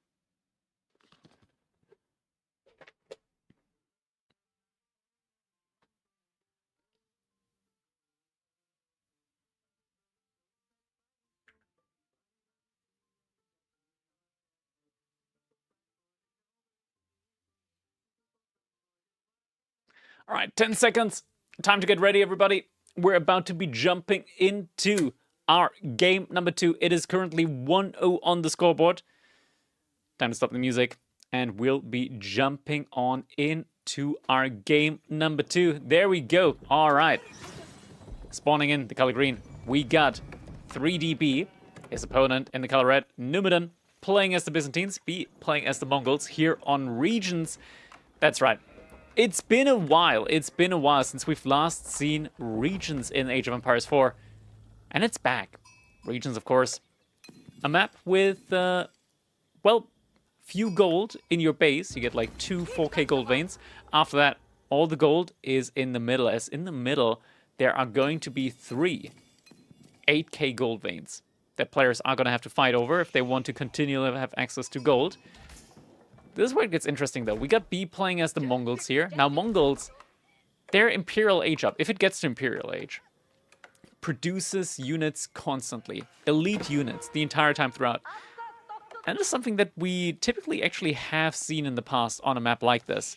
All right, 10 seconds. Time to get ready, everybody. We're about to be jumping into our game number 2. It is currently 1-0 on the scoreboard. Time to stop the music. And we'll be jumping on into our game number 2. There we go. All right. Spawning in the color green. We got 3DB, his opponent in the color red, Numidan, playing as the Byzantines, B playing as the Mongols here on Regions. That's right. It's been a while. It's been a while since we've last seen Regions in Age of Empires 4. And it's back. Regions, of course. A map with, well, few gold in your base. You get like 2 4K gold veins. After that, all the gold is in the middle. As in the middle, there are going to be 3 8K gold veins that players are going to have to fight over if they want to continually have access to gold. This is where it gets interesting, though. We got B playing as the Mongols here. Now, Mongols, their Imperial Age up, if it gets to Imperial Age, produces units constantly. Elite units the entire time throughout. And it's something that we typically actually have seen in the past on a map like this.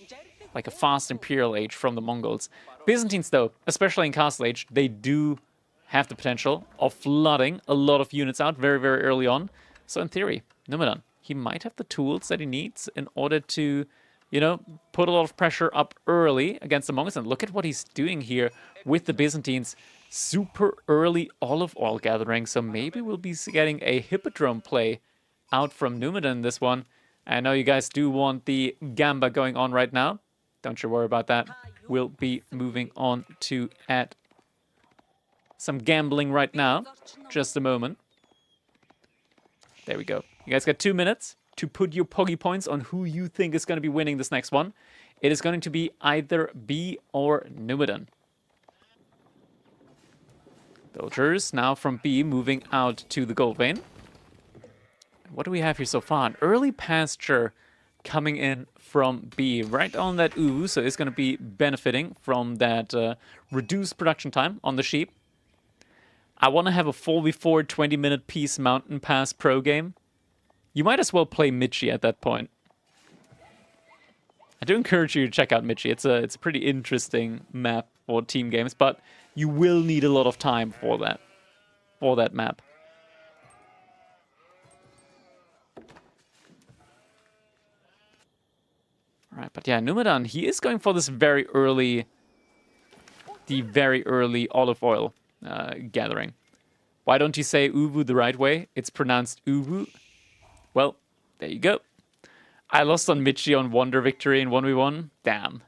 Like a fast Imperial Age from the Mongols. Byzantines, though, especially in Castle Age, they do have the potential of flooding a lot of units out very, very early on. So in theory, Numidan, he might have the tools that he needs in order to, you know, put a lot of pressure up early against the Mongols. And look at what he's doing here with the Byzantines. Super early olive oil gathering. So maybe we'll be getting a Hippodrome play out from Numidan this one. I know you guys do want the Gamba going on right now. Don't you worry about that. We'll be moving on to add some gambling right now. Just a moment. There we go. You guys got 2 minutes to put your Poggy points on who you think is going to be winning this next one. It is going to be either B or Numidan. Villagers now from B moving out to the gold vein. What do we have here so far? An early pasture coming in from B, right on that ooh, so it's going to be benefiting from that reduced production time on the sheep. I want to have a 4v4 20-minute Peace Mountain Pass pro game. You might as well play Michi at that point. I do encourage you to check out Michi. It's a pretty interesting map for team games, but you will need a lot of time for that map. All right, but yeah, Numidan, he is going for this very early olive oil gathering. Why don't you say Uvu the right way? It's pronounced Uvu. Well, there you go. I lost on Michi on Wonder Victory in 1v1. Damn.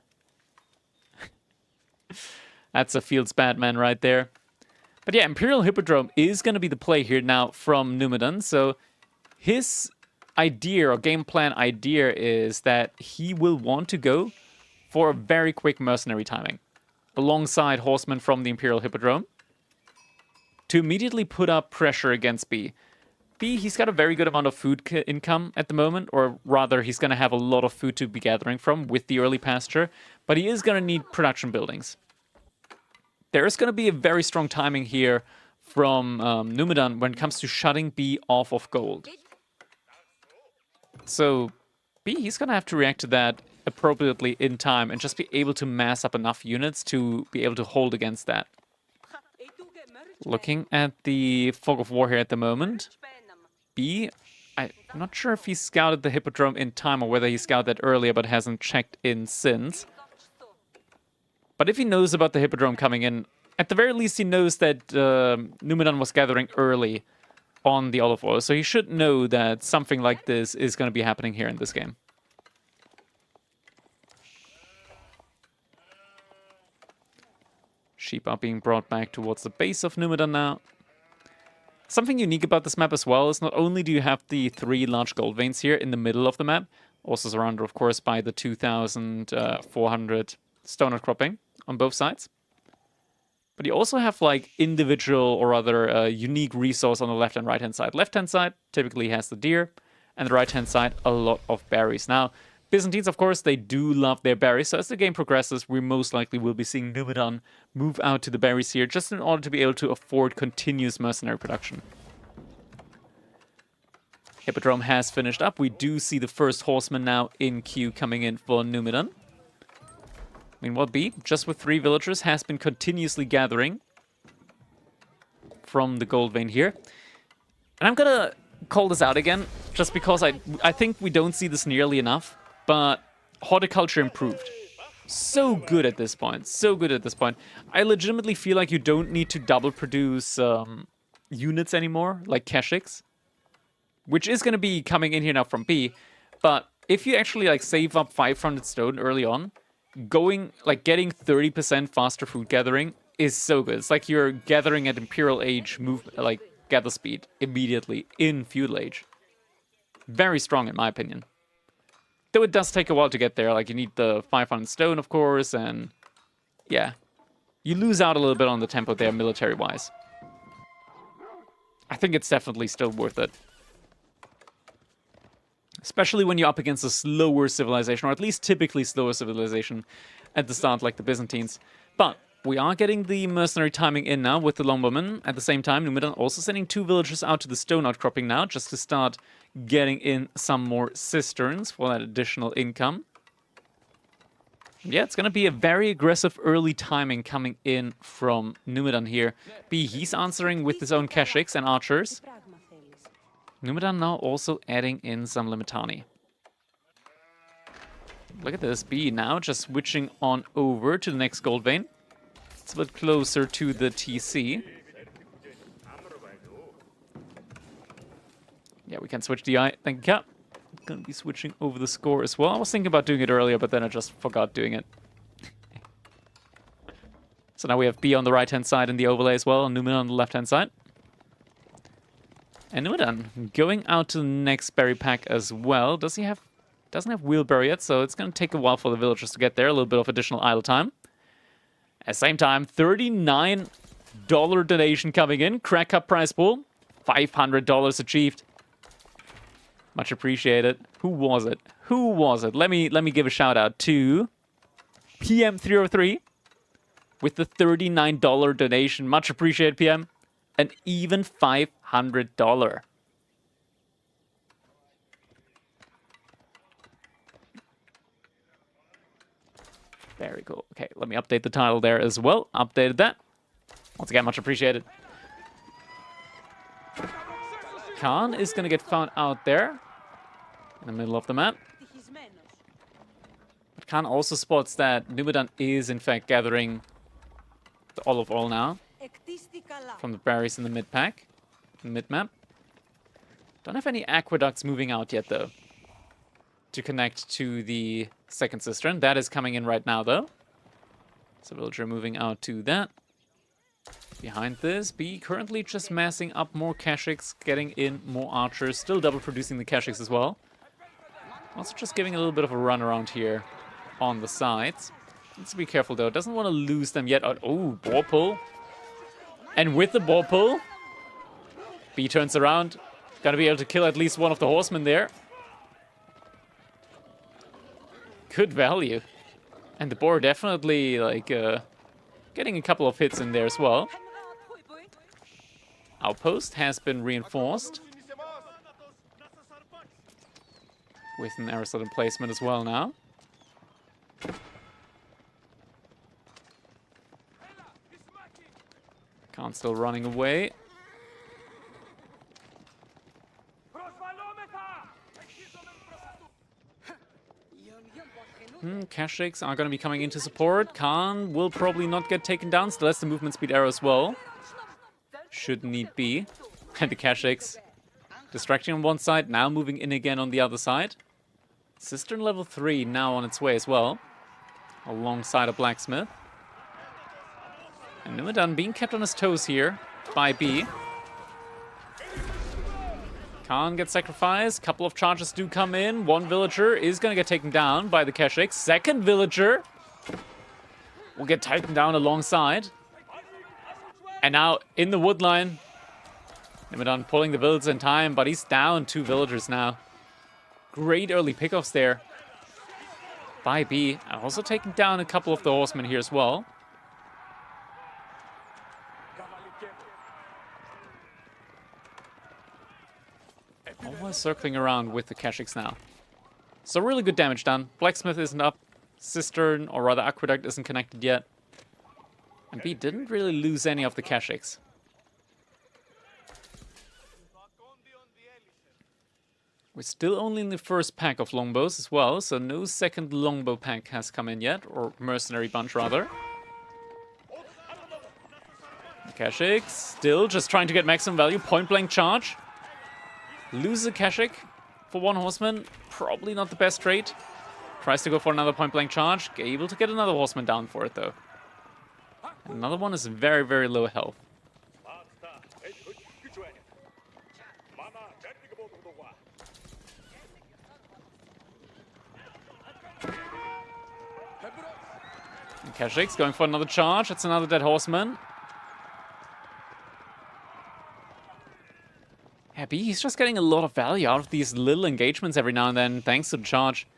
That's a Fields Batman right there. But yeah, Imperial Hippodrome is going to be the play here now from Numidan. So his idea or game plan idea is that he will want to go for a very quick mercenary timing alongside horsemen from the Imperial Hippodrome to immediately put up pressure against B. B, he's got a very good amount of food income at the moment, or rather, he's going to have a lot of food to be gathering from with the early pasture, but he is going to need production buildings. There is going to be a very strong timing here from Numidan when it comes to shutting B off of gold. So B, he's going to have to react to that appropriately in time and just be able to mass up enough units to be able to hold against that. Looking at the fog of war here at the moment. B, I'm not sure if he scouted the Hippodrome in time or whether he scouted that earlier but hasn't checked in since. But if he knows about the Hippodrome coming in, at the very least he knows that Numidan was gathering early on the olive oil, so he should know that something like this is going to be happening here in this game. Sheep are being brought back towards the base of Numidan now. Something unique about this map as well is not only do you have the 3 large gold veins here in the middle of the map, also surrounded, of course, by the 2,400 stone outcropping on both sides, but you also have like individual or other unique resource on the left and right hand side. Left hand side typically has the deer, and the right hand side a lot of berries. Now, Byzantines, of course, they do love their berries, so as the game progresses, we most likely will be seeing Numidan move out to the berries here, just in order to be able to afford continuous mercenary production. Hippodrome has finished up. We do see the first horseman now in queue coming in for Numidan. Meanwhile, B, just with 3 villagers, has been continuously gathering from the gold vein here. And I'm gonna call this out again, just because I think we don't see this nearly enough, but horticulture improved. So good at this point, so good at this point. I legitimately feel like you don't need to double produce units anymore, like Keshiks, which is gonna be coming in here now from B, but if you actually like save up 500 stone early on, getting 30% faster food gathering is so good. It's like you're gathering at Imperial Age gather speed immediately in Feudal Age. Very strong in my opinion. Though it does take a while to get there, like you need the 500 stone of course, and yeah. You lose out a little bit on the tempo there military-wise. I think it's definitely still worth it. Especially when you're up against a slower civilization, or at least typically slower civilization at the start, like the Byzantines. But we are getting the mercenary timing in now with the longbowmen. At the same time, Numidan also sending 2 villagers out to the stone outcropping now, just to start getting in some more cisterns for that additional income. Yeah, it's going to be a very aggressive early timing coming in from Numidan here. B, he's answering with his own Keshiks and archers. Numidan now also adding in some Limitani. Look at this, B now just switching on over to the next gold vein. It's a bit closer to the TC. Yeah, we can switch the eye. Thank you, Cap. Gonna be switching over the score as well. I was thinking about doing it earlier, but then I just forgot doing it. So now we have B on the right-hand side in the overlay as well, and Numidan on the left-hand side. And Numidan going out to the next berry pack as well. Doesn't have wheelbarrow yet, so it's going to take a while for the villagers to get there. A little bit of additional idle time. At the same time, $39 donation coming in. Crack Cup prize pool. $500 achieved. Much appreciated. Who was it? Who was it? Let me give a shout out to PM303 with the $39 donation. Much appreciated, PM. An even $500. Very cool. Okay, let me update the title there as well. Updated that. Once again, much appreciated. Khan is going to get found out there in the middle of the map. But Khan also spots that Numidan is in fact gathering the olive oil now from the berries in the mid-map. Don't have any aqueducts moving out yet, though, to connect to the second cistern. That is coming in right now, though. So villager moving out to that. Behind this, B currently just massing up more Keshiks, getting in more archers, still double producing the Keshiks as well. Also just giving a little bit of a run around here on the sides. Needs to be careful, though. Doesn't want to lose them yet. Oh, boar pull. And with the boar pull, B turns around. Gonna be able to kill at least one of the horsemen there. Good value. And the boar definitely, like, getting a couple of hits in there as well. Outpost has been reinforced. With an Aristotle placement as well now. Khan still running away. Kashyyyks are going to be coming into support. Khan will probably not get taken down. Still has the movement speed arrow as well. Should need be. And the Kashyyyks distracting on one side, now moving in again on the other side. Cistern level 3 now on its way as well. Alongside a blacksmith. And Numidan being kept on his toes here by B. Khan gets sacrificed. Couple of charges do come in. One villager is going to get taken down by the Kashyyyks. Second villager will get taken down alongside. And now in the wood line, Numidan pulling the villagers in time, but he's down 2 villagers now. Great early pickoffs there by B. And also taking down a couple of the horsemen here as well. Almost circling around with the Kashyyyks now. So really good damage done. Blacksmith isn't up. Cistern, or rather Aqueduct, isn't connected yet. And B didn't really lose any of the Kashyyyks. We're still only in the first pack of longbows as well, so no second longbow pack has come in yet, or mercenary bunch rather. The Kashyyyks still just trying to get maximum value. Point blank charge. Loses a Kashyyk for one horseman. Probably not the best trade. Tries to go for another point blank charge. Able to get another horseman down for it though. Another one is very, very low health. And Kashyyyks going for another charge. It's another dead horseman. Yeah, B, he's just getting a lot of value out of these little engagements every now and then, thanks to the charge.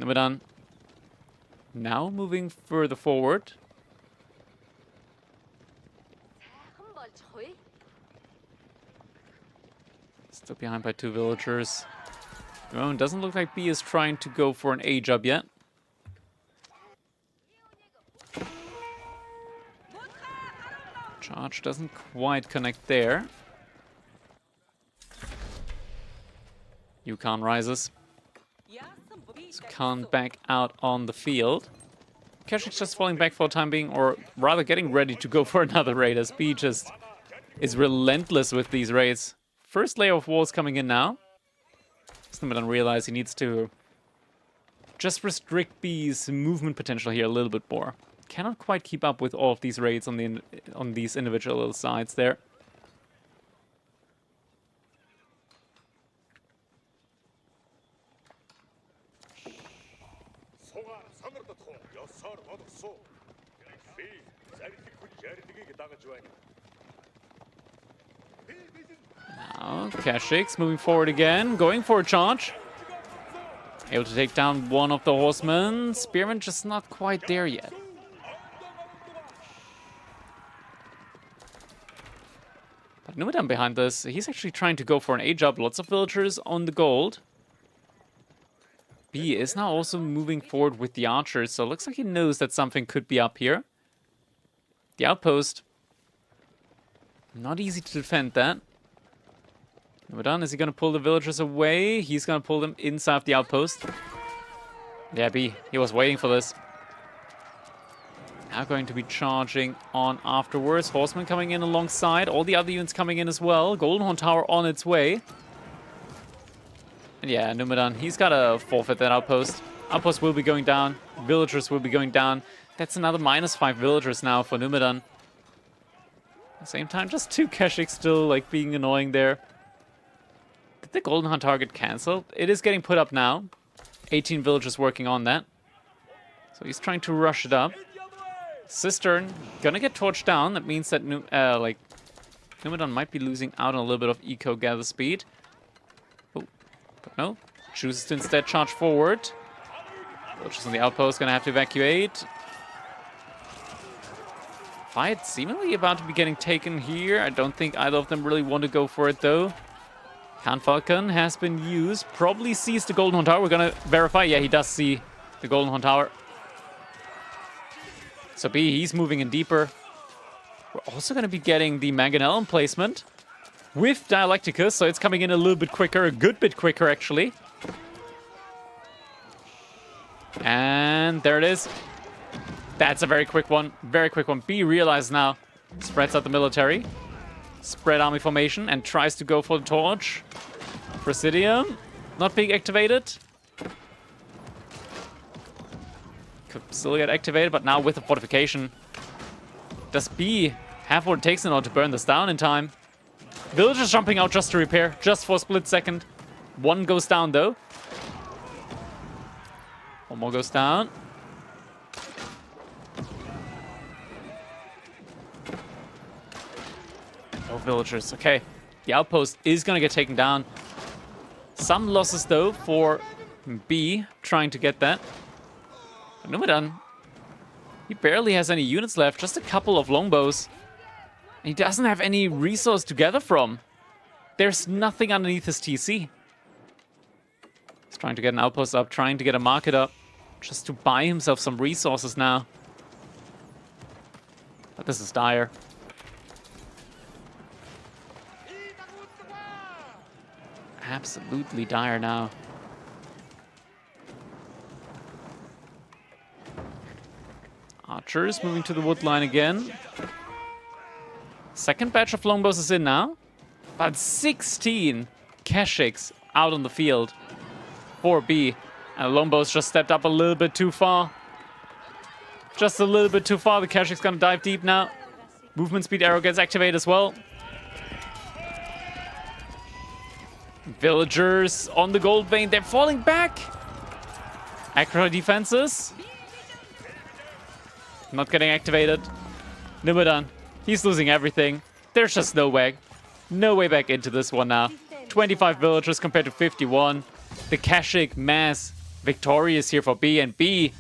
Numidan now moving further forward. Still behind by 2 villagers. At the moment, doesn't look like B is trying to go for an A job yet. Charge doesn't quite connect there. Yukon rises. So Khan back out on the field. Kashyyyks just falling back for the time being, or rather getting ready to go for another raid, as B just is relentless with these raids. First layer of walls coming in now. Numidan realized he needs to just restrict B's movement potential here a little bit more. Cannot quite keep up with all of these raids on these individual little sides there. Now, Kashyyyks moving forward again, going for a charge. Able to take down one of the horsemen. Spearman just not quite there yet. But Numidan behind this, he's actually trying to go for an A job. Lots of villagers on the gold. B is now also moving forward with the archers, so it looks like he knows that something could be up here. The outpost. Not easy to defend that. Numidan, is he going to pull the villagers away? He's going to pull them inside of the outpost. Yeah, B, he was waiting for this. Now going to be charging on afterwards. Horsemen coming in alongside. All the other units coming in as well. Goldenhorn Tower on its way. And yeah, Numidan, he's got to forfeit that outpost. Outpost will be going down. Villagers will be going down. That's another -5 villagers now for Numidan. At the same time, just 2 Kashyyyks still like being annoying there. Did the Golden Hunt target cancel? It is getting put up now. 18 villagers working on that. So he's trying to rush it up. Cistern gonna get torched down. That means that Numidan might be losing out on a little bit of eco gather speed. Oh, but no. Chooses to instead charge forward. Villagers on the outpost gonna have to evacuate. Fight seemingly about to be getting taken here. I don't think either of them really want to go for it though. Khan Falcon has been used. Probably sees the Golden Horn Tower. We're gonna verify. Yeah, he does see the Golden Horn Tower. So B, he's moving in deeper. We're also going to be getting the Mangonel emplacement with Dialecticus, so it's coming in a little bit quicker, a good bit quicker actually. And there it is. That's a very quick one. Very quick one. B realized now. Spreads out the military. Spread army formation and tries to go for the torch. Presidium. Not being activated. Could still get activated, but now with the fortification. Does B have what it takes in order to burn this down in time? Villagers jumping out just to repair. Just for a split second. One goes down though. One more goes down. No villagers. Okay. The outpost is going to get taken down. Some losses, though, for B trying to get that. But Numidan, he barely has any units left. Just a couple of longbows. And he doesn't have any resource to gather from. There's nothing underneath his TC. He's trying to get an outpost up, trying to get a market up. Just to buy himself some resources now. But this is dire. Absolutely dire now. Archers moving to the wood line again. Second batch of longbows is in now. About 16 Keshiks out on the field for B. And the longbows just stepped up a little bit too far. Just a little bit too far. The Keshik's gonna dive deep now. Movement speed arrow gets activated as well. Villagers on the gold vein. They're falling back. Acro defenses. Not getting activated. Numudan. He's losing everything. There's just no way. No way back into this one now. 25 villagers compared to 51. The Keshik mass victorious here for B, and B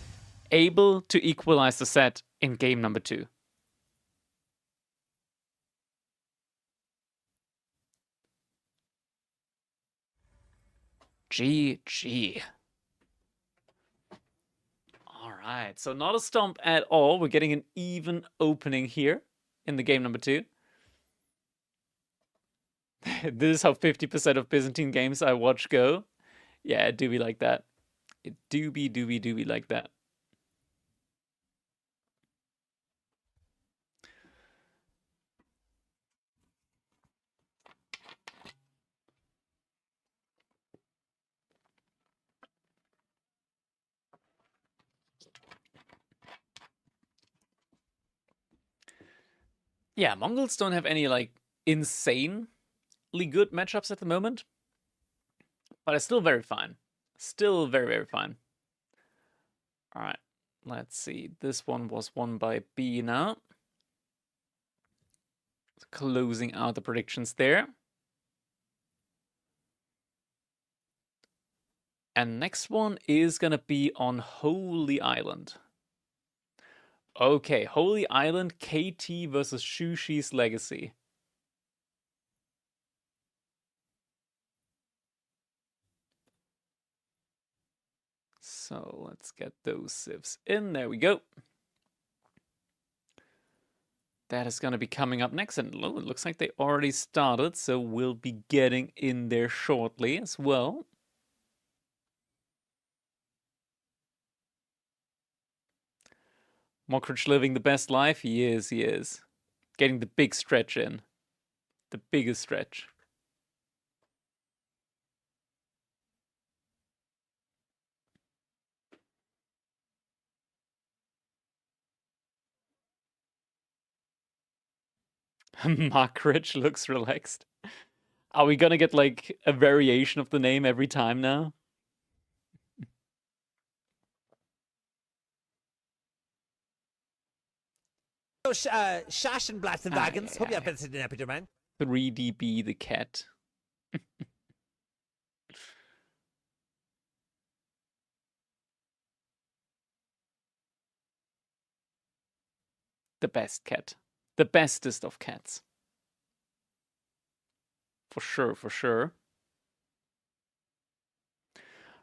able to equalize the set in game number 2. GG. All right, so not a stomp at all. We're getting an even opening here in the game number 2. This is how 50% of Byzantine games I watch go. Yeah, it do be like that. It do be like that. Yeah, Mongols don't have any, like, insanely good matchups at the moment. But it's still very fine. Still very, very fine. Alright, let's see. This one was won by B now. Closing out the predictions there. And next one is gonna be on Holy Island. Okay, Holy Island, KT versus Shushi's Legacy. So let's get those civs in. There we go. That is going to be coming up next. And it looks like they already started, so we'll be getting in there shortly as well. Mockridge living the best life? He is, he is. Getting the big stretch in. The biggest stretch. Mockridge looks relaxed. Are we gonna get like a variation of the name every time now? Shash and Blast and Wagons. Hope you have visited in Peter Man. 3DB the cat. The best cat. The bestest of cats. For sure, for sure.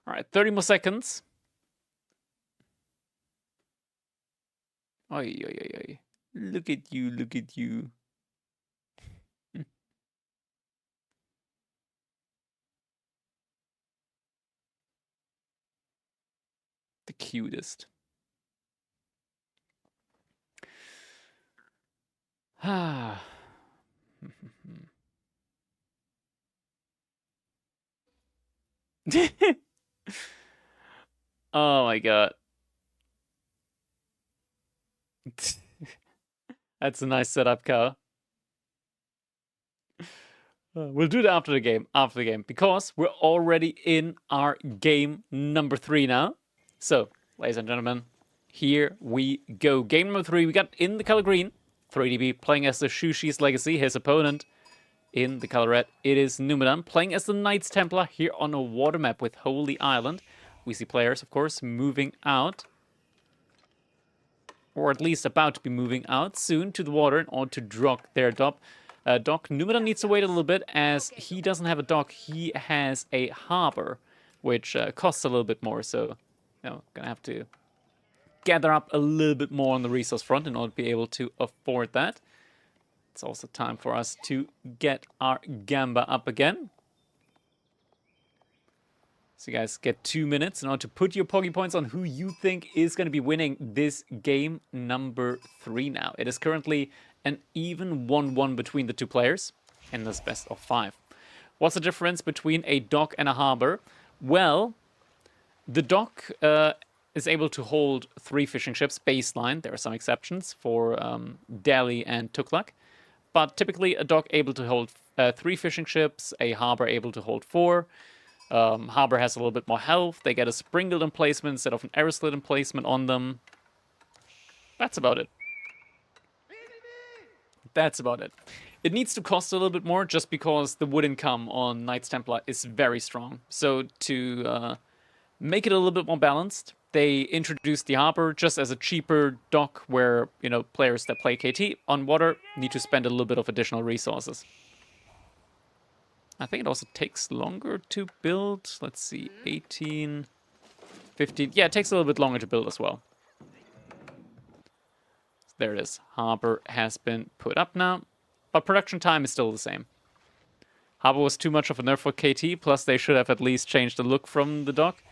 All right, 30 more seconds. Oy, oy, oy, oy. Look at you, look at you. The cutest. Ah. Oh my god. That's a nice setup, Car. We'll do it after the game, because we're already in our game number 3 now. So, ladies and gentlemen, here we go. Game number 3, we got in the color green, 3DB playing as the Shushi's Legacy. His opponent in the color red, it is Numudan playing as the Knights Templar here on a water map with Holy Island. We see players, of course, moving out, or at least about to be moving out soon to the water in order to dock their dock. Numidan needs to wait a little bit as he doesn't have a dock. He has a harbor, which costs a little bit more. So, gonna have to gather up a little bit more on the resource front in order to be able to afford that. It's also time for us to get our Gamba up again. So you guys get 2 minutes in order to put your Pogi points on who you think is going to be winning this game number 3 now. It is currently an even 1-1 between the two players in this best of 5. What's the difference between a dock and a harbor? Well, the dock is able to hold 3 fishing ships baseline. There are some exceptions for Delhi and Tuklak. But typically a dock able to hold 3 fishing ships, a harbor able to hold 4. Harbor has a little bit more health. They get a sprinkled emplacement instead of an arrow slit emplacement on them. That's about it. That's about it. It needs to cost a little bit more just because the wood income on Knights Templar is very strong. So to make it a little bit more balanced, they introduced the harbor just as a cheaper dock where, players that play KT on water need to spend a little bit of additional resources. I think it also takes longer to build. Let's see, 18, 15. Yeah, it takes a little bit longer to build as well. There it is. Harbor has been put up now, but production time is still the same. Harbor was too much of a nerf for KT, plus they should have at least changed the look from the dock.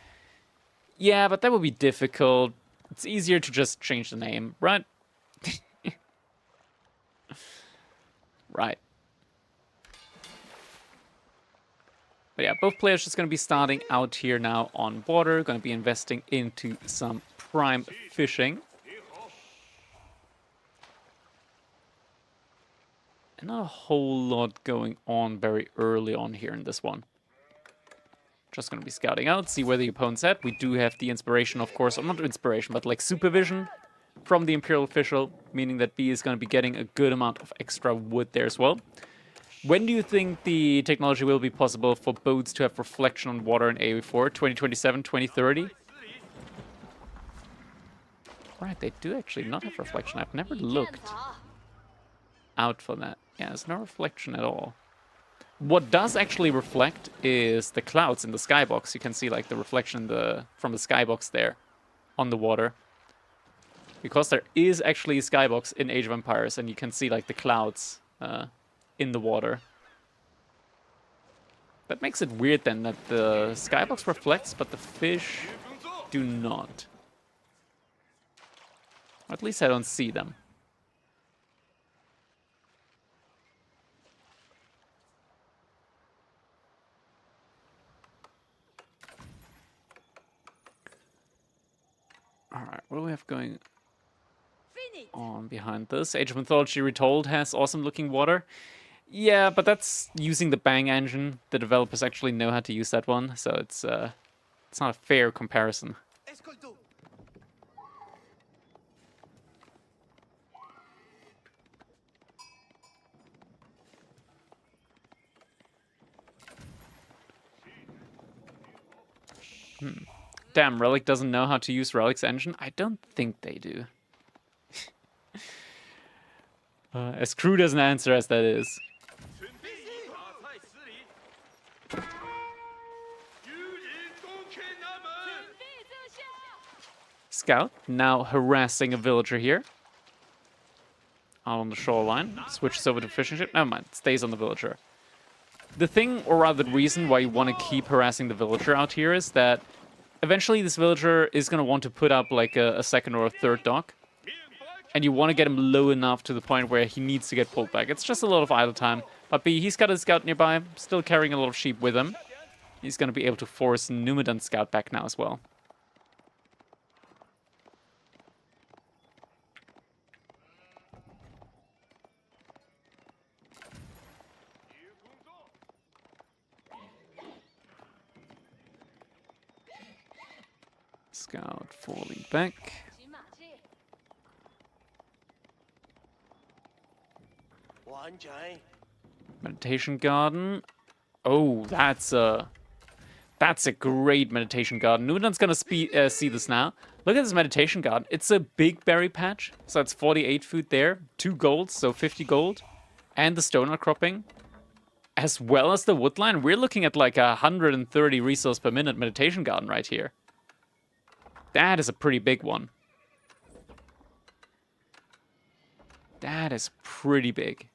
Yeah, but that would be difficult. It's easier to just change the name, right? Right. But yeah, both players just going to be starting out here now on water. Going to be investing into some prime fishing. And not a whole lot going on very early on here in this one. Just going to be scouting out, see where the opponent's at. We do have the inspiration, of course, or not inspiration, but like supervision from the Imperial Official, meaning that B is going to be getting a good amount of extra wood there as well. When do you think the technology will be possible for boats to have reflection on water in AoE4? 2027, 2030? Right, they do actually not have reflection. I've never looked out for that. Yeah, there's no reflection at all. What does actually reflect is the clouds in the skybox. You can see like the reflection from the skybox there on the water. Because there is actually a skybox in Age of Empires, and you can see like the clouds in the water. That makes it weird then that the skybox reflects, but the fish do not. Or at least I don't see them. Alright, what do we have going on behind this? Age of Mythology Retold has awesome looking water. Yeah, but that's using the Bang engine. The developers actually know how to use that one, so it's not a fair comparison. Damn, Relic doesn't know how to use Relic's engine? I don't think they do. As crude as an answer as that is. Scout, now harassing a villager here. out on the shoreline. Switches over to fishing ship. Never mind, stays on the villager. The thing, or rather the reason why you want to keep harassing the villager out here is that eventually this villager is going to want to put up like a second or a third dock. And you want to get him low enough to the point where he needs to get pulled back. It's just a lot of idle time. But B, he's got a scout nearby, still carrying a lot of sheep with him. He's going to be able to force Numidan's scout back now as well. Scout falling back. Meditation garden. Oh, that's a great meditation garden. Numidan's gonna see this now. Look at this meditation garden. It's a big berry patch, so it's 48 food there, 2 gold, so 50 gold, and the stone outcropping, as well as the woodline. We're looking at like 130 resource per minute meditation garden right here. That is a pretty big one. That is pretty big.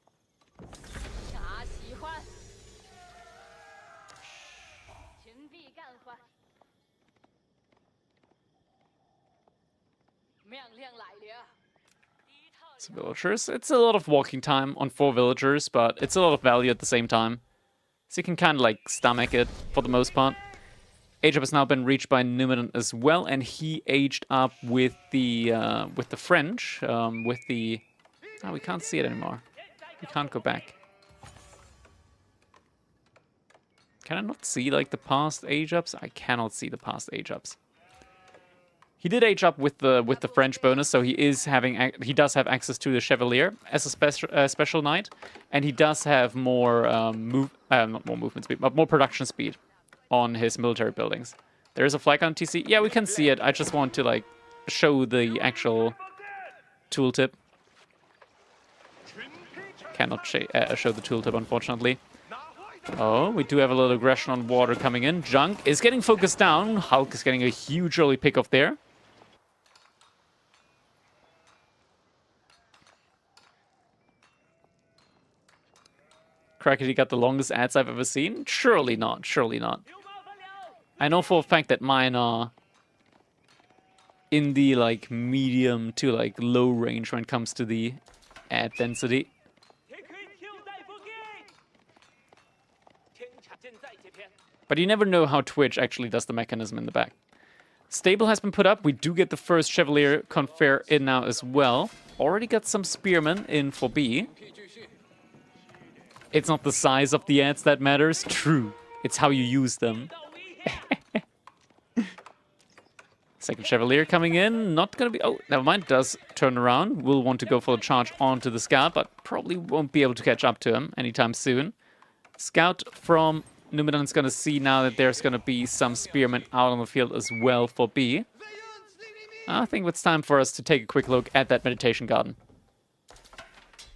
So villagers, it's a lot of walking time on 4 villagers, but it's a lot of value at the same time. So you can kind of like stomach it for the most part. Age up has now been reached by Numidan as well, and he aged up with the French, with the... Oh, we can't see it anymore. We can't go back. Can I not see like the past age ups? I cannot see the past age ups. He did age up with the French bonus, so he does have access to the Chevalier as a special knight, and he does have more not more movement speed, but more production speed on his military buildings. There is a flag on TC. Yeah, we can see it. I just want to like show the actual tooltip. Cannot show the tooltip, unfortunately. Oh, we do have a little aggression on water coming in. Junk is getting focused down. Hulk is getting a huge early pick-off there. Crackety got the longest ads I've ever seen? Surely not, surely not. I know for a fact that mine are in the like medium to like low range when it comes to the ad density. But you never know how Twitch actually does the mechanism in the back. Stable has been put up. We do get the first Chevalier Confer in now as well. Already got some Spearmen in for B. It's not the size of the ads that matters. True. It's how you use them. Second Chevalier coming in. Not going to be... Oh, never mind. Does turn around. Will want to go for a charge onto the Scout, but probably won't be able to catch up to him anytime soon. Scout from Numidan is going to see now that there's going to be some Spearmen out on the field as well for B. I think it's time for us to take a quick look at that meditation garden.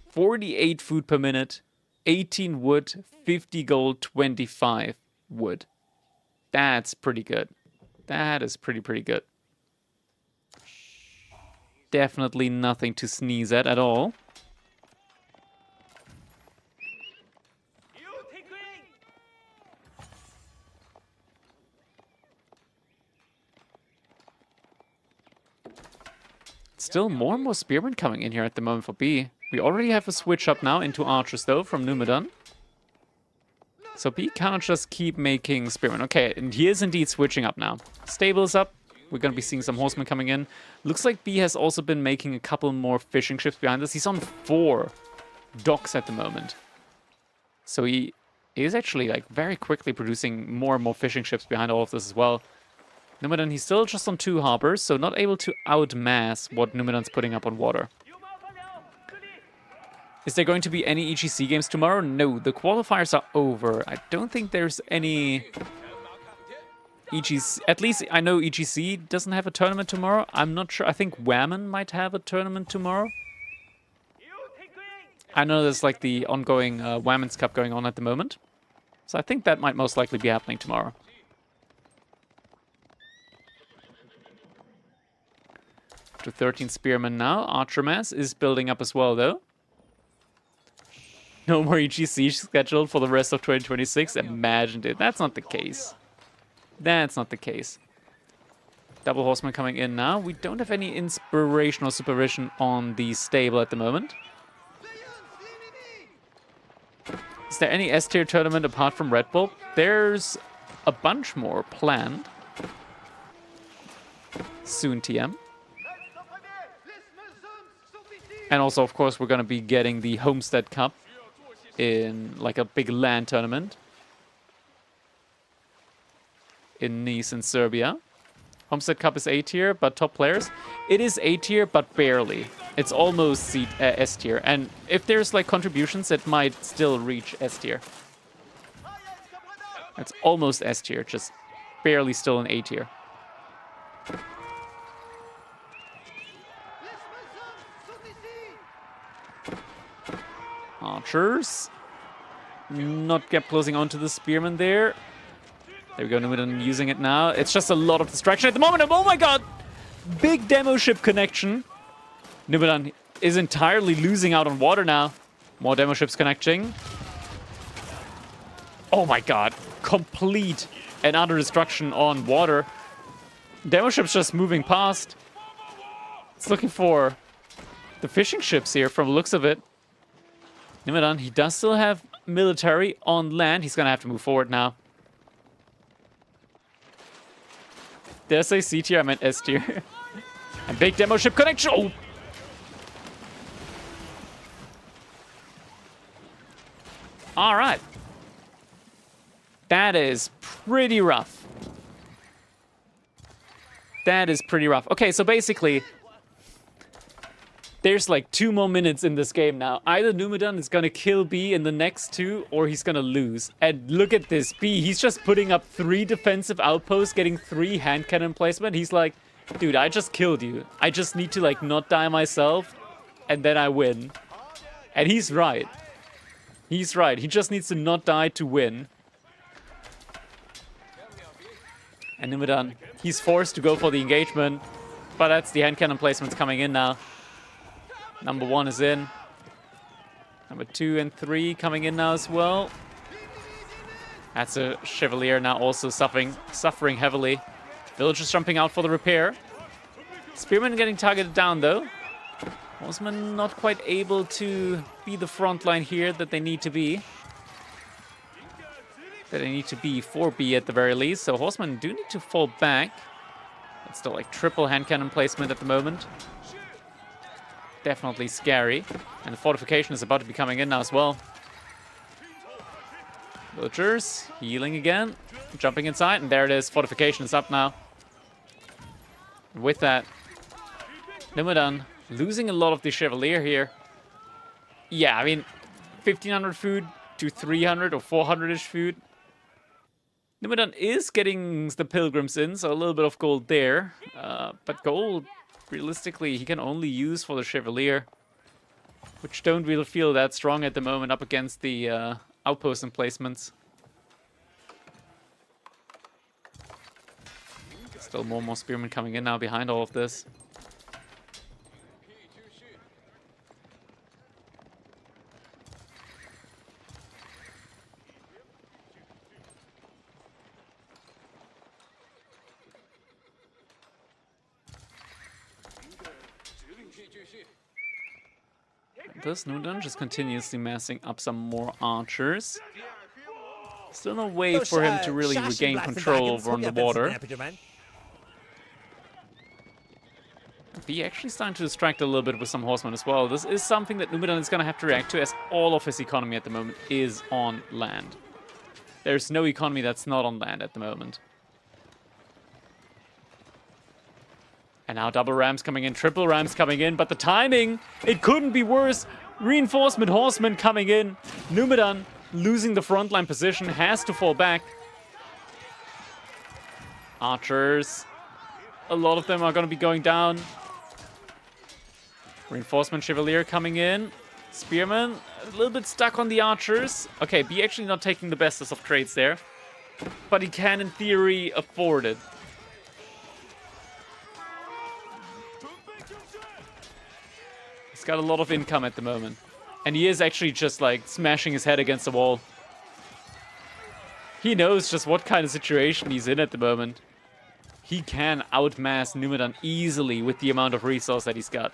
48 food per minute. 18 wood, 50 gold, 25 wood. That's pretty good. That is pretty good. Definitely nothing to sneeze at all. Still more and more spearmen coming in here at the moment for B. We already have a switch up now into archers though from Numidan. So B cannot just keep making spearmen. Okay, and he is indeed switching up now. Stable is up. We're going to be seeing some horsemen coming in. Looks like B has also been making a couple more fishing ships behind us. He's on 4 docks at the moment. So he is actually like very quickly producing more and more fishing ships behind all of this as well. Numidan, he's still just on 2 harbors, so not able to outmass what Numidan's putting up on water. Is there going to be any EGC games tomorrow? No, the qualifiers are over. I don't think there's any EGC. At least I know EGC doesn't have a tournament tomorrow. I'm not sure. I think Whammon might have a tournament tomorrow. I know there's like the ongoing Whammon's Cup going on at the moment. So I think that might most likely be happening tomorrow. To 13 Spearmen now. Archer Mass is building up as well, though. no more EGC scheduled for the rest of 2026. Imagine it. That's not the case. That's not the case. Double Horseman coming in now. We don't have any inspirational supervision on the stable at the moment. Is there any S-tier tournament apart from Red Bull? There's a bunch more planned. Soon, TM. And also, of course, we're going to be getting the Homestead Cup in like a big LAN tournament in Nice in Serbia. Homestead Cup is A-tier, but top players. It is A-tier, but barely. It's almost S-tier. And if there's like contributions, it might still reach S-tier. It's almost S-tier, just barely still an A-tier. Archers. Not get closing onto the Spearman there. There we go, Numidan using it now. It's just a lot of distraction at the moment. Oh my god! Big demo ship connection. Numidan is entirely losing out on water now. More demo ships connecting. Oh my god. Complete and utter destruction on water. Demo ships just moving past. It's looking for the fishing ships here from the looks of it. Numidan, he does still have military on land. He's going to have to move forward now. Did I say C tier? I meant S tier. And big demo ship connection. Oh! All right. That is pretty rough. That is pretty rough. Okay, so basically, there's like 2 more minutes in this game now. Either Numidan is going to kill B in the next 2, or he's going to lose. And look at this. B, he's just putting up 3 defensive outposts, getting 3 hand cannon placement. He's like, dude, I just killed you. I just need to like not die myself, and then I win. And he's right. He's right. He just needs to not die to win. And Numidan, he's forced to go for the engagement. But that's the hand cannon placements coming in now. Number 1 is in. Number 2 and 3 coming in now as well. That's a Chevalier now also suffering heavily. Villagers jumping out for the repair. Spearman getting targeted down though. Horseman not quite able to be the front line here that they need to be. That they need to be for B at the very least. So Horsemen do need to fall back. It's still like triple hand cannon placement at the moment. Definitely scary. And the fortification is about to be coming in now as well. Villagers healing again. Jumping inside. And there it is. Fortification is up now. With that, Numudan losing a lot of the Chevalier here. Yeah, I mean, 1,500 food to 300 or 400-ish food. Numudan is getting the Pilgrims in, so a little bit of gold there. But gold, realistically, he can only use for the Chevalier, which don't really feel that strong at the moment up against the outpost emplacements. Still more and more Spearmen coming in now behind all of this. This Numidan just continuously massing up some more archers. Still no way for him to really regain control over on the water. He actually starting to distract a little bit with some horsemen as well. This is something that Numidan is going to have to react to, as all of his economy at the moment is on land. There's no economy that's not on land at the moment. And now double rams coming in, triple rams coming in, but the timing, it couldn't be worse. Reinforcement horsemen coming in. Numidan losing the frontline position, has to fall back. Archers, a lot of them are going to be going down. Reinforcement Chevalier coming in. Spearman, a little bit stuck on the archers. Okay, B actually not taking the bestest of trades there. But he can, in theory, afford it. He's got a lot of income at the moment. And he is actually just like smashing his head against the wall. He knows just what kind of situation he's in at the moment. He can outmass Numidan easily with the amount of resource that he's got.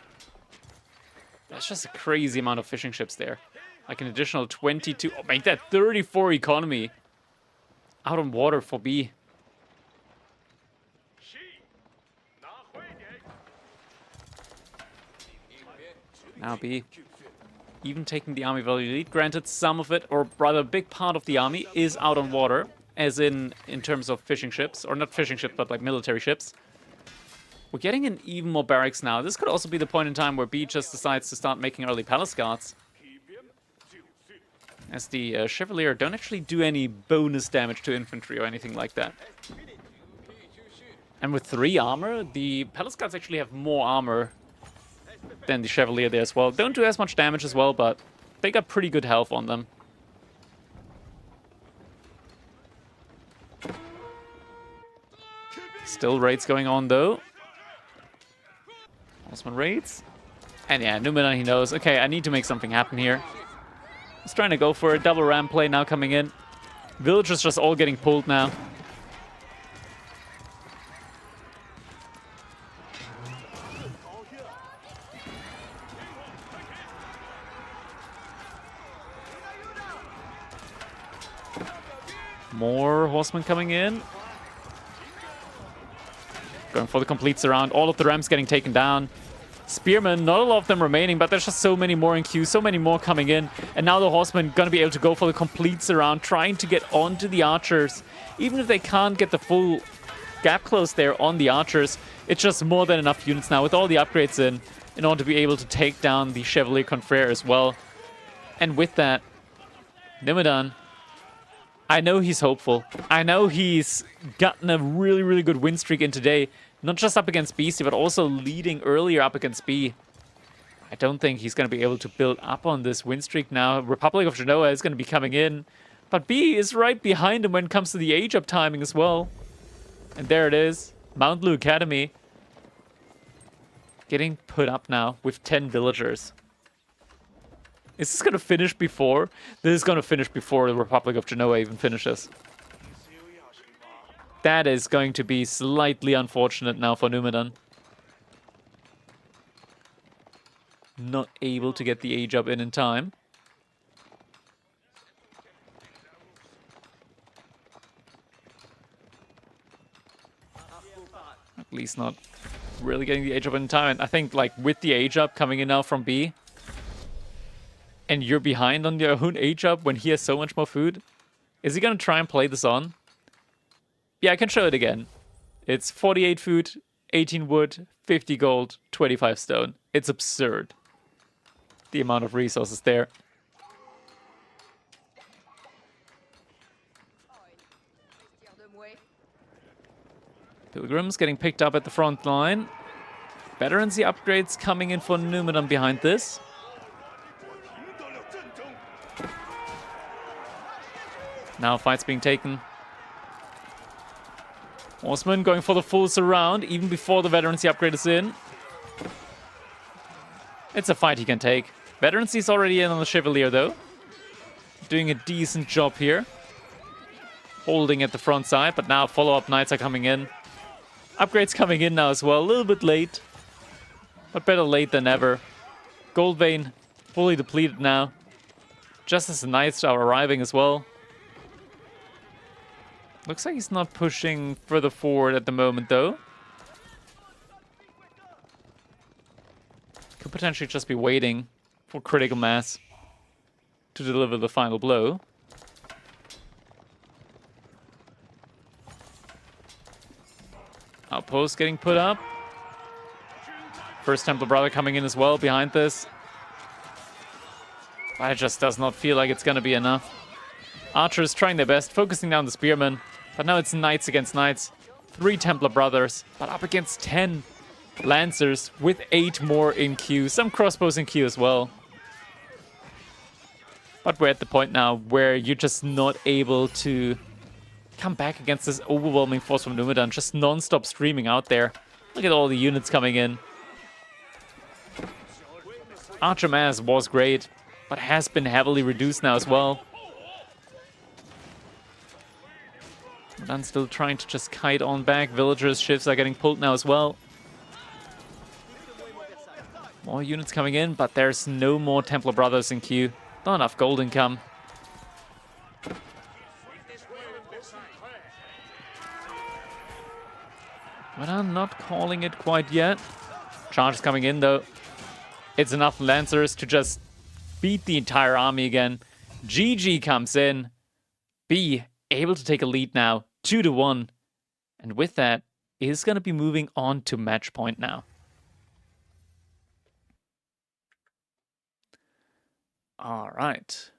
That's just a crazy amount of fishing ships there. Like an additional 22. Oh, make that 34 economy. Out on water for B. Now B. Even taking the army value lead. Granted, some of it, or rather a big part of the army, is out on water. As in terms of fishing ships. Or not fishing ships, but like military ships. We're getting in even more barracks now. This could also be the point in time where B just decides to start making early palace guards. As the Chevalier don't actually do any bonus damage to infantry or anything like that. And with 3 armor, the palace guards actually have more armor than the Chevalier there as well. Don't do as much damage as well, but they got pretty good health on them. Still raids going on though. Osman raids. And yeah, Numidan, he knows, okay, I need to make something happen here. He's trying to go for a double ram play now coming in. Villagers just all getting pulled now. More horsemen coming in. Going for the complete surround. All of the rams getting taken down. Spearmen, not a lot of them remaining, but there's just so many more in queue, so many more coming in. And now the horsemen gonna be able to go for the complete surround, trying to get onto the archers. Even if they can't get the full gap close there on the archers, it's just more than enough units now with all the upgrades in order to be able to take down the Chevalier Confrere as well. And with that, Numudan, I know he's hopeful. I know he's gotten a really, really good win streak in today. Not just up against Beasty, but also leading earlier up against B. I don't think he's going to be able to build up on this win streak now. Republic of Genoa is going to be coming in. But B is right behind him when it comes to the age-up timing as well. And there it is. Mount Lu Academy. Getting put up now with 10 villagers. Is this going to finish before? This is going to finish before the Republic of Genoa even finishes. That is going to be slightly unfortunate now for Numidan. Not able to get the age up in time. At least not really getting the age up in time. And I think like with the age up coming in now from B, and you're behind on your own age up when he has so much more food, is he going to try and play this on? Yeah, I can show it again. It's 48 food, 18 wood, 50 gold, 25 stone. It's absurd. The amount of resources there. Pilgrims getting picked up at the front line. Veterancy upgrades coming in for Numidan behind this. Now fights being taken. Horseman going for the full surround, even before the veterancy upgrade is in. It's a fight he can take. Veterancy is already in on the Chevalier, though. Doing a decent job here. Holding at the front side, but now follow-up knights are coming in. Upgrades coming in now as well. A little bit late, but better late than never. Gold vein fully depleted now. Just as the knights are arriving as well. Looks like he's not pushing further forward at the moment, though. Could potentially just be waiting for critical mass to deliver the final blow. Outpost getting put up. First Templar Brother coming in as well behind this. But it just does not feel like it's going to be enough. Archers trying their best, focusing down the spearmen. But now it's knights against knights. 3 Templar Brothers, but up against 10 Lancers with 8 more in queue. Some crossbows in queue as well. But we're at the point now where you're just not able to come back against this overwhelming force from Numidan. Just non-stop streaming out there. Look at all the units coming in. Archer Mass was great. but has been heavily reduced now as well. Numidan still trying to just kite on back. Villagers' shifts are getting pulled now as well. More units coming in, but there's no more Templar Brothers in queue. Not enough gold income. But I'm not calling it quite yet. Charge is coming in though. It's enough Lancers to just beat the entire army again. GG comes in. B able to take a lead now, 2-1. And with that, is going to be moving on to match point now. All right.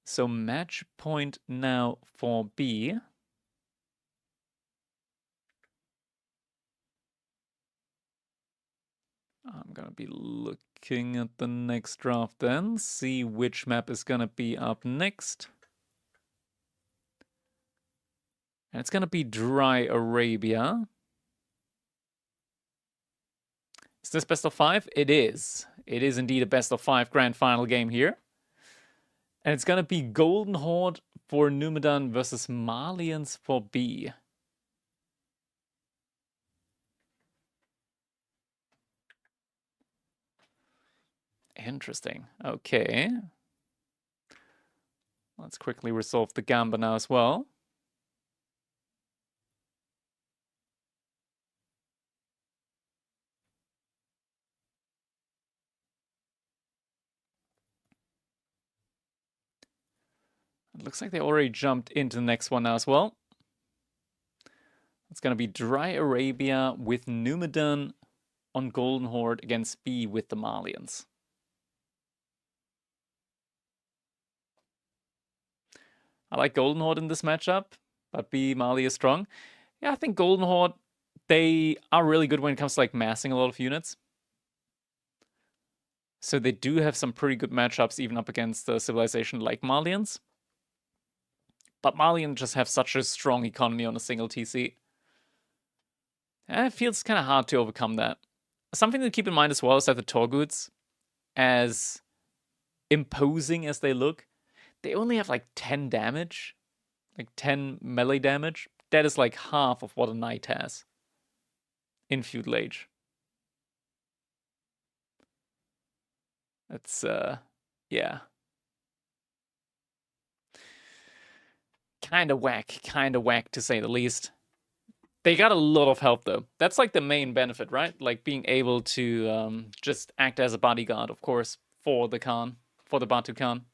So match point now for B. I'm going to be looking at the next draft then, see which map is going to be up next. And it's going to be Dry Arabia. Is this best of 5? It is. It is indeed a best of 5 grand final game here. And it's going to be Golden Horde for Numidan versus Malians for B. Interesting. Okay. Let's quickly resolve the Gamba now as well. It looks like they already jumped into the next one now as well. It's going to be Dry Arabia with Numidan on Golden Horde against B with the Malians. I like Golden Horde in this matchup, but B Mali is strong. Yeah, I think Golden Horde, they are really good when it comes to like massing a lot of units. So they do have some pretty good matchups even up against the Civilization like Malians. But Malians just have such a strong economy on a single TC. And it feels kind of hard to overcome that. Something to keep in mind as well is that the Torguds, as imposing as they look, they only have like 10 damage. Like 10 melee damage. That is like half of what a knight has in Feudal Age. It's, yeah. Kind of whack to say the least. They got a lot of help though. That's like the main benefit, right? Like being able to just act as a bodyguard, of course, for the Khan, for the Batu Khan.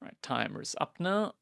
Right, timer's up now.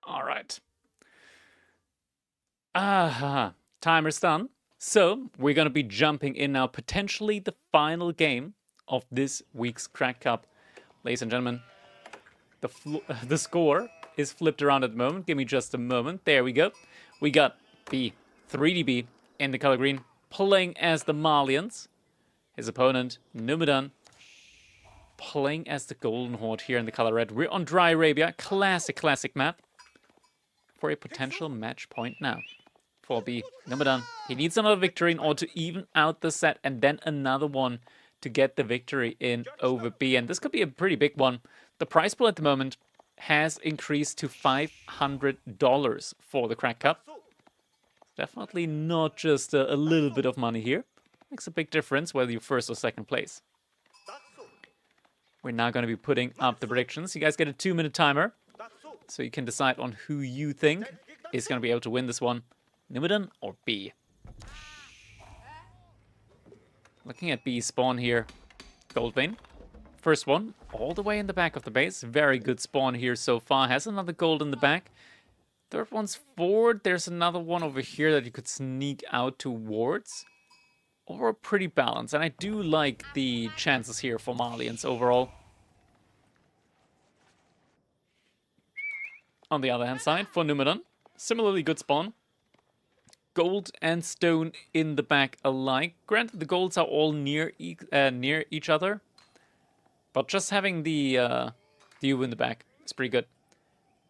All right. Timer's done. So we're going to be jumping in now, potentially the final game of this week's Crack Cup. Ladies and gentlemen, the score is flipped around at the moment. Give me just a moment. There we go. We got B, 3DB in the color green, playing as the Malians. His opponent, Numudan, playing as the Golden Horde here in the color red. We're on Dry Arabia. Classic map. For a potential match point now. For B, Numudan. He needs another victory in order to even out the set, and then another one to get the victory in over B. And this could be a pretty big one. The prize pool at the moment has increased to $500 for the Crack Cup. Definitely not just a little bit of money here. Makes a big difference whether you're first or second place. We're now going to be putting up the predictions. You guys get a 2-minute timer. So you can decide on who you think is going to be able to win this one. Numidan or B? Looking at B spawn here. Gold vein. First one, all the way in the back of the base. Very good spawn here so far. Has another gold in the back. Third one's forward. There's another one over here that you could sneak out towards. Overall, pretty balanced. And I do like the chances here for Malians overall. On the other hand side, for Numidan, similarly good spawn. Gold and stone in the back alike. Granted, the golds are all near each other. But just having the U in the back is pretty good.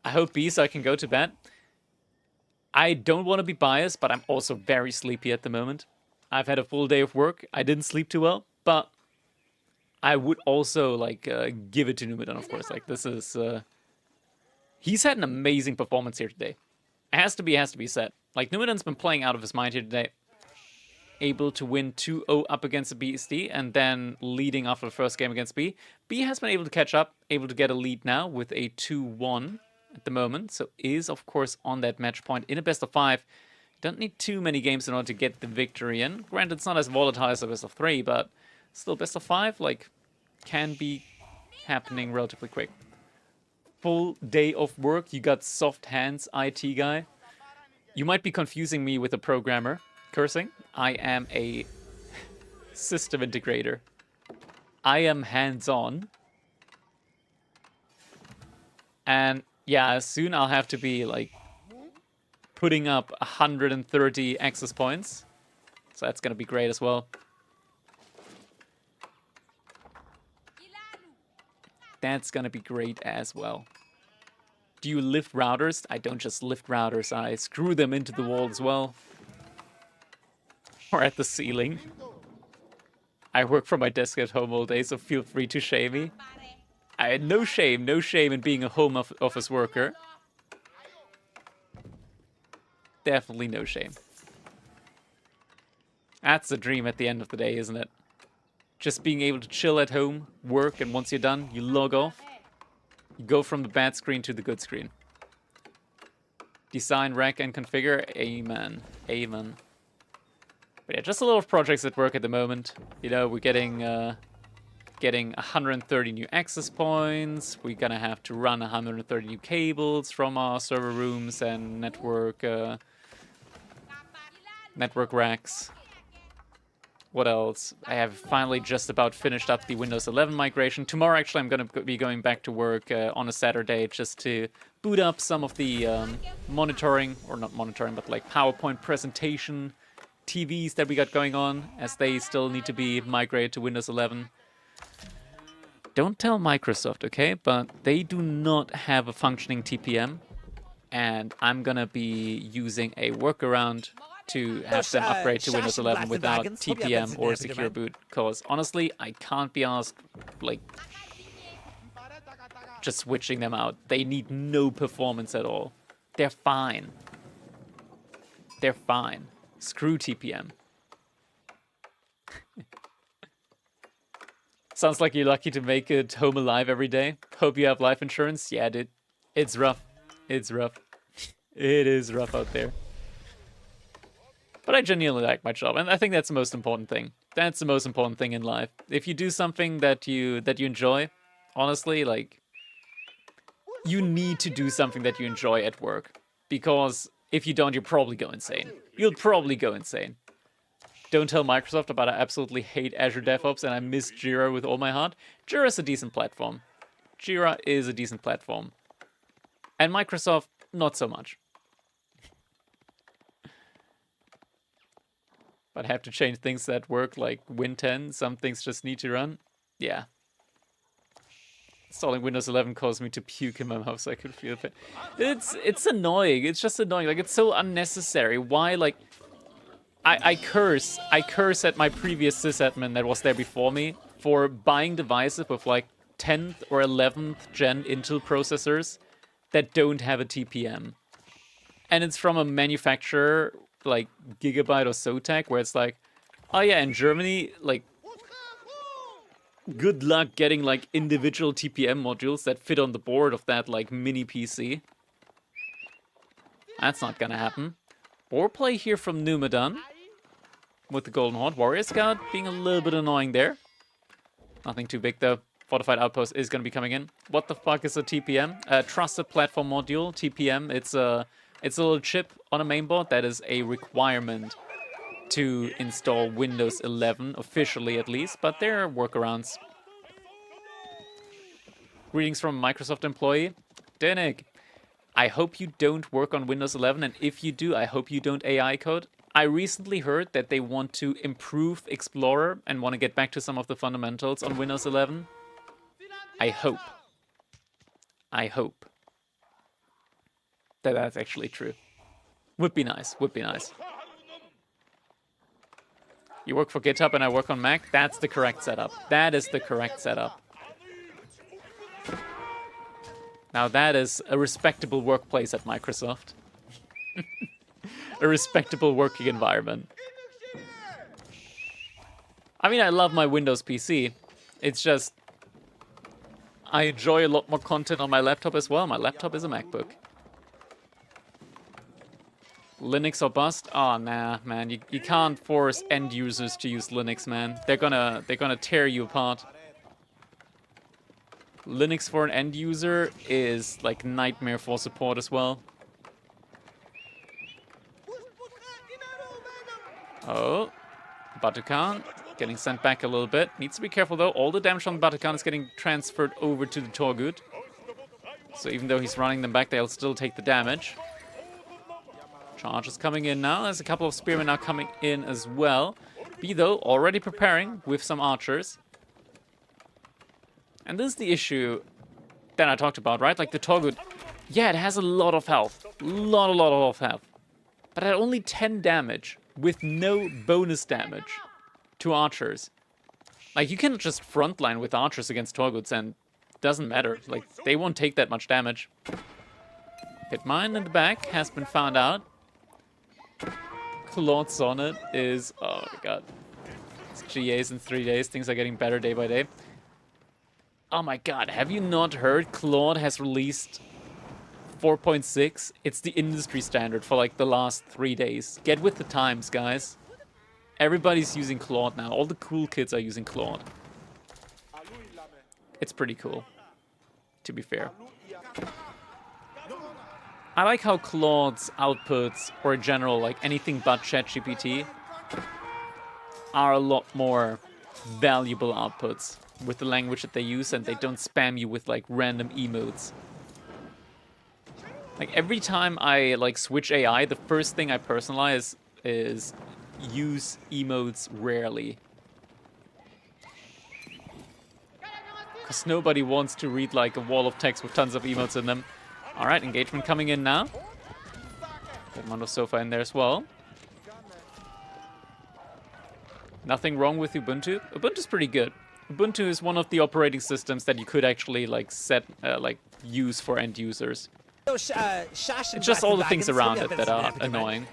I hope B so I can go to bed. I don't want to be biased, but I'm also very sleepy at the moment. I've had a full day of work. I didn't sleep too well, but I would also like give it to Numidan, of course. Like this is, he's had an amazing performance here today. It has to be said. Like Numidan's been playing out of his mind here today. Able to win 2-0 up against the Beasty and then leading after the first game against B. B has been able to catch up, able to get a lead now with a 2-1 at the moment. So is, of course, on that match point in a best of 5. Don't need too many games in order to get the victory in. Granted, it's not as volatile as a best of 3, but still best of 5, like, can be happening relatively quick. Full day of work. You got soft hands, IT guy. You might be confusing me with a programmer. Cursing. I am a system integrator. I am hands-on. And yeah, soon I'll have to be like putting up 130 access points. So that's gonna be great as well. That's gonna be great as well. Do you lift routers? I don't just lift routers, I screw them into the wall as well. Or at the ceiling. I work from my desk at home all day, so feel free to shame me. I had no shame in being a home office worker. Definitely no shame. That's the dream at the end of the day, isn't it? Just being able to chill at home, work, and once you're done, you log off. You go from the bad screen to the good screen. Design, rack, and configure. Amen. Amen. But yeah, just a lot of projects at work at the moment. You know, we're getting 130 new access points. We're gonna have to run 130 new cables from our server rooms and network racks. What else? I have finally just about finished up the Windows 11 migration. Tomorrow, actually, I'm gonna be going back to work on a Saturday just to boot up some of the monitoring, or not monitoring, but like PowerPoint presentation TVs that we got going on, as they still need to be migrated to Windows 11. Don't tell Microsoft, okay? But they do not have a functioning TPM, and I'm gonna be using a workaround to have them upgrade to Windows 11 without TPM or secure boot. Because honestly, I can't be asked, like, just switching them out. They need no performance at all. They're fine. They're fine. Screw TPM. Sounds like you're lucky to make it home alive every day. Hope you have life insurance. Yeah, dude. It's rough. It's rough. It is rough out there. But I genuinely like my job, and I think that's the most important thing. That's the most important thing in life. If you do something that you enjoy, honestly, like, you need to do something that you enjoy at work. Because if you don't, you'll probably go insane. You'll probably go insane. Don't tell Microsoft about I absolutely hate Azure DevOps and I miss Jira with all my heart. Jira is a decent platform. Jira is a decent platform. And Microsoft, not so much. But have to change things that work, like Win 10. Some things just need to run. Yeah. Installing Windows 11 caused me to puke in my mouth, so I could feel it. It's annoying. It's just annoying. Like, it's so unnecessary. Why, like... I curse at my previous sysadmin that was there before me for buying devices with, like, 10th or 11th gen Intel processors that don't have a TPM. And it's from a manufacturer, like, Gigabyte or Zotac, where it's like, oh yeah, in Germany, like, Good luck getting like individual TPM modules that fit on the board of that like mini PC. That's not gonna happen. Or play here from Numudan with the Golden Horde. Warrior Scout being a little bit annoying there. Nothing too big though. Fortified Outpost is gonna be coming in. What the fuck is a TPM? Trusted Platform Module, TPM. It's a little chip on a mainboard that is a requirement to install Windows 11, officially at least, but there are workarounds. Greetings from a Microsoft employee. Denik, I hope you don't work on Windows 11, and if you do, I hope you don't AI code. I recently heard that they want to improve Explorer and want to get back to some of the fundamentals on Windows 11. I hope that that's actually true. Would be nice, would be nice. You work for GitHub and I work on Mac? That's the correct setup. That is the correct setup. Now that is a respectable workplace at Microsoft. A respectable working environment. I mean, I love my Windows PC. It's just, I enjoy a lot more content on my laptop as well. My laptop is a MacBook. Linux or bust? Oh, nah, man. You can't force end users to use Linux, man. They're gonna tear you apart. Linux for an end user is like nightmare for support as well. Oh, Batukan getting sent back a little bit. Needs to be careful though. All the damage from Batukan is getting transferred over to the Torgut. So even though he's running them back, they'll still take the damage. Charge is coming in now. There's a couple of spearmen now coming in as well. B though already preparing with some archers. And this is the issue that I talked about, right? Like the Torgut, yeah, it has a lot of health. A lot of health. But at only 10 damage with no bonus damage to archers. Like, you can just frontline with archers against Torguts and it doesn't matter. Like, they won't take that much damage. Hit mine in the back has been found out. Claude Sonnet is, oh my god. It's GAs in 3 days. Things are getting better day by day. Oh my god, have you not heard Claude has released 4.6? It's the industry standard for like the last 3 days. Get with the times, guys. Everybody's using Claude now. All the cool kids are using Claude. It's pretty cool, to be fair. I like how Claude's outputs, or in general, like anything but ChatGPT, are a lot more valuable outputs with the language that they use, and they don't spam you with like random emotes. Like every time I like switch AI, the first thing I personalize is use emotes rarely. Because nobody wants to read like a wall of text with tons of emotes in them. Alright, engagement coming in now. Mondo Sofa in there as well. Nothing wrong with Ubuntu. Ubuntu's pretty good. Ubuntu is one of the operating systems that you could actually like set, use for end users. It's just all the things around it that are annoying.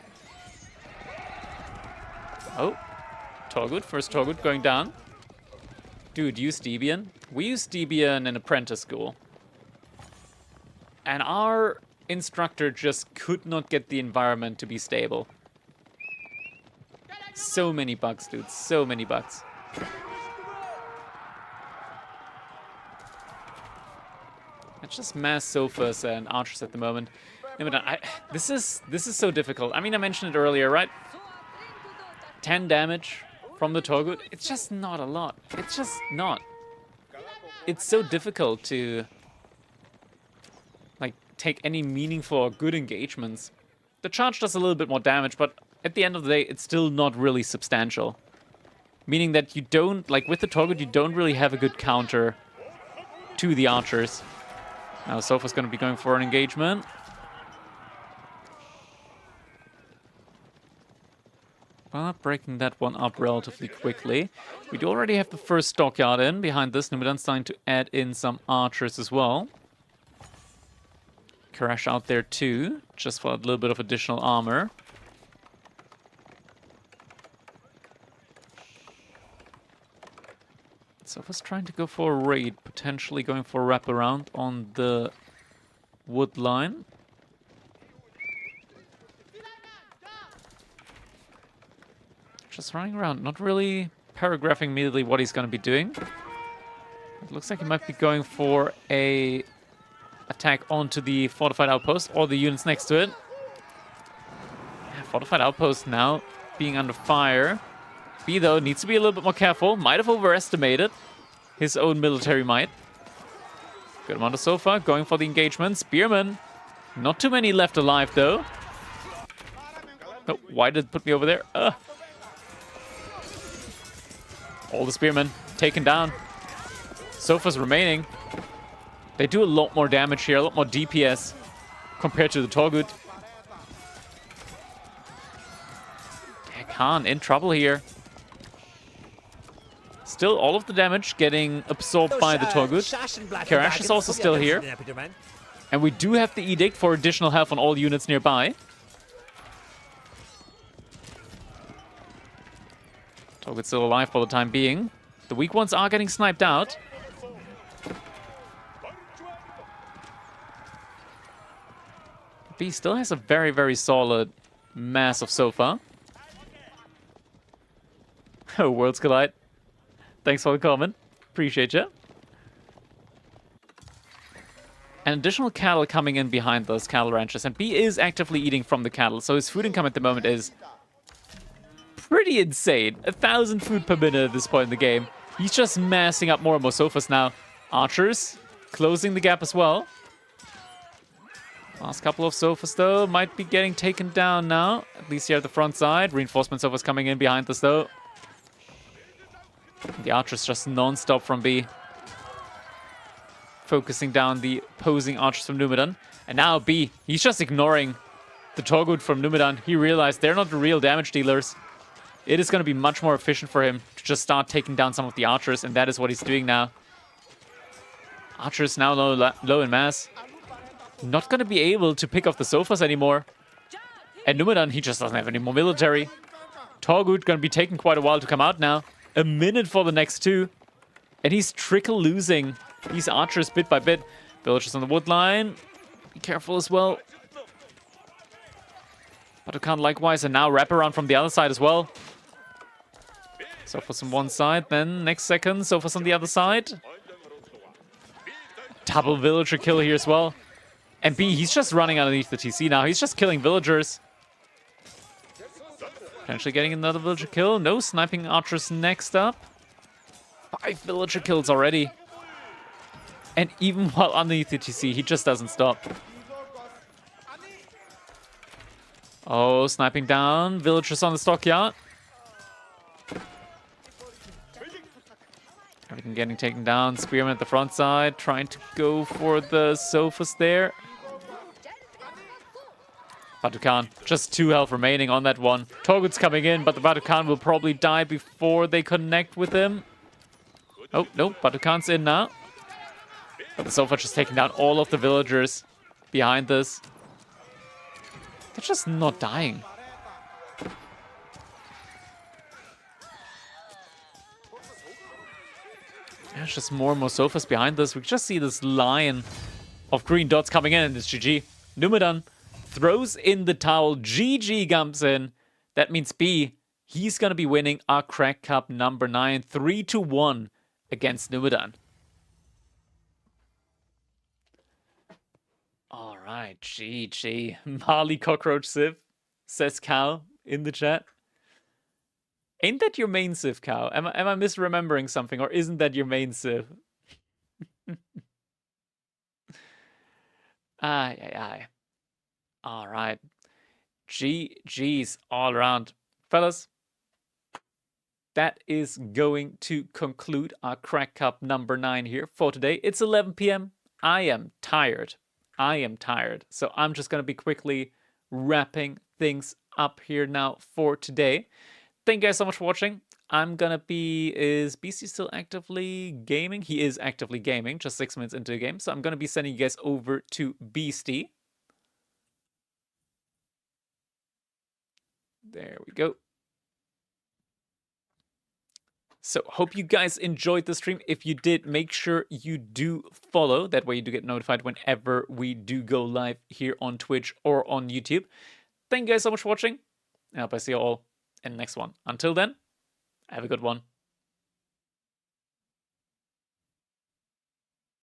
Oh, Torgut, first Torgut going down. Dude, use Debian. We use Debian in apprentice school. And our instructor just could not get the environment to be stable. So many bugs, dude, so many bugs. It's just mass sofas and archers at the moment. This is so difficult. I mean, I mentioned it earlier, right? 10 damage from the Torgut. It's just not a lot. It's just not. It's so difficult to like take any meaningful or good engagements. The charge does a little bit more damage, but at the end of the day, it's still not really substantial. Meaning that you don't, like with the Torgut, you don't really have a good counter to the archers. Now Sofa's going to be going for an engagement. But breaking that one up relatively quickly. We do already have the first stockyard in. Behind this, Numidan's starting to add in some archers as well. Crash out there too, just for a little bit of additional armor. Sofa's trying to go for a raid, potentially going for a wraparound on the wood line. Just running around, not really paragraphing immediately what he's going to be doing. It looks like he might be going for a attack onto the fortified outpost or the units next to it. Yeah, fortified outpost now being under fire. B, though, needs to be a little bit more careful. Might have overestimated his own military might. Good amount of Sofa going for the engagement. Spearman. Not too many left alive, though. Oh, why did it put me over there? All the spearmen taken down. Sofa's remaining. They do a lot more damage here, a lot more DPS compared to the Torgut. Khan in trouble here. Still, all of the damage getting absorbed by the Torgut. Karash is also still here. And we do have the Edict for additional health on all units nearby. Torgut's still alive for the time being. The weak ones are getting sniped out. B still has a very, very solid mass of Sofa. Oh, Worlds Collide. Thanks for the comment. Appreciate you. And additional cattle coming in behind those cattle ranches. And B is actively eating from the cattle. So his food income at the moment is pretty insane. 1,000 food per minute at this point in the game. He's just massing up more and more Sofas now. Archers closing the gap as well. Last couple of Sofas, though, might be getting taken down now. At least here at the front side. Reinforcement Sofas coming in behind us, though. The archers just non-stop from B. Focusing down the opposing archers from Numidan. And now B, he's just ignoring the Torgut from Numidan. He realized they're not the real damage dealers. It is going to be much more efficient for him to just start taking down some of the archers, and that is what he's doing now. Archers now low in mass. Not going to be able to pick off the Sofas anymore. And Numidan, he just doesn't have any more military. Torgut going to be taking quite a while to come out now. A minute for the next two. And he's trickle losing these archers bit by bit. Villagers on the wood line. Be careful as well. Batukan likewise, and now wraparound from the other side as well. Sofas on one side, then next second, Sofas on the other side. Double villager kill here as well. And B, he's just running underneath the TC now. He's just killing villagers. Potentially getting another villager kill. No sniping archers next up. 5 villager kills already. And even while underneath the TC, he just doesn't stop. Oh, sniping down. Villagers on the stockyard. Everything getting taken down. Spearman at the front side. Trying to go for the Sofas there. Batukan, just 2 health remaining on that one. Torgut's coming in, but the Batukan will probably die before they connect with him. Oh, no, Batukan's in now. But the Sofa just taking down all of the villagers behind this. They're just not dying. There's just more and more Sofas behind this. We just see this line of green dots coming in, and it's GG. Numidan throws in the towel. GG comes in. That means B, he's going to be winning our Crack Cup number 9, 3-1 against Numidan. All right, GG. Marley Cockroach Civ, says Cow in the chat. Ain't that your main Civ, Cow? Am I misremembering something, or isn't that your main Civ? Aye. All right. GG's all around. Fellas, that is going to conclude our Crack Cup number 9 here for today. It's 11 p.m. I am tired. So I'm just going to be quickly wrapping things up here now for today. Thank you guys so much for watching. I'm going to be... Is Beasty still actively gaming? He is actively gaming, just 6 minutes into the game. So I'm going to be sending you guys over to Beasty. There we go. So hope you guys enjoyed the stream. If you did, make sure you do follow. That way you do get notified whenever we do go live here on Twitch or on YouTube. Thank you guys so much for watching. I hope I see you all in the next one. Until then, have a good one.